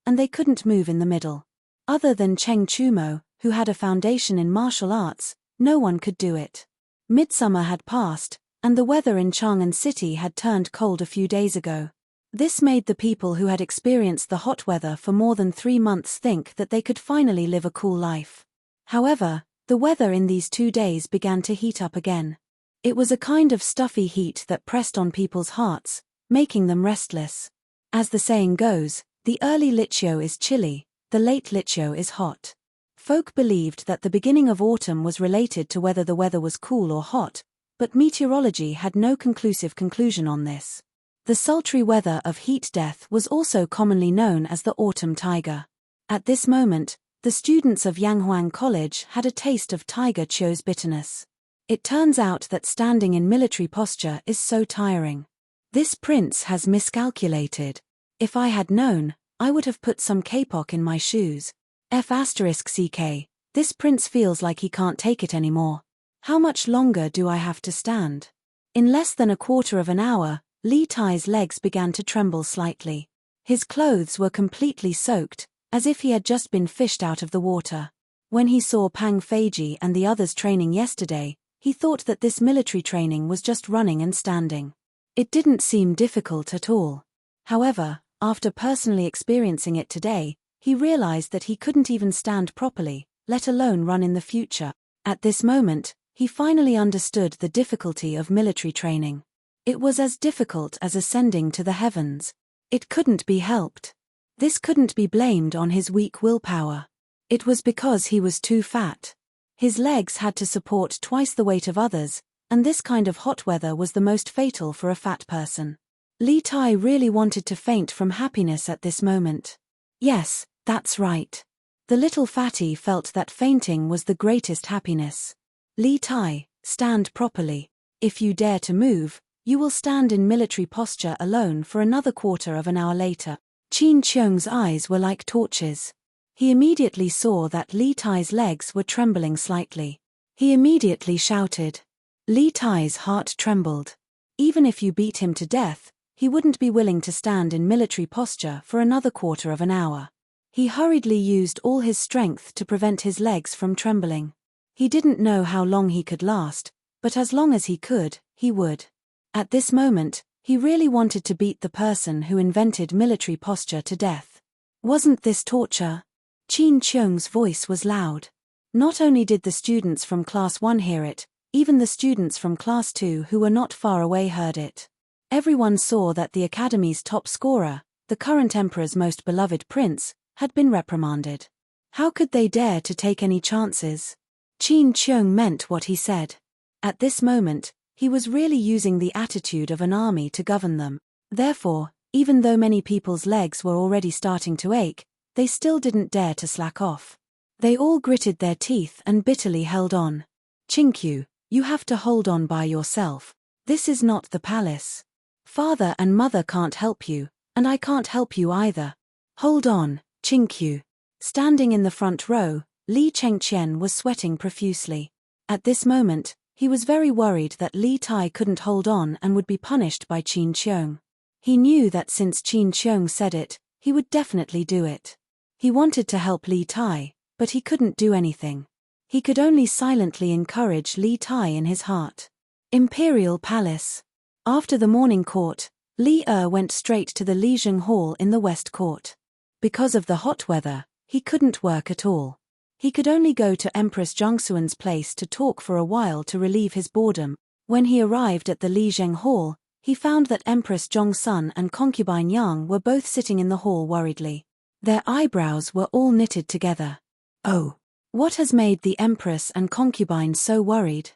Speaker 1: and they couldn't move in the middle. Other than Cheng Chumo, who had a foundation in martial arts, no one could do it. Midsummer had passed, and the weather in Chang'an City had turned cold a few days ago. This made the people who had experienced the hot weather for more than 3 months think that they could finally live a cool life. However, the weather in these 2 days began to heat up again. It was a kind of stuffy heat that pressed on people's hearts, making them restless. As the saying goes, the early Lichio is chilly, the late Lichio is hot. Folk believed that the beginning of autumn was related to whether the weather was cool or hot, but meteorology had no conclusive conclusion on this. The sultry weather of heat death was also commonly known as the autumn tiger. At this moment, the students of Yanghuang College had a taste of Tiger Chio's bitterness. It turns out that standing in military posture is so tiring. This prince has miscalculated. If I had known, I would have put some kapok in my shoes. F***ck, this prince feels like he can't take it anymore. How much longer do I have to stand? In less than a quarter of an hour, Li Tai's legs began to tremble slightly. His clothes were completely soaked, as if he had just been fished out of the water. When he saw Pang Feiji and the others training yesterday, he thought that this military training was just running and standing. It didn't seem difficult at all. However, after personally experiencing it today, he realized that he couldn't even stand properly, let alone run in the future. At this moment, he finally understood the difficulty of military training. It was as difficult as ascending to the heavens. It couldn't be helped. This couldn't be blamed on his weak willpower. It was because he was too fat. His legs had to support twice the weight of others, and this kind of hot weather was the most fatal for a fat person. Li Tai really wanted to faint from happiness at this moment. Yes, that's right. The little fatty felt that fainting was the greatest happiness. Li Tai, stand properly. If you dare to move, you will stand in military posture alone for another quarter of an hour later. Qin Qiong's eyes were like torches. He immediately saw that Li Tai's legs were trembling slightly. He immediately shouted. Li Tai's heart trembled. Even if you beat him to death, he wouldn't be willing to stand in military posture for another quarter of an hour. He hurriedly used all his strength to prevent his legs from trembling. He didn't know how long he could last, but as long as he could, he would. At this moment, he really wanted to beat the person who invented military posture to death. Wasn't this torture? Qin Qiong's voice was loud. Not only did the students from Class 1 hear it, even the students from Class 2 who were not far away heard it. Everyone saw that the Academy's top scorer, the current Emperor's most beloved prince, had been reprimanded. How could they dare to take any chances? Qin Qiong meant what he said. At this moment, he was really using the attitude of an army to govern them. Therefore, even though many people's legs were already starting to ache, they still didn't dare to slack off. They all gritted their teeth and bitterly held on. Qingqiu, you have to hold on by yourself. This is not the palace. Father and mother can't help you, and I can't help you either. Hold on, Qingqiu. Standing in the front row, Li Chengqian was sweating profusely. At this moment, he was very worried that Li Tai couldn't hold on and would be punished by Qin Qiong. He knew that since Qin Qiong said it, he would definitely do it. He wanted to help Li Tai, but he couldn't do anything. He could only silently encourage Li Tai in his heart. Imperial Palace. After the morning court, Li went straight to the Lijiang Hall in the West Court. Because of the hot weather, he couldn't work at all. He could only go to Empress Zhongxuan's place to talk for a while to relieve his boredom. When he arrived at the Lijiang Hall, he found that Empress Zhongxun and concubine Yang were both sitting in the hall worriedly. Their eyebrows were all knitted together. Oh, what has made the Empress and concubine so worried?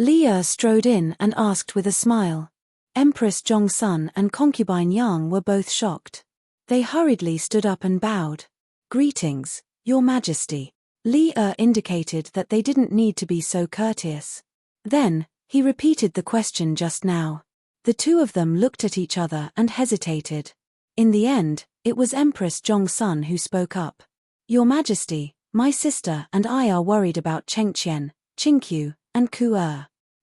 Speaker 1: Li strode in and asked with a smile. Empress Zhongxun and concubine Yang were both shocked. They hurriedly stood up and bowed. Greetings, Your Majesty. Li indicated that they didn't need to be so courteous. Then, he repeated the question just now. The two of them looked at each other and hesitated. In the end, it was Empress Zhongxun who spoke up. Your Majesty, my sister and I are worried about Chengqian, Qingqiu, and Ku.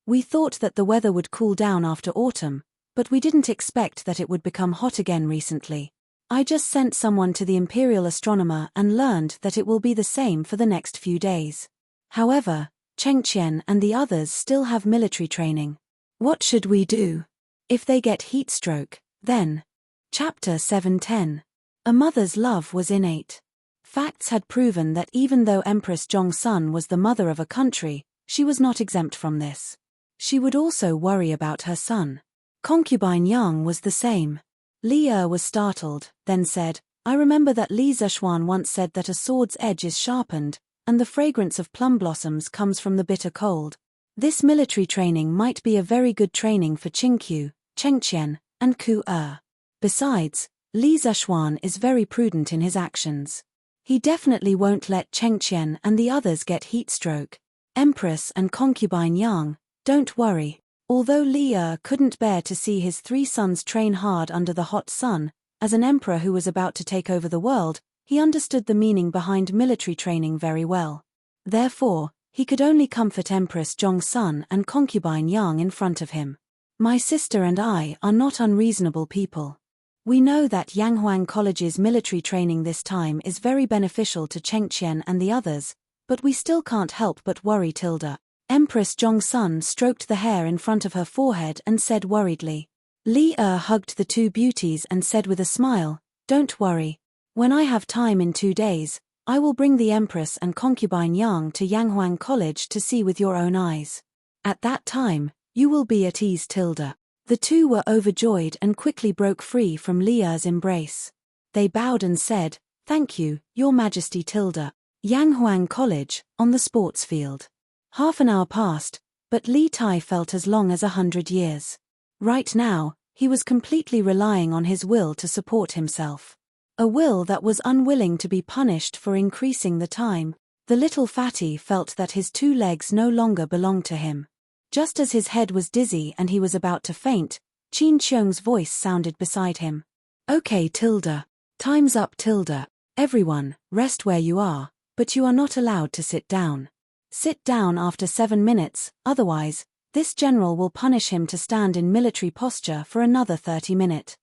Speaker 1: We thought that the weather would cool down after autumn, but we didn't expect that it would become hot again recently. I just sent someone to the imperial astronomer and learned that it will be the same for the next few days. However, Chengqian and the others still have military training. What should we do? If they get heat stroke, then. Chapter 710. A mother's love was innate. Facts had proven that even though Empress Zhongxun was the mother of a country, she was not exempt from this. She would also worry about her son. Concubine Yang was the same. Li was startled, then said, I remember that Li Zishuan once said that a sword's edge is sharpened, and the fragrance of plum blossoms comes from the bitter cold. This military training might be a very good training for Qingqiu, Chengqian, and Ku. Besides, Li Zishuan is very prudent in his actions. He definitely won't let Chengqian and the others get heat stroke. Empress and concubine Yang, don't worry. Although Li couldn't bear to see his three sons train hard under the hot sun, as an emperor who was about to take over the world, he understood the meaning behind military training very well. Therefore, he could only comfort Empress Zhongxun and concubine Yang in front of him. My sister and I are not unreasonable people. We know that Yanghuang College's military training this time is very beneficial to Chengqian and the others, but we still can't help but worry Tilda. Empress Zhongxun stroked the hair in front of her forehead and said worriedly. Li hugged the two beauties and said with a smile, Don't worry. When I have time in 2 days, I will bring the Empress and concubine Yang to Yanghuang College to see with your own eyes. At that time, you will be at ease Tilda. The two were overjoyed and quickly broke free from Li's embrace. They bowed and said, Thank you, Your Majesty Tilda. Yanghuang College, on the sports field. Half an hour passed, but Li Tai felt as long as 100 years. Right now, he was completely relying on his will to support himself. A will that was unwilling to be punished for increasing the time. The little fatty felt that his 2 legs no longer belonged to him. Just as his head was dizzy and he was about to faint, Qin Xiong's voice sounded beside him. Okay, Tilda. Time's up, Tilda. Everyone, rest where you are, but you are not allowed to sit down. Sit down after 7 minutes, otherwise, this general will punish him to stand in military posture for another 30 minutes.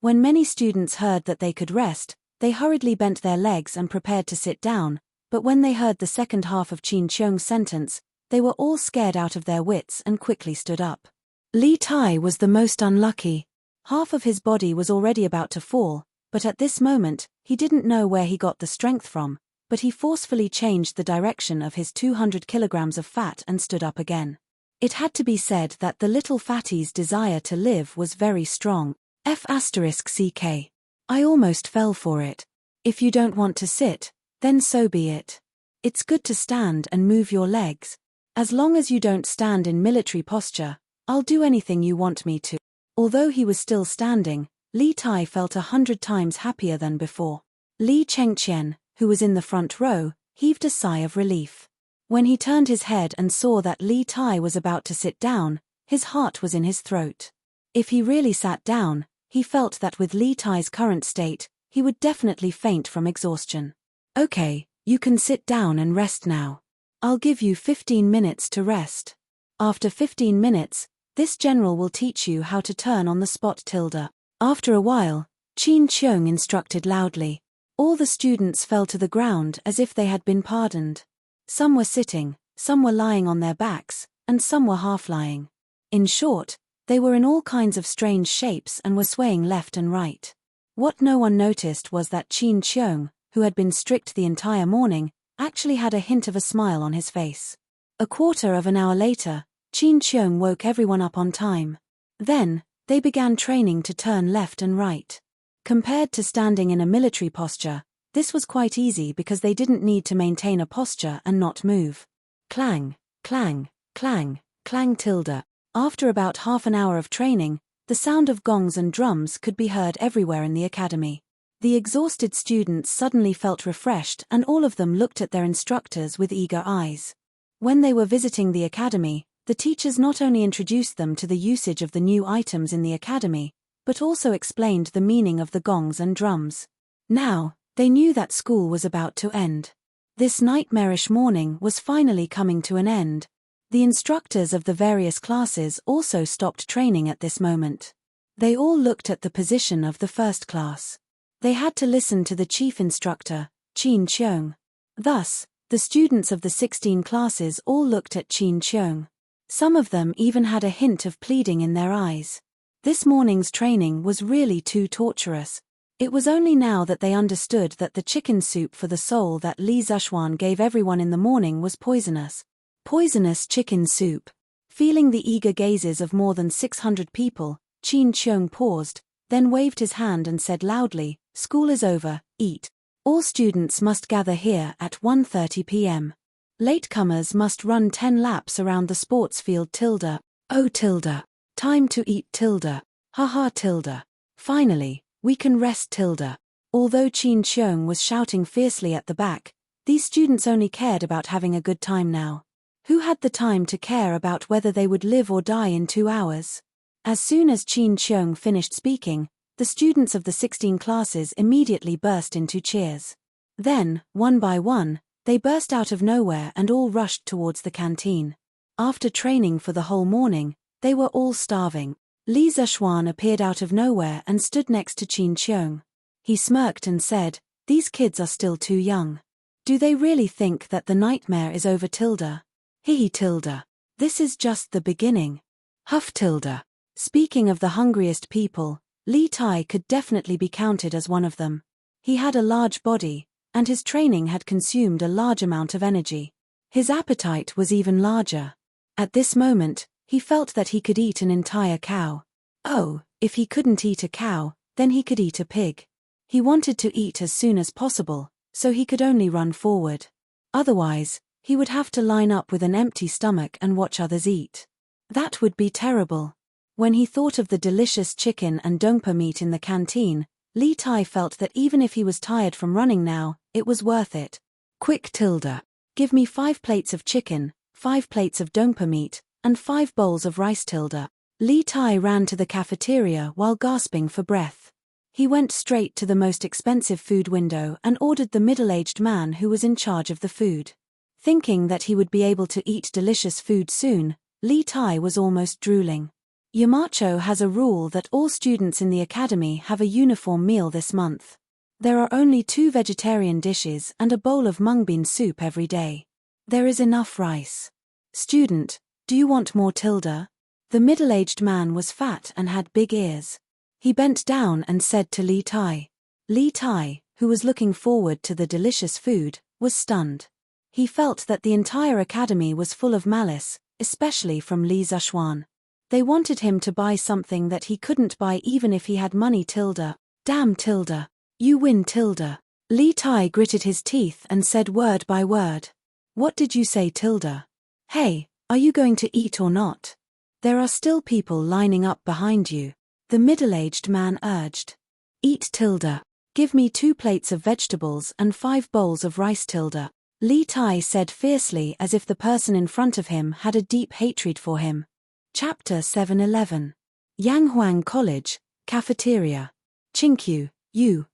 Speaker 1: When many students heard that they could rest, they hurriedly bent their legs and prepared to sit down, but when they heard the second half of Qin Xiong's sentence, they were all scared out of their wits and quickly stood up. Li Tai was the most unlucky. Half of his body was already about to fall, but at this moment, he didn't know where he got the strength from, but he forcefully changed the direction of his 200 kilograms of fat and stood up again. It had to be said that the little fatty's desire to live was very strong. F***ck. I almost fell for it. If you don't want to sit, then so be it. It's good to stand and move your legs. As long as you don't stand in military posture, I'll do anything you want me to. Although he was still standing, Li Tai felt 100 times happier than before. Li Chengqian, who was in the front row, heaved a sigh of relief. When he turned his head and saw that Li Tai was about to sit down, his heart was in his throat. If he really sat down, he felt that with Li Tai's current state, he would definitely faint from exhaustion. Okay, you can sit down and rest now. I'll give you 15 minutes to rest. After 15 minutes, this general will teach you how to turn on the spot, Tilda. After a while, Qin Xiong instructed loudly. All the students fell to the ground as if they had been pardoned. Some were sitting, some were lying on their backs, and some were half-lying. In short, they were in all kinds of strange shapes and were swaying left and right. What no one noticed was that Qin Xiong, who had been strict the entire morning, actually had a hint of a smile on his face. A quarter of an hour later, Qin Xiong woke everyone up on time. Then, they began training to turn left and right. Compared to standing in a military posture, this was quite easy because they didn't need to maintain a posture and not move. Clang, clang, clang, clang tilde. After about half an hour of training, the sound of gongs and drums could be heard everywhere in the academy. The exhausted students suddenly felt refreshed and all of them looked at their instructors with eager eyes. When they were visiting the academy, the teachers not only introduced them to the usage of the new items in the academy, but also explained the meaning of the gongs and drums. Now, they knew that school was about to end. This nightmarish morning was finally coming to an end. The instructors of the various classes also stopped training at this moment. They all looked at the position of the first class. They had to listen to the chief instructor, Qin Xiong. Thus, the students of the 16 classes all looked at Qin Xiong. Some of them even had a hint of pleading in their eyes. This morning's training was really too torturous. It was only now that they understood that the chicken soup for the soul that Li Zhuan gave everyone in the morning was poisonous. Poisonous chicken soup. Feeling the eager gazes of more than 600 people, Qin Xiong paused, then waved his hand and said loudly, "School is over, eat. All students must gather here at 1:30 p.m. Latecomers must run 10 laps around the sports field tilde. Oh tilde. Time to eat tilde. Haha tilde. Finally, we can rest tilde." Although Qin Xiong was shouting fiercely at the back, these students only cared about having a good time now. Who had the time to care about whether they would live or die in 2 hours? As soon as Qin Xiong finished speaking, the students of the 16 classes immediately burst into cheers. Then, one by one, they burst out of nowhere and all rushed towards the canteen. After training for the whole morning, they were all starving. Li Zhuan appeared out of nowhere and stood next to Qin Xiong. He smirked and said, "These kids are still too young. Do they really think that the nightmare is over tilde? Hee tilde. This is just the beginning. Huff tilde." Speaking of the hungriest people, Li Tai could definitely be counted as one of them. He had a large body, and his training had consumed a large amount of energy. His appetite was even larger. At this moment, he felt that he could eat an entire cow. Oh, if he couldn't eat a cow, then he could eat a pig. He wanted to eat as soon as possible, so he could only run forward. Otherwise, He would have to line up with an empty stomach and watch others eat. That would be terrible. When he thought of the delicious chicken and dongpa meat in the canteen, Li Tai felt that even if he was tired from running now, it was worth it. Quick tilde. Give me 5 plates of chicken, 5 plates of dongpa meat, and 5 bowls of rice tilde. Li Tai ran to the cafeteria while gasping for breath. He went straight to the most expensive food window and ordered the middle-aged man who was in charge of the food. Thinking that he would be able to eat delicious food soon, Li Tai was almost drooling. Yamacho has a rule that all students in the academy have a uniform meal this month. There are only 2 vegetarian dishes and a bowl of mung bean soup every day. There is enough rice. Student, do you want more tilde? The middle-aged man was fat and had big ears. He bent down and said to Li Tai. Li Tai, who was looking forward to the delicious food, was stunned. He felt that the entire academy was full of malice, especially from Li Zhuan. They wanted him to buy something that he couldn't buy even if he had money tilde. Damn tilde. You win tilde. Li Tai gritted his teeth and said word by word. What did you say tilde? Hey, are you going to eat or not? There are still people lining up behind you. The middle-aged man urged. Eat tilde. Give me 2 plates of vegetables and 5 bowls of rice tilde. Li Tai said fiercely as if the person in front of him had a deep hatred for him. Chapter 711. Yanghuang College, Cafeteria. Chinkyu,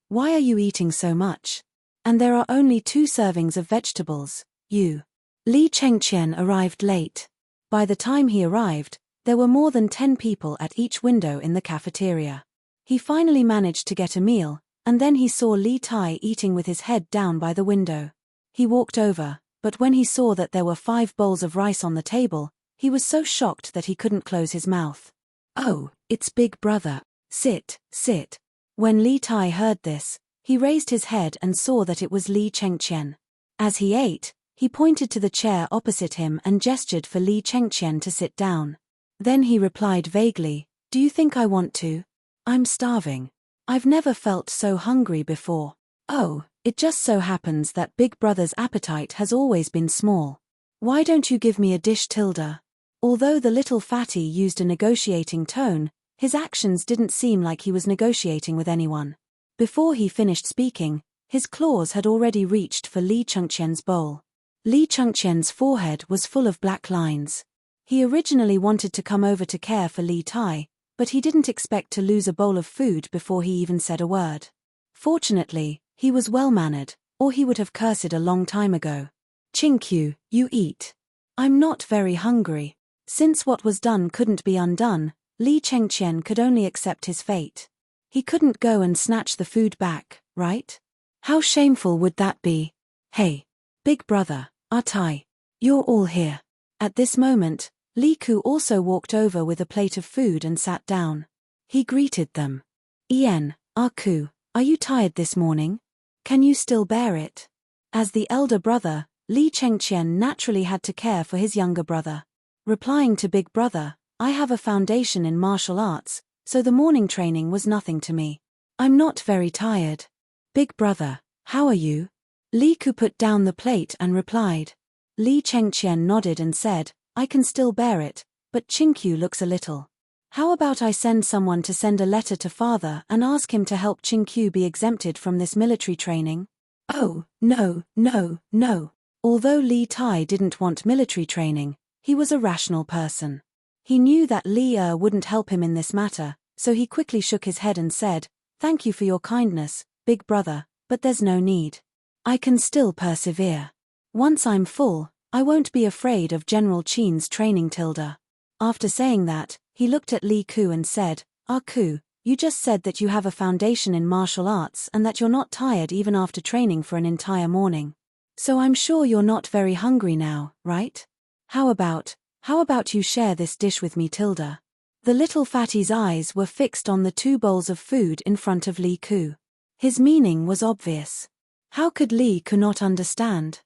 Speaker 1: why are you eating so much? And there are only 2 servings of vegetables, you. Li Chengqian arrived late. By the time he arrived, there were more than 10 people at each window in the cafeteria. He finally managed to get a meal, and then he saw Li Tai eating with his head down by the window. He walked over, but when he saw that there were 5 bowls of rice on the table, he was so shocked that he couldn't close his mouth. Oh, it's Big Brother. Sit. When Li Tai heard this, he raised his head and saw that it was Li Chengqian. As he ate, he pointed to the chair opposite him and gestured for Li Chengqian to sit down. Then he replied vaguely, Do you think I want to? I'm starving. I've never felt so hungry before. Oh, it just so happens that Big Brother's appetite has always been small. Why don't you give me a dish tilde? Although the little fatty used a negotiating tone, his actions didn't seem like he was negotiating with anyone. Before he finished speaking, his claws had already reached for Li Chengqian's bowl. Li Chengqian's forehead was full of black lines. He originally wanted to come over to care for Li Tai, but he didn't expect to lose a bowl of food before he even said a word. Fortunately, he was well-mannered, or he would have cursed a long time ago. Chinkyu, you eat. I'm not very hungry. Since what was done couldn't be undone, Li Chengqian could only accept his fate. He couldn't go and snatch the food back, right? How shameful would that be? Hey, Big Brother, Tai, you're all here. At this moment, Li Ku also walked over with a plate of food and sat down. He greeted them. Ku, are you tired this morning? Can you still bear it? As the elder brother, Li Chengqian naturally had to care for his younger brother. Replying to Big Brother, I have a foundation in martial arts, so the morning training was nothing to me. I'm not very tired. Big Brother, how are you? Li Ku put down the plate and replied. Li Chengqian nodded and said, I can still bear it, but Chinkyu looks a little. How about I send someone to send a letter to father and ask him to help Chinkyu be exempted from this military training? Oh, no. Although Li Tai didn't want military training, he was a rational person. He knew that Li wouldn't help him in this matter, so he quickly shook his head and said, Thank you for your kindness, Big Brother, but there's no need. I can still persevere. Once I'm full, I won't be afraid of General Qin's training tilde. After saying that, he looked at Li Ku and said, Ku, you just said that you have a foundation in martial arts and that you're not tired even after training for an entire morning. So I'm sure you're not very hungry now, right? How about you share this dish with me tilde? The little fatty's eyes were fixed on the 2 bowls of food in front of Li Ku. His meaning was obvious. How could Li Ku not understand?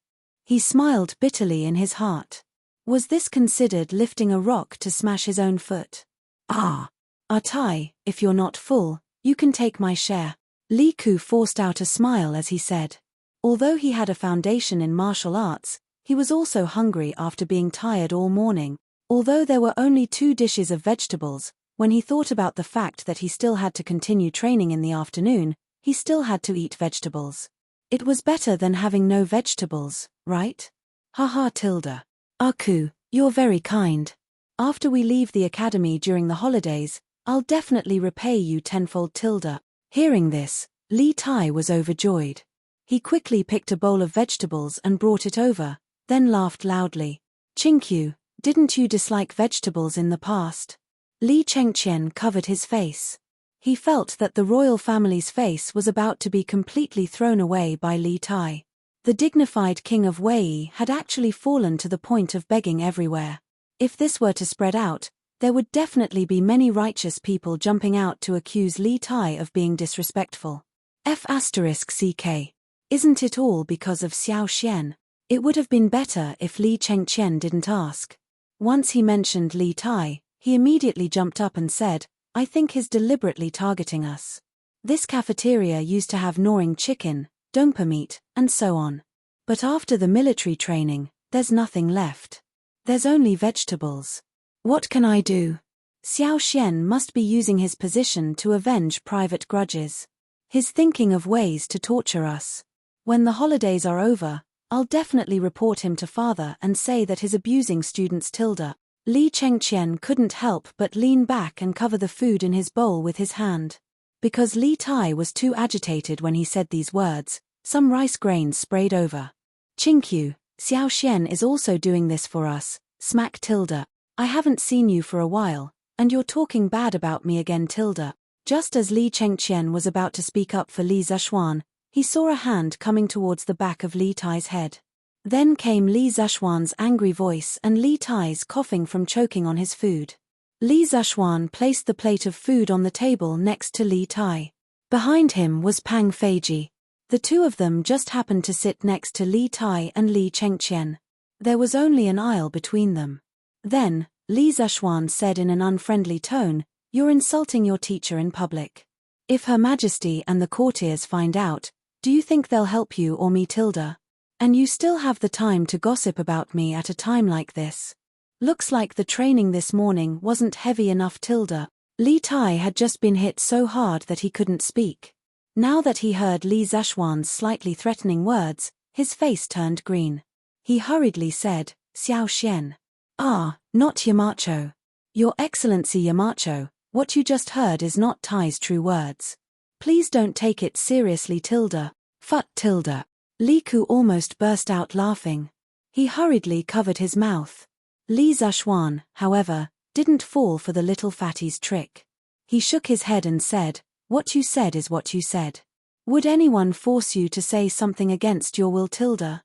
Speaker 1: He smiled bitterly in his heart. Was this considered lifting a rock to smash his own foot? Tai, if you're not full, you can take my share. Li Ku forced out a smile as he said. Although he had a foundation in martial arts, He was also hungry after being tired all morning. Although there were only 2 dishes of vegetables, when he thought about the fact that he still had to continue training in the afternoon, he still had to eat vegetables. It was better than having no vegetables, right? Haha Tilda. Aku, you're very kind. After we leave the academy during the holidays, I'll definitely repay you tenfold Tilda. Hearing this, Li Tai was overjoyed. He quickly picked a bowl of vegetables and brought it over, then laughed loudly. Chinkyu, didn't you dislike vegetables in the past? Li Chengqian covered his face. He felt that the royal family's face was about to be completely thrown away by Li Tai. The dignified king of Wei had actually fallen to the point of begging everywhere. If this were to spread out, there would definitely be many righteous people jumping out to accuse Li Tai of being disrespectful. F***CK. Isn't it all because of Xiao Xian? It would have been better if Li Chengqian didn't ask. Once he mentioned Li Tai, he immediately jumped up and said, I think he's deliberately targeting us. This cafeteria used to have gnawing chicken, dompa meat, and so on. But after the military training, there's nothing left. There's only vegetables. What can I do? Xiao Xian must be using his position to avenge private grudges. He's thinking of ways to torture us. When the holidays are over, I'll definitely report him to father and say that he's abusing students Tilda. Li Chengqian couldn't help but lean back and cover the food in his bowl with his hand. Because Li Tai was too agitated when he said these words, some rice grains sprayed over. Chinkyu, Xiao Xian is also doing this for us, smack Tilda. I haven't seen you for a while, and you're talking bad about me again Tilda. Just as Li Chengqian was about to speak up for Li Zeshuan, he saw a hand coming towards the back of Li Tai's head. Then came Li Zeshuan's angry voice and Li Tai's coughing from choking on his food. Li Zeshuan placed the plate of food on the table next to Li Tai. Behind him was Pang Feiji. The two of them just happened to sit next to Li Tai and Li Chengqian. There was only an aisle between them. Then, Li Zeshuan said in an unfriendly tone, You're insulting your teacher in public. If Her Majesty and the courtiers find out, do you think they'll help you or me Tilda? And you still have the time to gossip about me at a time like this. Looks like the training this morning wasn't heavy enough Tilda. Li Tai had just been hit so hard that he couldn't speak. Now that he heard Li Zeshuan's slightly threatening words, his face turned green. He hurriedly said, Xiao Xian. Ah, not Yamacho. Your Excellency Yamacho, what you just heard is not Tai's true words. Please don't take it seriously Tilda. Phut Tilda. Li Ku almost burst out laughing. He hurriedly covered his mouth. Li Zeshuan, however, didn't fall for the little fatty's trick. He shook his head and said, What you said is what you said. Would anyone force you to say something against your will Tilda?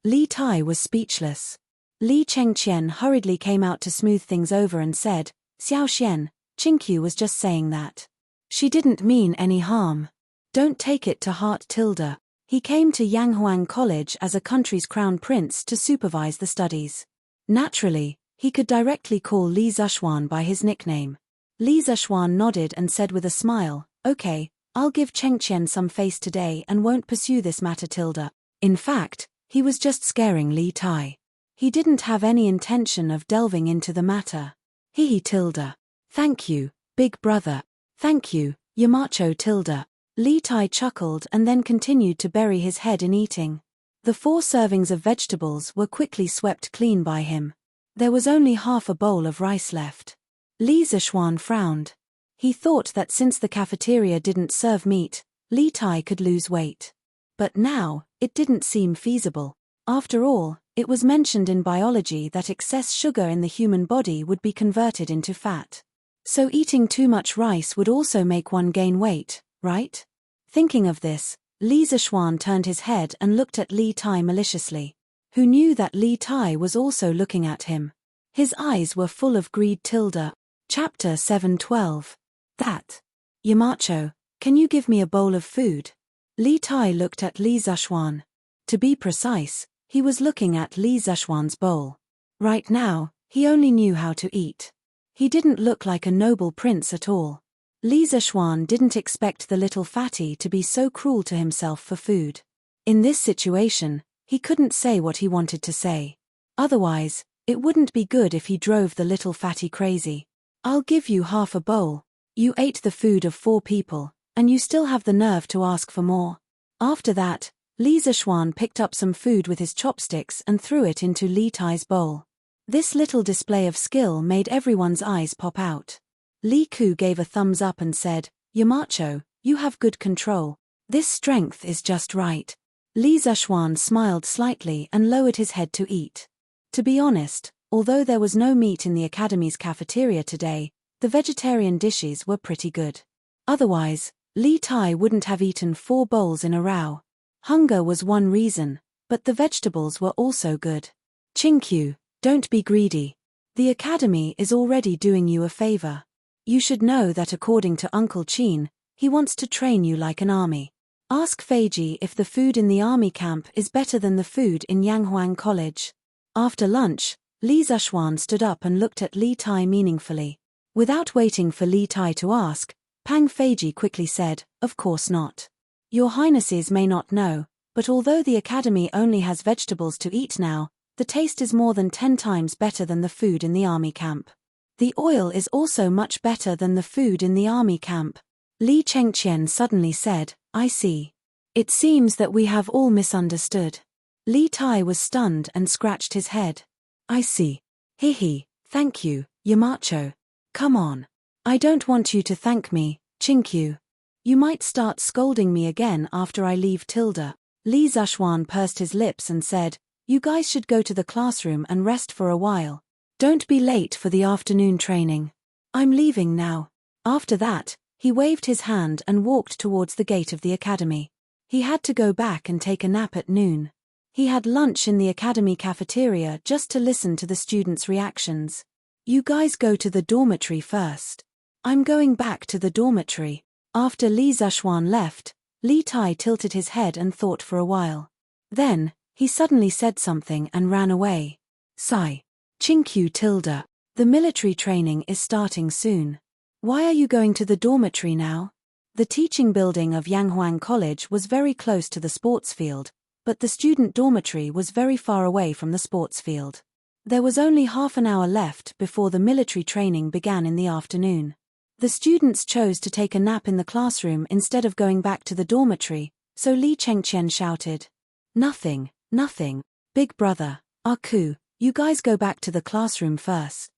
Speaker 1: Li Tai was speechless. Li Chengqian hurriedly came out to smooth things over and said, Xiao Xian, Chinkyu was just saying that. She didn't mean any harm. Don't take it to heart Tilda. He came to Yanghuang College as a country's crown prince to supervise the studies. Naturally, he could directly call Li Zeshuan by his nickname. Li Zeshuan nodded and said with a smile, Okay, I'll give Chengqian some face today and won't pursue this matter Tilda. In fact, he was just scaring Li Tai. He didn't have any intention of delving into the matter. Hee Tilda. Thank you, big brother. Thank you, Yamacho Tilda. Li Tai chuckled and then continued to bury his head in eating. The 4 servings of vegetables were quickly swept clean by him. There was only half a bowl of rice left. Li Zeshuan frowned. He thought that since the cafeteria didn't serve meat, Li Tai could lose weight. But now, it didn't seem feasible. After all, it was mentioned in biology that excess sugar in the human body would be converted into fat. So eating too much rice would also make one gain weight, right? Thinking of this, Li Zeshuan turned his head and looked at Li Tai maliciously. Who knew that Li Tai was also looking at him? His eyes were full of greed Tilda. Chapter 7:12. That. Yamacho, can you give me a bowl of food? Li Tai looked at Li Zeshuan. To be precise, he was looking at Li Zeshuan's bowl. Right now, he only knew how to eat. He didn't look like a noble prince at all. Li Zeshuan didn't expect the little fatty to be so cruel to himself for food. In this situation, He couldn't say what he wanted to say. Otherwise, it wouldn't be good if he drove the little fatty crazy. I'll give you half a bowl. You ate the food of 4 people, and you still have the nerve to ask for more. After that, Li Zishuan picked up some food with his chopsticks and threw it into Li Tai's bowl. This little display of skill made everyone's eyes pop out. Li Ku gave a thumbs up and said, "Yamacho, you have good control. This strength is just right." Li Zishuan smiled slightly and lowered his head to eat. To be honest, although there was no meat in the academy's cafeteria today, the vegetarian dishes were pretty good. Otherwise, Li Tai wouldn't have eaten 4 bowls in a row. Hunger was one reason, but the vegetables were also good. Chinkyu, don't be greedy. The academy is already doing you a favor. You should know that according to Uncle Chin, he wants to train you like an army. Ask Feiji if the food in the army camp is better than the food in Yanghuang College. After lunch, Li Zishuan stood up and looked at Li Tai meaningfully. Without waiting for Li Tai to ask, Pang Feiji quickly said, "Of course not. Your Highnesses may not know, but although the academy only has vegetables to eat now, the taste is more than 10 times better than the food in the army camp. The oil is also much better than the food in the army camp." Li Chengqian suddenly said, "I see. It seems that we have all misunderstood." Li Tai was stunned and scratched his head. "I see. Hihi, thank you, Yamacho. Come on. I don't want you to thank me, Chinkyu. You might start scolding me again after I leave Tilda." Li Zishuan pursed his lips and said, "You guys should go to the classroom and rest for a while. Don't be late for the afternoon training. I'm leaving now." After that, he waved his hand and walked towards the gate of the academy. He had to go back and take a nap at noon. He had lunch in the academy cafeteria just to listen to the students' reactions. "You guys go to the dormitory first. I'm going back to the dormitory." After Li Zishuan left, Li Tai tilted his head and thought for a while. Then, he suddenly said something and ran away. "Sigh. Chinkyu Tilda, the military training is starting soon. Why are you going to the dormitory now?" The teaching building of Yanghuang College was very close to the sports field, but the student dormitory was very far away from the sports field. There was only half an hour left before the military training began in the afternoon. The students chose to take a nap in the classroom instead of going back to the dormitory, so Li Chengqian shouted, Nothing, big brother, Aku, you guys go back to the classroom first.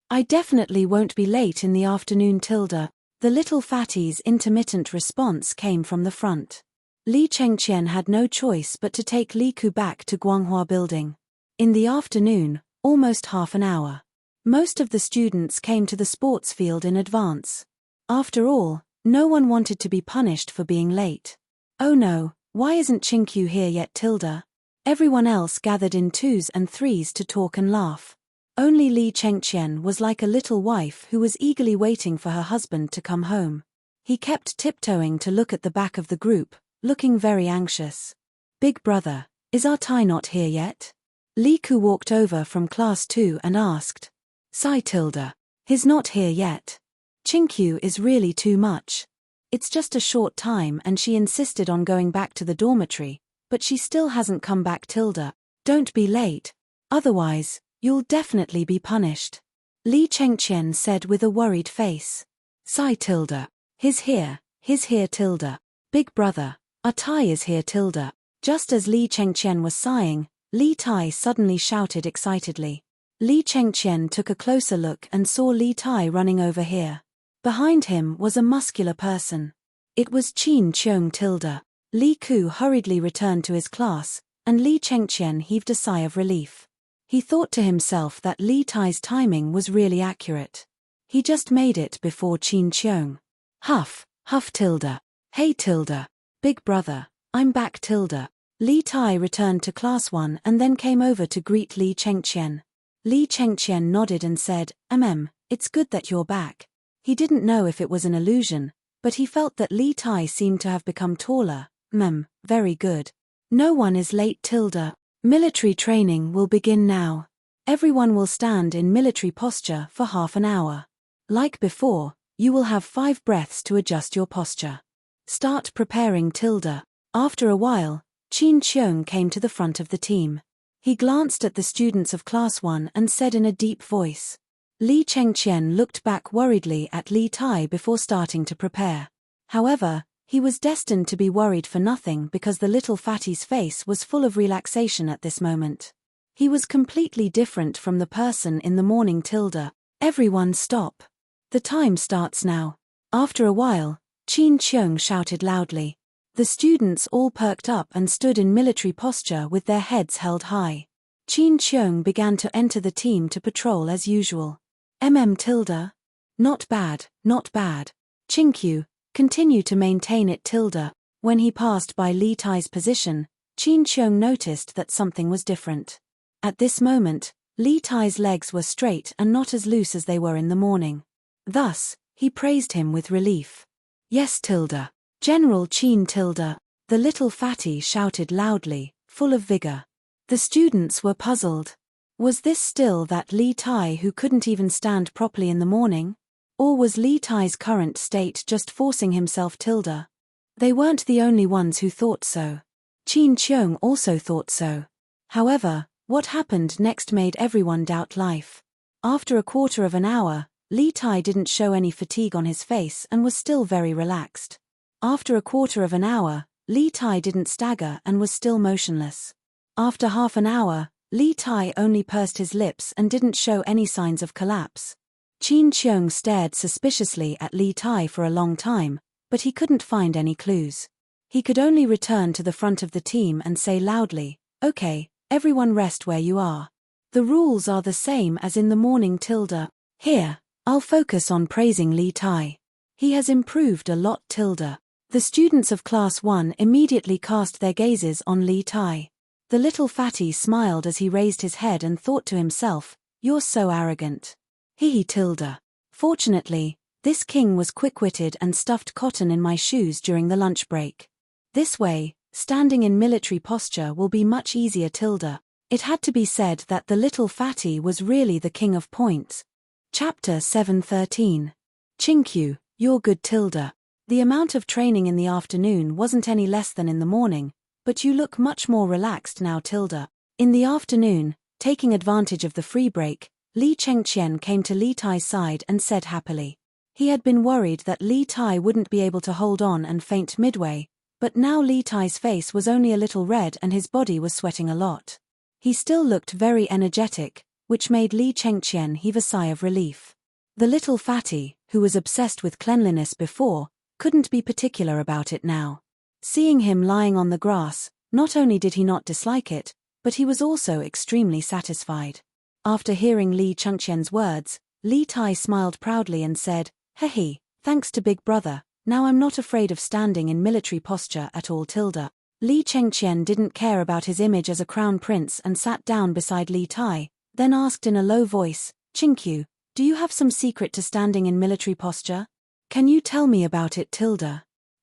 Speaker 1: I definitely won't be late in the afternoon Tilda." The little fatty's intermittent response came from the front. Li Chengqian had no choice but to take Li Ku back to Guanghua Building. In the afternoon, almost half an hour. Most of the students came to the sports field in advance. After all, no one wanted to be punished for being late. "Oh no, why isn't Chinkyu here yet Tilda?" Everyone else gathered in 2s and 3s to talk and laugh. Only Li Chengqian was like a little wife who was eagerly waiting for her husband to come home. He kept tiptoeing to look at the back of the group, looking very anxious. "Big brother, is our Tai not here yet?" Li Ku walked over from class 2 and asked. "Sai Tilda, he's not here yet. Chinkyu is really too much. It's just a short time and she insisted on going back to the dormitory, but she still hasn't come back Tilda. Don't be late. Otherwise, you'll definitely be punished." Li Chengqian said with a worried face. "Sai Tilda, he's here Tilda. Big brother, our Tai is here Tilda." Just as Li Chengqian was sighing, Li Tai suddenly shouted excitedly. Li Chengqian took a closer look and saw Li Tai running over here. Behind him was a muscular person. It was Qin Cheong Tilda. Li Ku hurriedly returned to his class, and Li Chengqian heaved a sigh of relief. He thought to himself that Li Tai's timing was really accurate. He just made it before Qin Cheong. Huff Tilda. "Hey Tilda. Big brother, I'm back Tilda." Li Tai returned to class 1 and then came over to greet Li Chengqian. Li Chengqian nodded and said, It's good that you're back." He didn't know if it was an illusion, but he felt that Li Tai seemed to have become taller. Very good. "No one is late Tilda. Military training will begin now. Everyone will stand in military posture for half an hour. Like before, you will have 5 breaths to adjust your posture. Start preparing Tilda." After a while, Qin Qiong came to the front of the team. He glanced at the students of Class 1 and said in a deep voice. Li Chengqian looked back worriedly at Li Tai before starting to prepare. However, he was destined to be worried for nothing because the little fatty's face was full of relaxation at this moment. He was completely different from the person in the morning. Everyone stop. The time starts now. After a while, Qin Qiong shouted loudly. The students all perked up and stood in military posture with their heads held high. Qin Qiong began to enter the team to patrol as usual. Not bad, not bad. Qingqiu, continue to maintain it. When he passed by Li Tai's position, Qin Qiong noticed that something was different. At this moment, Li Tai's legs were straight and not as loose as they were in the morning. Thus, he praised him with relief. Yes, General Qin. The little fatty shouted loudly, full of vigor. The students were puzzled. Was this still that Li Tai who couldn't even stand properly in the morning? Or was Li Tai's current state just forcing himself? They weren't the only ones who thought so. Qin Qiong also thought so. However, what happened next made everyone doubt life. After a quarter of an hour, Li Tai didn't show any fatigue on his face and was still very relaxed. After a quarter of an hour, Li Tai didn't stagger and was still motionless. After half an hour, Li Tai only pursed his lips and didn't show any signs of collapse. Qin Qiong stared suspiciously at Li Tai for a long time, but he couldn't find any clues. He could only return to the front of the team and say loudly, "Okay, everyone rest where you are. The rules are the same as in the morning. Here, I'll focus on praising Li Tai. He has improved a lot. The students of Class 1 immediately cast their gazes on Li Tai. The little fatty smiled as he raised his head and thought to himself, "You're so arrogant." Fortunately, this king was quick-witted and stuffed cotton in my shoes during the lunch break. This way, standing in military posture will be much easier. It had to be said that the little fatty was really the king of points. Chapter 7:13. Qingqiu, you're good. The amount of training in the afternoon wasn't any less than in the morning, but you look much more relaxed now. In the afternoon, taking advantage of the free break, Li Chengqian came to Li Tai's side and said happily. He had been worried that Li Tai wouldn't be able to hold on and faint midway, but now Li Tai's face was only a little red and his body was sweating a lot. He still looked very energetic, which made Li Chengqian heave a sigh of relief. The little fatty, who was obsessed with cleanliness before, couldn't be particular about it now. Seeing him lying on the grass, not only did he not dislike it, but he was also extremely satisfied. After hearing Li Chengqian's words, Li Tai smiled proudly and said, "Hehe, thanks to Big Brother, now I'm not afraid of standing in military posture at all." Li Chengqian didn't care about his image as a crown prince and sat down beside Li Tai, then asked in a low voice, "Qingqiu, do you have some secret to standing in military posture? Can you tell me about it?"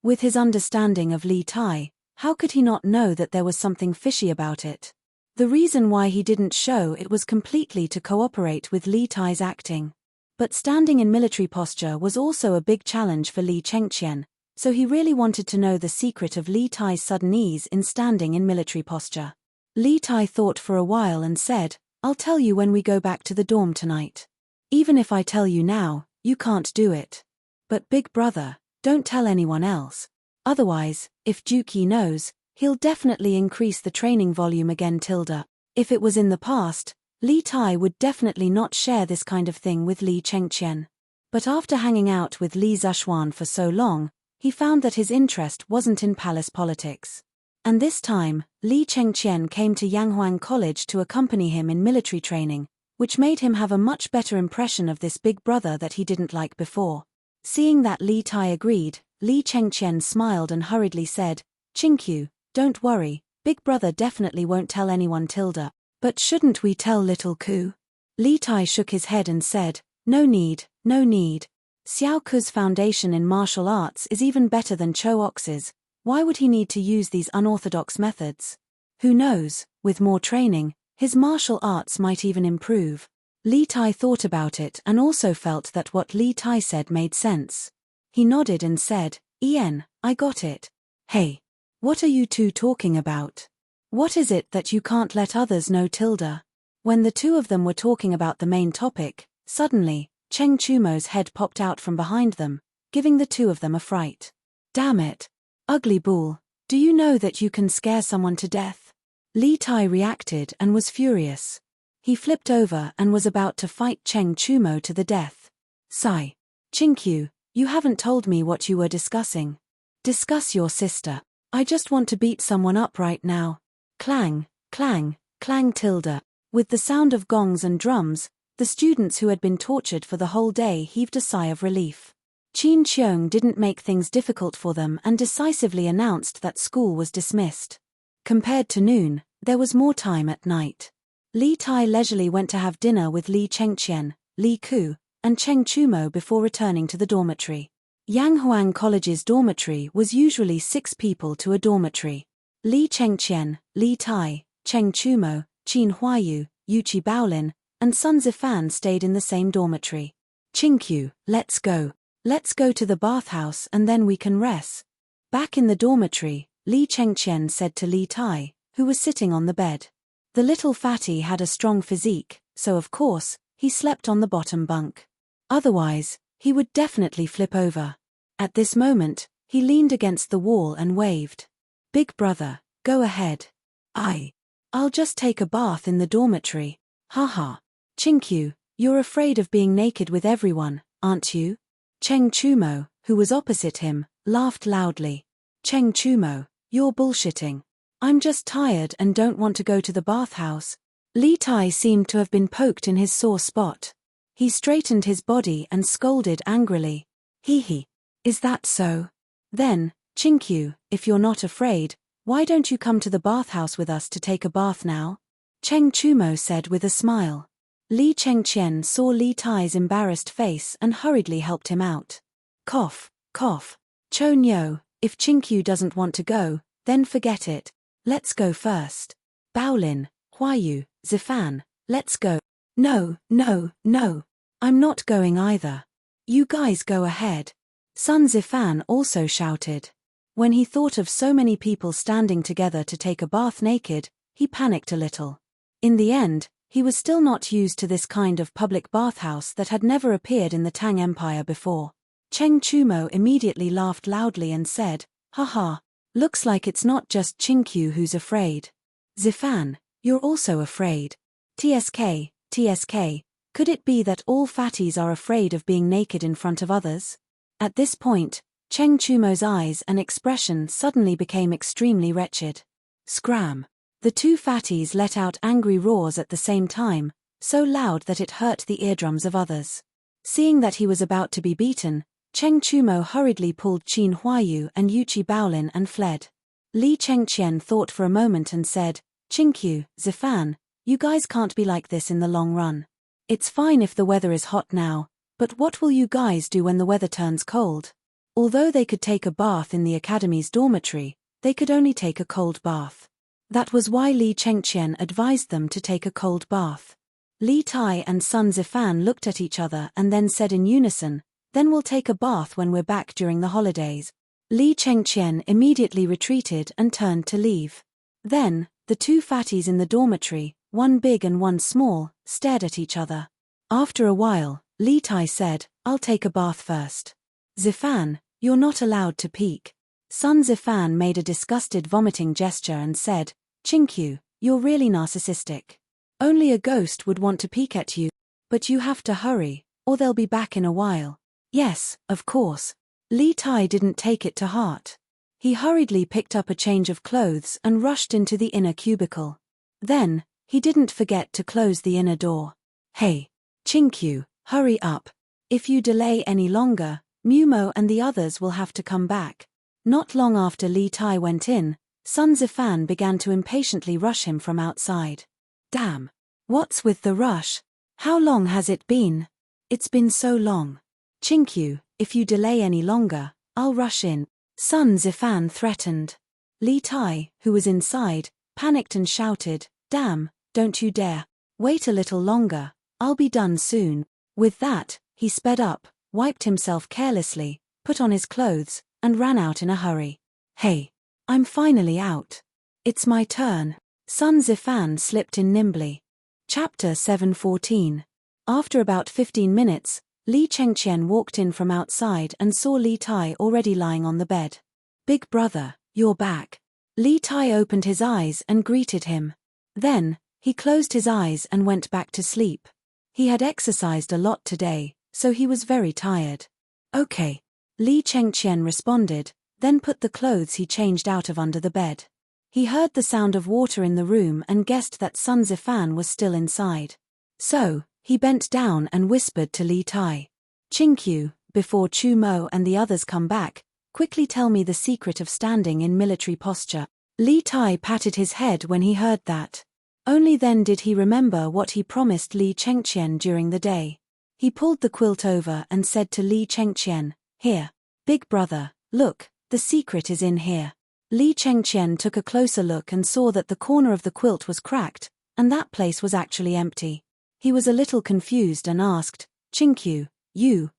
Speaker 1: With his understanding of Li Tai, how could he not know that there was something fishy about it? The reason why he didn't show it was completely to cooperate with Li Tai's acting. But standing in military posture was also a big challenge for Li Chengqian, so he really wanted to know the secret of Li Tai's sudden ease in standing in military posture. Li Tai thought for a while and said, "I'll tell you when we go back to the dorm tonight. Even if I tell you now, you can't do it. But Big Brother, don't tell anyone else. Otherwise, if Juki knows, he'll definitely increase the training volume again." If it was in the past, Li Tai would definitely not share this kind of thing with Li Chengqian. But after hanging out with Li Zhuan for so long, he found that his interest wasn't in palace politics. And this time, Li Chengqian came to Yanghuang College to accompany him in military training, which made him have a much better impression of this big brother that he didn't like before. Seeing that Li Tai agreed, Li Chengqian smiled and hurriedly said, "Qingqiu, don't worry, Big Brother definitely won't tell anyone." But shouldn't we tell little Ku? Li Tai shook his head and said, "No need, no need. Xiao Ku's foundation in martial arts is even better than Cho Ox's. Why would he need to use these unorthodox methods? Who knows, with more training, his martial arts might even improve." Li Tai thought about it and also felt that what Li Tai said made sense. He nodded and said, "I got it. Hey, What are you two talking about? What is it that you can't let others know, Tilda? When the two of them were talking about the main topic, suddenly, Cheng Chumo's head popped out from behind them, giving the two of them a fright. Damn it. Ugly bull, do you know that you can scare someone to death? Li Tai reacted and was furious. He flipped over and was about to fight Cheng Chumo to the death. Sigh. Chinkyu, you haven't told me what you were discussing. Discuss your sister. I just want to beat someone up right now. Clang, clang, clang tilde. With the sound of gongs and drums, the students who had been tortured for the whole day heaved a sigh of relief. Qin Qiong didn't make things difficult for them and decisively announced that school was dismissed. Compared to noon, there was more time at night. Li Tai leisurely went to have dinner with Li Chengqian, Li Ku, and Cheng Chumo before returning to the dormitory. Yanghuang College's dormitory was usually 6 people to a dormitory. Li Chengqian, Li Tai, Cheng Chumo, Qin Huayu, Yuqi Baolin, and Sun Zifan stayed in the same dormitory. Chinkyu, let's go. Let's go to the bathhouse and then we can rest. Back in the dormitory, Li Chengqian said to Li Tai, who was sitting on the bed. The little fatty had a strong physique, so of course, he slept on the bottom bunk. Otherwise, he would definitely flip over. At this moment, he leaned against the wall and waved. Big brother, go ahead. I'll just take a bath in the dormitory. Haha. Chinkyu, you're afraid of being naked with everyone, aren't you? Cheng Chumo, who was opposite him, laughed loudly. Cheng Chumo, you're bullshitting. I'm just tired and don't want to go to the bathhouse. Li Tai seemed to have been poked in his sore spot. He straightened his body and scolded angrily. Hee. Is that so? Then, Chinkyu, if you're not afraid, why don't you come to the bathhouse with us to take a bath now? Cheng Chumo said with a smile. Li Chengqian saw Li Tai's embarrassed face and hurriedly helped him out. Cough, cough. Cho Nyo, if Chinkyu doesn't want to go, then forget it. Let's go first. Baolin, Huayu, Zifan, let's go. No. I'm not going either. You guys go ahead. Sun Zifan also shouted. When he thought of so many people standing together to take a bath naked, he panicked a little. In the end, he was still not used to this kind of public bathhouse that had never appeared in the Tang Empire before. Cheng Chumo immediately laughed loudly and said, haha, looks like it's not just Chinkyu who's afraid. Zifan, you're also afraid. TSK, could it be that all fatties are afraid of being naked in front of others? At this point, Cheng Chumo's eyes and expression suddenly became extremely wretched. Scram. The two fatties let out angry roars at the same time, so loud that it hurt the eardrums of others. Seeing that he was about to be beaten, Cheng Chumo hurriedly pulled Qin Huayu and Yuqi Baolin and fled. Li Chengqian thought for a moment and said, Chinkyu, Zifan, you guys can't be like this in the long run. It's fine if the weather is hot now, but what will you guys do when the weather turns cold? Although they could take a bath in the academy's dormitory, they could only take a cold bath. That was why Li Chengqian advised them to take a cold bath. Li Tai and Sun Zifan looked at each other and then said in unison, then we'll take a bath when we're back during the holidays. Li Chengqian immediately retreated and turned to leave. Then, the two fatties in the dormitory, one big and one small, stared at each other. After a while, Li Tai said, I'll take a bath first. Zifan, you're not allowed to peek. Sun Zifan made a disgusted vomiting gesture and said, Chinkyu, you're really narcissistic. Only a ghost would want to peek at you. But you have to hurry, or they'll be back in a while. Yes, of course. Li Tai didn't take it to heart. He hurriedly picked up a change of clothes and rushed into the inner cubicle. Then, he didn't forget to close the inner door. Hey, Chinkyu, hurry up. If you delay any longer, Mumo and the others will have to come back. Not long after Li Tai went in, Sun Zifan began to impatiently rush him from outside. Damn. What's with the rush? How long has it been? It's been so long. Chinkyu, if you delay any longer, I'll rush in. Sun Zifan threatened. Li Tai, who was inside, panicked and shouted, Damn, don't you dare. Wait a little longer, I'll be done soon. With that, he sped up, wiped himself carelessly, put on his clothes, and ran out in a hurry. Hey. I'm finally out. It's my turn. Sun Zifan slipped in nimbly. Chapter 7:14. After about 15 minutes, Li Chengqian walked in from outside and saw Li Tai already lying on the bed. Big brother, you're back. Li Tai opened his eyes and greeted him. Then, he closed his eyes and went back to sleep. He had exercised a lot today, so he was very tired. Okay. Li Chengqian responded, then put the clothes he changed out of under the bed. He heard the sound of water in the room and guessed that Sun Zifan was still inside. So, he bent down and whispered to Li Tai. Qingqiu, before Chu Mo and the others come back, quickly tell me the secret of standing in military posture. Li Tai patted his head when he heard that. Only then did he remember what he promised Li Chengqian during the day. He pulled the quilt over and said to Li Chengqian, Here. Big brother, look, the secret is in here. Li Chengqian took a closer look and saw that the corner of the quilt was cracked, and that place was actually empty. He was a little confused and asked, Qingqiu,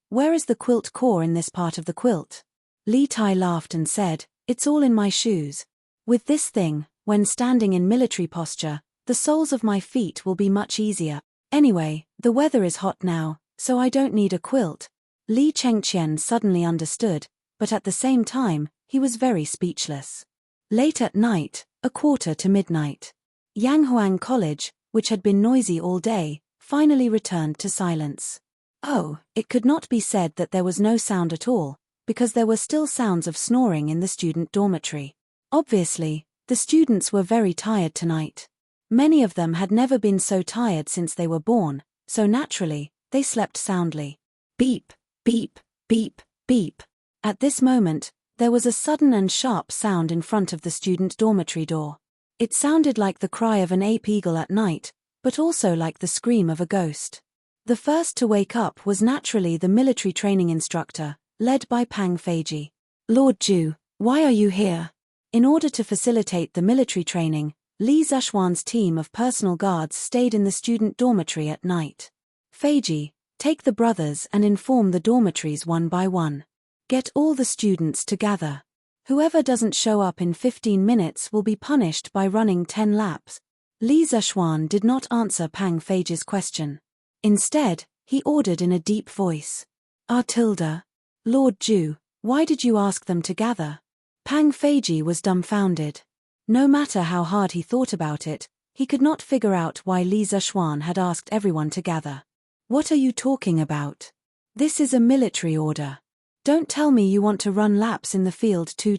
Speaker 1: where is the quilt core in this part of the quilt? Li Tai laughed and said, It's all in my shoes. With this thing, when standing in military posture, the soles of my feet will be much easier. Anyway, the weather is hot now, so I don't need a quilt. Li Chengqian suddenly understood, but at the same time, he was very speechless. Late at night, 1:45. Yanghuang College, which had been noisy all day, finally returned to silence. Oh, it could not be said that there was no sound at all, because there were still sounds of snoring in the student dormitory. Obviously, the students were very tired tonight. Many of them had never been so tired since they were born, so naturally, they slept soundly. Beep, beep, beep, beep. At this moment, there was a sudden and sharp sound in front of the student dormitory door. It sounded like the cry of an ape eagle at night, but also like the scream of a ghost. The first to wake up was naturally the military training instructor, led by Pang Feiji. Lord Zhu, why are you here? In order to facilitate the military training, Li Zishuan's team of personal guards stayed in the student dormitory at night. Feiji, take the brothers and inform the dormitories one by one. Get all the students to gather. Whoever doesn't show up in 15 minutes will be punished by running 10 laps. Li Zishuan did not answer Pang Feiji's question. Instead, he ordered in a deep voice. Lord Zhu, why did you ask them to gather? Pang Feiji was dumbfounded. No matter how hard he thought about it, he could not figure out why Li Zishuan had asked everyone to gather. What are you talking about? This is a military order. Don't tell me you want to run laps in the field too.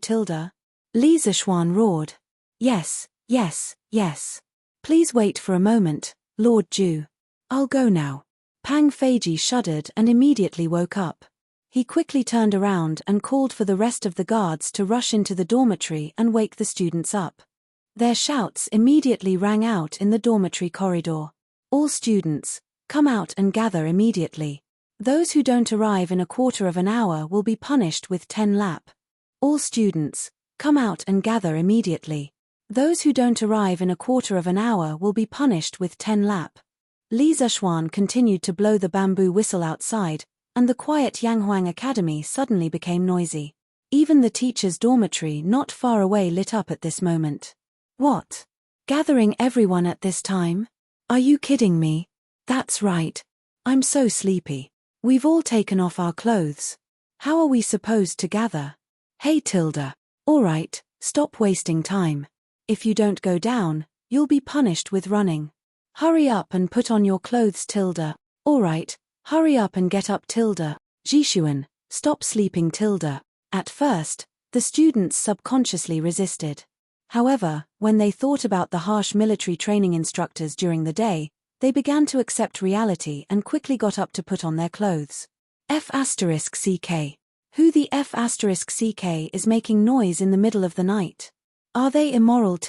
Speaker 1: Li Zishuan roared. Yes. Please wait for a moment, Lord Zhu. I'll go now. Pang Feiji shuddered and immediately woke up. He quickly turned around and called for the rest of the guards to rush into the dormitory and wake the students up. Their shouts immediately rang out in the dormitory corridor. All students, come out and gather immediately. Those who don't arrive in a quarter of an hour will be punished with 10 lap. All students, come out and gather immediately. Those who don't arrive in a quarter of an hour will be punished with 10 lap. Li Zishuan continued to blow the bamboo whistle outside, and the quiet Yanghuang Academy suddenly became noisy. Even the teacher's dormitory not far away lit up at this moment. What? Gathering everyone at this time? Are you kidding me? That's right. I'm so sleepy. We've all taken off our clothes. How are we supposed to gather? Hey all right, stop wasting time. If you don't go down, you'll be punished with running. Hurry up and put on your clothes. All right, hurry up and get up. Jishuan, stop sleeping. At first, the students subconsciously resisted. However, when they thought about the harsh military training instructors during the day, they began to accept reality and quickly got up to put on their clothes. F***CK. Who the F***CK is making noise in the middle of the night? Are they immoral?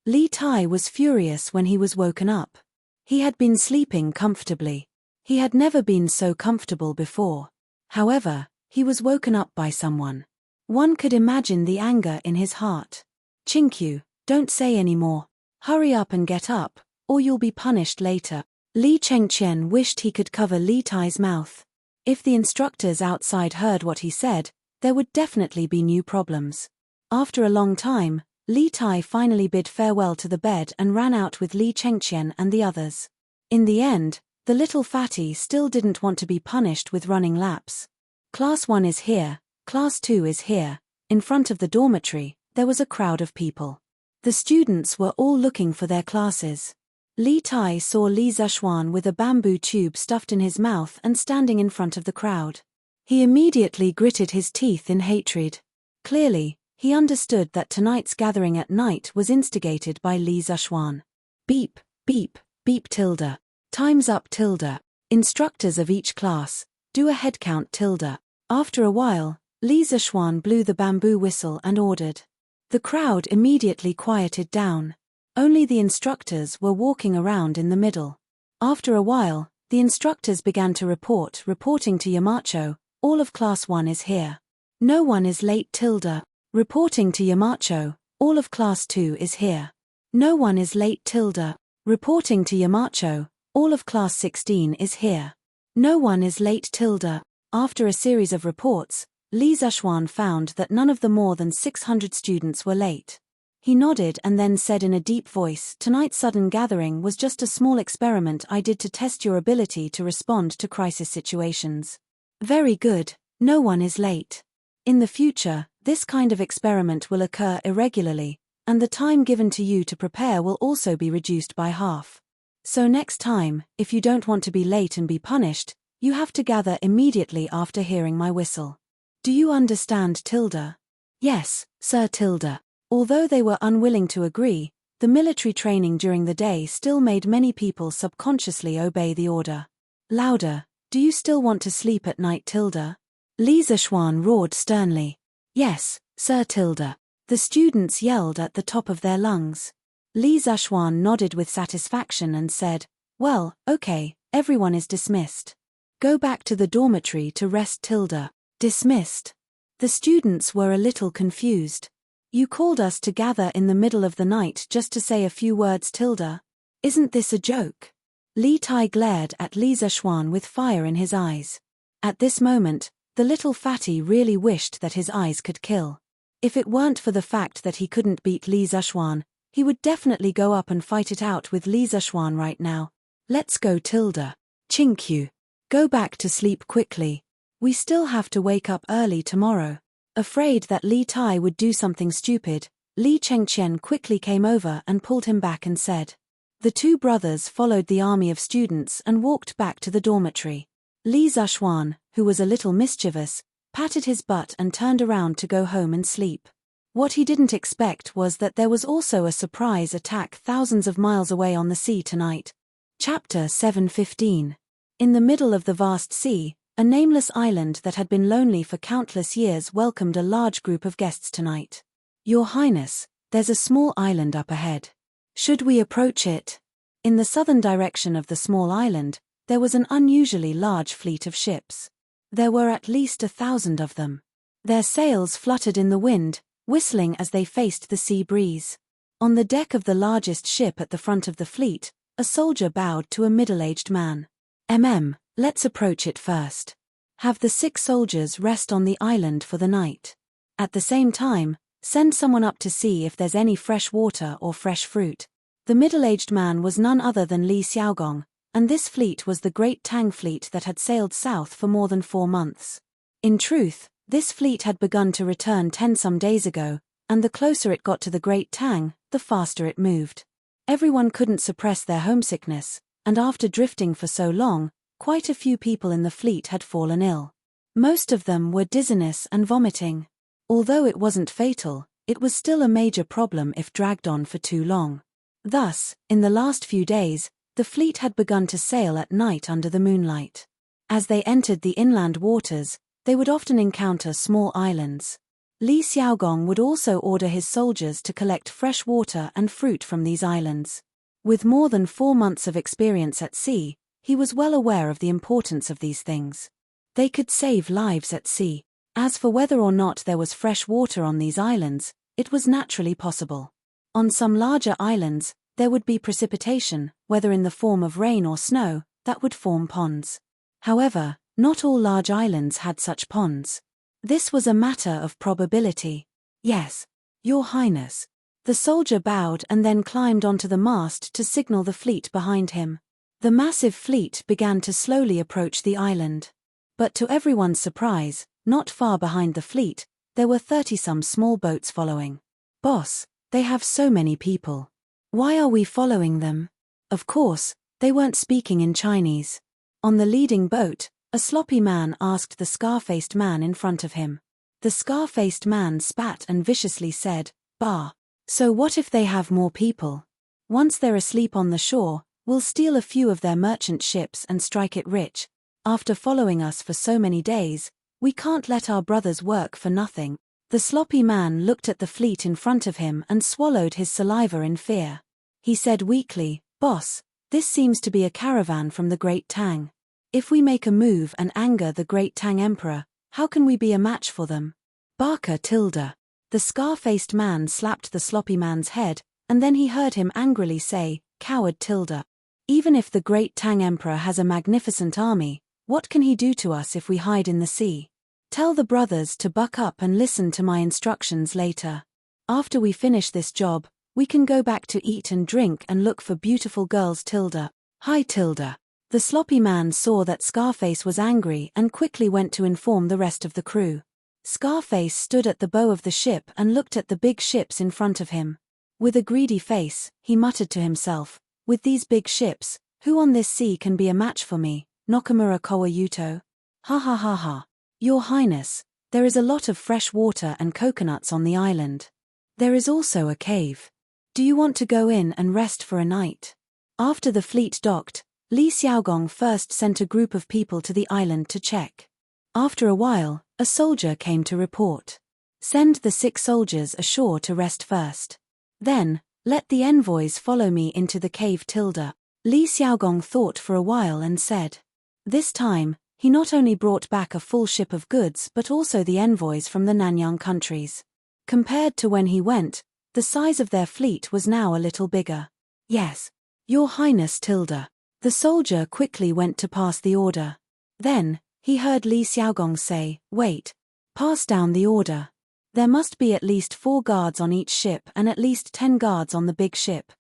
Speaker 1: Li Tai was furious when he was woken up. He had been sleeping comfortably. He had never been so comfortable before. However, he was woken up by someone. One could imagine the anger in his heart. Qingqiu, don't say any more. Hurry up and get up, or you'll be punished later. Li Chengqian wished he could cover Li Tai's mouth. If the instructors outside heard what he said, there would definitely be new problems. After a long time, Li Tai finally bid farewell to the bed and ran out with Li Chengqian and the others. In the end, the little fatty still didn't want to be punished with running laps. Class 1 is here, Class 2 is here. In front of the dormitory, there was a crowd of people. The students were all looking for their classes. Li Tai saw Li Zexuan with a bamboo tube stuffed in his mouth and standing in front of the crowd. He immediately gritted his teeth in hatred. Clearly, he understood that tonight's gathering at night was instigated by Li Zexuan. Beep, beep, beep tilde. Time's up tilde. Instructors of each class, do a head count tilde. After a while, Li Zexuan blew the bamboo whistle and ordered. The crowd immediately quieted down. Only the instructors were walking around in the middle. After a while, the instructors began to reporting to Yamacho, all of Class 1 is here. No one is late tilde. Reporting to Yamacho, all of Class 2 is here. No one is late tilde. Reporting to Yamacho, all of Class 16 is here. No one is late tilde. After a series of reports, Li Zexuan found that none of the more than 600 students were late. He nodded and then said in a deep voice, "Tonight's sudden gathering was just a small experiment I did to test your ability to respond to crisis situations." Very good, no one is late. In the future, this kind of experiment will occur irregularly, and the time given to you to prepare will also be reduced by half. So next time, if you don't want to be late and be punished, you have to gather immediately after hearing my whistle. Do you understand tilde? Yes, sir tilde. Although they were unwilling to agree, the military training during the day still made many people subconsciously obey the order. Louder, do you still want to sleep at night tilde? Li Zexuan roared sternly. Yes, sir tilde. The students yelled at the top of their lungs. Li Zexuan nodded with satisfaction and said, "Well, okay, everyone is dismissed. Go back to the dormitory to rest tilde." Dismissed. The students were a little confused. You called us to gather in the middle of the night just to say a few words tilde? Isn't this a joke? Li Tai glared at Li Zexuan with fire in his eyes. At this moment, the little fatty really wished that his eyes could kill. If it weren't for the fact that he couldn't beat Li Zexuan, he would definitely go up and fight it out with Li Zexuan right now. Let's go tilde. Chinkyu. Go back to sleep quickly. We still have to wake up early tomorrow. Afraid that Li Tai would do something stupid, Li Chengqian quickly came over and pulled him back and said. The two brothers followed the army of students and walked back to the dormitory. Li Zexuan, who was a little mischievous, patted his butt and turned around to go home and sleep. What he didn't expect was that there was also a surprise attack thousands of miles away on the sea tonight. Chapter 7:15. In the middle of the vast sea, a nameless island that had been lonely for countless years welcomed a large group of guests tonight. Your Highness, there's a small island up ahead. Should we approach it? In the southern direction of the small island, there was an unusually large fleet of ships. There were at least 1,000 of them. Their sails fluttered in the wind, whistling as they faced the sea breeze. On the deck of the largest ship at the front of the fleet, a soldier bowed to a middle-aged man. Let's approach it first. Have the 6 soldiers rest on the island for the night. At the same time, send someone up to see if there's any fresh water or fresh fruit. The middle-aged man was none other than Li Xiaogong, and this fleet was the Great Tang fleet that had sailed south for more than 4 months. In truth, this fleet had begun to return 10 some days ago, and the closer it got to the Great Tang, the faster it moved. Everyone couldn't suppress their homesickness, and after drifting for so long, quite a few people in the fleet had fallen ill. Most of them were dizziness and vomiting. Although it wasn't fatal, it was still a major problem if dragged on for too long. Thus, in the last few days, the fleet had begun to sail at night under the moonlight. As they entered the inland waters, they would often encounter small islands. Li Xiaogong would also order his soldiers to collect fresh water and fruit from these islands. With more than 4 months of experience at sea, he was well aware of the importance of these things. They could save lives at sea. As for whether or not there was fresh water on these islands, it was naturally possible. On some larger islands, there would be precipitation, whether in the form of rain or snow, that would form ponds. However, not all large islands had such ponds. This was a matter of probability. Yes, Your Highness. The soldier bowed and then climbed onto the mast to signal the fleet behind him. The massive fleet began to slowly approach the island. But to everyone's surprise, not far behind the fleet, there were 30-some small boats following. Boss, they have so many people. Why are we following them? Of course, they weren't speaking in Chinese. On the leading boat, a sloppy man asked the scar-faced man in front of him. The scar-faced man spat and viciously said, "Bah. So what if they have more people? Once they're asleep on the shore, we'll steal a few of their merchant ships and strike it rich. After following us for so many days, we can't let our brothers work for nothing." The sloppy man looked at the fleet in front of him and swallowed his saliva in fear. He said weakly, "Boss, this seems to be a caravan from the Great Tang. If we make a move and anger the Great Tang Emperor, how can we be a match for them?" Barker Tilda. The scar-faced man slapped the sloppy man's head, and then he heard him angrily say, "Coward Tilda. Even if the Great Tang Emperor has a magnificent army, what can he do to us if we hide in the sea? Tell the brothers to buck up and listen to my instructions later. After we finish this job, we can go back to eat and drink and look for beautiful girls Tilda." "Hi Tilda." The sloppy man saw that Scarface was angry and quickly went to inform the rest of the crew. Scarface stood at the bow of the ship and looked at the big ships in front of him. With a greedy face, he muttered to himself, "With these big ships, who on this sea can be a match for me, Nakamura Kowa Yuto? Ha ha ha ha. Your Highness, there is a lot of fresh water and coconuts on the island. There is also a cave. Do you want to go in and rest for a night?" After the fleet docked, Li Xiaogong first sent a group of people to the island to check. After a while, a soldier came to report. "Send the sick soldiers ashore to rest first. Then, let the envoys follow me into the cave Tilda." Li Xiaogong thought for a while and said. This time, he not only brought back a full ship of goods but also the envoys from the Nanyang countries. Compared to when he went, the size of their fleet was now a little bigger. "Yes. Your Highness Tilda." The soldier quickly went to pass the order. Then, he heard Li Xiaogong say, "Wait. Pass down the order. There must be at least 4 guards on each ship and at least 10 guards on the big ship."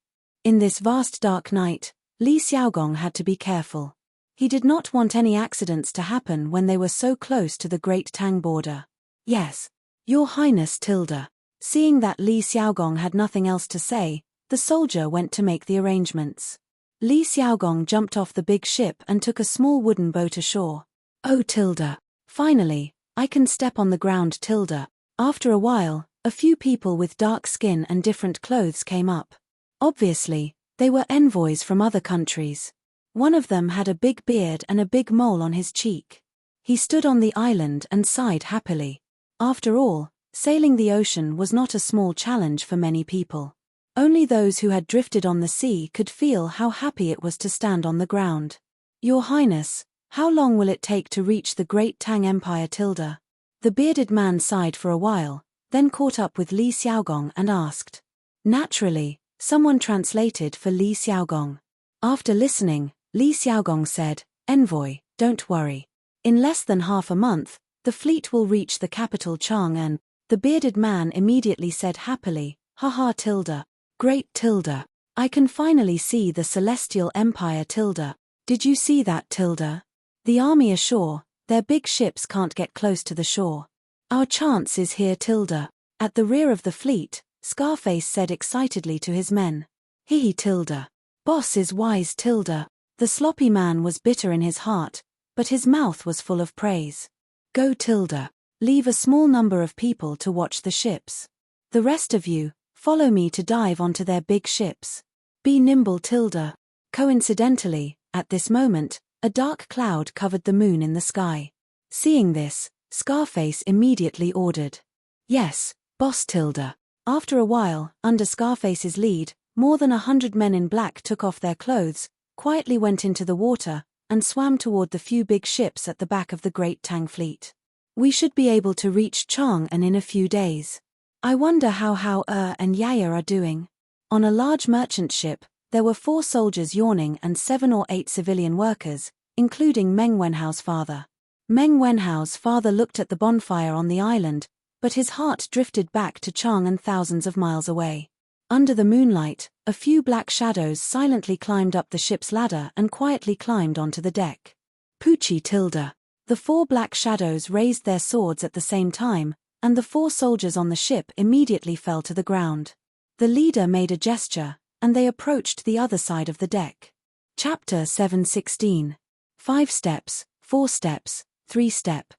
Speaker 1: In this vast dark night, Li Xiaogong had to be careful. He did not want any accidents to happen when they were so close to the Great Tang border. "Yes. Your Highness Tilda." Seeing that Li Xiaogong had nothing else to say, the soldier went to make the arrangements. Li Xiaogong jumped off the big ship and took a small wooden boat ashore. "Oh Tilda. Finally, I can step on the ground Tilda." After a while, a few people with dark skin and different clothes came up. Obviously, they were envoys from other countries. One of them had a big beard and a big mole on his cheek. He stood on the island and sighed happily. After all, sailing the ocean was not a small challenge for many people. Only those who had drifted on the sea could feel how happy it was to stand on the ground. "Your Highness, how long will it take to reach the Great Tang Empire Tilda?" The bearded man sighed for a while, then caught up with Li Xiaogong and asked. Naturally, someone translated for Li Xiaogong. After listening, Li Xiaogong said, "Envoy, don't worry. In less than half a month, the fleet will reach the capital Chang'an." The bearded man immediately said happily, "Haha Tilda. Great Tilda. I can finally see the Celestial Empire Tilda. Did you see that Tilda? The army ashore, their big ships can't get close to the shore. Our chance is here Tilda." At the rear of the fleet, Scarface said excitedly to his men. "Hee Tilda. Boss is wise Tilda." The sloppy man was bitter in his heart, but his mouth was full of praise. "Go Tilda. Leave a small number of people to watch the ships. The rest of you, follow me to dive onto their big ships. Be nimble Tilda." Coincidentally, at this moment, a dark cloud covered the moon in the sky. Seeing this, Scarface immediately ordered. "Yes, Boss Tilda." After a while, under Scarface's lead, more than 100 men in black took off their clothes, quietly went into the water, and swam toward the few big ships at the back of the Great Tang fleet. "We should be able to reach Chang'an in a few days. I wonder how and Yaya are doing." On a large merchant ship, there were 4 soldiers yawning and 7 or 8 civilian workers, including Meng Wenhao's father. Meng Wenhao's father looked at the bonfire on the island, but his heart drifted back to Chang'an thousands of miles away. Under the moonlight, a few black shadows silently climbed up the ship's ladder and quietly climbed onto the deck. Puchi Tilda. The 4 black shadows raised their swords at the same time, and the 4 soldiers on the ship immediately fell to the ground. The leader made a gesture, and they approached the other side of the deck. Chapter 7:16. 5 steps, 4 steps, 3 step.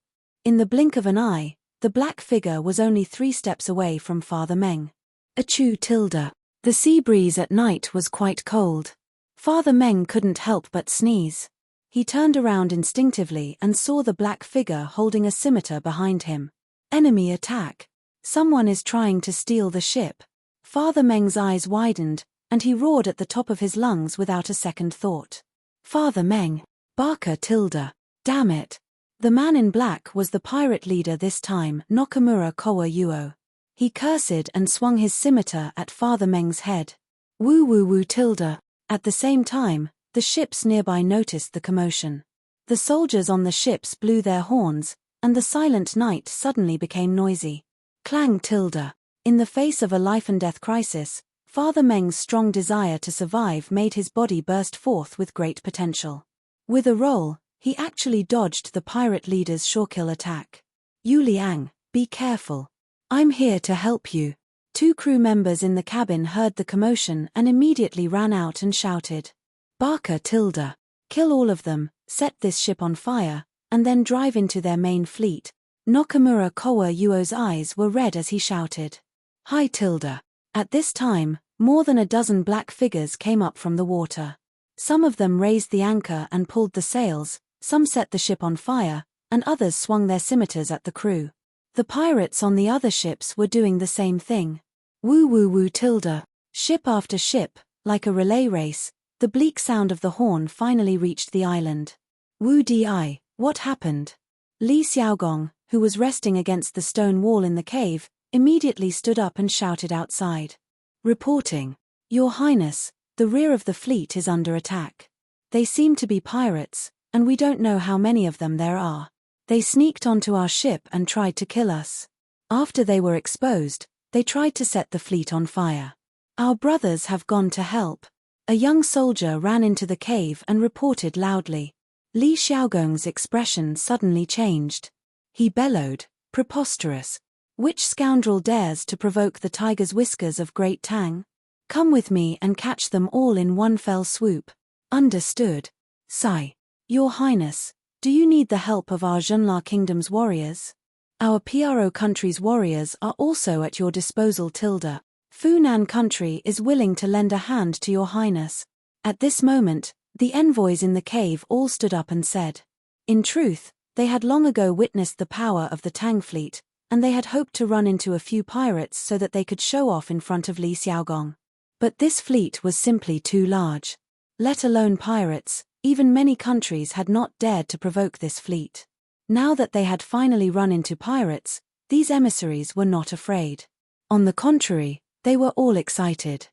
Speaker 1: In the blink of an eye, the black figure was only 3 steps away from Father Meng. Achoo Tilda. The sea breeze at night was quite cold. Father Meng couldn't help but sneeze. He turned around instinctively and saw the black figure holding a scimitar behind him. Enemy attack. Someone is trying to steal the ship. Father Meng's eyes widened, and he roared at the top of his lungs without a second thought. Father Meng. Barker Tilda. Damn it. The man in black was the pirate leader this time, Nakamura Kowa Yuo. He cursed and swung his scimitar at Father Meng's head. Woo woo woo Tilda. At the same time, the ships nearby noticed the commotion. The soldiers on the ships blew their horns, and the silent night suddenly became noisy. Clang Tilda. In the face of a life-and-death crisis, Father Meng's strong desire to survive made his body burst forth with great potential. With a roll, he actually dodged the pirate leader's shorekill attack. Yu Liang, be careful. I'm here to help you. 2 crew members in the cabin heard the commotion and immediately ran out and shouted. Barker Tilda. Kill all of them, set this ship on fire, and then drive into their main fleet. Nakamura Kowa Yuo's eyes were red as he shouted. Hi Tilda. At this time, more than a dozen black figures came up from the water. Some of them raised the anchor and pulled the sails, some set the ship on fire, and others swung their scimitars at the crew. The pirates on the other ships were doing the same thing. Woo woo woo Tilda. Ship after ship, like a relay race, the bleak sound of the horn finally reached the island. Wu Di, what happened? Li Xiaogong, who was resting against the stone wall in the cave, immediately stood up and shouted outside. Reporting. Your Highness, the rear of the fleet is under attack. They seem to be pirates, and we don't know how many of them there are. They sneaked onto our ship and tried to kill us. After they were exposed, they tried to set the fleet on fire. Our brothers have gone to help. A young soldier ran into the cave and reported loudly. Li Xiaogong's expression suddenly changed. He bellowed, preposterous. Which scoundrel dares to provoke the tiger's whiskers of Great Tang? Come with me and catch them all in one fell swoop. Understood. Sigh. Your Highness, do you need the help of our Zhenla Kingdom's warriors? Our PRO country's warriors are also at your disposal Tilda. Funan country is willing to lend a hand to your Highness. At this moment, the envoys in the cave all stood up and said. In truth, they had long ago witnessed the power of the Tang fleet, and they had hoped to run into a few pirates so that they could show off in front of Li Xiaogong. But this fleet was simply too large. Let alone pirates, even many countries had not dared to provoke this fleet. Now that they had finally run into pirates, these emissaries were not afraid. On the contrary, they were all excited.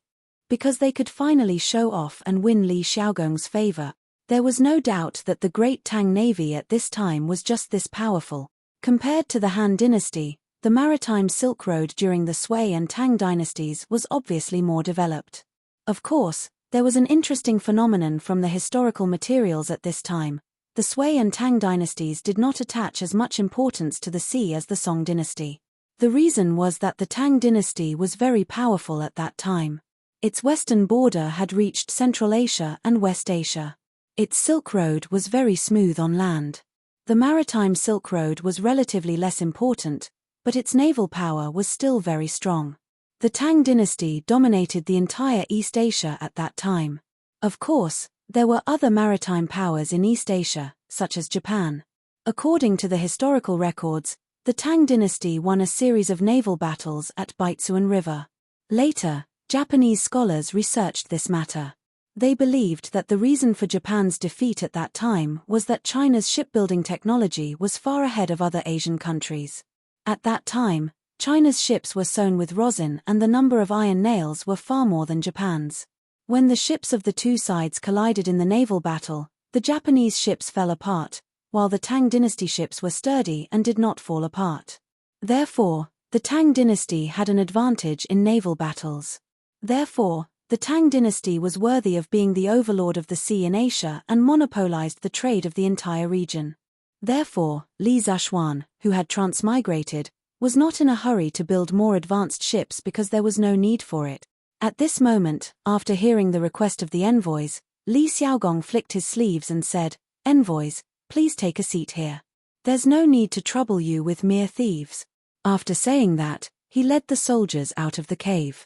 Speaker 1: Because they could finally show off and win Li Xiaogong's favor, there was no doubt that the Great Tang Navy at this time was just this powerful. Compared to the Han Dynasty, the maritime Silk Road during the Sui and Tang dynasties was obviously more developed. Of course, there was an interesting phenomenon from the historical materials at this time. The Sui and Tang dynasties did not attach as much importance to the sea as the Song dynasty. The reason was that the Tang dynasty was very powerful at that time. Its western border had reached Central Asia and West Asia. Its Silk Road was very smooth on land. The maritime Silk Road was relatively less important, but its naval power was still very strong. The Tang dynasty dominated the entire East Asia at that time. Of course, there were other maritime powers in East Asia, such as Japan. According to the historical records, the Tang dynasty won a series of naval battles at Baitsuan River. Later, Japanese scholars researched this matter. They believed that the reason for Japan's defeat at that time was that China's shipbuilding technology was far ahead of other Asian countries. At that time, China's ships were sewn with rosin and the number of iron nails were far more than Japan's. When the ships of the two sides collided in the naval battle, the Japanese ships fell apart, while the Tang dynasty ships were sturdy and did not fall apart. Therefore, The Tang dynasty had an advantage in naval battles. Therefore, the Tang dynasty was worthy of being the overlord of the sea in Asia and monopolized the trade of the entire region. Therefore, Li Zhaoxuan, who had transmigrated, was not in a hurry to build more advanced ships because there was no need for it. At this moment, after hearing the request of the envoys, Li Xiaogong flicked his sleeves and said, "Envoys, please take a seat here. There's no need to trouble you with mere thieves." After saying that, he led the soldiers out of the cave.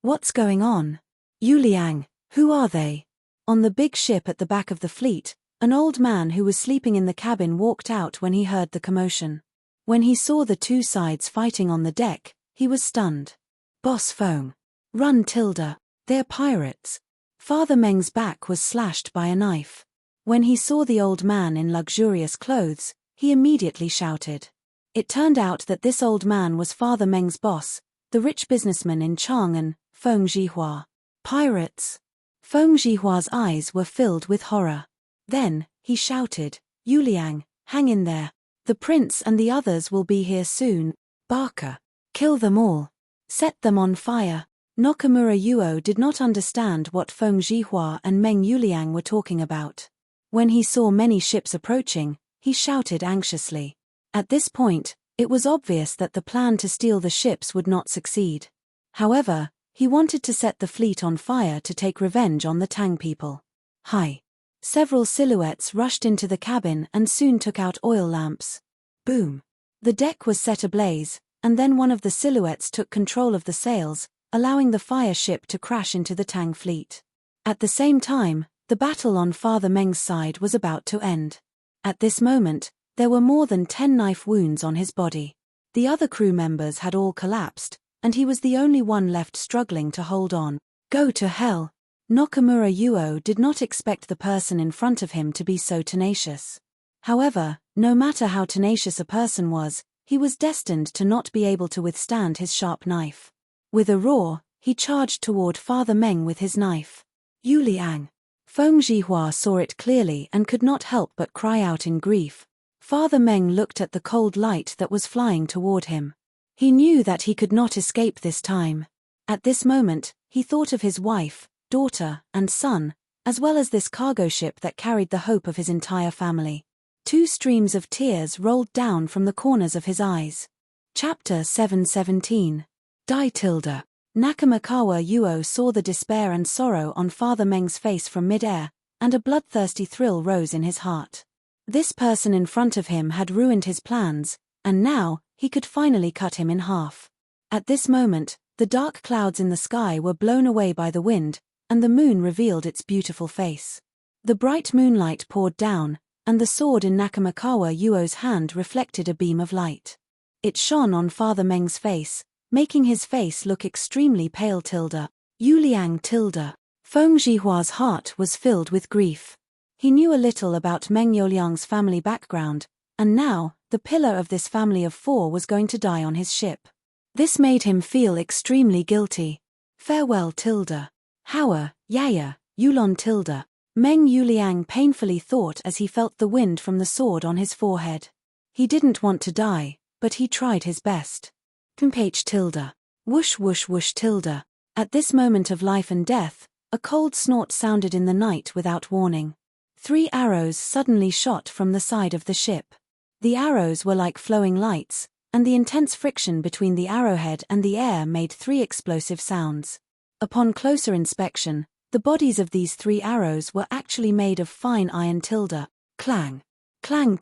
Speaker 1: What's going on? Yu Liang, who are they? On the big ship at the back of the fleet, an old man who was sleeping in the cabin walked out when he heard the commotion. When he saw the two sides fighting on the deck, he was stunned. "Boss Feng. Run Tilda, they're pirates." Father Meng's back was slashed by a knife. When he saw the old man in luxurious clothes, he immediately shouted. It turned out that this old man was Father Meng's boss, the rich businessman in Chang'an, Feng Zhihua. Pirates? Feng Zhihua's eyes were filled with horror. Then, he shouted, "Yu Liang, hang in there. The prince and the others will be here soon. Barker. Kill them all. Set them on fire." Nakamura Yuo did not understand what Feng Zhihua and Meng Yuliang were talking about. When he saw many ships approaching, he shouted anxiously. At this point, it was obvious that the plan to steal the ships would not succeed. However, he wanted to set the fleet on fire to take revenge on the Tang people. Hi. Several silhouettes rushed into the cabin and soon took out oil lamps. Boom. The deck was set ablaze, and then one of the silhouettes took control of the sails, allowing the fire ship to crash into the Tang fleet. At the same time, the battle on Father Meng's side was about to end. At this moment, there were more than 10 knife wounds on his body. The other crew members had all collapsed, and he was the only one left struggling to hold on. Go to hell. Nakamura Yuo did not expect the person in front of him to be so tenacious. However, no matter how tenacious a person was, he was destined to not be able to withstand his sharp knife. With a roar, he charged toward Father Meng with his knife. Yu Liang. Feng Zhihua saw it clearly and could not help but cry out in grief. Father Meng looked at the cold light that was flying toward him. He knew that he could not escape this time. At this moment, he thought of his wife, daughter, and son, as well as this cargo ship that carried the hope of his entire family. 2 streams of tears rolled down from the corners of his eyes. Chapter 717. Die Tilda. Nakamikawa Yuo saw the despair and sorrow on Father Meng's face from mid-air, and a bloodthirsty thrill rose in his heart. This person in front of him had ruined his plans, and now, he could finally cut him in half. At this moment, the dark clouds in the sky were blown away by the wind, and the moon revealed its beautiful face. The bright moonlight poured down, and the sword in Nakamikawa Yuo's hand reflected a beam of light. It shone on Father Meng's face, making his face look extremely pale. Yu Liang. Feng Zhihua's heart was filled with grief. He knew a little about Meng Youliang's family background, and now, the pillar of this family of 4 was going to die on his ship. This made him feel extremely guilty. Farewell. Howa, Yaya, Yulon. Meng Yuliang painfully thought as he felt the wind from the sword on his forehead. He didn't want to die, but he tried his best. Ph. Whoosh whoosh whoosh. At this moment of life and death, a cold snort sounded in the night without warning. 3 arrows suddenly shot from the side of the ship. The arrows were like flowing lights, and the intense friction between the arrowhead and the air made 3 explosive sounds. Upon closer inspection, the bodies of these 3 arrows were actually made of fine iron. Clang. Clang.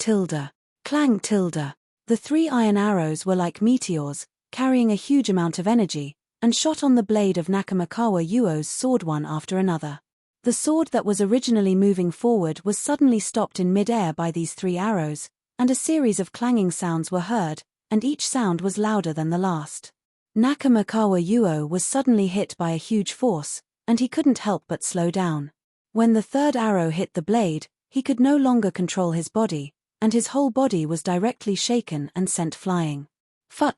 Speaker 1: Clang. The 3 iron arrows were like meteors, carrying a huge amount of energy, and shot on the blade of Nakamikawa Yuo's sword one after another. The sword that was originally moving forward was suddenly stopped in mid-air by these 3 arrows, and a series of clanging sounds were heard, and each sound was louder than the last. Nakamikawa Yuo was suddenly hit by a huge force, and he couldn't help but slow down. When the 3rd arrow hit the blade, he could no longer control his body, and his whole body was directly shaken and sent flying. Phut.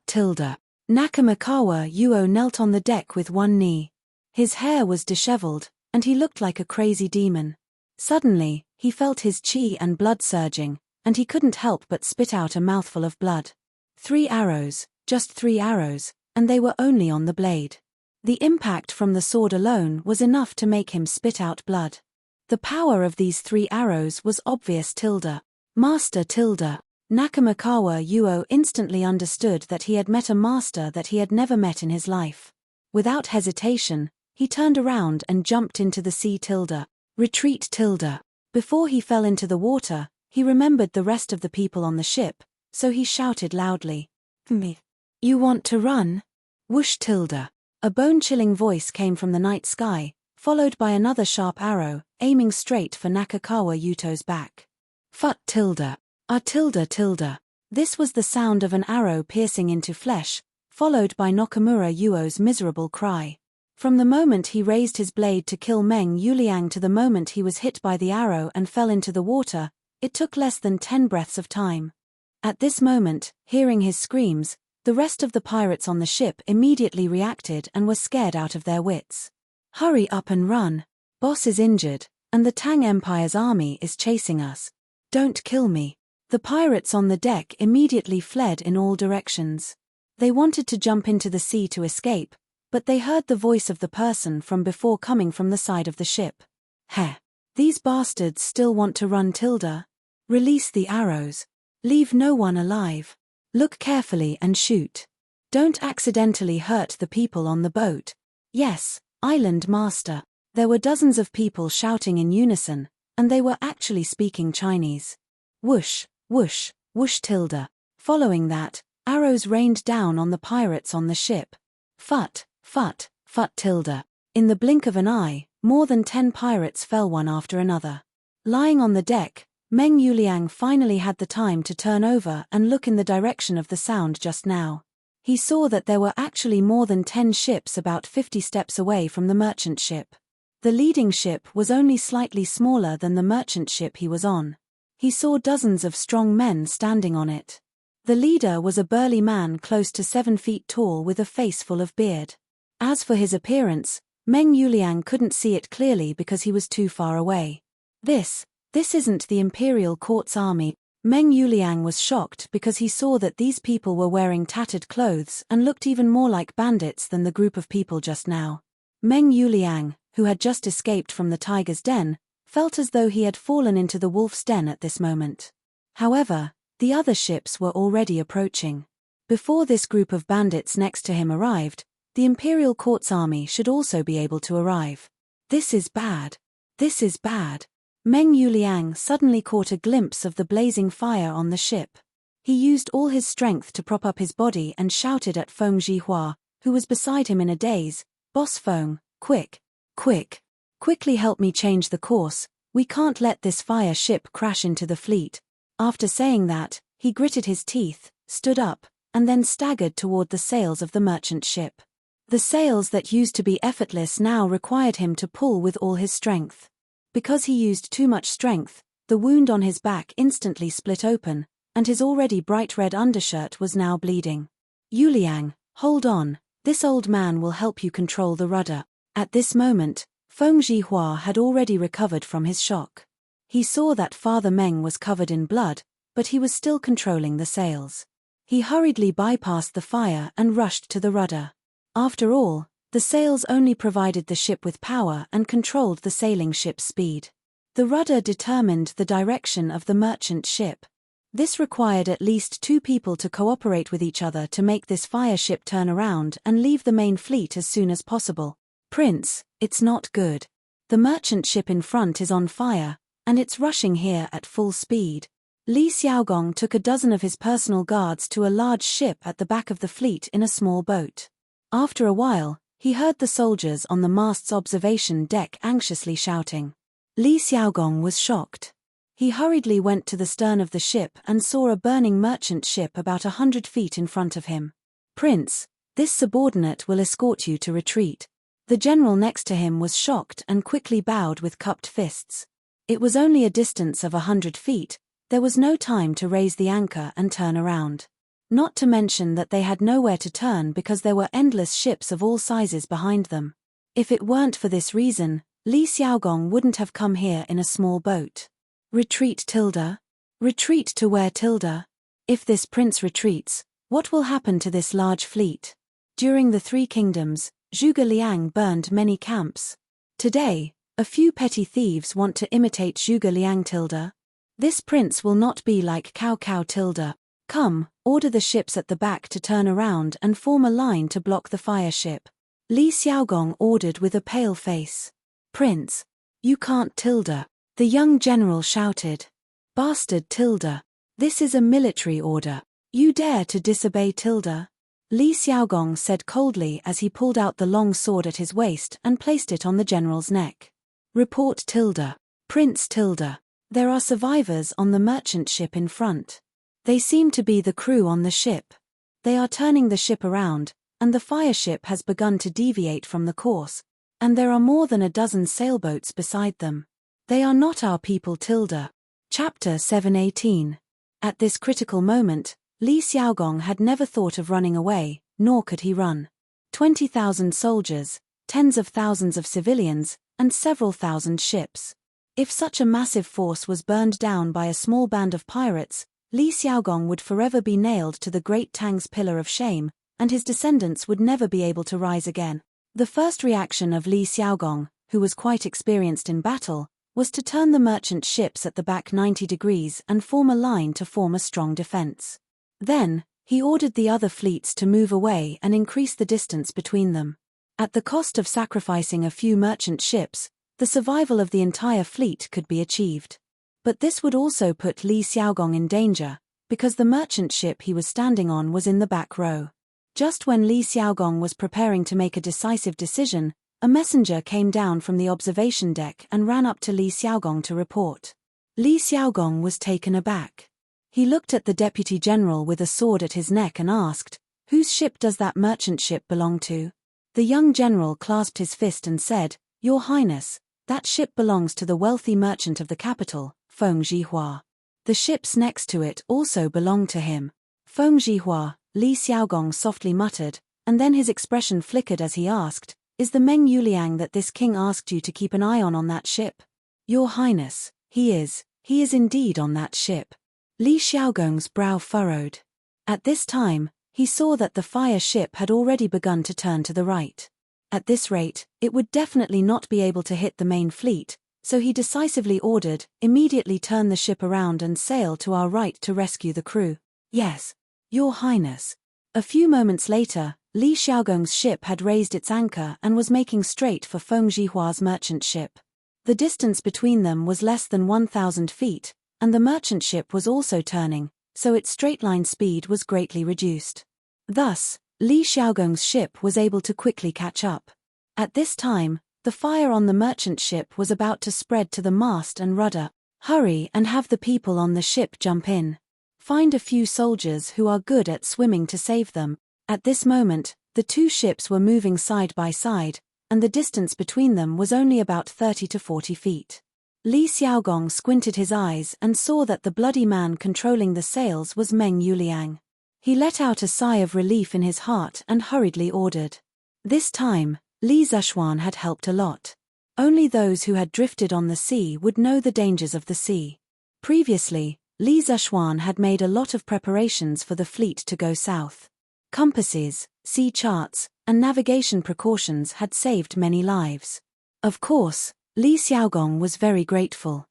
Speaker 1: Nakamikawa Yuo knelt on the deck with one knee. His hair was disheveled, and he looked like a crazy demon. Suddenly, he felt his chi and blood surging, and he couldn't help but spit out a mouthful of blood. 3 arrows, Just 3 arrows, and they were only on the blade. The impact from the sword alone was enough to make him spit out blood. The power of these 3 arrows was obvious. Master. Nakamikawa Yuo instantly understood that he had met a master that he had never met in his life. Without hesitation, he turned around and jumped into the sea. Retreat. Before he fell into the water, he remembered the rest of the people on the ship, so he shouted loudly, "Me. You want to run?" Whoosh. A bone-chilling voice came from the night sky, followed by another sharp arrow, aiming straight for Nakakawa Yuto's back. Fut. This was the sound of an arrow piercing into flesh, followed by Nakamura Yuo's miserable cry. From the moment he raised his blade to kill Meng Yuliang to the moment he was hit by the arrow and fell into the water, it took less than 10 breaths of time. At this moment, hearing his screams, the rest of the pirates on the ship immediately reacted and were scared out of their wits. Hurry up and run. Boss is injured, and the Tang Empire's army is chasing us. Don't kill me. The pirates on the deck immediately fled in all directions. They wanted to jump into the sea to escape, but they heard the voice of the person from before coming from the side of the ship. Heh. These bastards still want to run. Release the arrows. Leave no one alive. Look carefully and shoot. Don't accidentally hurt the people on the boat. Yes, Island Master. There were dozens of people shouting in unison, and they were actually speaking Chinese. Whoosh, whoosh, whoosh. Following that, arrows rained down on the pirates on the ship. Fut. In the blink of an eye, more than 10 pirates fell one after another. Lying on the deck, Meng Yuliang finally had the time to turn over and look in the direction of the sound just now. He saw that there were actually more than 10 ships about 50 steps away from the merchant ship. The leading ship was only slightly smaller than the merchant ship he was on. He saw dozens of strong men standing on it. The leader was a burly man close to 7 feet tall with a face full of beard. As for his appearance, Meng Yuliang couldn't see it clearly because he was too far away. This isn't the Imperial Court's army. Meng Yuliang was shocked because he saw that these people were wearing tattered clothes and looked even more like bandits than the group of people just now. Meng Yuliang, who had just escaped from the tiger's den, felt as though he had fallen into the wolf's den at this moment. However, the other ships were already approaching. Before this group of bandits next to him arrived, the Imperial Court's army should also be able to arrive. This is bad. Meng Yuliang suddenly caught a glimpse of the blazing fire on the ship. He used all his strength to prop up his body and shouted at Feng Zhihua, who was beside him in a daze, "Boss Feng, quickly help me change the course, we can't let this fire ship crash into the fleet." After saying that, he gritted his teeth, stood up, and then staggered toward the sails of the merchant ship. The sails that used to be effortless now required him to pull with all his strength. Because he used too much strength, the wound on his back instantly split open, and his already bright red undershirt was now bleeding. "Yuliang, hold on, this old man will help you control the rudder." At this moment, Feng Zhihua had already recovered from his shock. He saw that Father Meng was covered in blood, but he was still controlling the sails. He hurriedly bypassed the fire and rushed to the rudder. After all, the sails only provided the ship with power and controlled the sailing ship's speed. The rudder determined the direction of the merchant ship. This required at least 2 people to cooperate with each other to make this fire ship turn around and leave the main fleet as soon as possible. "Prince, it's not good. The merchant ship in front is on fire, and it's rushing here at full speed." Li Xiaogong took a dozen of his personal guards to a large ship at the back of the fleet in a small boat. After a while, he heard the soldiers on the mast's observation deck anxiously shouting. Li Xiaogong was shocked. He hurriedly went to the stern of the ship and saw a burning merchant ship about 100 feet in front of him. "Prince, this subordinate will escort you to retreat." The general next to him was shocked and quickly bowed with cupped fists. It was only a distance of 100 feet, there was no time to raise the anchor and turn around. Not to mention that they had nowhere to turn because there were endless ships of all sizes behind them. If it weren't for this reason, Li Xiaogong wouldn't have come here in a small boat. Retreat. Retreat to where? If this prince retreats, What will happen to this large fleet? During the Three Kingdoms, Zhuge Liang burned many camps. Today, a few petty thieves want to imitate Zhuge Liang tilde. This prince will not be like Cao Cao tilde. Come, order the ships at the back to turn around and form a line to block the fire ship. Li Xiaogong ordered with a pale face. Prince, you can't tilde. The young general shouted. Bastard tilde. This is a military order. You dare to disobey tilde? Li Xiaogong said coldly as he pulled out the long sword at his waist and placed it on the general's neck. Report tilde. Prince tilde. There are survivors on the merchant ship in front. They seem to be the crew on the ship. They are turning the ship around, and the fire ship has begun to deviate from the course, and there are more than a dozen sailboats beside them. They are not our people tilde. Chapter 7:18. At this critical moment, Li Xiaogong had never thought of running away, nor could he run. 20,000 soldiers, tens of thousands of civilians, and several thousand ships. If such a massive force was burned down by a small band of pirates, Li Xiaogong would forever be nailed to the Great Tang's pillar of shame, and his descendants would never be able to rise again. The first reaction of Li Xiaogong, who was quite experienced in battle, was to turn the merchant ships at the back 90 degrees and form a line to form a strong defense. Then, he ordered the other fleets to move away and increase the distance between them. At the cost of sacrificing a few merchant ships, the survival of the entire fleet could be achieved. But this would also put Li Xiaogong in danger, because the merchant ship he was standing on was in the back row. Just when Li Xiaogong was preparing to make a decisive decision, a messenger came down from the observation deck and ran up to Li Xiaogong to report. Li Xiaogong was taken aback. He looked at the deputy general with a sword at his neck and asked, "Whose ship does that merchant ship belong to?" The young general clasped his fist and said, "Your Highness, that ship belongs to the wealthy merchant of the capital, Feng Zhihua. The ships next to it also belong to him." Feng Zhihua, Li Xiaogong softly muttered, and then his expression flickered as he asked, "Is the Meng Yuliang that this king asked you to keep an eye on that ship?" "Your Highness, he is indeed on that ship." Li Xiaogong's brow furrowed. At this time, he saw that the fire ship had already begun to turn to the right. At this rate, it would definitely not be able to hit the main fleet, so he decisively ordered, "Immediately turn the ship around and sail to our right to rescue the crew." "Yes, Your Highness." A few moments later, Li Xiaogong's ship had raised its anchor and was making straight for Feng Zhihua's merchant ship. The distance between them was less than 1,000 feet, and the merchant ship was also turning, so its straight-line speed was greatly reduced. Thus, Li Xiaogong's ship was able to quickly catch up. At this time, the fire on the merchant ship was about to spread to the mast and rudder. "Hurry and have the people on the ship jump in. Find a few soldiers who are good at swimming to save them." At this moment, the two ships were moving side by side, and the distance between them was only about 30 to 40 feet. Li Xiaogong squinted his eyes and saw that the bloody man controlling the sails was Meng Yuliang. He let out a sigh of relief in his heart and hurriedly ordered. This time, Li Zishuan had helped a lot. Only those who had drifted on the sea would know the dangers of the sea. Previously, Li Zishuan had made a lot of preparations for the fleet to go south. Compasses, sea charts, and navigation precautions had saved many lives. Of course, Li Xiaogong was very grateful.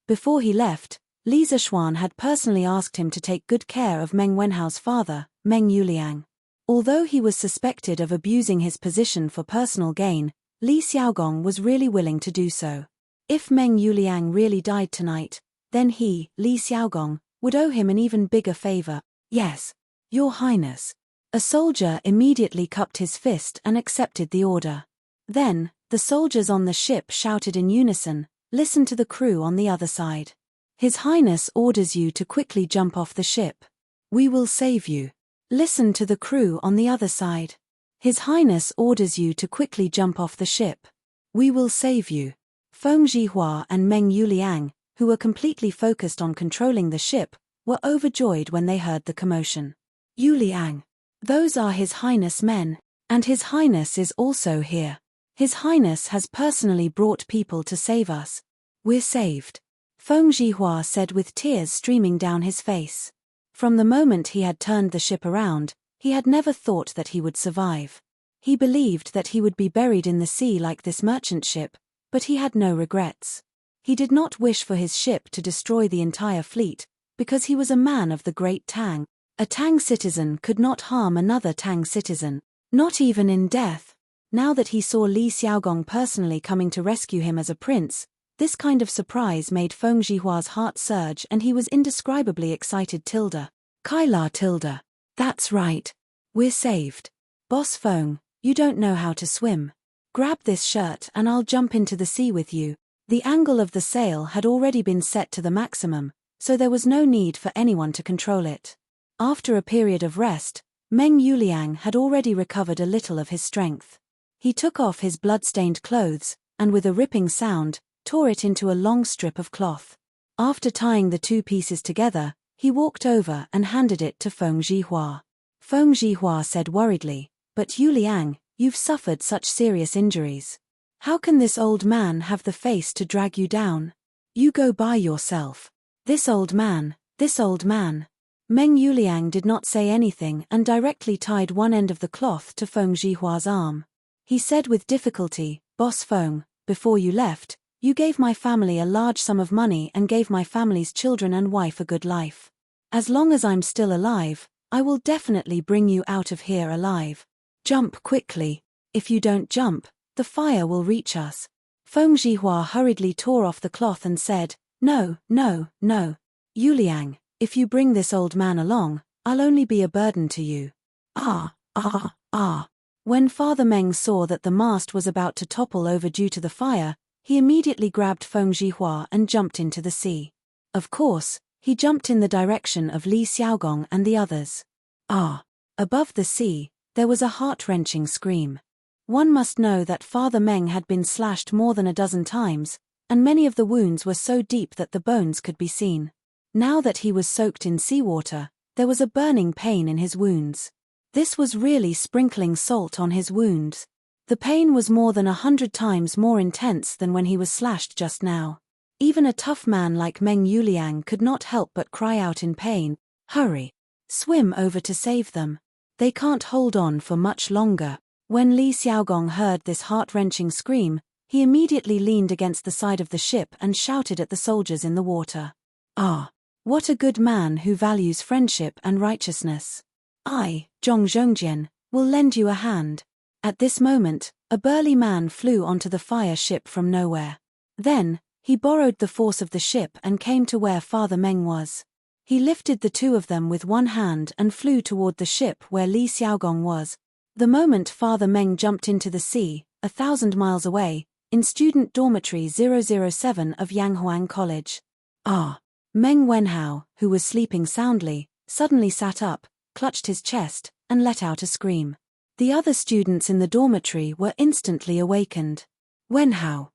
Speaker 1: Before he left, Li Zishuan had personally asked him to take good care of Meng Wenhao's father, Meng Yuliang. Although he was suspected of abusing his position for personal gain, Li Xiaogong was really willing to do so. If Meng Yuliang really died tonight, then he, Li Xiaogong, would owe him an even bigger favor. "Yes, Your Highness." A soldier immediately cupped his fist and accepted the order. Then, the soldiers on the ship shouted in unison, "Listen to the crew on the other side. His Highness orders you to quickly jump off the ship. We will save you." Listen to the crew on the other side. "His Highness orders you to quickly jump off the ship. We will save you." Feng Zhihua and Meng Yuliang, who were completely focused on controlling the ship, were overjoyed when they heard the commotion. "Yuliang, those are His Highness men, and His Highness is also here. His Highness has personally brought people to save us. We're saved," Feng Zhihua said with tears streaming down his face. From the moment he had turned the ship around, he had never thought that he would survive. He believed that he would be buried in the sea like this merchant ship, but he had no regrets. He did not wish for his ship to destroy the entire fleet, because he was a man of the great Tang. A Tang citizen could not harm another Tang citizen, not even in death. Now that he saw Li Xiaogong personally coming to rescue him as a prince, this kind of surprise made Feng Jihua's heart surge and he was indescribably excited. Kaila. That's right. We're saved. Boss Feng, you don't know how to swim. Grab this shirt and I'll jump into the sea with you. The angle of the sail had already been set to the maximum, so there was no need for anyone to control it. After a period of rest, Meng Yuliang had already recovered a little of his strength. He took off his blood-stained clothes, and with a ripping sound, tore it into a long strip of cloth. After tying the two pieces together, he walked over and handed it to Feng Jihua. Feng Jihua said worriedly, "But Yuliang, you've suffered such serious injuries. How can this old man have the face to drag you down? You go by yourself." This old man. Meng Yuliang did not say anything and directly tied one end of the cloth to Feng Jihua's arm. He said with difficulty, "Boss Feng, before you left, you gave my family a large sum of money and gave my family's children and wife a good life. As long as I'm still alive, I will definitely bring you out of here alive. Jump quickly. If you don't jump, the fire will reach us." Feng Jihua hurriedly tore off the cloth and said, No. Yuliang, if you bring this old man along, I'll only be a burden to you." When Father Meng saw that the mast was about to topple over due to the fire, he immediately grabbed Feng Jihua and jumped into the sea. Of course, he jumped in the direction of Li Xiaogong and the others. Above the sea, there was a heart-wrenching scream. One must know that Father Meng had been slashed more than a dozen times, and many of the wounds were so deep that the bones could be seen. Now that he was soaked in seawater, there was a burning pain in his wounds. This was really sprinkling salt on his wounds. The pain was more than 100 times more intense than when he was slashed just now. Even a tough man like Meng Yuliang could not help but cry out in pain, "Hurry! Swim over to save them. They can't hold on for much longer." When Li Xiaogong heard this heart-wrenching scream, he immediately leaned against the side of the ship and shouted at the soldiers in the water. What a good man who values friendship and righteousness. I, Zhong Zhongjian, will lend you a hand. At this moment, a burly man flew onto the fire ship from nowhere. Then, he borrowed the force of the ship and came to where Father Meng was. He lifted the two of them with one hand and flew toward the ship where Li Xiaogong was. The moment Father Meng jumped into the sea, 1,000 miles away, in student dormitory 007 of Yanghuang College. Meng Wenhao, who was sleeping soundly, suddenly sat up, clutched his chest, and let out a scream. The other students in the dormitory were instantly awakened. Wenhao,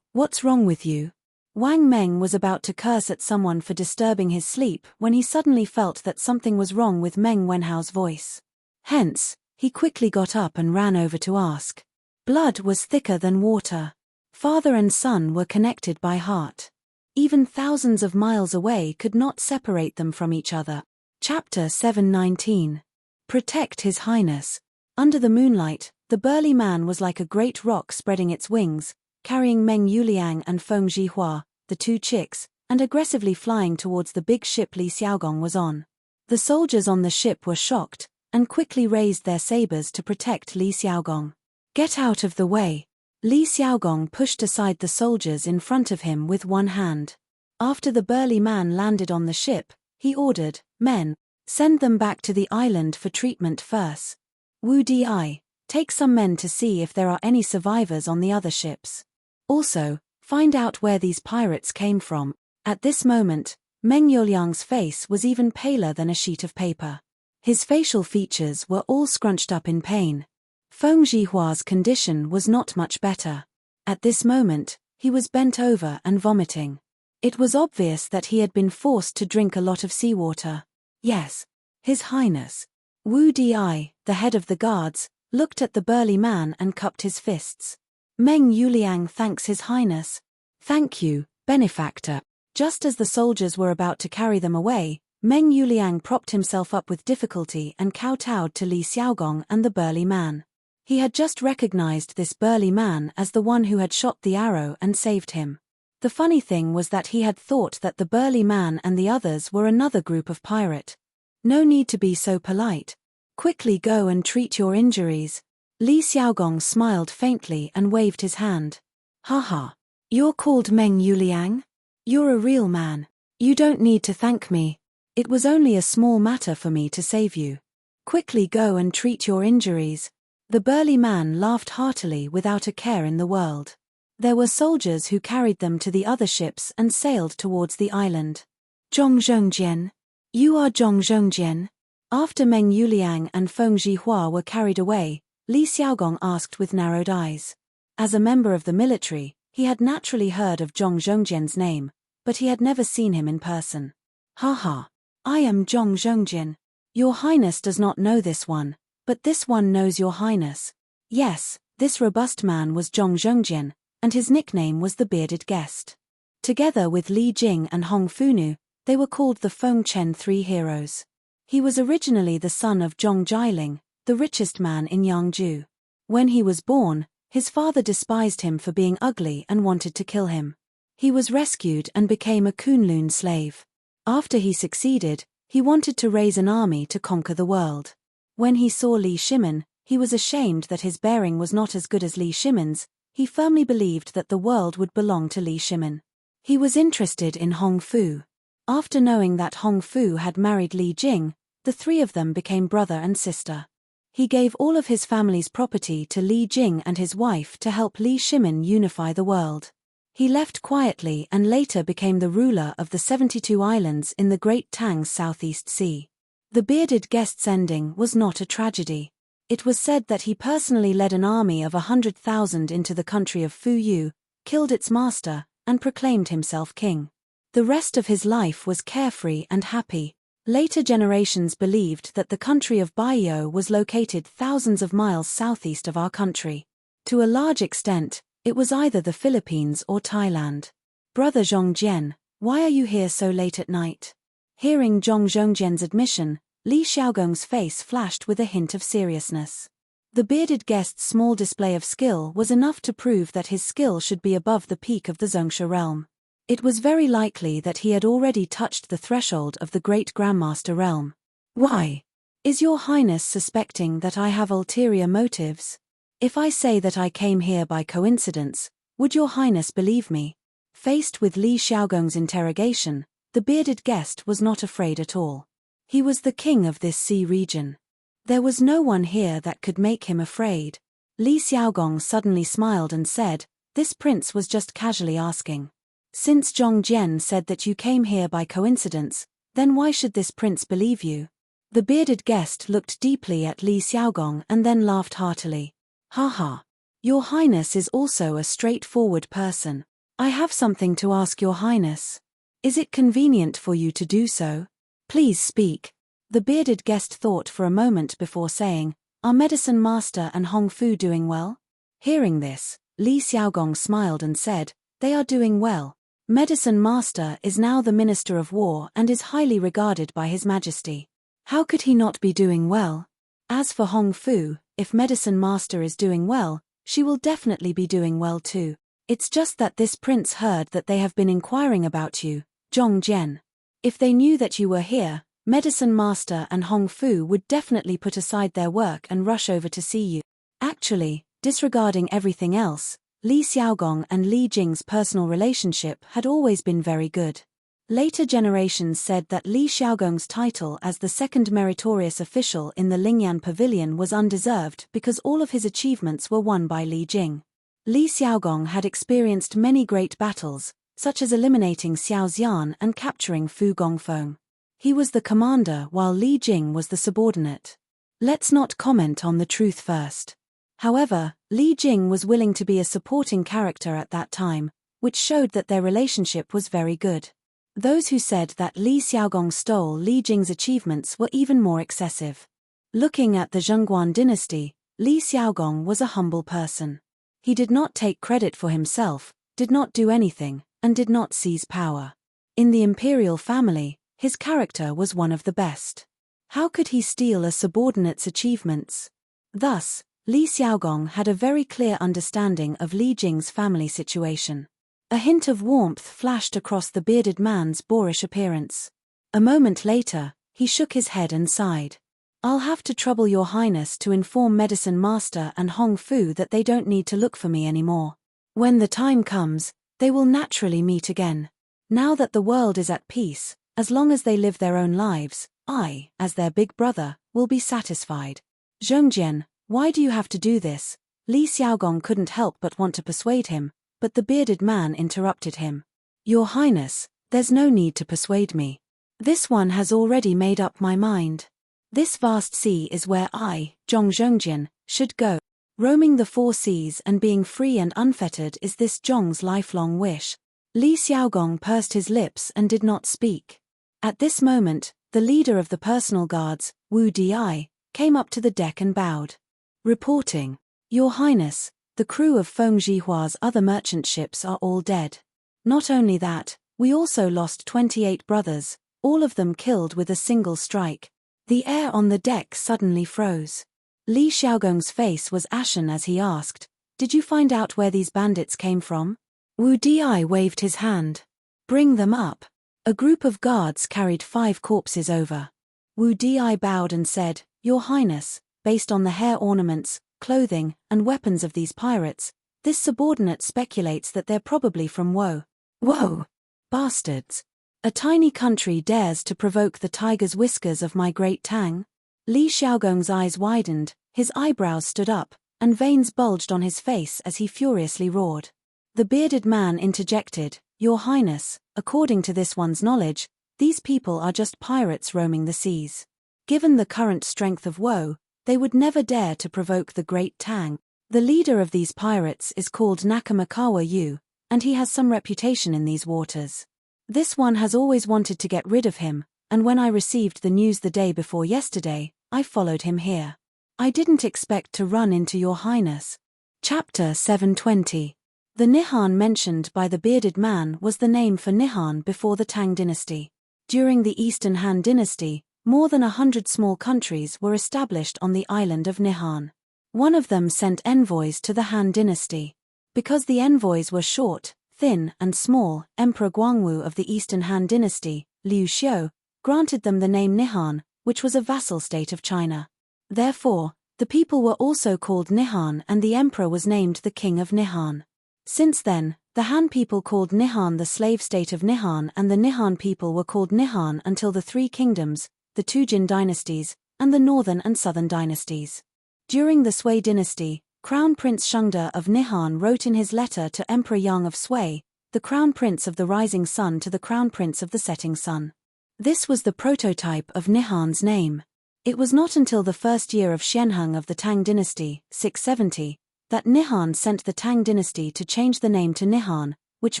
Speaker 1: what's wrong with you?" Wang Meng was about to curse at someone for disturbing his sleep when he suddenly felt that something was wrong with Meng Wenhao's voice. Hence, he quickly got up and ran over to ask. Blood was thicker than water. Father and son were connected by heart. Even thousands of miles away could not separate them from each other. Chapter 719. Protect His Highness. Under the moonlight, the burly man was like a great rock spreading its wings, carrying Meng Yuliang and Feng Jihua, the two chicks, and aggressively flying towards the big ship Li Xiaogong was on. The soldiers on the ship were shocked, and quickly raised their sabers to protect Li Xiaogong. "Get out of the way!" Li Xiaogong pushed aside the soldiers in front of him with one hand. After the burly man landed on the ship, he ordered, "Men, send them back to the island for treatment first. Wu Di, take some men to see if there are any survivors on the other ships. Also, find out where these pirates came from." At this moment, Meng Yuliang's face was even paler than a sheet of paper. His facial features were all scrunched up in pain. Feng Jihua's condition was not much better. At this moment, he was bent over and vomiting. It was obvious that he had been forced to drink a lot of seawater. Yes, His Highness. Wu Di, the head of the guards, looked at the burly man and cupped his fists. Meng Yuliang thanks His Highness. "Thank you, benefactor." Just as the soldiers were about to carry them away, Meng Yuliang propped himself up with difficulty and kowtowed to Li Xiaogong and the burly man. He had just recognized this burly man as the one who had shot the arrow and saved him. The funny thing was that he had thought that the burly man and the others were another group of pirate. No need to be so polite. Quickly go and treat your injuries. Li Xiaogong smiled faintly and waved his hand. Haha. You're called Meng Yuliang? You're a real man. You don't need to thank me. It was only a small matter for me to save you. Quickly go and treat your injuries. The burly man laughed heartily without a care in the world. There were soldiers who carried them to the other ships and sailed towards the island. Zhong Zhongjian. You are Zhong Zhongjian? After Meng Yuliang and Feng Zhihua were carried away, Li Xiaogong asked with narrowed eyes. As a member of the military, he had naturally heard of Zhong Zhongjian's name, but he had never seen him in person. Haha. I am Zhong Zhongjian. Your Highness does not know this one, but this one knows your Highness. Yes, this robust man was Zhong Zhongjian, and his nickname was the Bearded Guest. Together with Li Jing and Hong Funu, they were called the Feng Chen Three Heroes. He was originally the son of Zhong Jiling, the richest man in Yangzhou. When he was born, his father despised him for being ugly and wanted to kill him. He was rescued and became a Kunlun slave. After he succeeded, he wanted to raise an army to conquer the world. When he saw Li Shimin, he was ashamed that his bearing was not as good as Li Shimin's. He firmly believed that the world would belong to Li Shimin. He was interested in Hong Fu. After knowing that Hong Fu had married Li Jing, the three of them became brother and sister. He gave all of his family's property to Li Jing and his wife to help Li Shimin unify the world. He left quietly and later became the ruler of the 72 islands in the Great Tang's Southeast Sea. The Bearded Guest's ending was not a tragedy. It was said that he personally led an army of 100,000 into the country of Fu Yu, killed its master, and proclaimed himself king. The rest of his life was carefree and happy. Later generations believed that the country of Baiyo was located thousands of miles southeast of our country. To a large extent, it was either the Philippines or Thailand. Brother Zhongjian, why are you here so late at night? Hearing Zhong Zhongjian's admission, Li Xiaogong's face flashed with a hint of seriousness. The Bearded Guest's small display of skill was enough to prove that his skill should be above the peak of the Zongsha realm. It was very likely that he had already touched the threshold of the Great Grandmaster realm. Why? Is your Highness suspecting that I have ulterior motives? If I say that I came here by coincidence, would your Highness believe me? Faced with Li Xiaogong's interrogation, the Bearded Guest was not afraid at all. He was the king of this sea region. There was no one here that could make him afraid. Li Xiaogong suddenly smiled and said, "This prince was just casually asking. Since Zhong Jian said that you came here by coincidence, then why should this prince believe you?" The Bearded Guest looked deeply at Li Xiaogong and then laughed heartily. Haha. Your Highness is also a straightforward person. I have something to ask your Highness. Is it convenient for you to do so? Please speak. The Bearded Guest thought for a moment before saying, "Are Medicine Master and Hong Fu doing well?" Hearing this, Li Xiaogong smiled and said, "They are doing well. Medicine Master is now the Minister of War and is highly regarded by His Majesty. How could he not be doing well? As for Hong Fu, if Medicine Master is doing well, she will definitely be doing well too. It's just that this prince heard that they have been inquiring about you, Zhong Jian. If they knew that you were here, Medicine Master and Hong Fu would definitely put aside their work and rush over to see you." Actually, disregarding everything else, Li Xiaogong and Li Jing's personal relationship had always been very good. Later generations said that Li Xiaogong's title as the second meritorious official in the Lingyan Pavilion was undeserved because all of his achievements were won by Li Jing. Li Xiaogong had experienced many great battles, such as eliminating Xiao Xian and capturing Fu Gongfeng. He was the commander while Li Jing was the subordinate. Let's not comment on the truth first. However, Li Jing was willing to be a supporting character at that time, which showed that their relationship was very good. Those who said that Li Xiaogong stole Li Jing's achievements were even more excessive. Looking at the Zhengguan dynasty, Li Xiaogong was a humble person. He did not take credit for himself, did not do anything, and did not seize power. In the imperial family, his character was one of the best. How could he steal a subordinate's achievements? Thus, Li Xiaogong had a very clear understanding of Li Jing's family situation. A hint of warmth flashed across the bearded man's boorish appearance. A moment later, he shook his head and sighed. I'll have to trouble your highness to inform Medicine Master and Hong Fu that they don't need to look for me anymore. When the time comes, they will naturally meet again. Now that the world is at peace, as long as they live their own lives, I, as their big brother, will be satisfied. Zhongjian, why do you have to do this? Li Xiaogong couldn't help but want to persuade him, but the bearded man interrupted him. Your highness, there's no need to persuade me. This one has already made up my mind. This vast sea is where I, Zhongjian, should go. Roaming the 4 seas and being free and unfettered is this Zhong's lifelong wish. Li Xiaogong pursed his lips and did not speak. At this moment, the leader of the personal guards, Wu Di, came up to the deck and bowed. Reporting, Your Highness, the crew of Feng Jihua's other merchant ships are all dead. Not only that, we also lost 28 brothers, all of them killed with a single strike. The air on the deck suddenly froze. Li Xiaogong's face was ashen as he asked, Did you find out where these bandits came from? Wu Di waved his hand. Bring them up. A group of guards carried 5 corpses over. Wu Di bowed and said, Your Highness, based on the hair ornaments, clothing, and weapons of these pirates, this subordinate speculates that they're probably from Wo. Whoa! Bastards! A tiny country dares to provoke the tiger's whiskers of my great Tang? Li Xiaogong's eyes widened, his eyebrows stood up, and veins bulged on his face as he furiously roared. The bearded man interjected, Your Highness, according to this one's knowledge, these people are just pirates roaming the seas. Given the current strength of Wo, they would never dare to provoke the great Tang. The leader of these pirates is called Nakamakawa Yu, and he has some reputation in these waters. This one has always wanted to get rid of him, and when I received the news the day before yesterday, I followed him here. I didn't expect to run into your highness. Chapter 720. The Nihon mentioned by the bearded man was the name for Nihon before the Tang dynasty. During the Eastern Han dynasty, more than 100 small countries were established on the island of Nihon. One of them sent envoys to the Han dynasty. Because the envoys were short, thin, and small, Emperor Guangwu of the Eastern Han dynasty, Liu Xiu, granted them the name Nihon, which was a vassal state of China. Therefore, the people were also called Nihon and the emperor was named the King of Nihon. Since then, the Han people called Nihon the slave state of Nihon and the Nihon people were called Nihon until the 3 kingdoms, the 2 Jin dynasties, and the northern and southern dynasties. During the Sui dynasty, Crown Prince Shengde of Nihon wrote in his letter to Emperor Yang of Sui, the Crown Prince of the rising sun to the Crown Prince of the setting sun. This was the prototype of Nihon's name. It was not until the first year of Xianheng of the Tang dynasty, 670, that Nihon sent the Tang dynasty to change the name to Nihon, which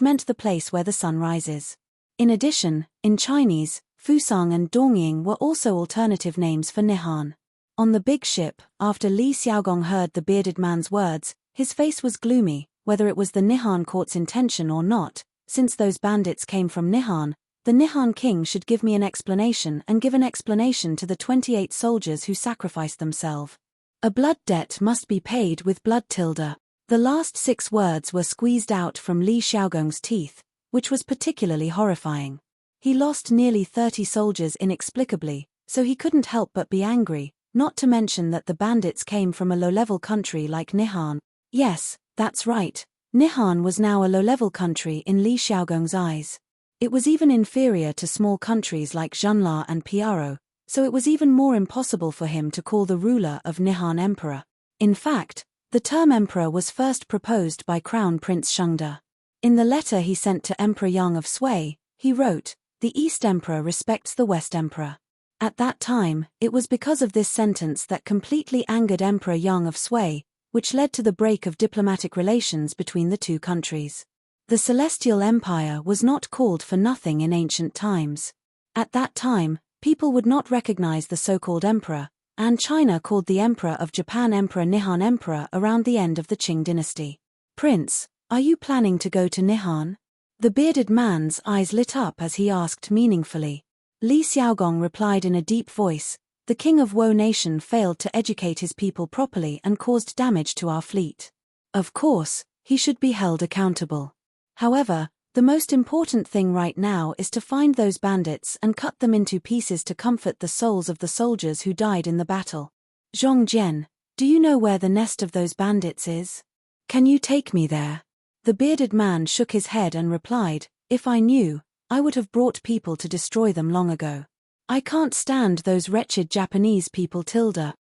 Speaker 1: meant the place where the sun rises. In addition, in Chinese, Fusang and Dongying were also alternative names for Nihon. On the big ship, after Li Xiaogong heard the bearded man's words, his face was gloomy, whether it was the Nihon court's intention or not. Since those bandits came from Nihon, the Nihon king should give me an explanation and give an explanation to the 28 soldiers who sacrificed themselves. A blood debt must be paid with blood tilde. The last 6 words were squeezed out from Li Xiaogong's teeth, which was particularly horrifying. He lost nearly 30 soldiers inexplicably, so he couldn't help but be angry. Not to mention that the bandits came from a low-level country like Nihon. Yes, that's right. Nihon was now a low-level country in Li Xiaogong's eyes. It was even inferior to small countries like Zhenla and Piaro, so it was even more impossible for him to call the ruler of Nihon emperor. In fact, the term emperor was first proposed by Crown Prince Shengde. In the letter he sent to Emperor Yang of Sui, he wrote, "The East Emperor respects the West Emperor." At that time, it was because of this sentence that completely angered Emperor Yang of Sui, which led to the break of diplomatic relations between the 2 countries. The Celestial Empire was not called for nothing in ancient times. At that time, people would not recognize the so-called emperor, and China called the Emperor of Japan Emperor Nihon Emperor around the end of the Qing dynasty. Prince, are you planning to go to Nihon? The bearded man's eyes lit up as he asked meaningfully. Li Xiaogong replied in a deep voice, "The king of Wo Nation failed to educate his people properly and caused damage to our fleet. Of course, he should be held accountable. However, the most important thing right now is to find those bandits and cut them into pieces to comfort the souls of the soldiers who died in the battle. Zhong Jian, do you know where the nest of those bandits is? Can you take me there?" The bearded man shook his head and replied, "If I knew, I would have brought people to destroy them long ago. I can't stand those wretched Japanese people.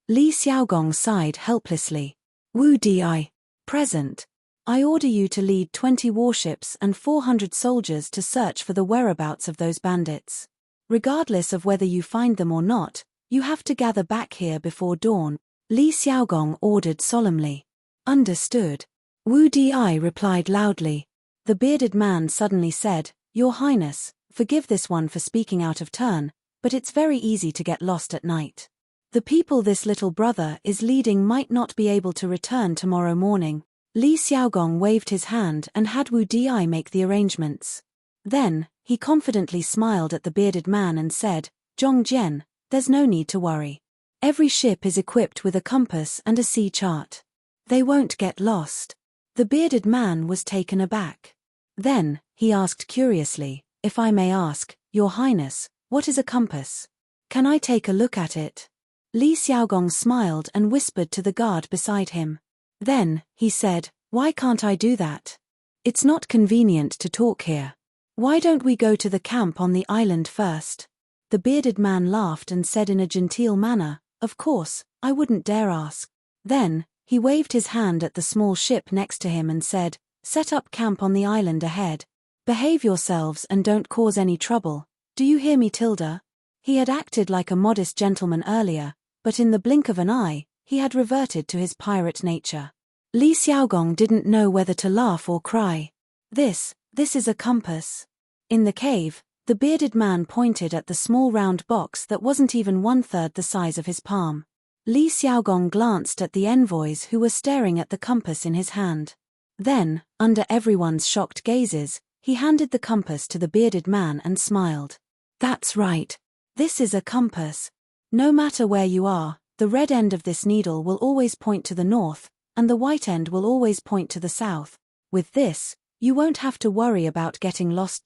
Speaker 1: Li Xiaogong sighed helplessly. "Wu Di, present. I order you to lead 20 warships and 400 soldiers to search for the whereabouts of those bandits. Regardless of whether you find them or not, you have to gather back here before dawn," Li Xiaogong ordered solemnly. "Understood." Wu Di replied loudly. The bearded man suddenly said, "Your Highness, forgive this one for speaking out of turn, but it's very easy to get lost at night. The people this little brother is leading might not be able to return tomorrow morning." Li Xiaogong waved his hand and had Wu Di make the arrangements. Then, he confidently smiled at the bearded man and said, "Zhong Jian, there's no need to worry. Every ship is equipped with a compass and a sea chart. They won't get lost." The bearded man was taken aback. Then, he asked curiously, "If I may ask, Your Highness, what is a compass? Can I take a look at it?" Li Xiaogong smiled and whispered to the guard beside him. Then, he said, "Why can't I do that? It's not convenient to talk here. Why don't we go to the camp on the island first?" The bearded man laughed and said in a genteel manner, "Of course, I wouldn't dare ask." Then, he waved his hand at the small ship next to him and said, "Set up camp on the island ahead. Behave yourselves and don't cause any trouble. Do you hear me, Tilda?" He had acted like a modest gentleman earlier, but in the blink of an eye, he had reverted to his pirate nature. Li Xiaogong didn't know whether to laugh or cry. This is a compass." In the cave, the bearded man pointed at the small round box that wasn't even 1/3 the size of his palm. Li Xiaogong glanced at the envoys who were staring at the compass in his hand. Then, under everyone's shocked gazes, he handed the compass to the bearded man and smiled. "That's right. This is a compass. No matter where you are, the red end of this needle will always point to the north, and the white end will always point to the south. With this, you won't have to worry about getting lost."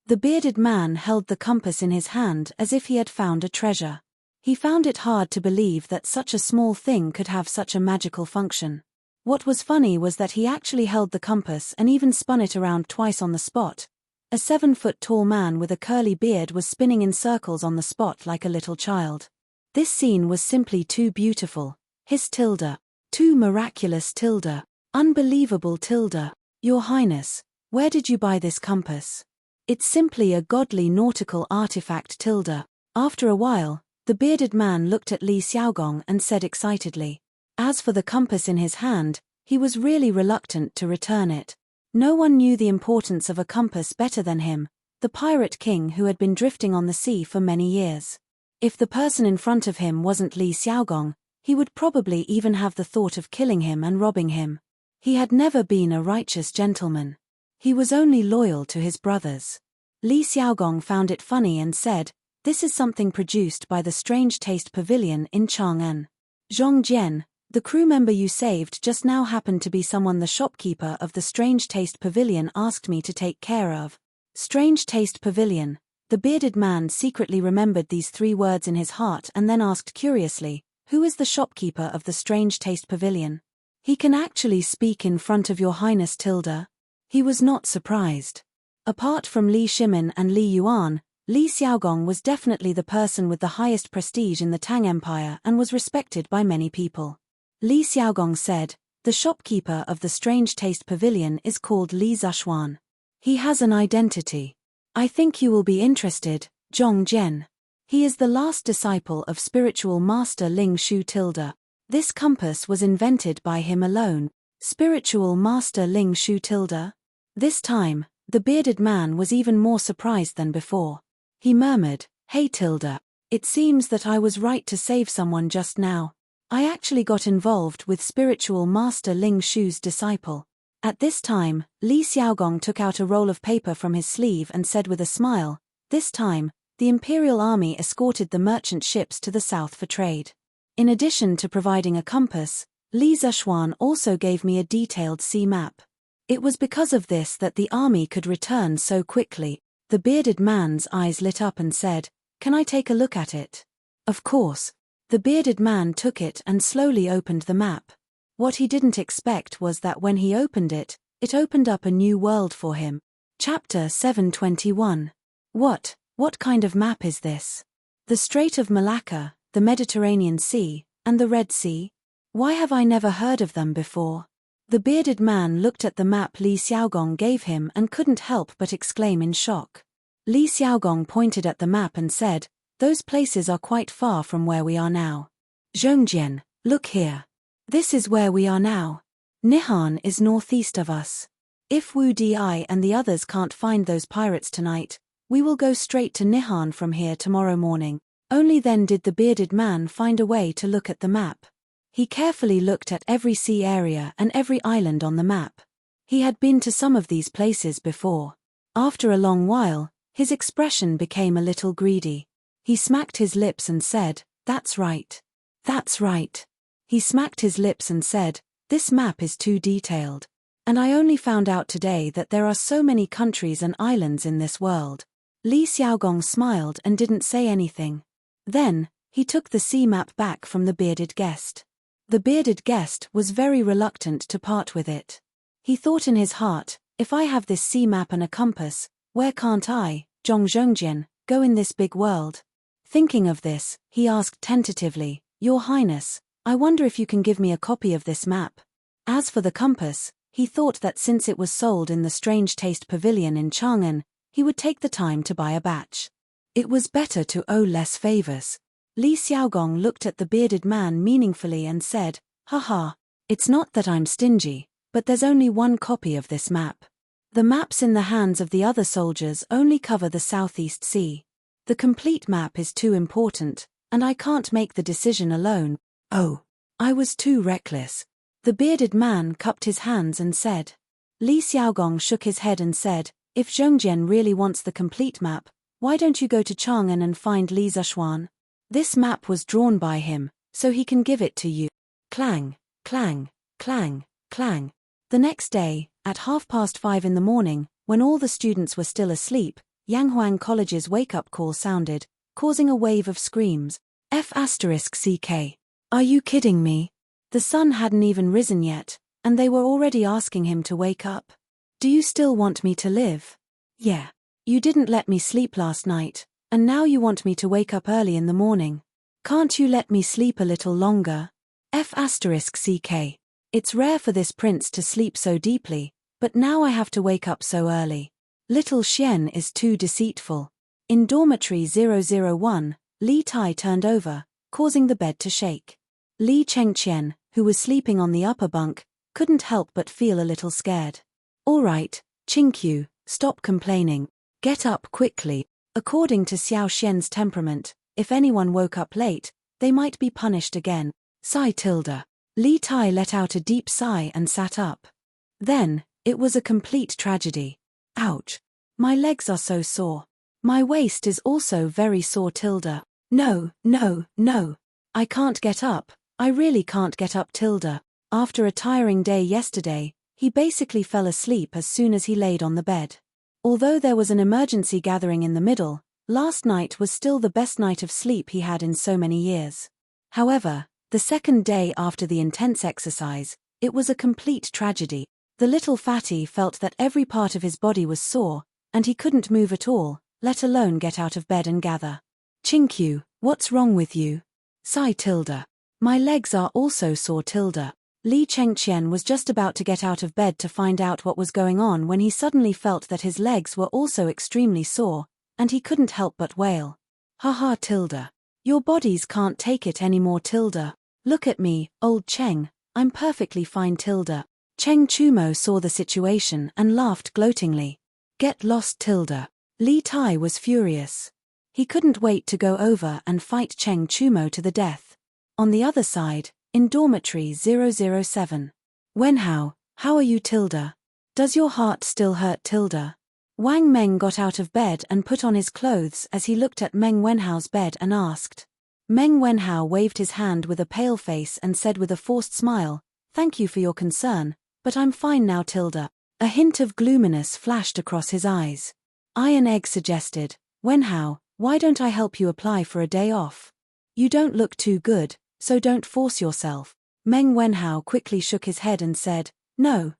Speaker 1: The bearded man held the compass in his hand as if he had found a treasure. He found it hard to believe that such a small thing could have such a magical function. What was funny was that he actually held the compass and even spun it around twice on the spot. A 7-foot-tall man with a curly beard was spinning in circles on the spot like a little child. This scene was simply too beautiful. Hissed Tilda. Too miraculous. Unbelievable. "Your Highness, where did you buy this compass?" "It's simply a godly nautical artifact." After a while, the bearded man looked at Li Xiaogong and said excitedly. As for the compass in his hand, he was really reluctant to return it. No one knew the importance of a compass better than him, the pirate king who had been drifting on the sea for many years. If the person in front of him wasn't Li Xiaogong, he would probably even have the thought of killing him and robbing him. He had never been a righteous gentleman. He was only loyal to his brothers. Li Xiaogong found it funny and said, "This is something produced by the Strange Taste Pavilion in Chang'an. Zhong Jian, the crew member you saved just now happened to be someone the shopkeeper of the Strange Taste Pavilion asked me to take care of." Strange Taste Pavilion. The bearded man secretly remembered these 3 words in his heart and then asked curiously, "Who is the shopkeeper of the Strange Taste Pavilion?" "He can actually speak in front of Your Highness." He was not surprised. Apart from Li Shimin and Li Yuan, Li Xiaogong was definitely the person with the highest prestige in the Tang Empire and was respected by many people. Li Xiaogong said, "The shopkeeper of the Strange Taste Pavilion is called Li Zhuan. He has an identity. I think you will be interested, Zhong Jian. He is the last disciple of spiritual master Ling Shu. This compass was invented by him alone." Spiritual master Ling Shu. This time, the bearded man was even more surprised than before. He murmured, "Hey it seems that I was right to save someone just now. I actually got involved with spiritual master Ling Shu's disciple." At this time, Li Xiaogong took out a roll of paper from his sleeve and said with a smile, "This time, the Imperial Army escorted the merchant ships to the south for trade. In addition to providing a compass, Li Zishuan also gave me a detailed sea map. It was because of this that the army could return so quickly. The bearded man's eyes lit up and said, "Can I take a look at it?" Of course. The bearded man took it and slowly opened the map. What he didn't expect was that when he opened it opened up a new world for him. Chapter 721. What kind of map is this? The Strait of Malacca, the Mediterranean Sea, and the Red Sea? Why have I never heard of them before? The bearded man looked at the map Li Xiaogong gave him and couldn't help but exclaim in shock. Li Xiaogong pointed at the map and said, "Those places are quite far from where we are now. Zhongjian, look here. This is where we are now. Nihan is northeast of us. If Wu Di and the others can't find those pirates tonight, we will go straight to Nihan from here tomorrow morning." Only then did the bearded man find a way to look at the map. He carefully looked at every sea area and every island on the map. He had been to some of these places before. After a long while, his expression became a little greedy. He smacked his lips and said, "That's right. That's right." He smacked his lips and said, "This map is too detailed. And I only found out today that there are so many countries and islands in this world." Li Xiaogong smiled and didn't say anything. Then, he took the sea map back from the bearded guest. The bearded guest was very reluctant to part with it. He thought in his heart, "If I have this sea map and a compass, where can't I, Zhongjian, go in this big world?" Thinking of this, he asked tentatively, "Your Highness, I wonder if you can give me a copy of this map." As for the compass, he thought that since it was sold in the Strange Taste Pavilion in Chang'an, he would take the time to buy a batch. It was better to owe less favors. Li Xiaogong looked at the bearded man meaningfully and said, "Haha, it's not that I'm stingy, but there's only one copy of this map. The maps in the hands of the other soldiers only cover the Southeast Sea. The complete map is too important, and I can't make the decision alone." "Oh, I was too reckless." The bearded man cupped his hands and said. Li Xiaogong shook his head and said, "If Zhongjian really wants the complete map, why don't you go to Chang'an and find Li Zishuan? This map was drawn by him, so he can give it to you." Clang, clang, clang, clang. The next day, at 5:30 in the morning, when all the students were still asleep, Yanghuang College's wake-up call sounded, causing a wave of screams. F***CK. Are you kidding me? The sun hadn't even risen yet, and they were already asking him to wake up. "Do you still want me to live?" "Yeah. You didn't let me sleep last night, and now you want me to wake up early in the morning. Can't you let me sleep a little longer?" F***CK. It's rare for this prince to sleep so deeply, but now I have to wake up so early. Little Xian is too deceitful. In dormitory 001, Li Tai turned over, causing the bed to shake. Li Chengqian, who was sleeping on the upper bunk, couldn't help but feel a little scared. "All right, Qingqiu, stop complaining. Get up quickly." According to Xiao Xian's temperament, if anyone woke up late, they might be punished again. Sigh tilde. Li Tai let out a deep sigh and sat up. Then, it was a complete tragedy. "Ouch. My legs are so sore. My waist is also very sore tilde. No. I can't get up. I really can't get up tilde." After a tiring day yesterday, he basically fell asleep as soon as he laid on the bed. Although there was an emergency gathering in the middle, last night was still the best night of sleep he had in so many years. However, the second day after the intense exercise, it was a complete tragedy. The little fatty felt that every part of his body was sore, and he couldn't move at all, let alone get out of bed and gather. "Qingqiu, what's wrong with you?" Sigh tilde. "My legs are also sore tilde." Li Chengqian was just about to get out of bed to find out what was going on when he suddenly felt that his legs were also extremely sore, and he couldn't help but wail. "Haha tilde. Your bodies can't take it anymore tilde. Look at me, old Cheng, I'm perfectly fine tilde." Cheng Chumo saw the situation and laughed gloatingly. "Get lost tilde." Li Tai was furious. He couldn't wait to go over and fight Cheng Chumo to the death. On the other side, in dormitory 007. "Wenhao, how are you tilde? Does your heart still hurt tilde?" Wang Meng got out of bed and put on his clothes as he looked at Meng Wenhao's bed and asked. Meng Wenhao waved his hand with a pale face and said with a forced smile, "Thank you for your concern, but I'm fine now, Tilda." A hint of gloominess flashed across his eyes. Iron Egg suggested, "Wenhao, why don't I help you apply for a day off? You don't look too good, so don't force yourself." Meng Wenhao quickly shook his head and said, No,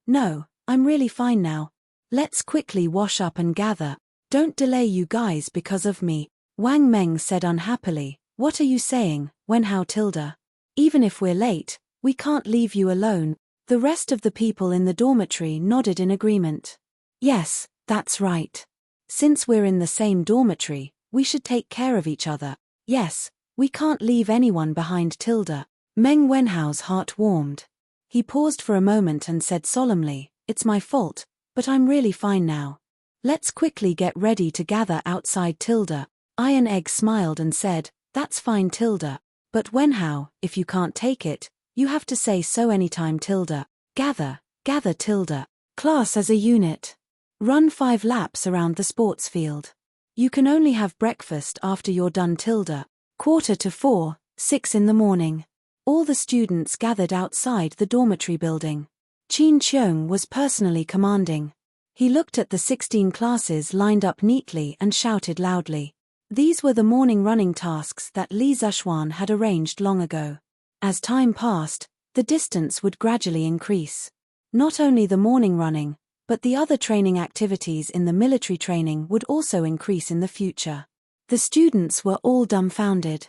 Speaker 1: I'm really fine now. Let's quickly wash up and gather. Don't delay you guys because of me." Wang Meng said unhappily, "What are you saying, Wenhao Tilda? Even if we're late, we can't leave you alone." The rest of the people in the dormitory nodded in agreement. "Yes, that's right. Since we're in the same dormitory, we should take care of each other. Yes, we can't leave anyone behind, Tilda." Meng Wenhao's heart warmed. He paused for a moment and said solemnly, "It's my fault, but I'm really fine now. Let's quickly get ready to gather outside, Tilda." Iron Egg smiled and said, "That's fine, Tilda. But Wenhao, if you can't take it, you have to say so anytime, Tilda. Gather, Tilda. Class as a unit. Run 5 laps around the sports field. You can only have breakfast after you're done, Tilda. 3:45, 6 in the morning." All the students gathered outside the dormitory building. Qin Qiong was personally commanding. He looked at the 16 classes lined up neatly and shouted loudly. These were the morning running tasks that Li Zishuan had arranged long ago. As time passed, the distance would gradually increase. Not only the morning running, but the other training activities in the military training would also increase in the future. The students were all dumbfounded.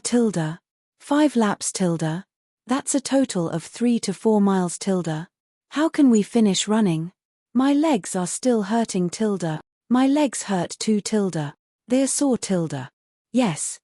Speaker 1: Tilda. 5 laps, Tilda. That's a total of 3 to 4 miles, Tilda. How can we finish running? My legs are still hurting, Tilda. My legs hurt too, Tilda. They're sore, Tilda. Yes,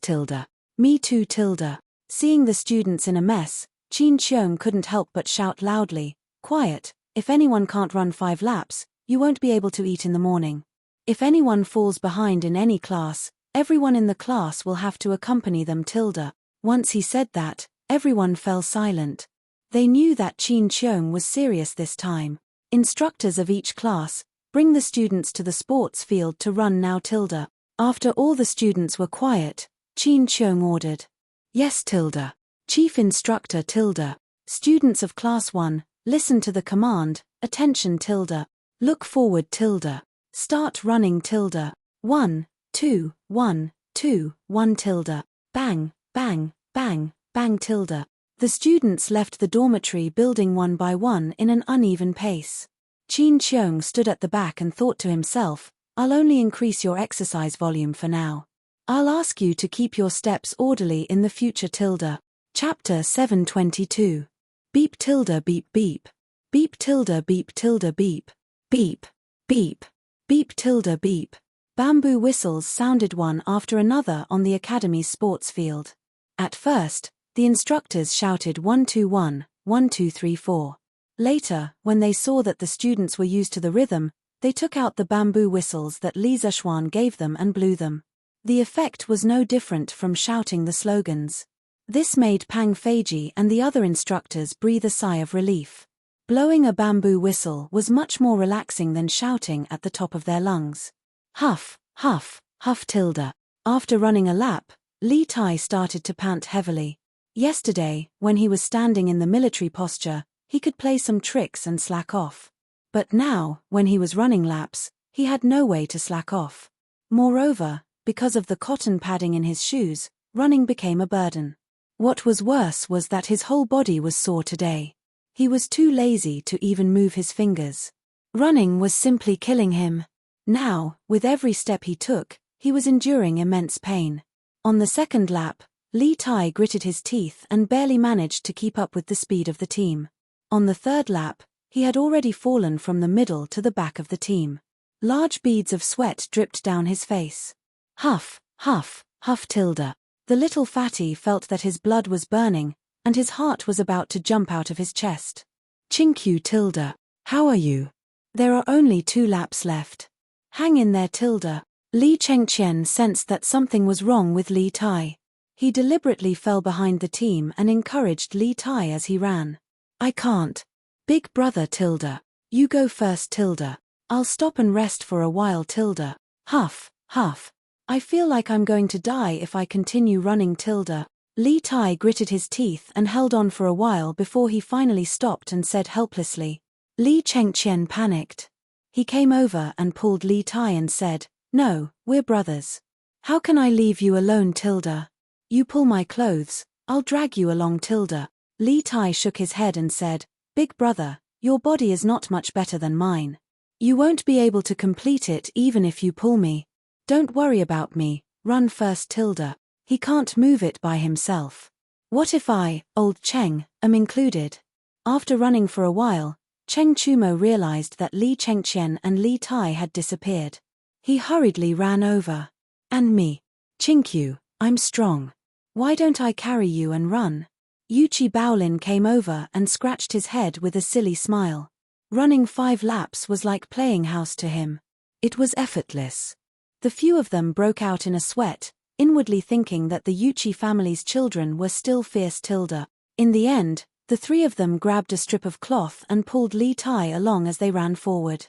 Speaker 1: Tilda. Me too, Tilda. Seeing the students in a mess, Qin Qiong couldn't help but shout loudly, "Quiet, if anyone can't run 5 laps, you won't be able to eat in the morning. If anyone falls behind in any class, everyone in the class will have to accompany them, Tilda." Once he said that, everyone fell silent. They knew that Qin Qiong was serious this time. Instructors of each class, bring the students to the sports field to run now, Tilda. After all the students were quiet, Qin Qiong ordered. Yes, Tilda. Chief Instructor, Tilda. Students of Class 1, listen to the command, attention, Tilda. Look forward, Tilda. Start running, Tilda. 1, 2, 1, 2, 1, Tilda. Bang, bang, bang, bang, Tilda. The students left the dormitory building one by one in an uneven pace. Qin Qiong stood at the back and thought to himself, "I'll only increase your exercise volume for now. I'll ask you to keep your steps orderly in the future, Tilda." Chapter 722. Beep Tilda beep beep. Beep Tilda beep Tilda beep. Beep, beep, beep Tilda beep. Bamboo whistles sounded one after another on the academy's sports field. At first, the instructors shouted 1-2-1, 1-2-3-4. Later, when they saw that the students were used to the rhythm, they took out the bamboo whistles that Li Zishuan gave them and blew them. The effect was no different from shouting the slogans. This made Pang Feiji and the other instructors breathe a sigh of relief. Blowing a bamboo whistle was much more relaxing than shouting at the top of their lungs. Huff, huff, huff, Tilda. After running a lap, Li Tai started to pant heavily. Yesterday, when he was standing in the military posture, he could play some tricks and slack off. But now, when he was running laps, he had no way to slack off. Moreover, because of the cotton padding in his shoes, running became a burden. What was worse was that his whole body was sore today. He was too lazy to even move his fingers. Running was simply killing him. Now, with every step he took, he was enduring immense pain. On the second lap, Li Tai gritted his teeth and barely managed to keep up with the speed of the team. On the third lap, he had already fallen from the middle to the back of the team. Large beads of sweat dripped down his face. Huff, huff, huff, Tilda. The little fatty felt that his blood was burning, and his heart was about to jump out of his chest. Chinkyu, Tilda. How are you? There are only 2 laps left. Hang in there, Tilda. Li Chengqian sensed that something was wrong with Li Tai. He deliberately fell behind the team and encouraged Li Tai as he ran. I can't. Big brother, Tilda. You go first, Tilda. I'll stop and rest for a while tilde. Huff, huff. I feel like I'm going to die if I continue running tilde. Li Tai gritted his teeth and held on for a while before he finally stopped and said helplessly. Li Chengqian panicked. He came over and pulled Li Tai and said, "No, we're brothers. How can I leave you alone tilde? You pull my clothes, I'll drag you along tilde." Li Tai shook his head and said, "Big brother, your body is not much better than mine. You won't be able to complete it even if you pull me. Don't worry about me, run first tilde. He can't move it by himself. What if I, old Cheng, am included?" After running for a while, Cheng Chumo realized that Li Chengqian and Li Tai had disappeared. He hurriedly ran over. "And me. Chinkyu, I'm strong. Why don't I carry you and run?" Yuchi Baolin came over and scratched his head with a silly smile. Running 5 laps was like playing house to him. It was effortless. The few of them broke out in a sweat, inwardly thinking that the Yuchi family's children were still fierce tilde. In the end, the 3 of them grabbed a strip of cloth and pulled Li Tai along as they ran forward.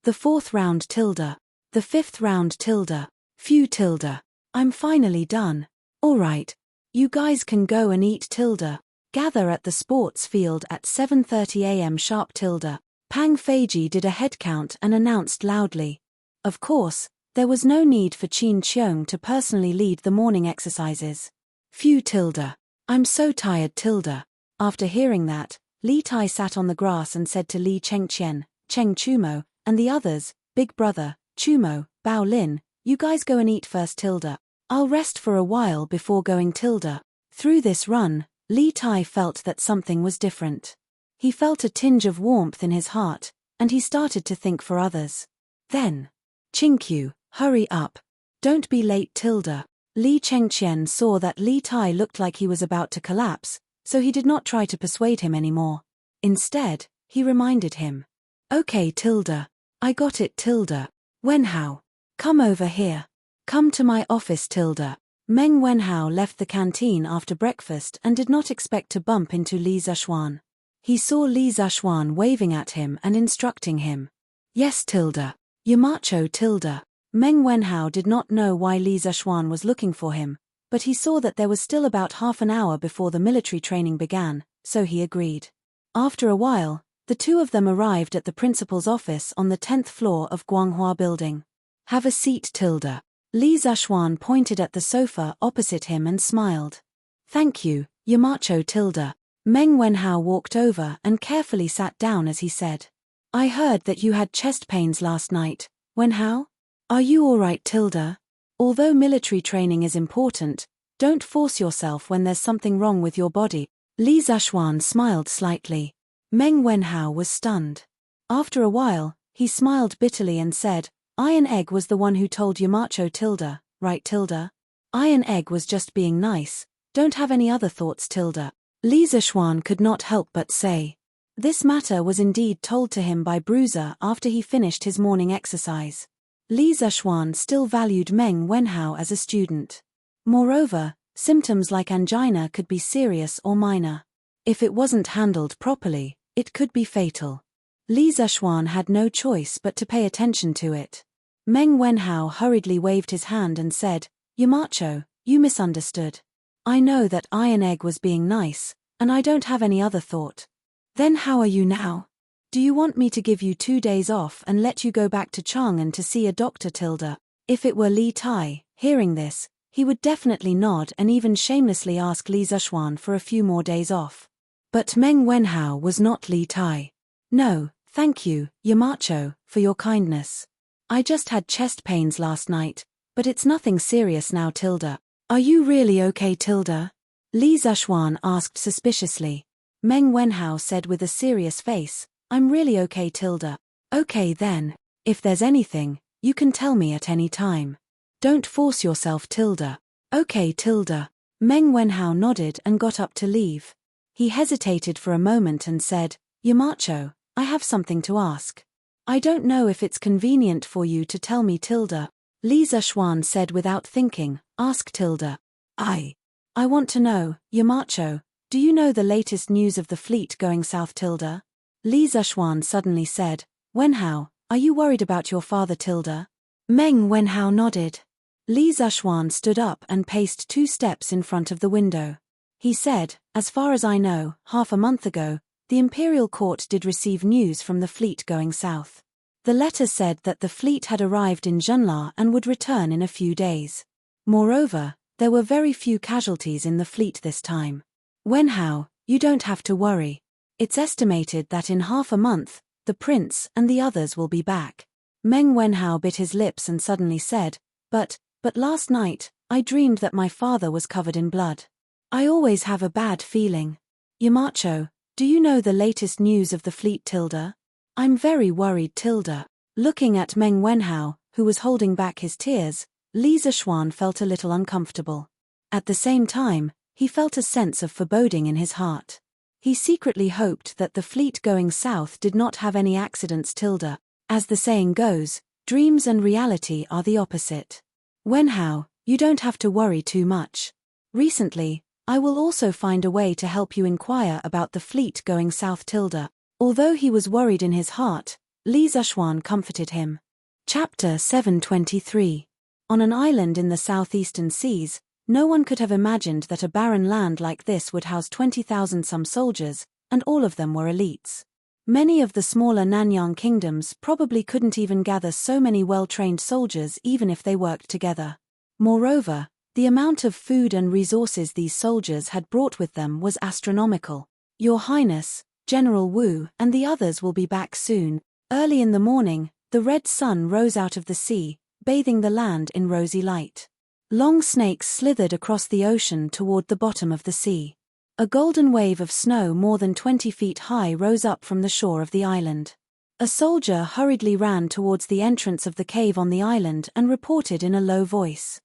Speaker 1: The 4th round tilde. The 5th round tilde. Phew tilde. I'm finally done. Alright. You guys can go and eat tilde. Gather at the sports field at 7:30 a.m. sharp tilde. Pang Feiji did a head count and announced loudly. Of course, there was no need for Qin Qiong to personally lead the morning exercises. Phew tilde. I'm so tired tilde. After hearing that, Li Tai sat on the grass and said to Li Chengqian, Cheng Chumo, and the others, "Big brother, Chumo, Bao Lin, you guys go and eat first tilde. I'll rest for a while before going tilde." Through this run, Li Tai felt that something was different. He felt a tinge of warmth in his heart, and he started to think for others. Then, "Chinkyu, hurry up. Don't be late tilde." Li Chengqian saw that Li Tai looked like he was about to collapse, so he did not try to persuade him anymore. Instead, he reminded him. "Okay tilde. I got it tilde. Wenhao. Come over here. Come to my office tilde." Meng Wenhao left the canteen after breakfast and did not expect to bump into Li Zishuan. He saw Li Zishuan waving at him and instructing him. "Yes tilde. Yamacho tilde." Meng Wenhao did not know why Li Zishuan was looking for him, but he saw that there was still about half an hour before the military training began, so he agreed. After a while, the 2 of them arrived at the principal's office on the 10th floor of Guanghua Building. "Have a seat tilde." Li Zishuan pointed at the sofa opposite him and smiled. "Thank you, Yamacho tilde." Meng Wenhao walked over and carefully sat down as he said. "I heard that you had chest pains last night, Wenhao? Are you alright tilde? Although military training is important, don't force yourself when there's something wrong with your body." Li Zishuan smiled slightly. Meng Wenhao was stunned. After a while, he smiled bitterly and said, "Iron Egg was the one who told Yamacho tilde, right tilde? Iron Egg was just being nice, don't have any other thoughts tilde." Li Zishuan could not help but say. This matter was indeed told to him by Bruiser after he finished his morning exercise. Li Zishuan still valued Meng Wenhao as a student. Moreover, symptoms like angina could be serious or minor. If it wasn't handled properly, it could be fatal. Li Zishuan had no choice but to pay attention to it. Meng Wenhao hurriedly waved his hand and said, "Yamacho, you misunderstood. I know that Iron Egg was being nice, and I don't have any other thought." "Then how are you now? Do you want me to give you 2 days off and let you go back to Chang'an to see a doctor tilde?" If it were Li Tai, hearing this, he would definitely nod and even shamelessly ask Li Zishuan for a few more days off. But Meng Wenhao was not Li Tai. "No, thank you, Yamacho, for your kindness. I just had chest pains last night, but it's nothing serious now tilde." "Are you really okay tilde?" Li Zishuan asked suspiciously. Meng Wenhao said with a serious face, "I'm really okay tilde." "Okay then. If there's anything, you can tell me at any time. Don't force yourself tilde." "Okay tilde." Meng Wenhao nodded and got up to leave. He hesitated for a moment and said, "Yamacho, I have something to ask. I don't know if it's convenient for you to tell me tilde." Li Zishuan said without thinking, "Ask tilde." I want to know, Yamacho, do you know the latest news of the fleet going south tilde?" Li Zishuan suddenly said, "Wenhao, Are you worried about your father, Tilda? Meng Wenhao nodded. Li Zexuan stood up and paced 2 steps in front of the window. He said, as far as I know, half a month ago, the imperial court did receive news from the fleet going south. The letter said that the fleet had arrived in Junla and would return in a few days. Moreover, there were very few casualties in the fleet this time. Wenhao, you don't have to worry. It's estimated that in half a month, the prince and the others will be back. Meng Wenhao bit his lips and suddenly said, But last night, I dreamed that my father was covered in blood. I always have a bad feeling. Yamacho, do you know the latest news of the fleet, Tilda? I'm very worried, Tilda. Looking at Meng Wenhao, who was holding back his tears, Li Zexuan felt a little uncomfortable. At the same time, he felt a sense of foreboding in his heart. He secretly hoped that the fleet going south did not have any accidents, Tilda. As the saying goes, dreams and reality are the opposite. Wenhao, you don't have to worry too much. Recently, I will also find a way to help you inquire about the fleet going south, Tilda. Although he was worried in his heart, Li Zexuan comforted him. Chapter 723. On an island in the southeastern seas, no one could have imagined that a barren land like this would house 20,000 some soldiers, and all of them were elites. Many of the smaller Nanyang kingdoms probably couldn't even gather so many well-trained soldiers even if they worked together. Moreover, the amount of food and resources these soldiers had brought with them was astronomical. Your Highness, General Wu and the others will be back soon. Early in the morning, the red sun rose out of the sea, bathing the land in rosy light. Long snakes slithered across the ocean toward the bottom of the sea. A golden wave of snow more than 20 feet high rose up from the shore of the island. A soldier hurriedly ran towards the entrance of the cave on the island and reported in a low voice.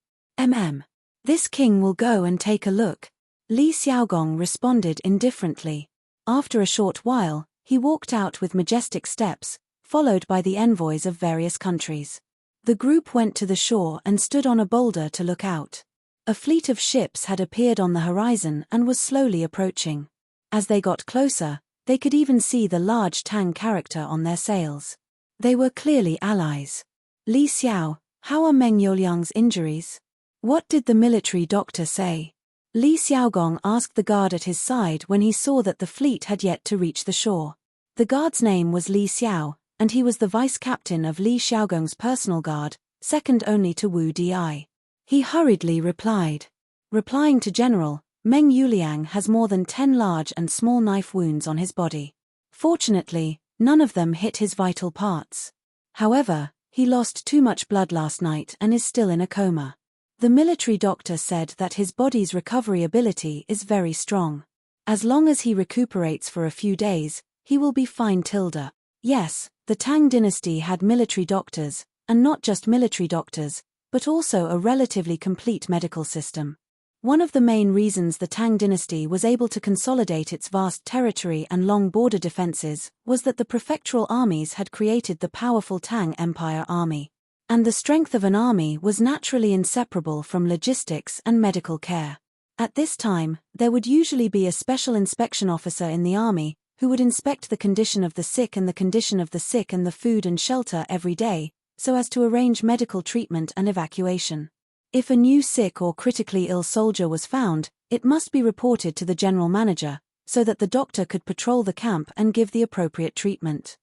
Speaker 1: This king will go and take a look. Li Xiaogong responded indifferently. After a short while, he walked out with majestic steps, followed by the envoys of various countries. The group went to the shore and stood on a boulder to look out. A fleet of ships had appeared on the horizon and was slowly approaching. As they got closer, they could even see the large Tang character on their sails. They were clearly allies. Li Xiao, how are Meng Youliang's injuries? What did the military doctor say? Li Xiaogong asked the guard at his side when he saw that the fleet had yet to reach the shore. The guard's name was Li Xiao, and he was the vice-captain of Li Xiaogong's personal guard, second only to Wu Di. He hurriedly replied. Replying to General, Meng Youliang has more than 10 large and small knife wounds on his body. Fortunately, none of them hit his vital parts. However, he lost too much blood last night and is still in a coma. The military doctor said that his body's recovery ability is very strong. As long as he recuperates for a few days, he will be fine, Tilda. Yes, the Tang dynasty had military doctors, and not just military doctors, but also a relatively complete medical system. One of the main reasons the Tang dynasty was able to consolidate its vast territory and long border defenses was that the prefectural armies had created the powerful Tang Empire army. And the strength of an army was naturally inseparable from logistics and medical care. At this time, there would usually be a special inspection officer in the army, who would inspect the condition of the sick and the condition of the sick and the food and shelter every day, so as to arrange medical treatment and evacuation. If a new sick or critically ill soldier was found, it must be reported to the general manager, so that the doctor could patrol the camp and give the appropriate treatment.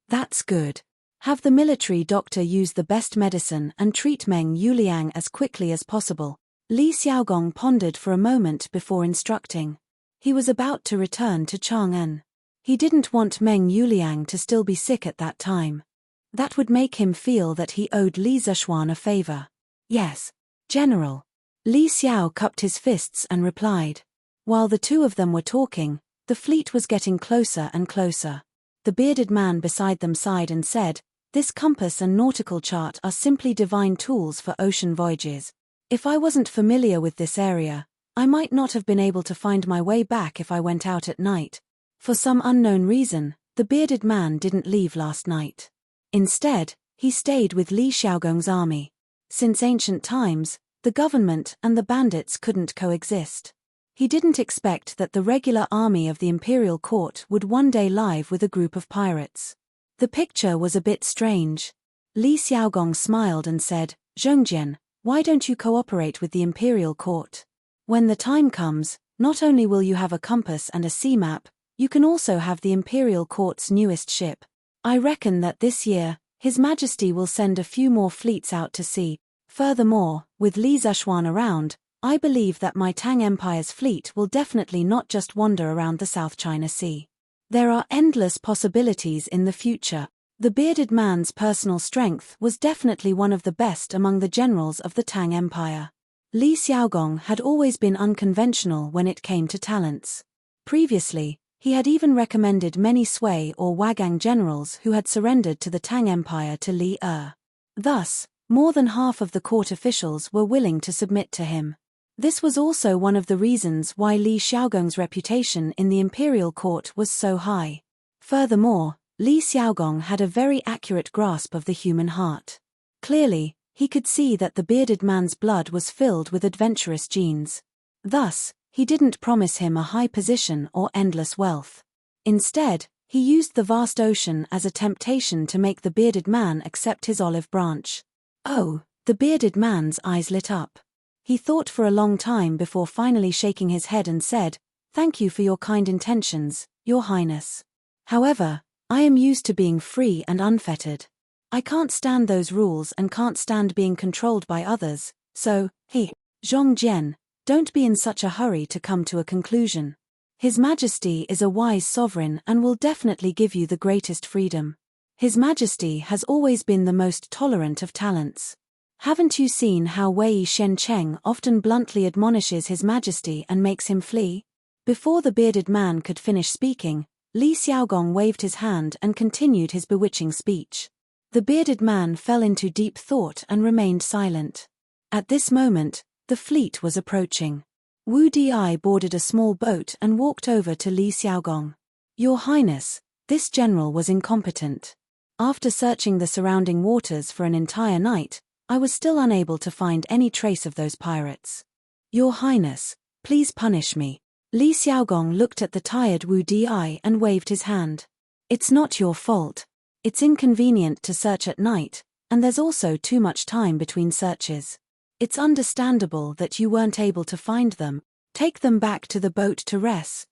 Speaker 1: That's good. Have the military doctor use the best medicine and treat Meng Youliang as quickly as possible. Li Xiaogong pondered for a moment before instructing. He was about to return to Chang'an. He didn't want Meng Youliang to still be sick at that time. That would make him feel that he owed Li Zexuan a favor. Yes, General. Li Xiao cupped his fists and replied. While the two of them were talking, the fleet was getting closer and closer. The bearded man beside them sighed and said, "This compass and nautical chart are simply divine tools for ocean voyages. If I wasn't familiar with this area, I might not have been able to find my way back if I went out at night." For some unknown reason, the bearded man didn't leave last night. Instead, he stayed with Li Xiaogong's army. Since ancient times, the government and the bandits couldn't coexist. He didn't expect that the regular army of the imperial court would one day live with a group of pirates. The picture was a bit strange. Li Xiaogong smiled and said, Zhongjian, why don't you cooperate with the imperial court? When the time comes, not only will you have a compass and a sea map, you can also have the imperial court's newest ship. I reckon that this year, His Majesty will send a few more fleets out to sea. Furthermore, with Li Zexuan around, I believe that my Tang Empire's fleet will definitely not just wander around the South China Sea. There are endless possibilities in the future. The bearded man's personal strength was definitely one of the best among the generals of the Tang Empire. Li Xiaogong had always been unconventional when it came to talents. Previously, he had even recommended many Sui or Wagang generals who had surrendered to the Tang Empire to Li Er. Thus, more than half of the court officials were willing to submit to him. This was also one of the reasons why Li Xiaogong's reputation in the imperial court was so high. Furthermore, Li Xiaogong had a very accurate grasp of the human heart. Clearly, he could see that the bearded man's blood was filled with adventurous genes. Thus, he didn't promise him a high position or endless wealth. Instead, he used the vast ocean as a temptation to make the bearded man accept his olive branch. Oh, the bearded man's eyes lit up. He thought for a long time before finally shaking his head and said, "Thank you for your kind intentions, Your Highness. However, I am used to being free and unfettered. I can't stand those rules and can't stand being controlled by others, so, hey, Zhongjian, don't be in such a hurry to come to a conclusion. His Majesty is a wise sovereign and will definitely give you the greatest freedom. His Majesty has always been the most tolerant of talents. Haven't you seen how Wei Shencheng often bluntly admonishes His Majesty and makes him flee?" Before the bearded man could finish speaking, Li Xiaogong waved his hand and continued his bewitching speech. The bearded man fell into deep thought and remained silent. At this moment, the fleet was approaching. Wu Di boarded a small boat and walked over to Li Xiaogong. "Your Highness, this general was incompetent. After searching the surrounding waters for an entire night, I was still unable to find any trace of those pirates. Your Highness, please punish me." Li Xiaogong looked at the tired Wu Di and waved his hand. "It's not your fault. It's inconvenient to search at night, and there's also too much time between searches. It's understandable that you weren't able to find them. Take them back to the boat to rest."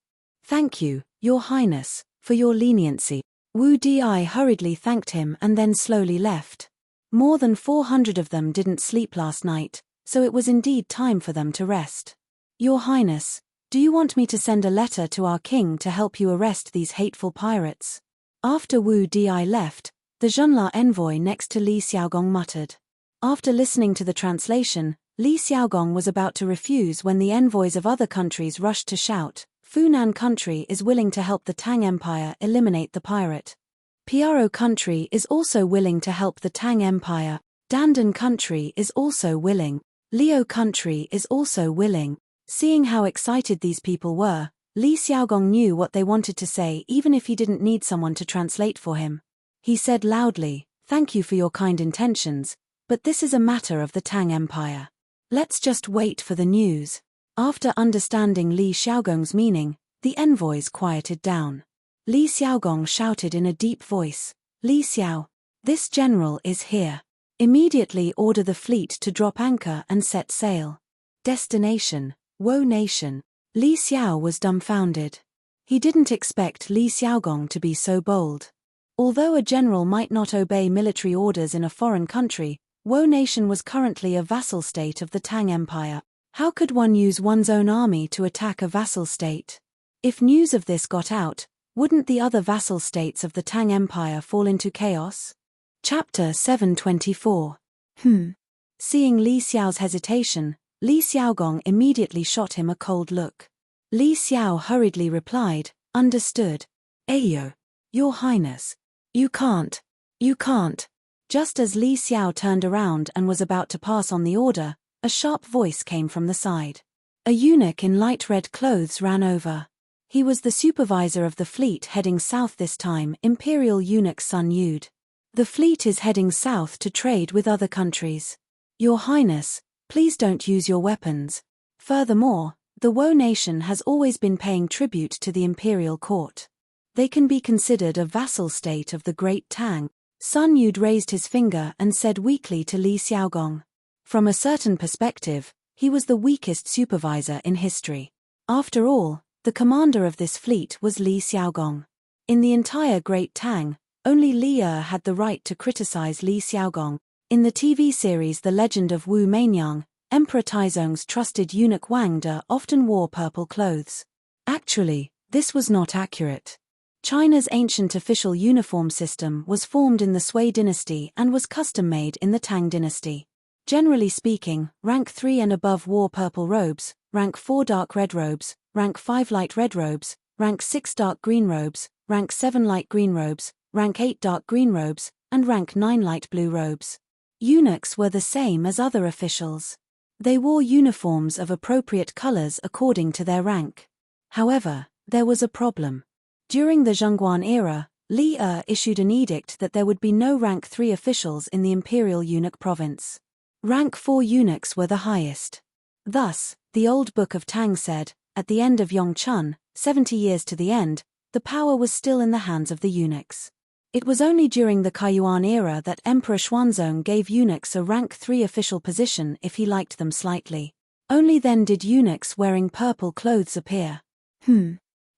Speaker 1: "Thank you, Your Highness, for your leniency." Wu Di hurriedly thanked him and then slowly left. More than 400 of them didn't sleep last night, so it was indeed time for them to rest. "Your Highness, do you want me to send a letter to our king to help you arrest these hateful pirates?" After Wu Di left, the Zhenla envoy next to Li Xiaogong muttered. After listening to the translation, Li Xiaogong was about to refuse when the envoys of other countries rushed to shout, "Funan country is willing to help the Tang Empire eliminate the pirate. Piaro country is also willing to help the Tang Empire. Dandan country is also willing. Liu country is also willing." Seeing how excited these people were, Li Xiaogong knew what they wanted to say even if he didn't need someone to translate for him. He said loudly, "Thank you for your kind intentions, but this is a matter of the Tang Empire. Let's just wait for the news." After understanding Li Xiaogong's meaning, the envoys quieted down. Li Xiaogong shouted in a deep voice, "Li Xiao, this general is here. Immediately order the fleet to drop anchor and set sail." Destination: Wo Nation. Li Xiao was dumbfounded. He didn't expect Li Xiaogong to be so bold. Although a general might not obey military orders in a foreign country, Wo Nation was currently a vassal state of the Tang Empire. How could one use one's own army to attack a vassal state? If news of this got out, wouldn't the other vassal states of the Tang Empire fall into chaos? Chapter 724. Seeing Li Xiao's hesitation, Li Xiaogong immediately shot him a cold look. Li Xiao hurriedly replied, "Understood. Ayo. Your Highness. You can't. Just as Li Xiao turned around and was about to pass on the order, a sharp voice came from the side. A eunuch in light red clothes ran over. He was the supervisor of the fleet heading south this time, Imperial Eunuch Sun Yud. "The fleet is heading south to trade with other countries. Your Highness, please don't use your weapons. Furthermore, the Wo Nation has always been paying tribute to the imperial court. They can be considered a vassal state of the Great Tang. Sun Yud raised his finger and said weakly to Li Xiaogong. From a certain perspective, he was the weakest supervisor in history. After all, the commander of this fleet was Li Xiaogong. In the entire Great Tang, only Li Er had the right to criticize Li Xiaogong. In the TV series The Legend of Wu Meinyang, Emperor Taizong's trusted eunuch Wang De often wore purple clothes. Actually, this was not accurate. China's ancient official uniform system was formed in the Sui dynasty and was custom-made in the Tang dynasty. Generally speaking, rank 3 and above wore purple robes, rank 4 dark red robes, rank 5 light red robes, rank 6 dark green robes, rank 7 light green robes, rank 8 dark green robes, and rank 9 light blue robes. Eunuchs were the same as other officials. They wore uniforms of appropriate colors according to their rank. However, there was a problem. During the Zhongguan era, Li Er issued an edict that there would be no rank 3 officials in the imperial eunuch province. Rank 4 eunuchs were the highest. Thus, the old Book of Tang said, at the end of Yongchun, 70 years to the end, the power was still in the hands of the eunuchs. It was only during the Kaiyuan era that Emperor Xuanzong gave eunuchs a rank 3 official position if he liked them slightly. Only then did eunuchs wearing purple clothes appear.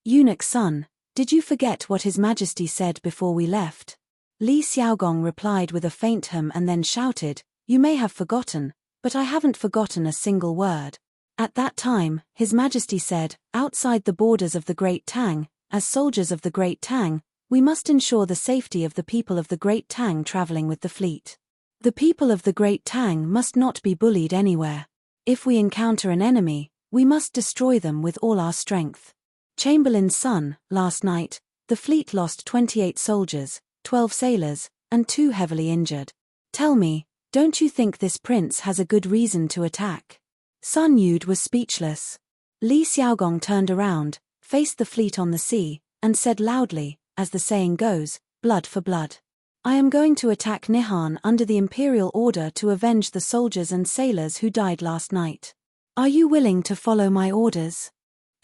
Speaker 1: Eunuch son, did you forget what His Majesty said before we left? Li Xiaogong replied with a faint hum and then shouted, You may have forgotten, but I haven't forgotten a single word. At that time, His Majesty said, outside the borders of the Great Tang, as soldiers of the Great Tang, we must ensure the safety of the people of the Great Tang traveling with the fleet. The people of the Great Tang must not be bullied anywhere. If we encounter an enemy, we must destroy them with all our strength. Chamberlain's son, last night, the fleet lost 28 soldiers, 12 sailors, and 2 heavily injured. Tell me, don't you think this prince has a good reason to attack? Sun Yud was speechless. Li Xiaogong turned around, faced the fleet on the sea, and said loudly, as the saying goes, blood for blood. I am going to attack Nihan under the imperial order to avenge the soldiers and sailors who died last night. Are you willing to follow my orders?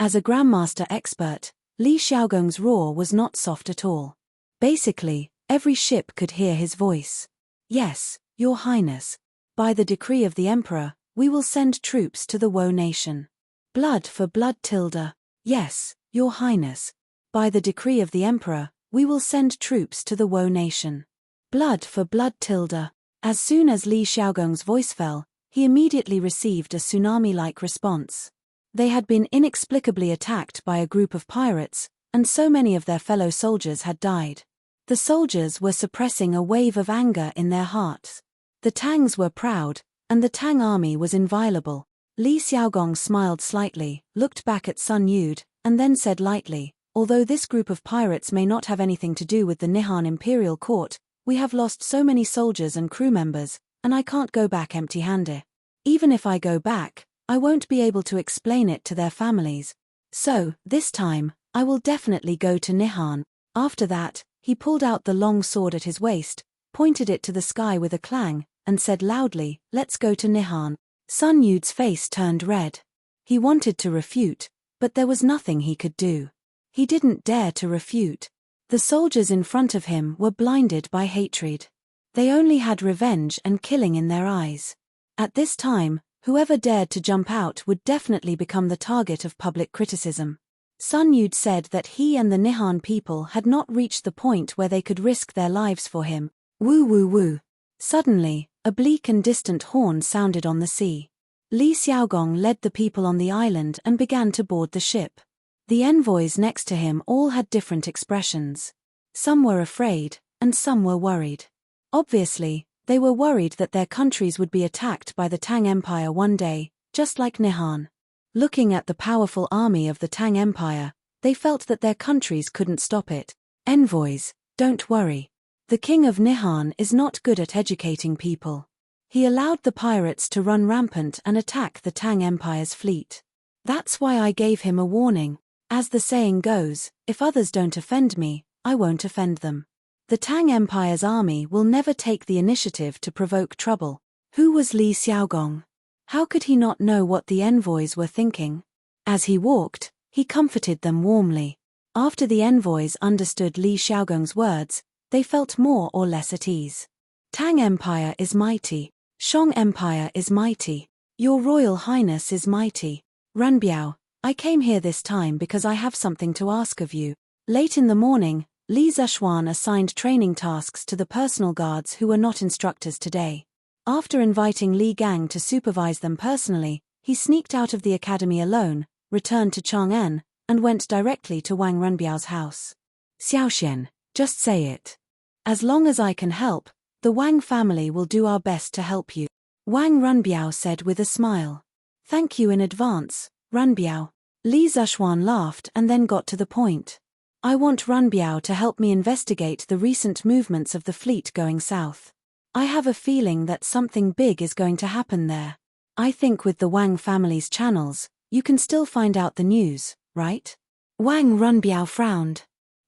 Speaker 1: As a Grandmaster expert, Li Xiaogong's roar was not soft at all. Basically, every ship could hear his voice. Yes, Your Highness. By the decree of the Emperor, we will send troops to the Wo nation. Blood for blood tilde. Yes, Your Highness. By the decree of the Emperor, we will send troops to the Wo nation. Blood for blood tilde. As soon as Li Xiaogong's voice fell, he immediately received a tsunami-like response. They had been inexplicably attacked by a group of pirates, and so many of their fellow soldiers had died. The soldiers were suppressing a wave of anger in their hearts. The Tangs were proud, and the Tang army was inviolable. Li Xiaogong smiled slightly, looked back at Sun Yud, and then said lightly, although this group of pirates may not have anything to do with the Nihan imperial court, we have lost so many soldiers and crew members, and I can't go back empty-handed. Even if I go back, I won't be able to explain it to their families. So, this time, I will definitely go to Nihan. After that, he pulled out the long sword at his waist, pointed it to the sky with a clang, and said loudly, Let's go to Nihan. Sun Yud's face turned red. He wanted to refute, but there was nothing he could do. He didn't dare to refute. The soldiers in front of him were blinded by hatred. They only had revenge and killing in their eyes. At this time, whoever dared to jump out would definitely become the target of public criticism. Sun Yud said that he and the Nihan people had not reached the point where they could risk their lives for him. Woo woo woo. Suddenly, a bleak and distant horn sounded on the sea. Li Xiaogong led the people on the island and began to board the ship. The envoys next to him all had different expressions. Some were afraid, and some were worried. Obviously, they were worried that their countries would be attacked by the Tang Empire one day, just like Nihan. Looking at the powerful army of the Tang Empire, they felt that their countries couldn't stop it. Envoys, don't worry. The king of Nihan is not good at educating people. He allowed the pirates to run rampant and attack the Tang Empire's fleet. That's why I gave him a warning. As the saying goes, if others don't offend me, I won't offend them. The Tang Empire's army will never take the initiative to provoke trouble. Who was Li Xiaogong? How could he not know what the envoys were thinking? As he walked, he comforted them warmly. After the envoys understood Li Xiaogong's words, they felt more or less at ease. Tang Empire is mighty. Shang Empire is mighty. Your Royal Highness is mighty. Ranbiao, I came here this time because I have something to ask of you. Late in the morning, Li Zishuan assigned training tasks to the personal guards who were not instructors today. After inviting Li Gang to supervise them personally, he sneaked out of the academy alone, returned to Chang'an, and went directly to Wang Runbiao's house. Xiaoxian, just say it. As long as I can help, the Wang family will do our best to help you. Wang Runbiao said with a smile. Thank you in advance, Runbiao. Li Zishuan laughed and then got to the point. I want Runbiao to help me investigate the recent movements of the fleet going south. I have a feeling that something big is going to happen there. I think with the Wang family's channels, you can still find out the news, right? Wang Runbiao frowned.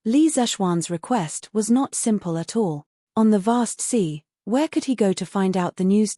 Speaker 1: Li Zishuan's request was not simple at all. On the vast sea, where could he go to find out the news?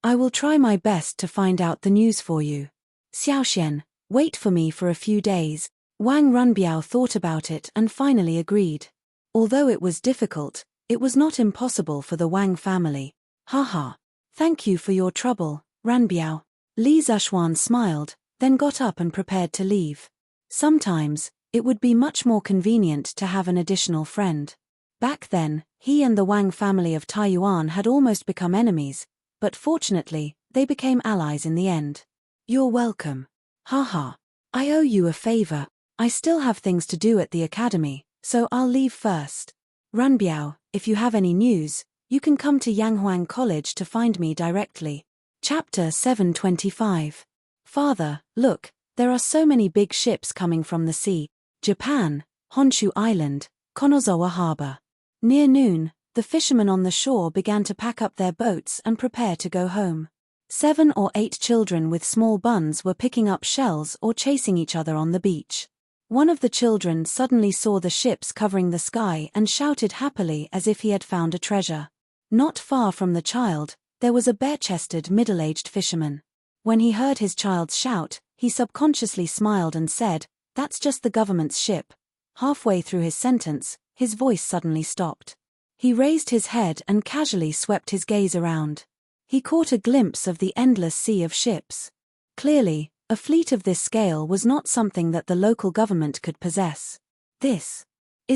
Speaker 1: I will try my best to find out the news for you. Xiaoxian, wait for me for a few days. Wang Runbiao thought about it and finally agreed. Although it was difficult, it was not impossible for the Wang family. Haha. Thank you for your trouble, Runbiao. Li Zishuan smiled, then got up and prepared to leave. Sometimes, it would be much more convenient to have an additional friend. Back then, he and the Wang family of Taiyuan had almost become enemies, but fortunately, they became allies in the end. You're welcome. Haha. I owe you a favor. I still have things to do at the academy, so I'll leave first. Runbiao, if you have any news, you can come to Yanghuang College to find me directly. Chapter 725. Father, look, there are so many big ships coming from the sea. Japan, Honshu Island, Konozawa Harbor. Near noon, the fishermen on the shore began to pack up their boats and prepare to go home. 7 or 8 children with small buns were picking up shells or chasing each other on the beach. One of the children suddenly saw the ships covering the sky and shouted happily as if he had found a treasure. Not far from the child, there was a bare-chested middle-aged fisherman. When he heard his child's shout, he subconsciously smiled and said, "That's just the government's ship." Halfway through his sentence, his voice suddenly stopped. He raised his head and casually swept his gaze around. He caught a glimpse of the endless sea of ships. Clearly, a fleet of this scale was not something that the local government could possess. Is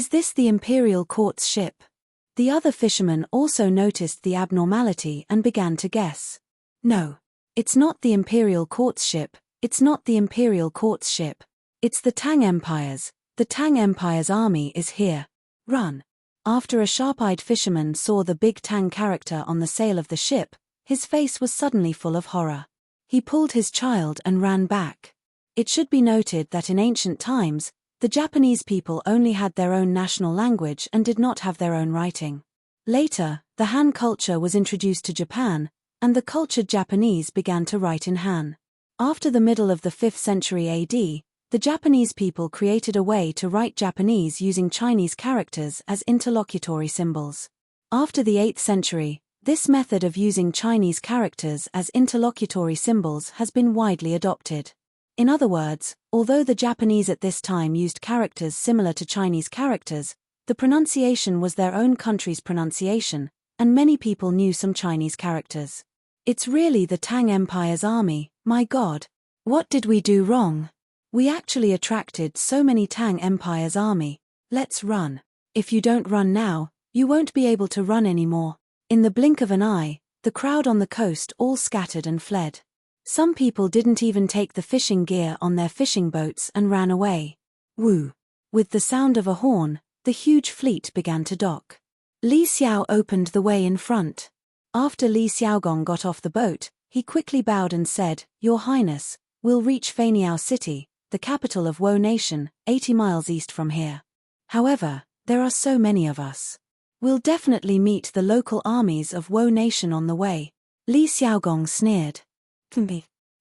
Speaker 1: this the Imperial Court's ship? The other fishermen also noticed the abnormality and began to guess. No. It's not the Imperial Court's ship, it's not the Imperial Court's ship. It's the Tang Empire's. The Tang Empire's army is here. Run. After a sharp-eyed fisherman saw the big Tang character on the sail of the ship, his face was suddenly full of horror. He pulled his child and ran back. It should be noted that in ancient times, the Japanese people only had their own national language and did not have their own writing. Later, the Han culture was introduced to Japan, and the cultured Japanese began to write in Han. After the middle of the 5th century AD, the Japanese people created a way to write Japanese using Chinese characters as interlocutory symbols. After the 8th century, this method of using Chinese characters as interlocutory symbols has been widely adopted. In other words, although the Japanese at this time used characters similar to Chinese characters, the pronunciation was their own country's pronunciation, and many people knew some Chinese characters. It's really the Tang Empire's army, my God. What did we do wrong? We actually attracted so many Tang Empire's army. Let's run. If you don't run now, you won't be able to run anymore. In the blink of an eye, the crowd on the coast all scattered and fled. Some people didn't even take the fishing gear on their fishing boats and ran away. Woo! With the sound of a horn, the huge fleet began to dock. Li Xiao opened the way in front. After Li Xiaogong got off the boat, he quickly bowed and said, "Your Highness, we'll reach Feiniao City, the capital of Wo Nation, 80 miles east from here. However, there are so many of us. We'll definitely meet the local armies of Wo Nation on the way." Li Xiaogong sneered.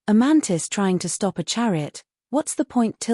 Speaker 1: A mantis trying to stop a chariot, what's the point?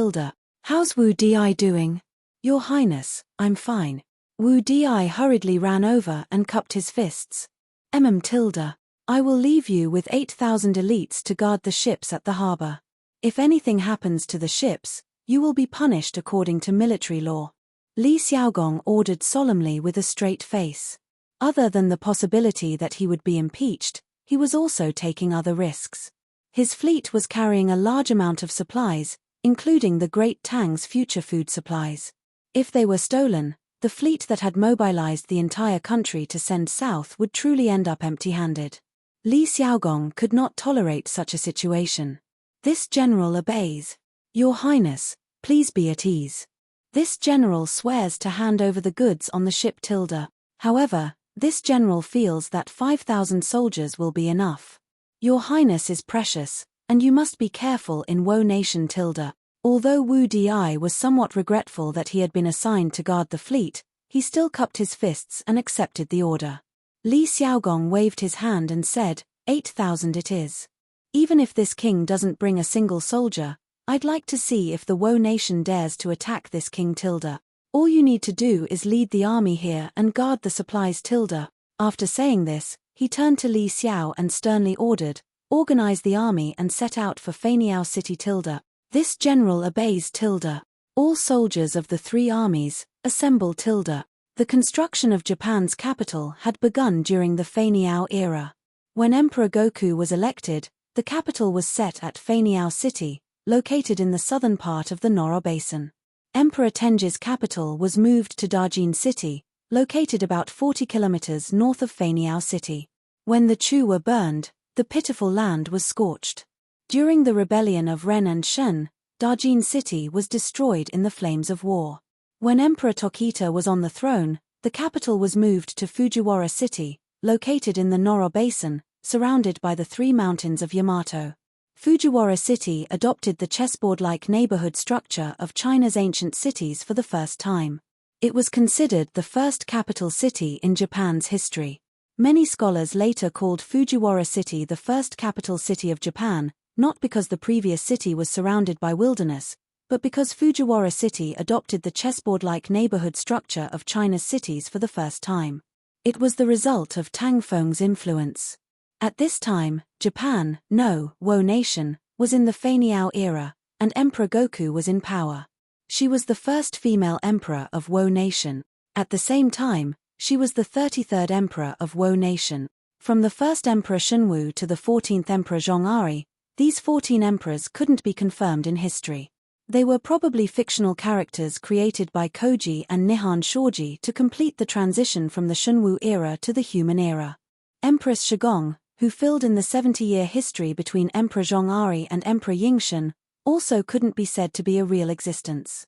Speaker 1: How's Wu Di doing? Your Highness, I'm fine. Wu Di hurriedly ran over and cupped his fists. I will leave you with 8,000 elites to guard the ships at the harbor. If anything happens to the ships, You will be punished according to military law. Li Xiaogong ordered solemnly with a straight face. Other than the possibility that he would be impeached, he was also taking other risks. His fleet was carrying a large amount of supplies, including the Great Tang's future food supplies. If they were stolen, the fleet that had mobilized the entire country to send south would truly end up empty-handed. Li Xiaogong could not tolerate such a situation. This general obeys. Your Highness, please be at ease. This general swears to hand over the goods on the ship Tilda. However, this general feels that 5,000 soldiers will be enough. Your Highness is precious, and you must be careful in Wo Nation Tilda. Although Wu Di was somewhat regretful that he had been assigned to guard the fleet, he still cupped his fists and accepted the order. Li Xiaogong waved his hand and said, 8,000 it is. Even if this king doesn't bring a single soldier, I'd like to see if the Wo Nation dares to attack this King Tilda. All you need to do is lead the army here and guard the supplies Tilda. After saying this, he turned to Li Xiao and sternly ordered, organize the army and set out for Feiniao City Tilda. This general obeys Tilda. All soldiers of the three armies, assemble Tilda. The construction of Japan's capital had begun during the Feiniao era. When Emperor Goku was elected, the capital was set at Feiniao City, located in the southern part of the Noro Basin. Emperor Tenji's capital was moved to Darjin City, located about 40 kilometers north of Feiniao City. When the Chu were burned, the pitiful land was scorched. During the rebellion of Ren and Shen, Darjin City was destroyed in the flames of war. When Emperor Tokita was on the throne, the capital was moved to Fujiwara City, located in the Noro Basin, surrounded by the three mountains of Yamato. Fujiwara City adopted the chessboard-like neighborhood structure of China's ancient cities for the first time. It was considered the first capital city in Japan's history. Many scholars later called Fujiwara City the first capital city of Japan, not because the previous city was surrounded by wilderness, but because Fujiwara City adopted the chessboard-like neighborhood structure of China's cities for the first time. It was the result of Tang Feng's influence. At this time, Japan, Wo Nation, was in the Feiniao era, and Emperor Goku was in power. She was the first female emperor of Wo Nation. At the same time, she was the 33rd emperor of Wo Nation. From the first Emperor Shunwu to the 14th Emperor Zhongari, these 14 emperors couldn't be confirmed in history. They were probably fictional characters created by Koji and Nihon Shoji to complete the transition from the Shunwu era to the human era. Empress Shigong, who filled in the 70-year history between Emperor Zhongari and Emperor Yingxin, also couldn't be said to be a real existence.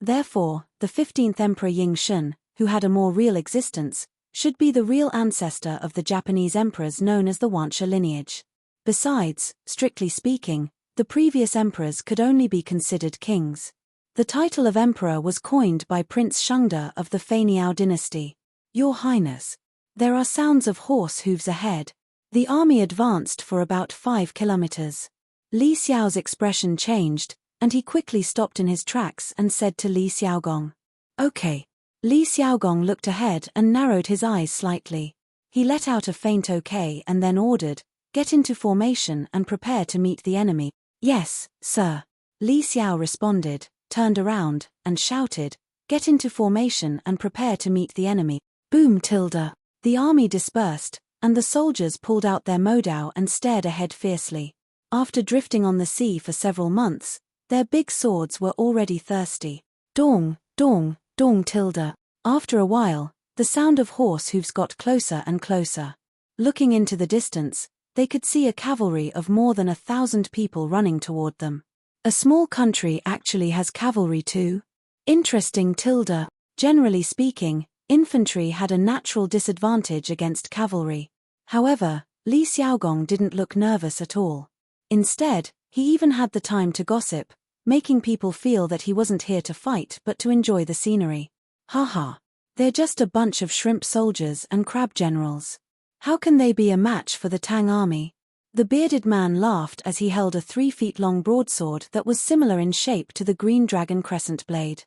Speaker 1: Therefore, the 15th Emperor Yingxin, who had a more real existence, should be the real ancestor of the Japanese emperors known as the Wancha lineage. Besides, strictly speaking, the previous emperors could only be considered kings. The title of emperor was coined by Prince Shengde of the Feiniao dynasty. Your Highness, there are sounds of horse hooves ahead. The army advanced for about 5 kilometers. Li Xiao's expression changed, and he quickly stopped in his tracks and said to Li Xiaogong, "Okay." Li Xiaogong looked ahead and narrowed his eyes slightly. He let out a faint okay and then ordered, "Get into formation and prepare to meet the enemy." "Yes, sir." Li Xiao responded, turned around, and shouted, "Get into formation and prepare to meet the enemy." Boom tilde. The army dispersed, and the soldiers pulled out their modao and stared ahead fiercely. After drifting on the sea for several months, their big swords were already thirsty. Dong, dong, dong tilde. After a while, the sound of horse hooves got closer and closer. Looking into the distance, they could see a cavalry of more than 1,000 people running toward them. A small country actually has cavalry too? Interesting tilde. Generally speaking, infantry had a natural disadvantage against cavalry. However, Li Xiaogong didn't look nervous at all. Instead, he even had the time to gossip, making people feel that he wasn't here to fight but to enjoy the scenery. Haha. They're just a bunch of shrimp soldiers and crab generals. How can they be a match for the Tang army? The bearded man laughed as he held a 3-feet-long broadsword that was similar in shape to the green dragon crescent blade.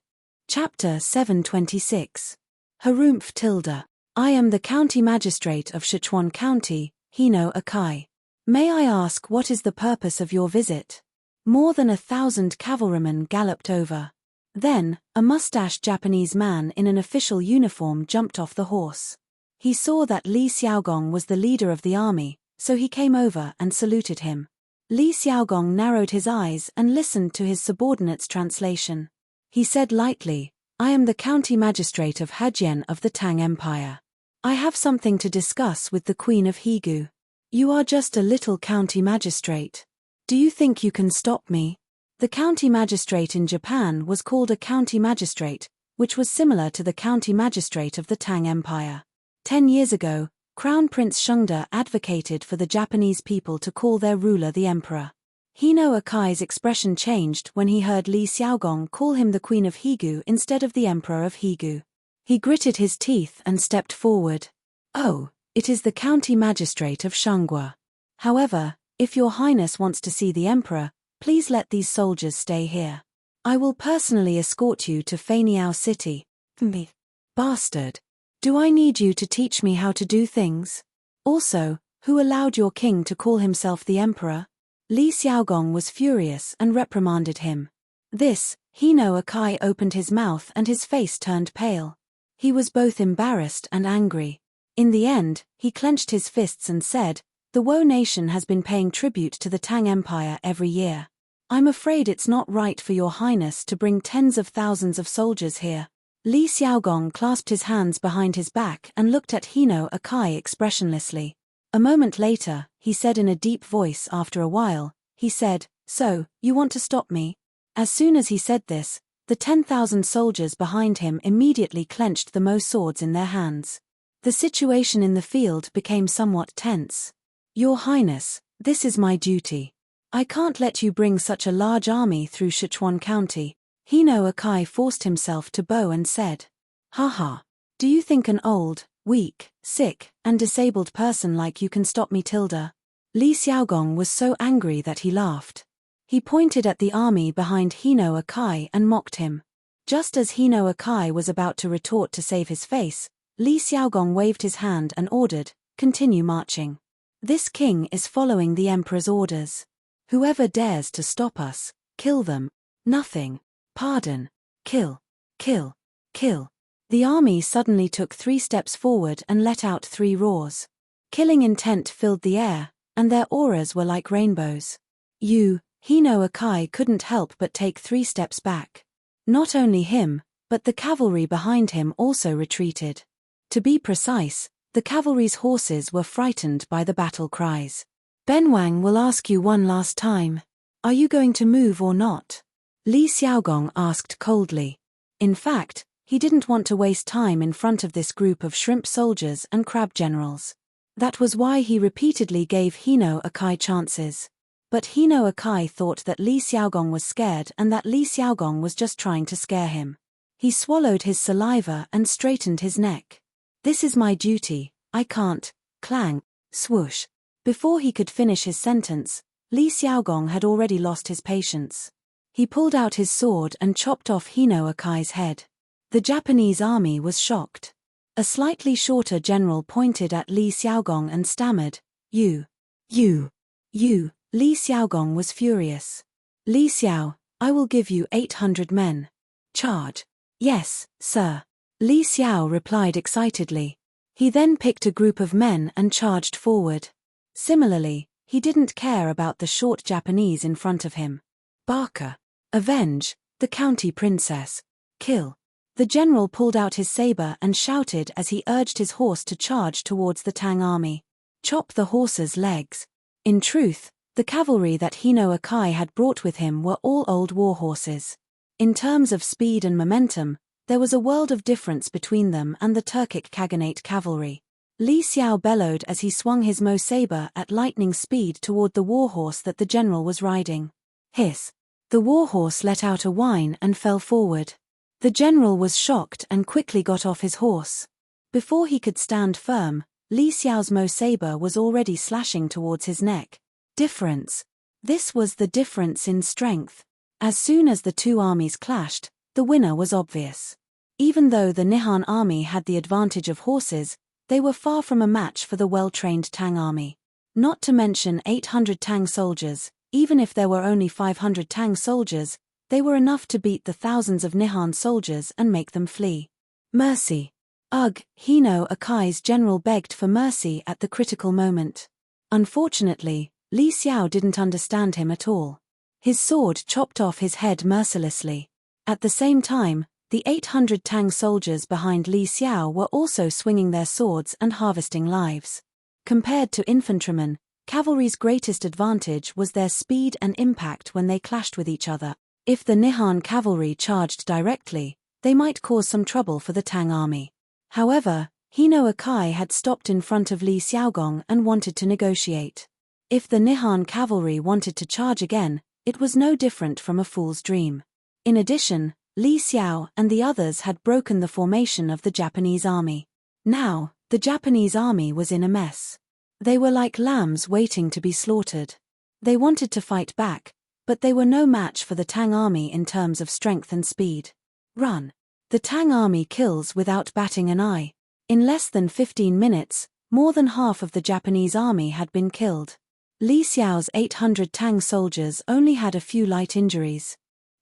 Speaker 1: Chapter 726. Harumph tilde. I am the county magistrate of Sichuan County, Hino Akai. May I ask what is the purpose of your visit? More than 1,000 cavalrymen galloped over. Then, a mustached Japanese man in an official uniform jumped off the horse. He saw that Li Xiaogong was the leader of the army, so he came over and saluted him. Li Xiaogong narrowed his eyes and listened to his subordinate's translation. He said lightly, "I am the county magistrate of Hejian of the Tang Empire. I have something to discuss with the Queen of Higu. You are just a little county magistrate. Do you think you can stop me?" The county magistrate in Japan was called a county magistrate, which was similar to the county magistrate of the Tang Empire. 10 years ago, Crown Prince Shengde advocated for the Japanese people to call their ruler the emperor. Hino Akai's expression changed when he heard Li Xiaogong call him the Queen of Higu instead of the Emperor of Higu. He gritted his teeth and stepped forward. "Oh, it is the county magistrate of Shanghua. However, if your highness wants to see the emperor, please let these soldiers stay here. I will personally escort you to Feiniao City." "Me? Bastard. Do I need you to teach me how to do things? Also, who allowed your king to call himself the emperor?" Li Xiaogong was furious and reprimanded him. Hino Akai opened his mouth and his face turned pale. He was both embarrassed and angry. In the end, he clenched his fists and said, "The Wo nation has been paying tribute to the Tang Empire every year. I'm afraid it's not right for your highness to bring tens of thousands of soldiers here." Li Xiaogong clasped his hands behind his back and looked at Hino Akai expressionlessly. A moment later, he said in a deep voice after a while, he said, "So, you want to stop me?" As soon as he said this, the 10,000 soldiers behind him immediately clenched the Mo swords in their hands. The situation in the field became somewhat tense. "Your Highness, this is my duty. I can't let you bring such a large army through Sichuan County." Hino Akai forced himself to bow and said, "Haha. Do you think an old, weak, sick, and disabled person like you can stop me tilde?" Li Xiaogong was so angry that he laughed. He pointed at the army behind Hino Akai and mocked him. Just as Hino Akai was about to retort to save his face, Li Xiaogong waved his hand and ordered, "Continue marching. This king is following the emperor's orders. Whoever dares to stop us, kill them. Nothing. Pardon. Kill. Kill. Kill." The army suddenly took 3 steps forward and let out 3 roars. Killing intent filled the air, and their auras were like rainbows. Hino Akai couldn't help but take 3 steps back. Not only him, but the cavalry behind him also retreated. To be precise, the cavalry's horses were frightened by the battle cries. "Benwang will ask you one last time. Are you going to move or not?" Li Xiaogong asked coldly. In fact, he didn't want to waste time in front of this group of shrimp soldiers and crab generals. That was why he repeatedly gave Hino Akai chances. But Hino Akai thought that Li Xiaogong was scared and that Li Xiaogong was just trying to scare him. He swallowed his saliva and straightened his neck. "This is my duty, I can't." Clang, swoosh. Before he could finish his sentence, Li Xiaogong had already lost his patience. He pulled out his sword and chopped off Hino Akai's head. The Japanese army was shocked. A slightly shorter general pointed at Li Xiaogong and stammered, You. Li Xiaogong was furious. "Li Xiao, I will give you 800 men. Charge." "Yes, sir." Li Xiao replied excitedly. He then picked a group of men and charged forward. Similarly, he didn't care about the short Japanese in front of him. "Barker. Avenge, the county princess. Kill." The general pulled out his saber and shouted as he urged his horse to charge towards the Tang army. "Chop the horse's legs." In truth, the cavalry that Hino Akai had brought with him were all old war horses. In terms of speed and momentum, there was a world of difference between them and the Turkic Khaganate cavalry. Li Xiao bellowed as he swung his Mo saber at lightning speed toward the warhorse that the general was riding. Hiss! The warhorse let out a whine and fell forward. The general was shocked and quickly got off his horse. Before he could stand firm, Li Xiao's Mo saber was already slashing towards his neck. Difference. This was the difference in strength. As soon as the two armies clashed, the winner was obvious. Even though the Nihon army had the advantage of horses, they were far from a match for the well-trained Tang army. Not to mention 800 Tang soldiers, Even if there were only 500 Tang soldiers, they were enough to beat the thousands of Nihon soldiers and make them flee. Mercy. Ugh, Hino Akai's general begged for mercy at the critical moment. Unfortunately, Li Xiao didn't understand him at all. His sword chopped off his head mercilessly. At the same time, the 800 Tang soldiers behind Li Xiao were also swinging their swords and harvesting lives. Compared to infantrymen, cavalry's greatest advantage was their speed and impact when they clashed with each other. If the Nihon cavalry charged directly, they might cause some trouble for the Tang army. However, Hino Akai had stopped in front of Li Xiaogong and wanted to negotiate. If the Nihon cavalry wanted to charge again, it was no different from a fool's dream. In addition, Li Xiao and the others had broken the formation of the Japanese army. Now, the Japanese army was in a mess. They were like lambs waiting to be slaughtered. They wanted to fight back, but they were no match for the Tang army in terms of strength and speed. Run. The Tang army kills without batting an eye. In less than 15 minutes, more than half of the Japanese army had been killed. Li Xiao's 800 Tang soldiers only had a few light injuries.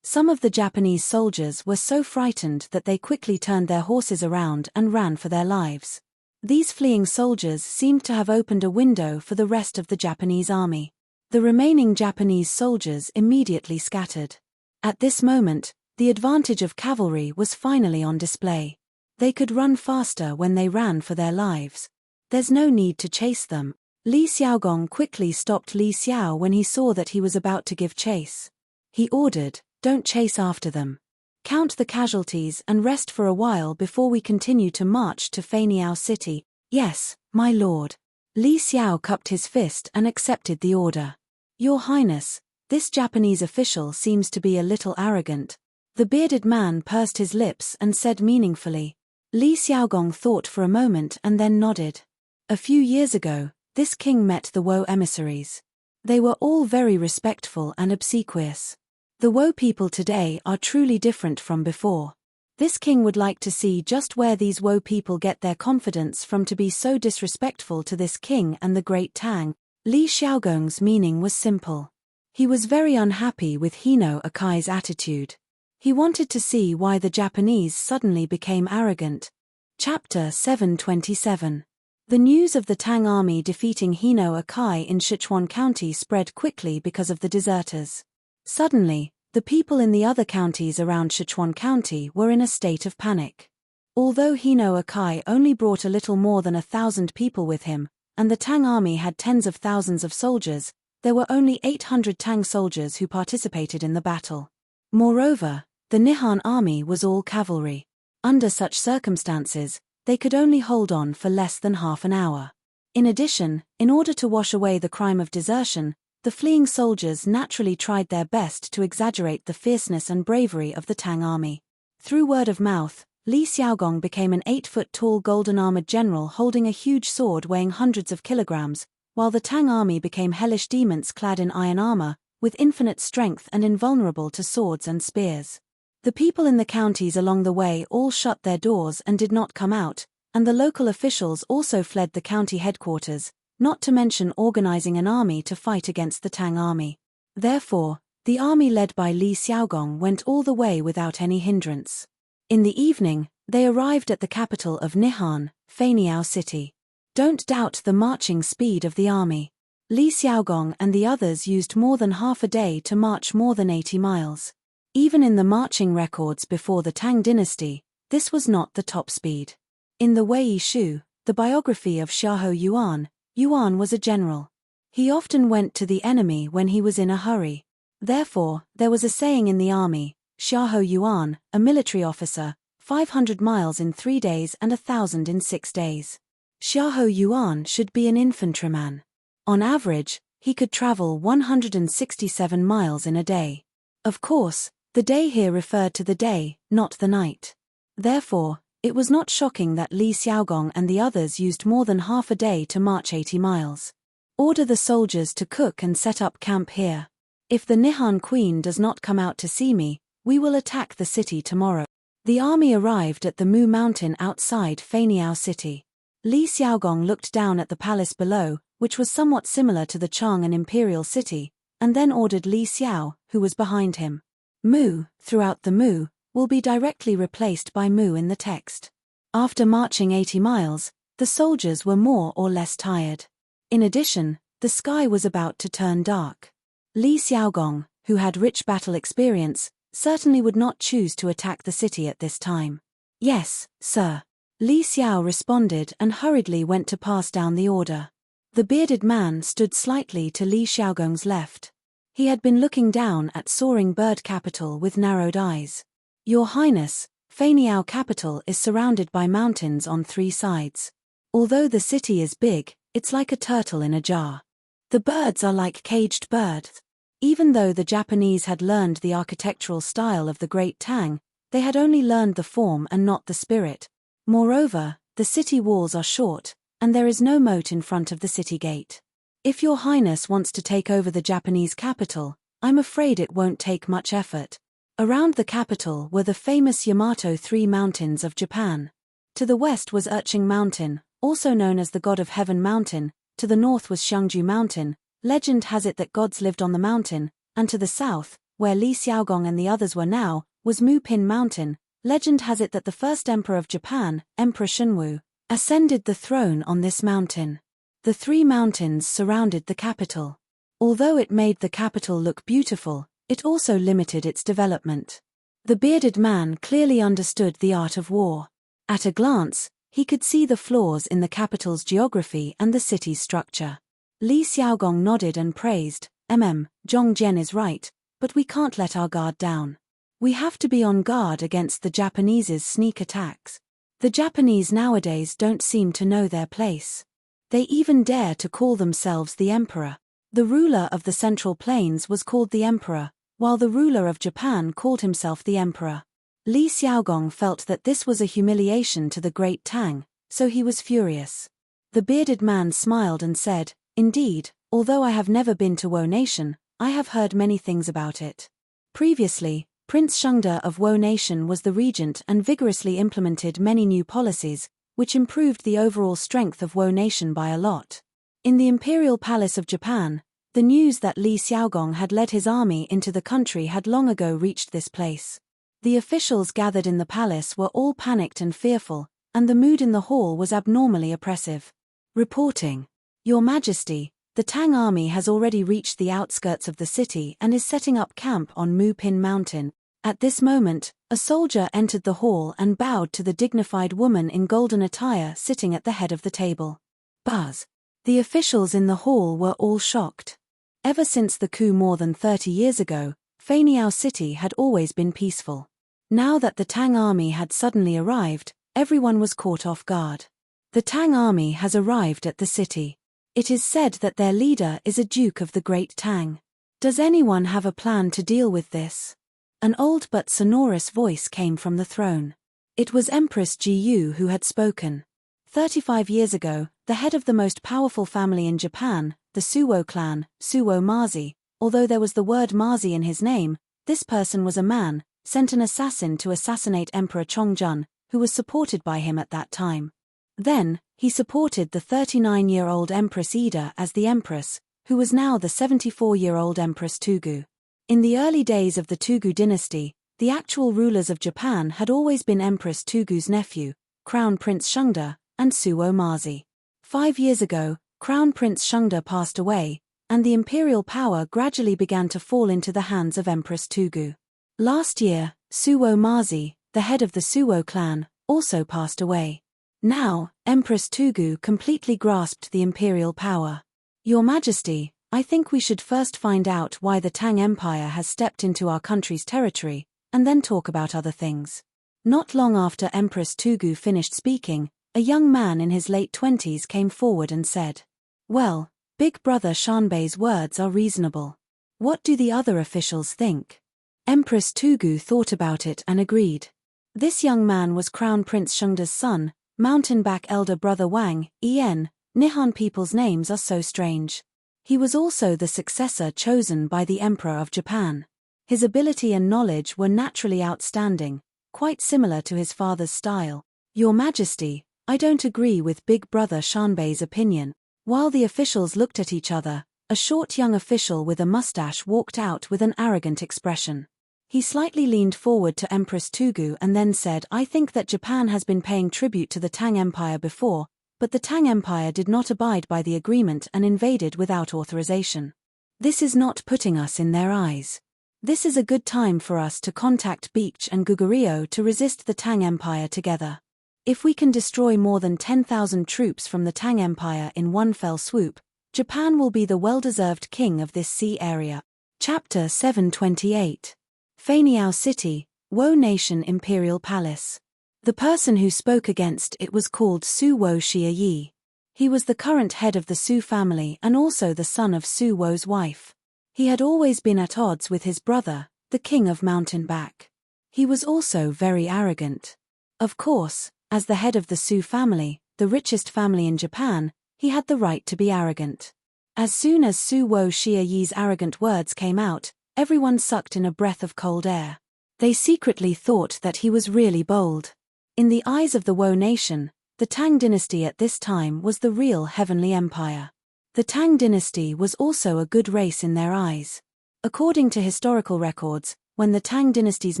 Speaker 1: Some of the Japanese soldiers were so frightened that they quickly turned their horses around and ran for their lives. These fleeing soldiers seemed to have opened a window for the rest of the Japanese army. The remaining Japanese soldiers immediately scattered. At this moment, the advantage of cavalry was finally on display. They could run faster when they ran for their lives. There's no need to chase them. Li Xiaogong quickly stopped Li Xiao when he saw that he was about to give chase. He ordered, "Don't chase after them. Count the casualties and rest for a while before we continue to march to Feiniao City." "Yes, my lord." Li Xiao cupped his fist and accepted the order. "Your Highness, this Japanese official seems to be a little arrogant." The bearded man pursed his lips and said meaningfully. Li Xiaogong thought for a moment and then nodded. A few years ago, this king met the Wo emissaries. They were all very respectful and obsequious. The Wo people today are truly different from before. This king would like to see just where these Wo people get their confidence from to be so disrespectful to this king and the great Tang. Li Xiaogong's meaning was simple. He was very unhappy with Hino Akai's attitude. He wanted to see why the Japanese suddenly became arrogant. Chapter 727. The news of the Tang army defeating Hino Akai in Sichuan County spread quickly because of the deserters. Suddenly, the people in the other counties around Sichuan County were in a state of panic. Although Hino Akai only brought a little more than 1,000 people with him, and the Tang army had tens of thousands of soldiers, there were only 800 Tang soldiers who participated in the battle. Moreover, the Nihon army was all cavalry. Under such circumstances, they could only hold on for less than half an hour. In addition, in order to wash away the crime of desertion, the fleeing soldiers naturally tried their best to exaggerate the fierceness and bravery of the Tang army. Through word of mouth, Li Xiaogong became an 8-foot-tall golden-armored general holding a huge sword weighing hundreds of kilograms, while the Tang army became hellish demons clad in iron armor, with infinite strength and invulnerable to swords and spears. The people in the counties along the way all shut their doors and did not come out, and the local officials also fled the county headquarters, not to mention organizing an army to fight against the Tang army. Therefore, the army led by Li Xiaogong went all the way without any hindrance. In the evening, they arrived at the capital of Nihon, Feiniao City. Don't doubt the marching speed of the army. Li Xiaogong and the others used more than half a day to march more than 80 miles. Even in the marching records before the Tang dynasty, this was not the top speed. In the Wei Shu, the biography of Xiahou Yuan, Yuan was a general. He often went to the enemy when he was in a hurry. Therefore, there was a saying in the army, Xiahou Yuan, a military officer, 500 miles in 3 days and 1,000 in 6 days. Xiahou Yuan should be an infantryman. On average, he could travel 167 miles in a day. Of course, the day here referred to the day, not the night. Therefore, it was not shocking that Li Xiaogong and the others used more than half a day to march 80 miles. Order the soldiers to cook and set up camp here. If the Nihon queen does not come out to see me, we will attack the city tomorrow. The army arrived at the Mu mountain outside Feiniao City. Li Xiaogong looked down at the palace below, which was somewhat similar to the Chang'an imperial city, and then ordered Li Xiao, who was behind him. Mu, throughout the Mu, will be directly replaced by Mu in the text. After marching 80 miles, the soldiers were more or less tired. In addition, the sky was about to turn dark. Li Xiaogong, who had rich battle experience, certainly would not choose to attack the city at this time. Yes, sir. Li Xiao responded and hurriedly went to pass down the order. The bearded man stood slightly to Li Xiaogong's left. He had been looking down at soaring bird capital with narrowed eyes. Your Highness, Feiniao capital is surrounded by mountains on 3 sides. Although the city is big, it's like a turtle in a jar. The birds are like caged birds. Even though the Japanese had learned the architectural style of the Great Tang, they had only learned the form and not the spirit. Moreover, the city walls are short, and there is no moat in front of the city gate. If Your Highness wants to take over the Japanese capital, I'm afraid it won't take much effort. Around the capital were the famous Yamato 3 mountains of Japan. To the west was Urching Mountain, also known as the God of Heaven Mountain, to the north was Xiangju Mountain, legend has it that gods lived on the mountain, and to the south, where Li Xiaogong and the others were now, was Mu Pin Mountain, legend has it that the first emperor of Japan, Emperor Shunwu, ascended the throne on this mountain. The 3 mountains surrounded the capital. Although it made the capital look beautiful, it also limited its development. The bearded man clearly understood the art of war. At a glance, he could see the flaws in the capital's geography and the city's structure. Li Xiaogong nodded and praised, Zhongjian is right, but we can't let our guard down. We have to be on guard against the Japanese's sneak attacks. The Japanese nowadays don't seem to know their place. They even dare to call themselves the emperor. The ruler of the Central Plains was called the emperor, while the ruler of Japan called himself the emperor. Li Xiaogong felt that this was a humiliation to the Great Tang, so he was furious. The bearded man smiled and said, Indeed, although I have never been to Wo Nation, I have heard many things about it. Previously, Prince Shengde of Wo Nation was the regent and vigorously implemented many new policies, which improved the overall strength of Wo Nation by a lot. In the Imperial Palace of Japan, the news that Li Xiaogong had led his army into the country had long ago reached this place. The officials gathered in the palace were all panicked and fearful, and the mood in the hall was abnormally oppressive. Reporting. Your Majesty, the Tang army has already reached the outskirts of the city and is setting up camp on Mu Pin Mountain. At this moment, a soldier entered the hall and bowed to the dignified woman in golden attire sitting at the head of the table. Buzz. The officials in the hall were all shocked. Ever since the coup more than 30 years ago, Feiniao City had always been peaceful. Now that the Tang army had suddenly arrived, everyone was caught off guard. The Tang army has arrived at the city. It is said that their leader is a duke of the Great Tang. Does anyone have a plan to deal with this? An old but sonorous voice came from the throne. It was Empress Jiyu who had spoken. 35 years ago, the head of the most powerful family in Japan, the Suwo clan, Suwo Mazi, although there was the word Mazi in his name, this person was a man, sent an assassin to assassinate Emperor Chongjun, who was supported by him at that time. Then, he supported the 39-year-old Empress Ida as the Empress, who was now the 74-year-old Empress Tugu. In the early days of the Tugu dynasty, the actual rulers of Japan had always been Empress Tugu's nephew, Crown Prince Shengde, and Suwo Mazi. 5 years ago, Crown Prince Shengde passed away, and the imperial power gradually began to fall into the hands of Empress Tugu. Last year, Suwo Mazi, the head of the Suwo clan, also passed away. Now, Empress Tugu completely grasped the imperial power. Your Majesty, I think we should first find out why the Tang Empire has stepped into our country's territory, and then talk about other things. Not long after Empress Tugu finished speaking, a young man in his late 20s came forward and said, Well, Big Brother Shanbei's words are reasonable. What do the other officials think? Empress Tugu thought about it and agreed. This young man was Crown Prince Shengde's son, mountain-back elder brother Wang, En. Nihon people's names are so strange. He was also the successor chosen by the Emperor of Japan. His ability and knowledge were naturally outstanding, quite similar to his father's style. Your Majesty, I don't agree with Big Brother Shanbei's opinion. While the officials looked at each other, A short young official with a mustache walked out with an arrogant expression. He slightly leaned forward to Empress Tugu and then said, "I think that Japan has been paying tribute to the Tang Empire before, but the Tang Empire did not abide by the agreement and invaded without authorization. This is not putting us in their eyes. This is a good time for us to contact Beach and Goguryeo to resist the Tang Empire together. If we can destroy more than 10,000 troops from the Tang Empire in one fell swoop, Japan will be the well-deserved king of this sea area." Chapter 728. Feiniao City, Wo Nation Imperial Palace. The person who spoke against it was called Su Wo Xie. He was the current head of the Su family and also the son of Su Wo's wife. He had always been at odds with his brother, the king of Mountain Back. He was also very arrogant. Of course, as the head of the Su family, the richest family in Japan, he had the right to be arrogant. As soon as Su Wo Xie's arrogant words came out, everyone sucked in a breath of cold air. They secretly thought that he was really bold. In the eyes of the Wo nation, the Tang dynasty at this time was the real heavenly empire. The Tang dynasty was also a good race in their eyes. According to historical records, when the Tang dynasty's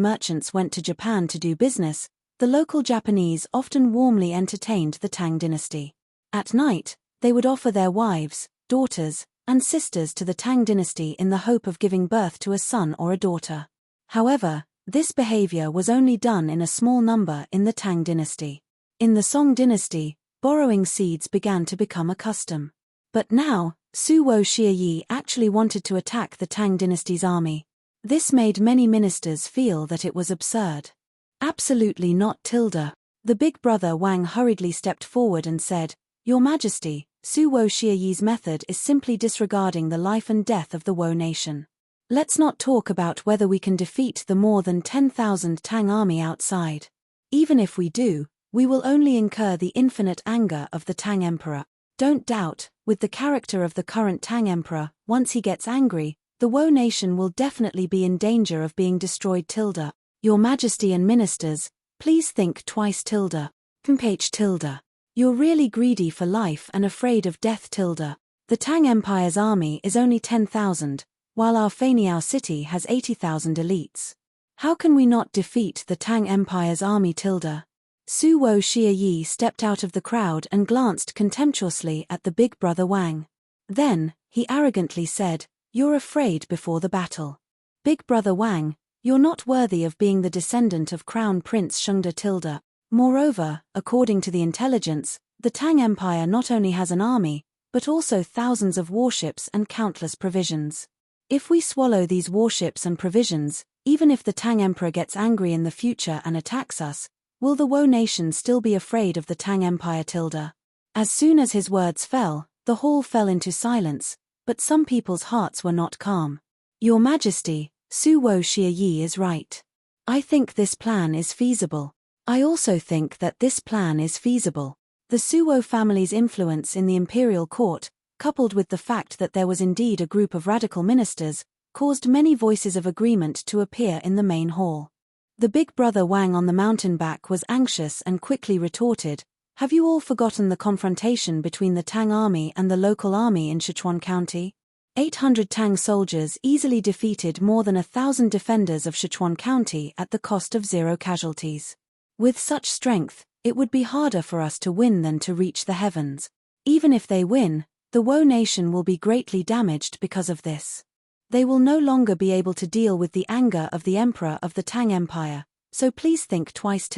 Speaker 1: merchants went to Japan to do business, the local Japanese often warmly entertained the Tang dynasty. At night, they would offer their wives, daughters, and sisters to the Tang dynasty in the hope of giving birth to a son or a daughter. However, this behavior was only done in a small number in the Tang dynasty. In the Song dynasty, borrowing seeds began to become a custom. But now, Su Wo Xie actually wanted to attack the Tang dynasty's army. This made many ministers feel that it was absurd. Absolutely not. The big brother Wang hurriedly stepped forward and said, "Your Majesty, Su Wo Xie's method is simply disregarding the life and death of the Wo nation. Let's not talk about whether we can defeat the more than 10,000 Tang army outside. Even if we do, we will only incur the infinite anger of the Tang emperor. Don't doubt, with the character of the current Tang emperor, once he gets angry, the Wo nation will definitely be in danger of being destroyed. Your Majesty and ministers, please think twice. Ph. You're really greedy for life and afraid of death. The Tang Empire's army is only 10,000, while our Feiniao city has 80,000 elites. How can we not defeat the Tang Empire's army? Su Wo Xie stepped out of the crowd and glanced contemptuously at the big brother Wang. Then, he arrogantly said, "You're afraid before the battle. Big brother Wang, you're not worthy of being the descendant of Crown Prince Shengda. Moreover, according to the intelligence, the Tang Empire not only has an army, but also thousands of warships and countless provisions. If we swallow these warships and provisions, even if the Tang Emperor gets angry in the future and attacks us, will the Wo nation still be afraid of the Tang Empire? As soon as his words fell, the hall fell into silence, but some people's hearts were not calm. Your Majesty, Su Wo Xie is right. I think this plan is feasible. I also think that this plan is feasible. The Su Wo family's influence in the imperial court, coupled with the fact that there was indeed a group of radical ministers, caused many voices of agreement to appear in the main hall. The big brother Wang on the mountain back was anxious and quickly retorted, "Have you all forgotten the confrontation between the Tang army and the local army in Sichuan County? 800 Tang soldiers easily defeated more than 1,000 defenders of Sichuan County at the cost of 0 casualties. With such strength, it would be harder for us to win than to reach the heavens. Even if they win, the Wo nation will be greatly damaged because of this. They will no longer be able to deal with the anger of the emperor of the Tang Empire, so please think twice.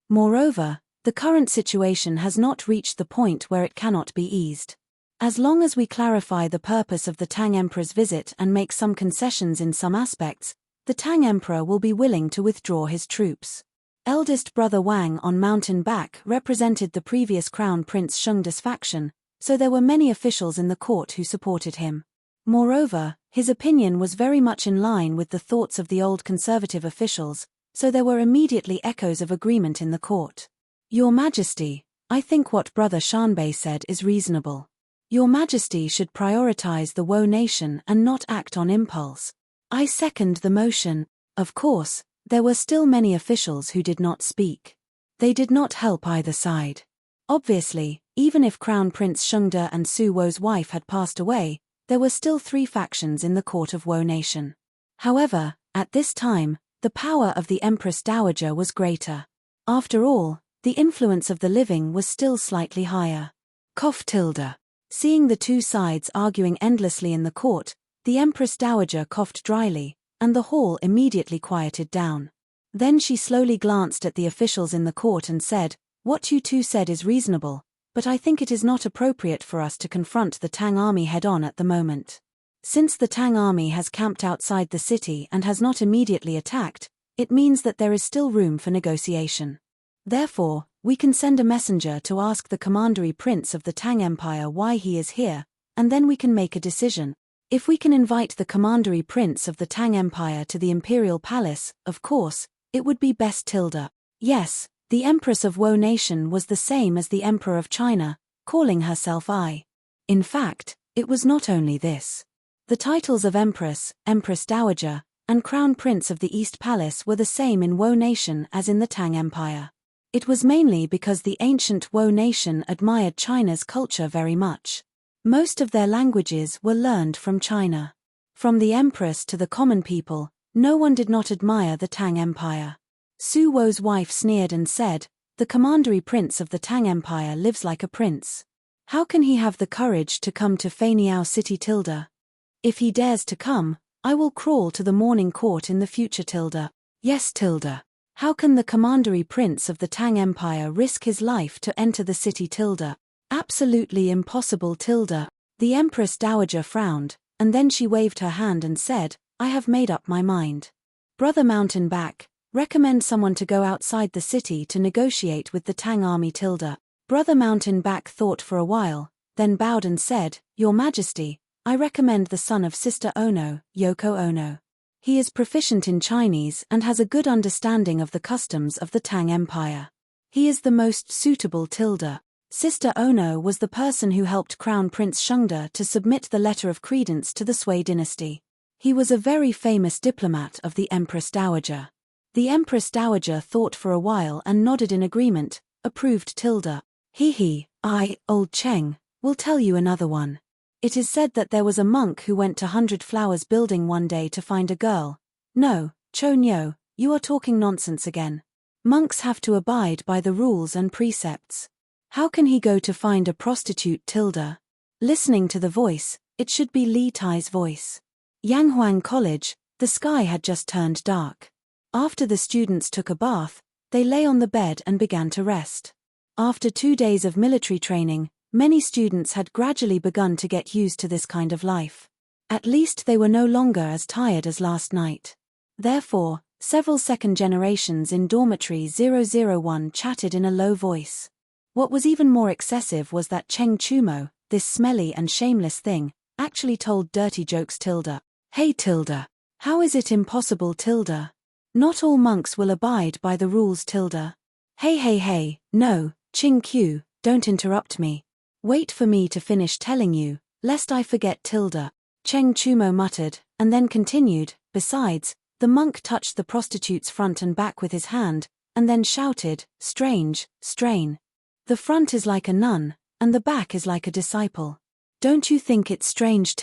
Speaker 1: Moreover, the current situation has not reached the point where it cannot be eased. As long as we clarify the purpose of the Tang Emperor's visit and make some concessions in some aspects, the Tang Emperor will be willing to withdraw his troops." Eldest brother Wang on mountain back represented the previous Crown Prince Shengda's faction, so there were many officials in the court who supported him. Moreover, his opinion was very much in line with the thoughts of the old conservative officials, so there were immediately echoes of agreement in the court. "Your Majesty, I think what Brother Shanbei said is reasonable. Your Majesty should prioritize the Wo nation and not act on impulse. I second the motion." Of course, there were still many officials who did not speak. They did not help either side. Obviously, even if Crown Prince Shengda and Su Wo's wife had passed away, there were still 3 factions in the court of Wo Nation. However, at this time, the power of the Empress Dowager was greater. After all, the influence of the living was still slightly higher. Seeing the 2 sides arguing endlessly in the court, the Empress Dowager coughed dryly, and the hall immediately quieted down. Then she slowly glanced at the officials in the court and said, "What you 2 said is reasonable, but I think it is not appropriate for us to confront the Tang army head-on at the moment. Since the Tang army has camped outside the city and has not immediately attacked, it means that there is still room for negotiation. Therefore, we can send a messenger to ask the Commandery Prince of the Tang Empire why he is here, and then we can make a decision. If we can invite the Commandery Prince of the Tang Empire to the Imperial Palace, of course, it would be best. Yes, the Empress of Wo Nation was the same as the Emperor of China, calling herself I. In fact, it was not only this. The titles of Empress, Empress Dowager, and Crown Prince of the East Palace were the same in Wo Nation as in the Tang Empire. It was mainly because the ancient Wo Nation admired China's culture very much. Most of their languages were learned from China. From the Empress to the common people, no one did not admire the Tang Empire. Su Wo's wife sneered and said, "The Commandery Prince of the Tang Empire lives like a prince. How can he have the courage to come to Feiniao City? If he dares to come, I will crawl to the morning court in the future. Yes. How can the Commandery Prince of the Tang Empire risk his life to enter the city? Absolutely impossible. The Empress Dowager frowned, and then she waved her hand and said, "I have made up my mind. Brother Mountainback, recommend someone to go outside the city to negotiate with the Tang army. Brother Mountainback thought for a while, then bowed and said, "Your Majesty, I recommend the son of Sister Ono, Yoko Ono. He is proficient in Chinese and has a good understanding of the customs of the Tang Empire. He is the most suitable. Sister Ono was the person who helped Crown Prince Shengde to submit the letter of credence to the Sui dynasty. He was a very famous diplomat of the Empress Dowager." The Empress Dowager thought for a while and nodded in agreement, approved. I, old Cheng, will tell you another one. It is said that there was a monk who went to 100 Flowers Building one day to find a girl. No, Cho Nyo, you are talking nonsense again. Monks have to abide by the rules and precepts. How can he go to find a prostitute? Listening to the voice, it should be Li Tai's voice. Yanghuang College, the sky had just turned dark. After the students took a bath, they lay on the bed and began to rest. After 2 days of military training, many students had gradually begun to get used to this kind of life. At least they were no longer as tired as last night. Therefore, several second generations in dormitory 001 chatted in a low voice. What was even more excessive was that Cheng Chumo, this smelly and shameless thing, actually told dirty jokes. Hey. How is it impossible? Not all monks will abide by the rules. Hey, no, Ching Q, don't interrupt me. Wait for me to finish telling you, lest I forget. Cheng Chumo muttered, and then continued, "Besides, the monk touched the prostitute's front and back with his hand, and then shouted, 'Strange, strain. The front is like a nun, and the back is like a disciple. Don't you think it's strange?